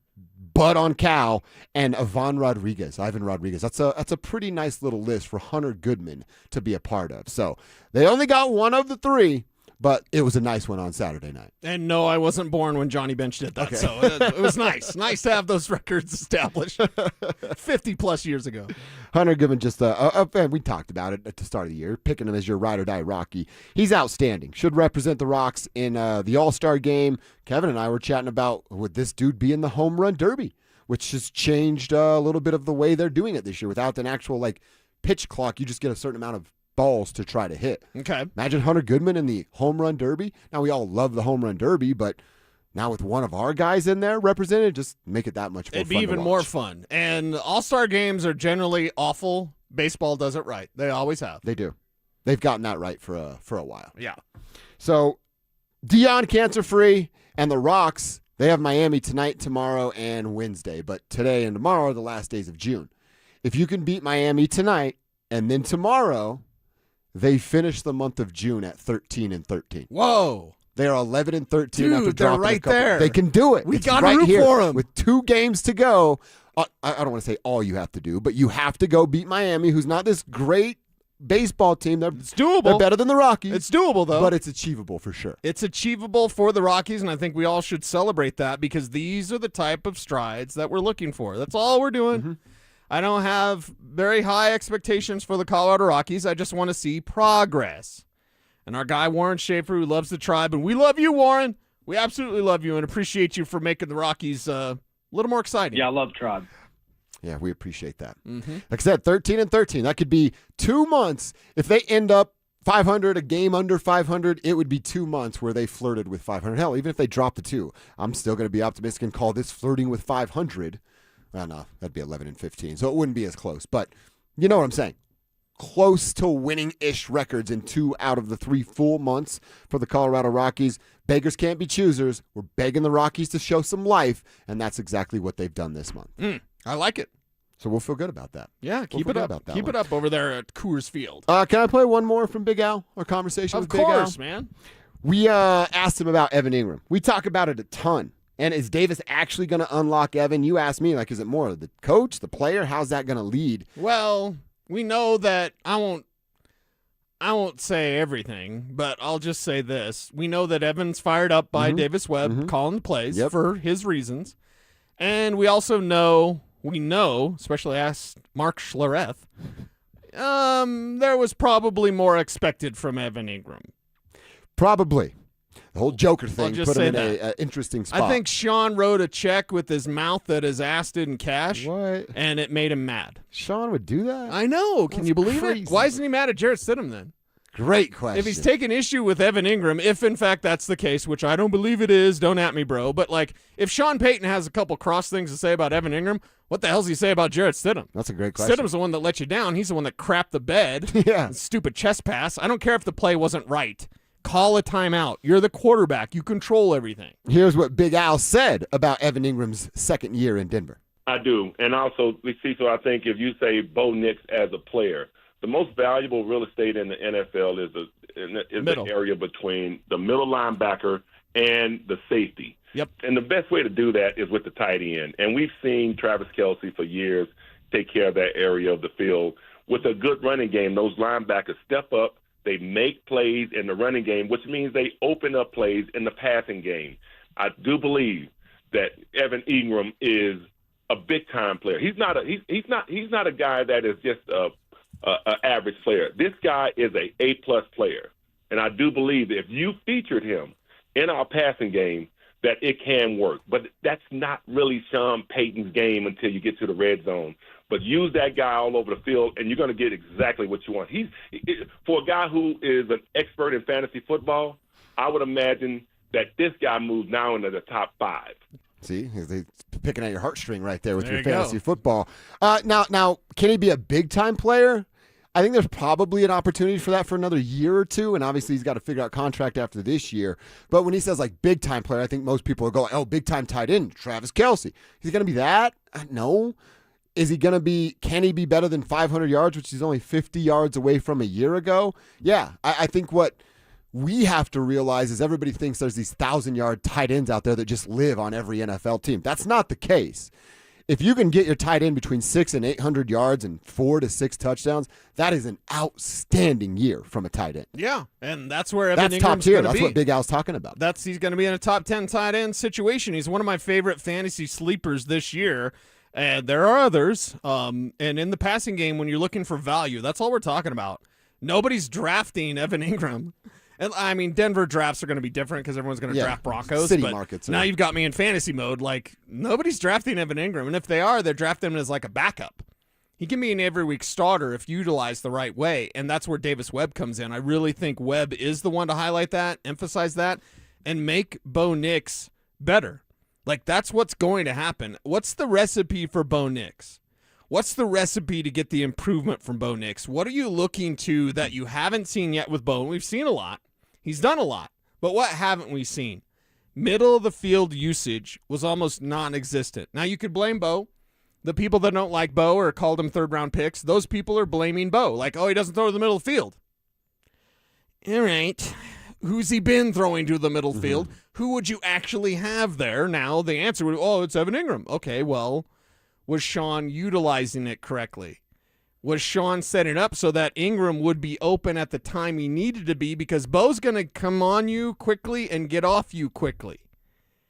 butt on Cal, and Ivan Rodriguez. That's a pretty nice little list for Hunter Goodman to be a part of. So they only got one of the 3, but it was a nice one on Saturday night. And no, I wasn't born when Johnny Bench did that, so it was nice. Nice to have those records established 50-plus years ago. Hunter Goodman, just we talked about it at the start of the year, picking him as your ride-or-die Rocky. He's outstanding. Should represent the Rocks in the All-Star game. Kevin and I were chatting about, would this dude be in the Home Run Derby, which has changed a little bit of the way they're doing it this year. Without an actual pitch clock, you just get a certain amount of balls to try to hit. Okay. Imagine Hunter Goodman in the Home Run Derby. Now, we all love the Home Run Derby, but now with one of our guys in there represented, just make it that much more fun. It'd be even more fun. And all-star games are generally awful. Baseball does it right. They always have. They do. They've gotten that right for a while. Yeah. So, Dion cancer-free, and the Rocks, they have Miami tonight, tomorrow, and Wednesday. But today and tomorrow are the last days of June. If you can beat Miami tonight and then tomorrow, they finish the month of June at 13-13. Whoa. They are 11-13 Dude, after they're dropping right a couple. there. They can do it. We It's got to right root here. for them. With 2 games to go, I don't want to say all you have to do, but you have to go beat Miami, who's not this great baseball team. It's doable. They're better than the Rockies. It's doable, though. But it's achievable for sure. It's achievable for the Rockies, and I think we all should celebrate that because these are the type of strides that we're looking for. That's all we're doing. Mm-hmm. I don't have very high expectations for the Colorado Rockies. I just want to see progress. And our guy, Warren Schaefer, who loves the Tribe, and we love you, Warren. We absolutely love you and appreciate you for making the Rockies a little more exciting. Yeah, I love Tribe. Yeah, we appreciate that. Mm-hmm. Like I said, 13-13. That could be 2 months. If they end up 500, a game under 500, it would be 2 months where they flirted with 500. Hell, even if they drop the 2, I'm still going to be optimistic and call this flirting with 500. Well, no, that'd be 11-15, so it wouldn't be as close. But you know what I'm saying. Close to winning-ish records in 2 out of the 3 full months for the Colorado Rockies. Beggars can't be choosers. We're begging the Rockies to show some life, and that's exactly what they've done this month. I like it. So we'll feel good about that. Yeah, keep it up. Keep it up over there at Coors Field. Can I play one more from Big Al? Our conversation with Big Al? Of course, man. We asked him about Evan Ingram. We talk about it a ton. And is Davis actually going to unlock Evan? You asked me, is it more the coach, the player? How's that going to lead? Well, we know that I won't say everything, but I'll just say this. We know that Evan's fired up by Davis Webb calling the plays for his reasons. And we also know, especially asked Mark Schlereth, there was probably more expected from Evan Ingram. Probably. The whole Joker thing just put him say in an interesting spot. I think Sean wrote a check with his mouth that his ass didn't cash. What? And it made him mad. Sean would do that? I know. Can you believe it? Why isn't he mad at Jarrett Stidham then? Great question. If he's taking issue with Evan Ingram, if in fact that's the case, which I don't believe it is, don't at me, bro. But if Sean Payton has a couple cross things to say about Evan Ingram, what the hell does he say about Jarrett Stidham? That's a great question. Stidham's the one that let you down. He's the one that crapped the bed. Yeah. Stupid chest pass. I don't care if the play wasn't right. Call a timeout. You're the quarterback. You control everything. Here's what Big Al said about Evan Ingram's second year in Denver. I do. And also, Cecil, I think if you say Bo Nix as a player, the most valuable real estate in the NFL is the area between the middle linebacker and the safety. Yep. And the best way to do that is with the tight end. And we've seen Travis Kelce for years take care of that area of the field. With a good running game, those linebackers step up. They make plays in the running game, which means they open up plays in the passing game. I do believe that Evan Ingram is a big time player. He's not a guy that is just a average player. This guy is a A+ player, and I do believe that if you featured him in our passing game, that it can work. But that's not really Sean Payton's game until you get to the red zone. But use that guy all over the field, and you're going to get exactly what you want. For a guy who is an expert in fantasy football, I would imagine that this guy moves now into the top 5. See, he's picking at your heartstring right there with There your you go. fantasy football. Now, can he be a big-time player? I think there's probably an opportunity for that for another year or two, and obviously he's got to figure out contract after this year. But when he says, like, big-time player, I think most people are going, oh, big-time tight end, Travis Kelce. He's going to be that? No. Is he going to be – can he be better than 500 yards, which he's only 50 yards away from a year ago? Yeah, I think what we have to realize is everybody thinks there's these 1,000-yard tight ends out there that just live on every NFL team. That's not the case. If you can get your tight end between 600 and 800 yards and 4 to 6 touchdowns, that is an outstanding year from a tight end. Yeah, and that's where Evan That's top Ingram's tier. gonna That's be. what Big Al's talking about. He's going to be in a top 10 tight end situation. He's one of my favorite fantasy sleepers this year. And there are others. And in the passing game, when you're looking for value, that's all we're talking about. Nobody's drafting Evan Ingram. And I mean, Denver drafts are going to be different because everyone's going to draft Broncos. City but markets. now you've got me in fantasy mode. Like, nobody's drafting Evan Ingram. And if they are, they're drafting him as like a backup. He can be an every week starter if utilized the right way. And that's where Davis Webb comes in. I really think Webb is the one to highlight that, emphasize that, and make Bo Nix better. Like, that's what's going to happen. What's the recipe for Bo Nix? What's the recipe to get the improvement from Bo Nix? What are you looking to that you haven't seen yet with Bo? We've seen a lot. He's done a lot. But what haven't we seen? Middle of the field usage was almost non-existent. Now, you could blame Bo. The people that don't like Bo or called him third-round picks, those people are blaming Bo. Like, oh, he doesn't throw to the middle of the field. All right. Who's he been throwing to the middle field? Who would you actually have there? Now, the answer would be, oh, it's Evan Ingram. Okay, well, was Sean utilizing it correctly? Was Sean setting it up so that Ingram would be open at the time he needed to be because Bo's going to come on you quickly and get off you quickly?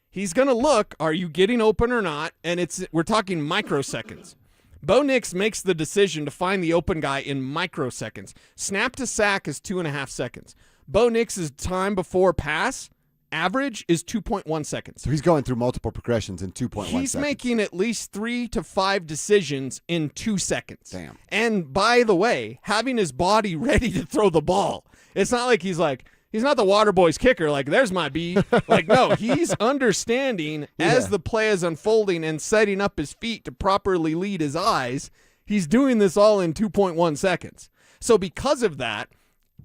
He's going to look, are you getting open or not? And we're talking microseconds. Bo Nix makes the decision to find the open guy in microseconds. Snap to sack is 2.5 seconds. Bo Nix's time before pass average is 2.1 seconds. So he's going through multiple progressions in 2.1 seconds. He's making at least 3 to 5 decisions in 2 seconds. Damn. And by the way, having his body ready to throw the ball. It's not like he's not the water boy's kicker, like, there's my B. Like, no, he's understanding as the play is unfolding and setting up his feet to properly lead his eyes. He's doing this all in 2.1 seconds. So because of that,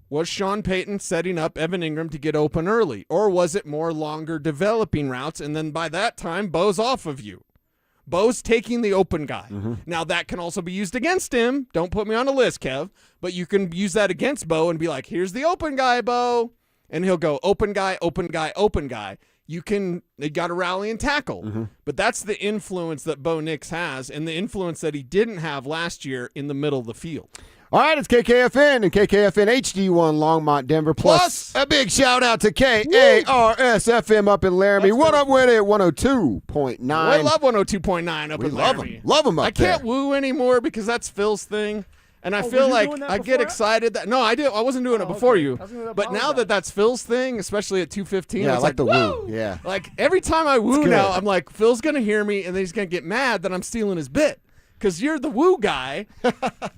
was Sean Payton setting up Evan Ingram to get open early? Or was it more longer developing routes, and then by that time, Bo's off of you? Bo's taking the open guy. Now, that can also be used against him. Don't put me on a list, Kev. But you can use that against Bo and be like, here's the open guy, Bo. And he'll go, open guy, open guy, open guy. They got to rally and tackle. But that's the influence that Bo Nix has and the influence that he didn't have last year in the middle of the field. All right, it's KKFN and KKFN HD1 Longmont, Denver. Plus a big shout out to KARS-FM up in Laramie. What up with it? 102.9. I love 102.9 up in Laramie. Love them up I can't woo anymore because that's Phil's thing. And I feel like I get excited. No, I wasn't doing it before you. But now that's Phil's thing, especially at 2:15. Yeah, I like the woo. woo. Yeah. Like, every time I woo now, I'm like, Phil's going to hear me, and then he's going to get mad that I'm stealing his bit. Because you're the woo guy,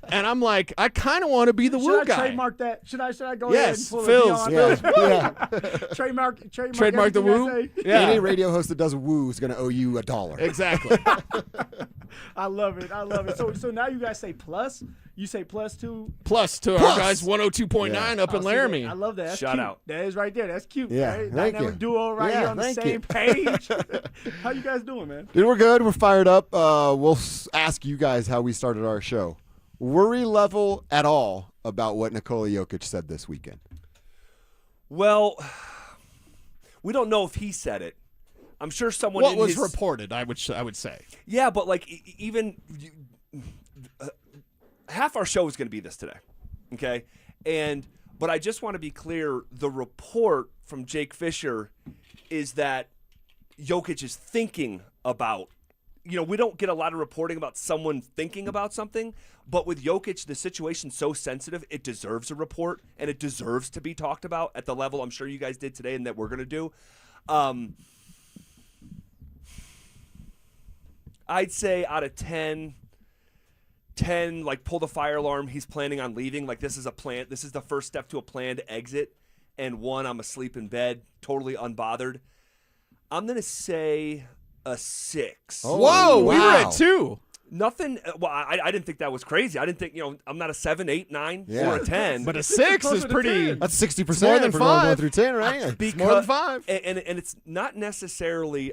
and I'm like, I kind of want to be the woo guy. Should I trademark that? Should I go yes, ahead and Phil's. Trademark the woo? Yeah. Any radio host that does woo is going to owe you $1. Exactly. I love it. So now you guys say plus? You say plus to our guys 102.9 up in Laramie. I love that. That's Shout cute. out. That is right there. That's cute. Yeah, right? thank Dynamic you. duo right here on the same page. How you guys doing, man? Dude, we're good. We're fired up. We'll ask you guys how we started our show. Worry level at all about what Nikola Jokic said this weekend? Well, we don't know if he said it. I'm sure someone. What was reported? I would say. Yeah, but like even half our show is going to be this today, okay? But I just want to be clear. The report from Jake Fisher is that Jokic is thinking about. We don't get a lot of reporting about someone thinking about something, but with Jokic, the situation's so sensitive, it deserves a report, and it deserves to be talked about at the level I'm sure you guys did today and that we're going to do. I'd say out of 10, like pull the fire alarm. He's planning on leaving. Like this is the first step to a planned exit. And 1, I'm asleep in bed, totally unbothered. I'm going to say a 6. Oh, whoa, wow. We were at 2. Nothing. Well, I didn't think that was crazy. I didn't think, I'm not a 7, 8, 9, or a 10. But a 6 is pretty. That's 60% more than 5. 1 through 10, right? It's more than 5. And it's not necessarily.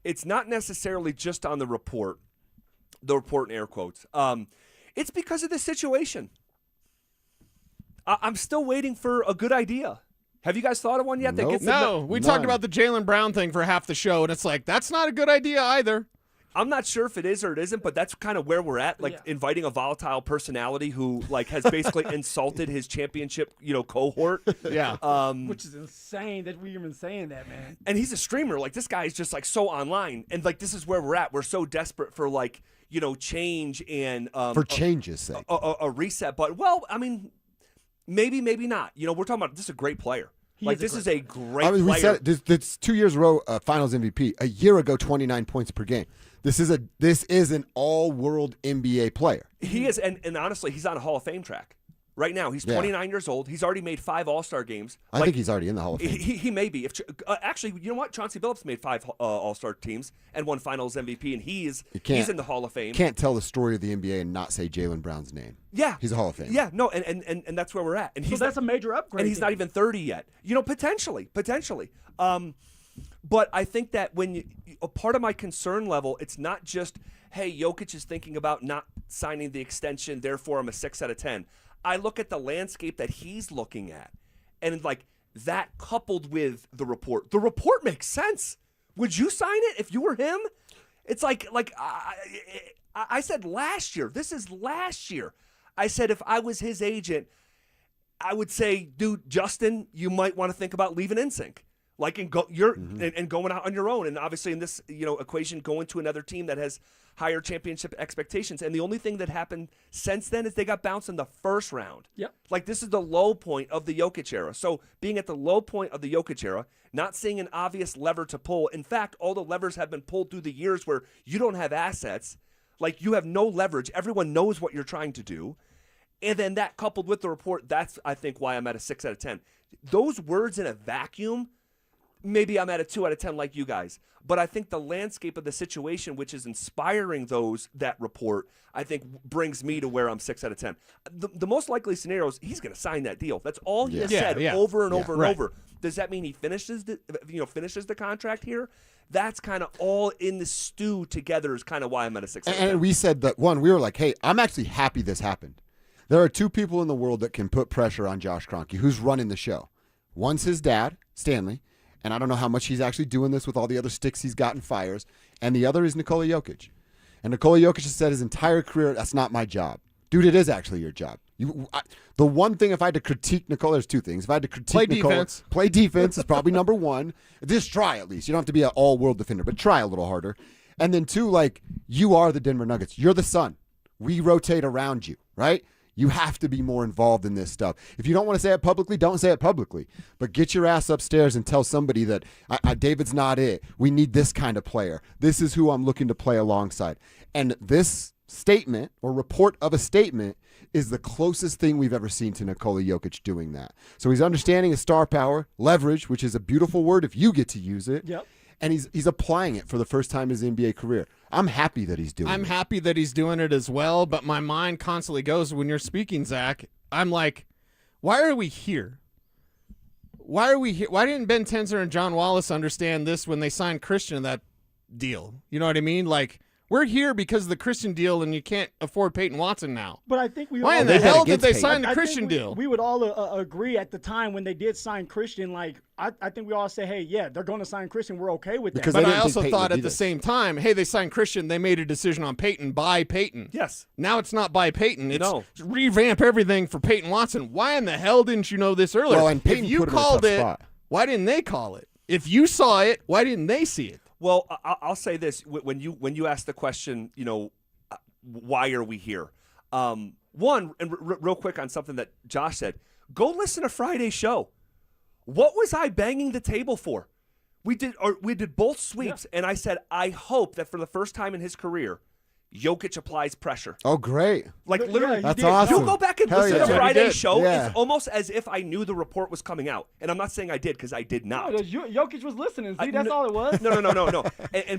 It's not necessarily just on the report. The report in air quotes. It's because of the situation. I'm still waiting for a good idea. Have you guys thought of one yet? Nope. No, we talked about the Jaylen Brown thing for half the show, and it's like, that's not a good idea either. I'm not sure if it is or it isn't, but that's kind of where we're at. Like inviting a volatile personality who has basically insulted his championship, cohort. Yeah. Which is insane that we're even saying that, man. And he's a streamer. Like this guy is just so online, and this is where we're at. We're so desperate for change and for change's sake, a reset. But maybe not. We're talking about this is a great player. This is a great player. We said it, this 2 years in a row Finals MVP. A year ago, 29 points per game. This is an all-world NBA player. He is, and honestly, he's on a Hall of Fame track right now. He's 29 years old. He's already made 5 All-Star games. I think he's already in the Hall of Fame. He may be. Actually, you know what? Chauncey Billups made 5 All-Star teams and won Finals MVP, and he's in the Hall of Fame. Can't tell the story of the NBA and not say Jaylen Brown's name. Yeah, he's a Hall of Fame. Yeah, no, and that's where we're at. And that's a major upgrade. And he's not even 30 yet. Potentially. But I think that a part of my concern level, it's not just, hey, Jokic is thinking about not signing the extension, therefore I'm a 6 out of 10. I look at the landscape that he's looking at, and that coupled with the report. The report makes sense. Would you sign it if you were him? It's I said last year. This is last year. I said if I was his agent, I would say, dude, Justin, you might want to think about leaving NSYNC. And going out on your own, and obviously in this equation, going to another team that has higher championship expectations. And the only thing that happened since then is they got bounced in the first round. Yep. This is the low point of the Jokic era. So being at the low point of the Jokic era, not seeing an obvious lever to pull. In fact, all the levers have been pulled through the years where you don't have assets, you have no leverage. Everyone knows what you're trying to do. And then that coupled with the report, that's I think why I'm at a 6 out of 10. Those words in a vacuum. Maybe I'm at a 2 out of 10 like you guys. But I think the landscape of the situation, which is inspiring that report, I think brings me to where I'm 6 out of 10. The most likely scenario is he's going to sign that deal. That's all he has said over and over and over. Does that mean he finishes the contract here? That's kind of all in the stew together is kind of why I'm at a 6 out of 10. And we said that, we were like, hey, I'm actually happy this happened. There are 2 people in the world that can put pressure on Josh Kroenke, who's running the show. One's his dad, Stanley. And I don't know how much he's actually doing this with all the other sticks he's gotten fires. And the other is Nikola Jokic. And Nikola Jokic has said his entire career, that's not my job. Dude, it is actually your job. The one thing, if I had to critique Nikola, there's 2 things. If I had to critique Nikola, play defense is probably number 1. Just try at least. You don't have to be an all-world defender, but try a little harder. And then 2, you are the Denver Nuggets. You're the sun. We rotate around you, right? You have to be more involved in this stuff. If you don't want to say it publicly, don't say it publicly. But get your ass upstairs and tell somebody that David's not it. We need this kind of player. This is who I'm looking to play alongside. And this statement or report of a statement is the closest thing we've ever seen to Nikola Jokic doing that. So he's understanding his star power, leverage, which is a beautiful word if you get to use it. Yep. And he's applying it for the first time in his NBA career. I'm happy that he's doing it. I'm happy that he's doing it as well, but my mind constantly goes, when you're speaking, Zach, I'm like, why are we here? Why are we here? Why didn't Ben Tenzer and John Wallace understand this when they signed Christian in that deal? You know what I mean? We're here because of the Christian deal, and you can't afford Peyton Watson now. But I think we why in the hell did they sign the Christian deal? We would all agree at the time when they did sign Christian. I think we all say, hey, yeah, they're going to sign Christian. We're okay with that. But I also thought at the same time, hey, they signed Christian. They made a decision on Payton by Payton. Yes. Now it's not by Payton. It's revamp everything for Peyton Watson. Why in the hell didn't you know this earlier? Well, and Payton if you put him called in a tough it, spot. why didn't they call it? If you saw it, why didn't they see it? Well, I'll say this: when you ask the question, why are we here? One, and real quick on something that Josh said, go listen to Friday's show. What was I banging the table for? We did both sweeps, and I said, I hope that for the first time in his career, Jokic applies pressure. Oh, great. Like, literally, that's awesome. You go back and Hell listen yeah. to Friday's show. Yeah. It's almost as if I knew the report was coming out. And I'm not saying I did, because I did not. No, Jokic was listening. See, that's all it was. No.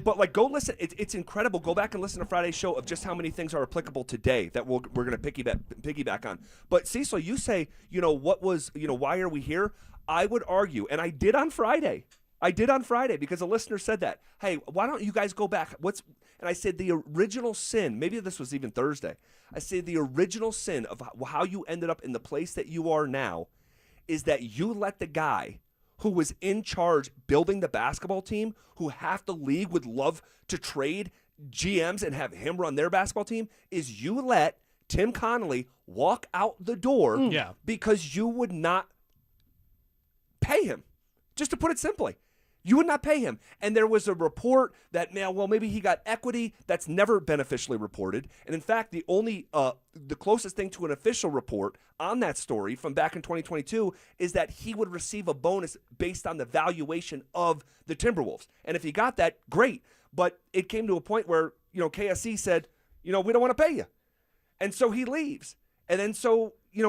But like, go listen. It's incredible. Go back and listen to Friday's show of just how many things are applicable today that we're going to piggyback on. But Cecil, you say, why are we here? I would argue, and I did on Friday. Because a listener said that. Hey, why don't you guys go back? And I said the original sin, maybe this was even Thursday. I said the original sin of how you ended up in the place that you are now is that you let the guy who was in charge building the basketball team, who half the league would love to trade GMs and have him run their basketball team, is you let Tim Connolly walk out the door because you would not pay him. Just to put it simply. You would not pay him. And there was a report that, maybe he got equity. That's never been officially reported. And in fact, the closest thing to an official report on that story from back in 2022 is that he would receive a bonus based on the valuation of the Timberwolves. And if he got that, great. But it came to a point where, KSC said, we don't want to pay you. And so he leaves. And then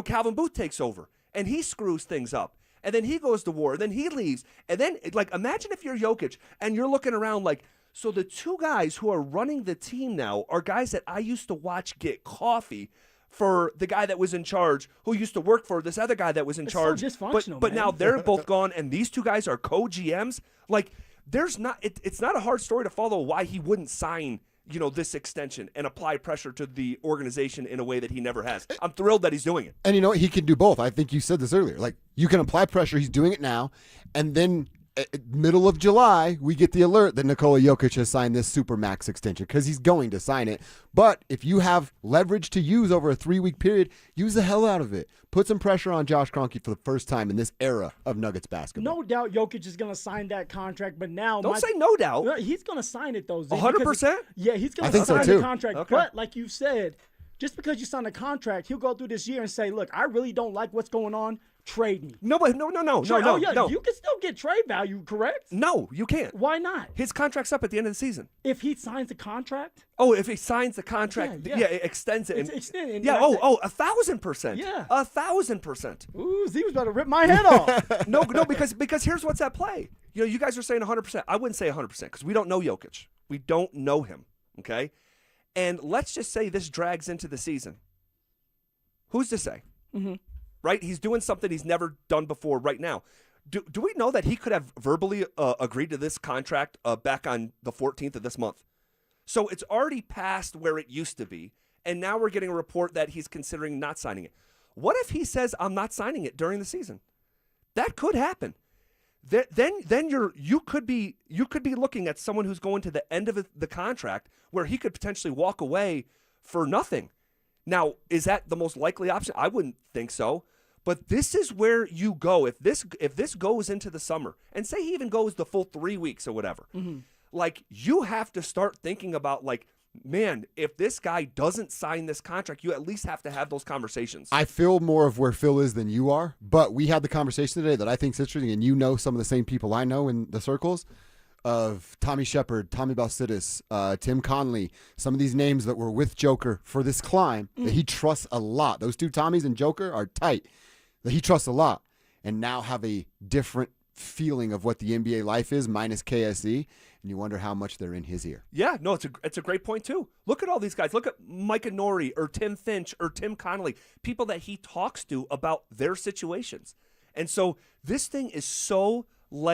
Calvin Booth takes over. And he screws things up. And then he goes to war, and then he leaves. And then, imagine if you're Jokic, and you're looking around so the two guys who are running the team now are guys that I used to watch get coffee for the guy that was in charge, who used to work for this other guy that was in charge. So dysfunctional, but man. now they're both gone, and these two guys are co-GMs. It's not a hard story to follow why he wouldn't sign this extension and apply pressure to the organization in a way that he never has. I'm thrilled that he's doing it. And he can do both. I think you said this earlier. You can apply pressure. He's doing it now. And then middle of July, we get the alert that Nikola Jokic has signed this Supermax extension because he's going to sign it. But if you have leverage to use over a 3-week period, use the hell out of it. Put some pressure on Josh Kroenke for the first time in this era of Nuggets basketball. No doubt Jokic is going to sign that contract, but now... Don't say no doubt. He's going to sign it, though. 100%? Yeah, he's going to sign the contract. Okay. But like you said, just because you sign a contract, he'll go through this year and say, look, I really don't like what's going on. Trade me. No. You can still get trade value, correct? No, you can't. Why not? His contract's up at the end of the season. If he signs the contract? Oh, if he signs the contract, it extends it. It's extended. 1,000%. Yeah. 1,000%. Ooh, Z was about to rip my head off. No, because here's what's at play. You guys are saying 100%. I wouldn't say 100% because we don't know Jokic. We don't know him, okay? And let's just say this drags into the season. Who's to say? Mm-hmm. Right? He's doing something he's never done before right now. Do we know that he could have verbally agreed to this contract back on the 14th of this month? So it's already past where it used to be, and now we're getting a report that he's considering not signing it. What if he says, I'm not signing it during the season? That could happen. Then you could be looking at someone who's going to the end of the contract where he could potentially walk away for nothing. Now, is that the most likely option? I wouldn't think so. But this is where you go. If this goes into the summer, and say he even goes the full 3 weeks or whatever, you have to start thinking about, man, if this guy doesn't sign this contract, you at least have to have those conversations. I feel more of where Phil is than you are, but we had the conversation today that I think is interesting, and some of the same people I know in the circles of Tommy Shepard, Tommy Balsidis, Tim Conley, some of these names that were with Joker for this climb that he trusts a lot. Those two Tommies and Joker are tight, that he trusts a lot, and now have a different feeling of what the NBA life is minus KSE, and you wonder how much they're in his ear. Yeah, no, it's a great point too. Look at all these guys. Look at Micah Nori or Tim Finch or Tim Connolly, people that he talks to about their situations. And so this thing is so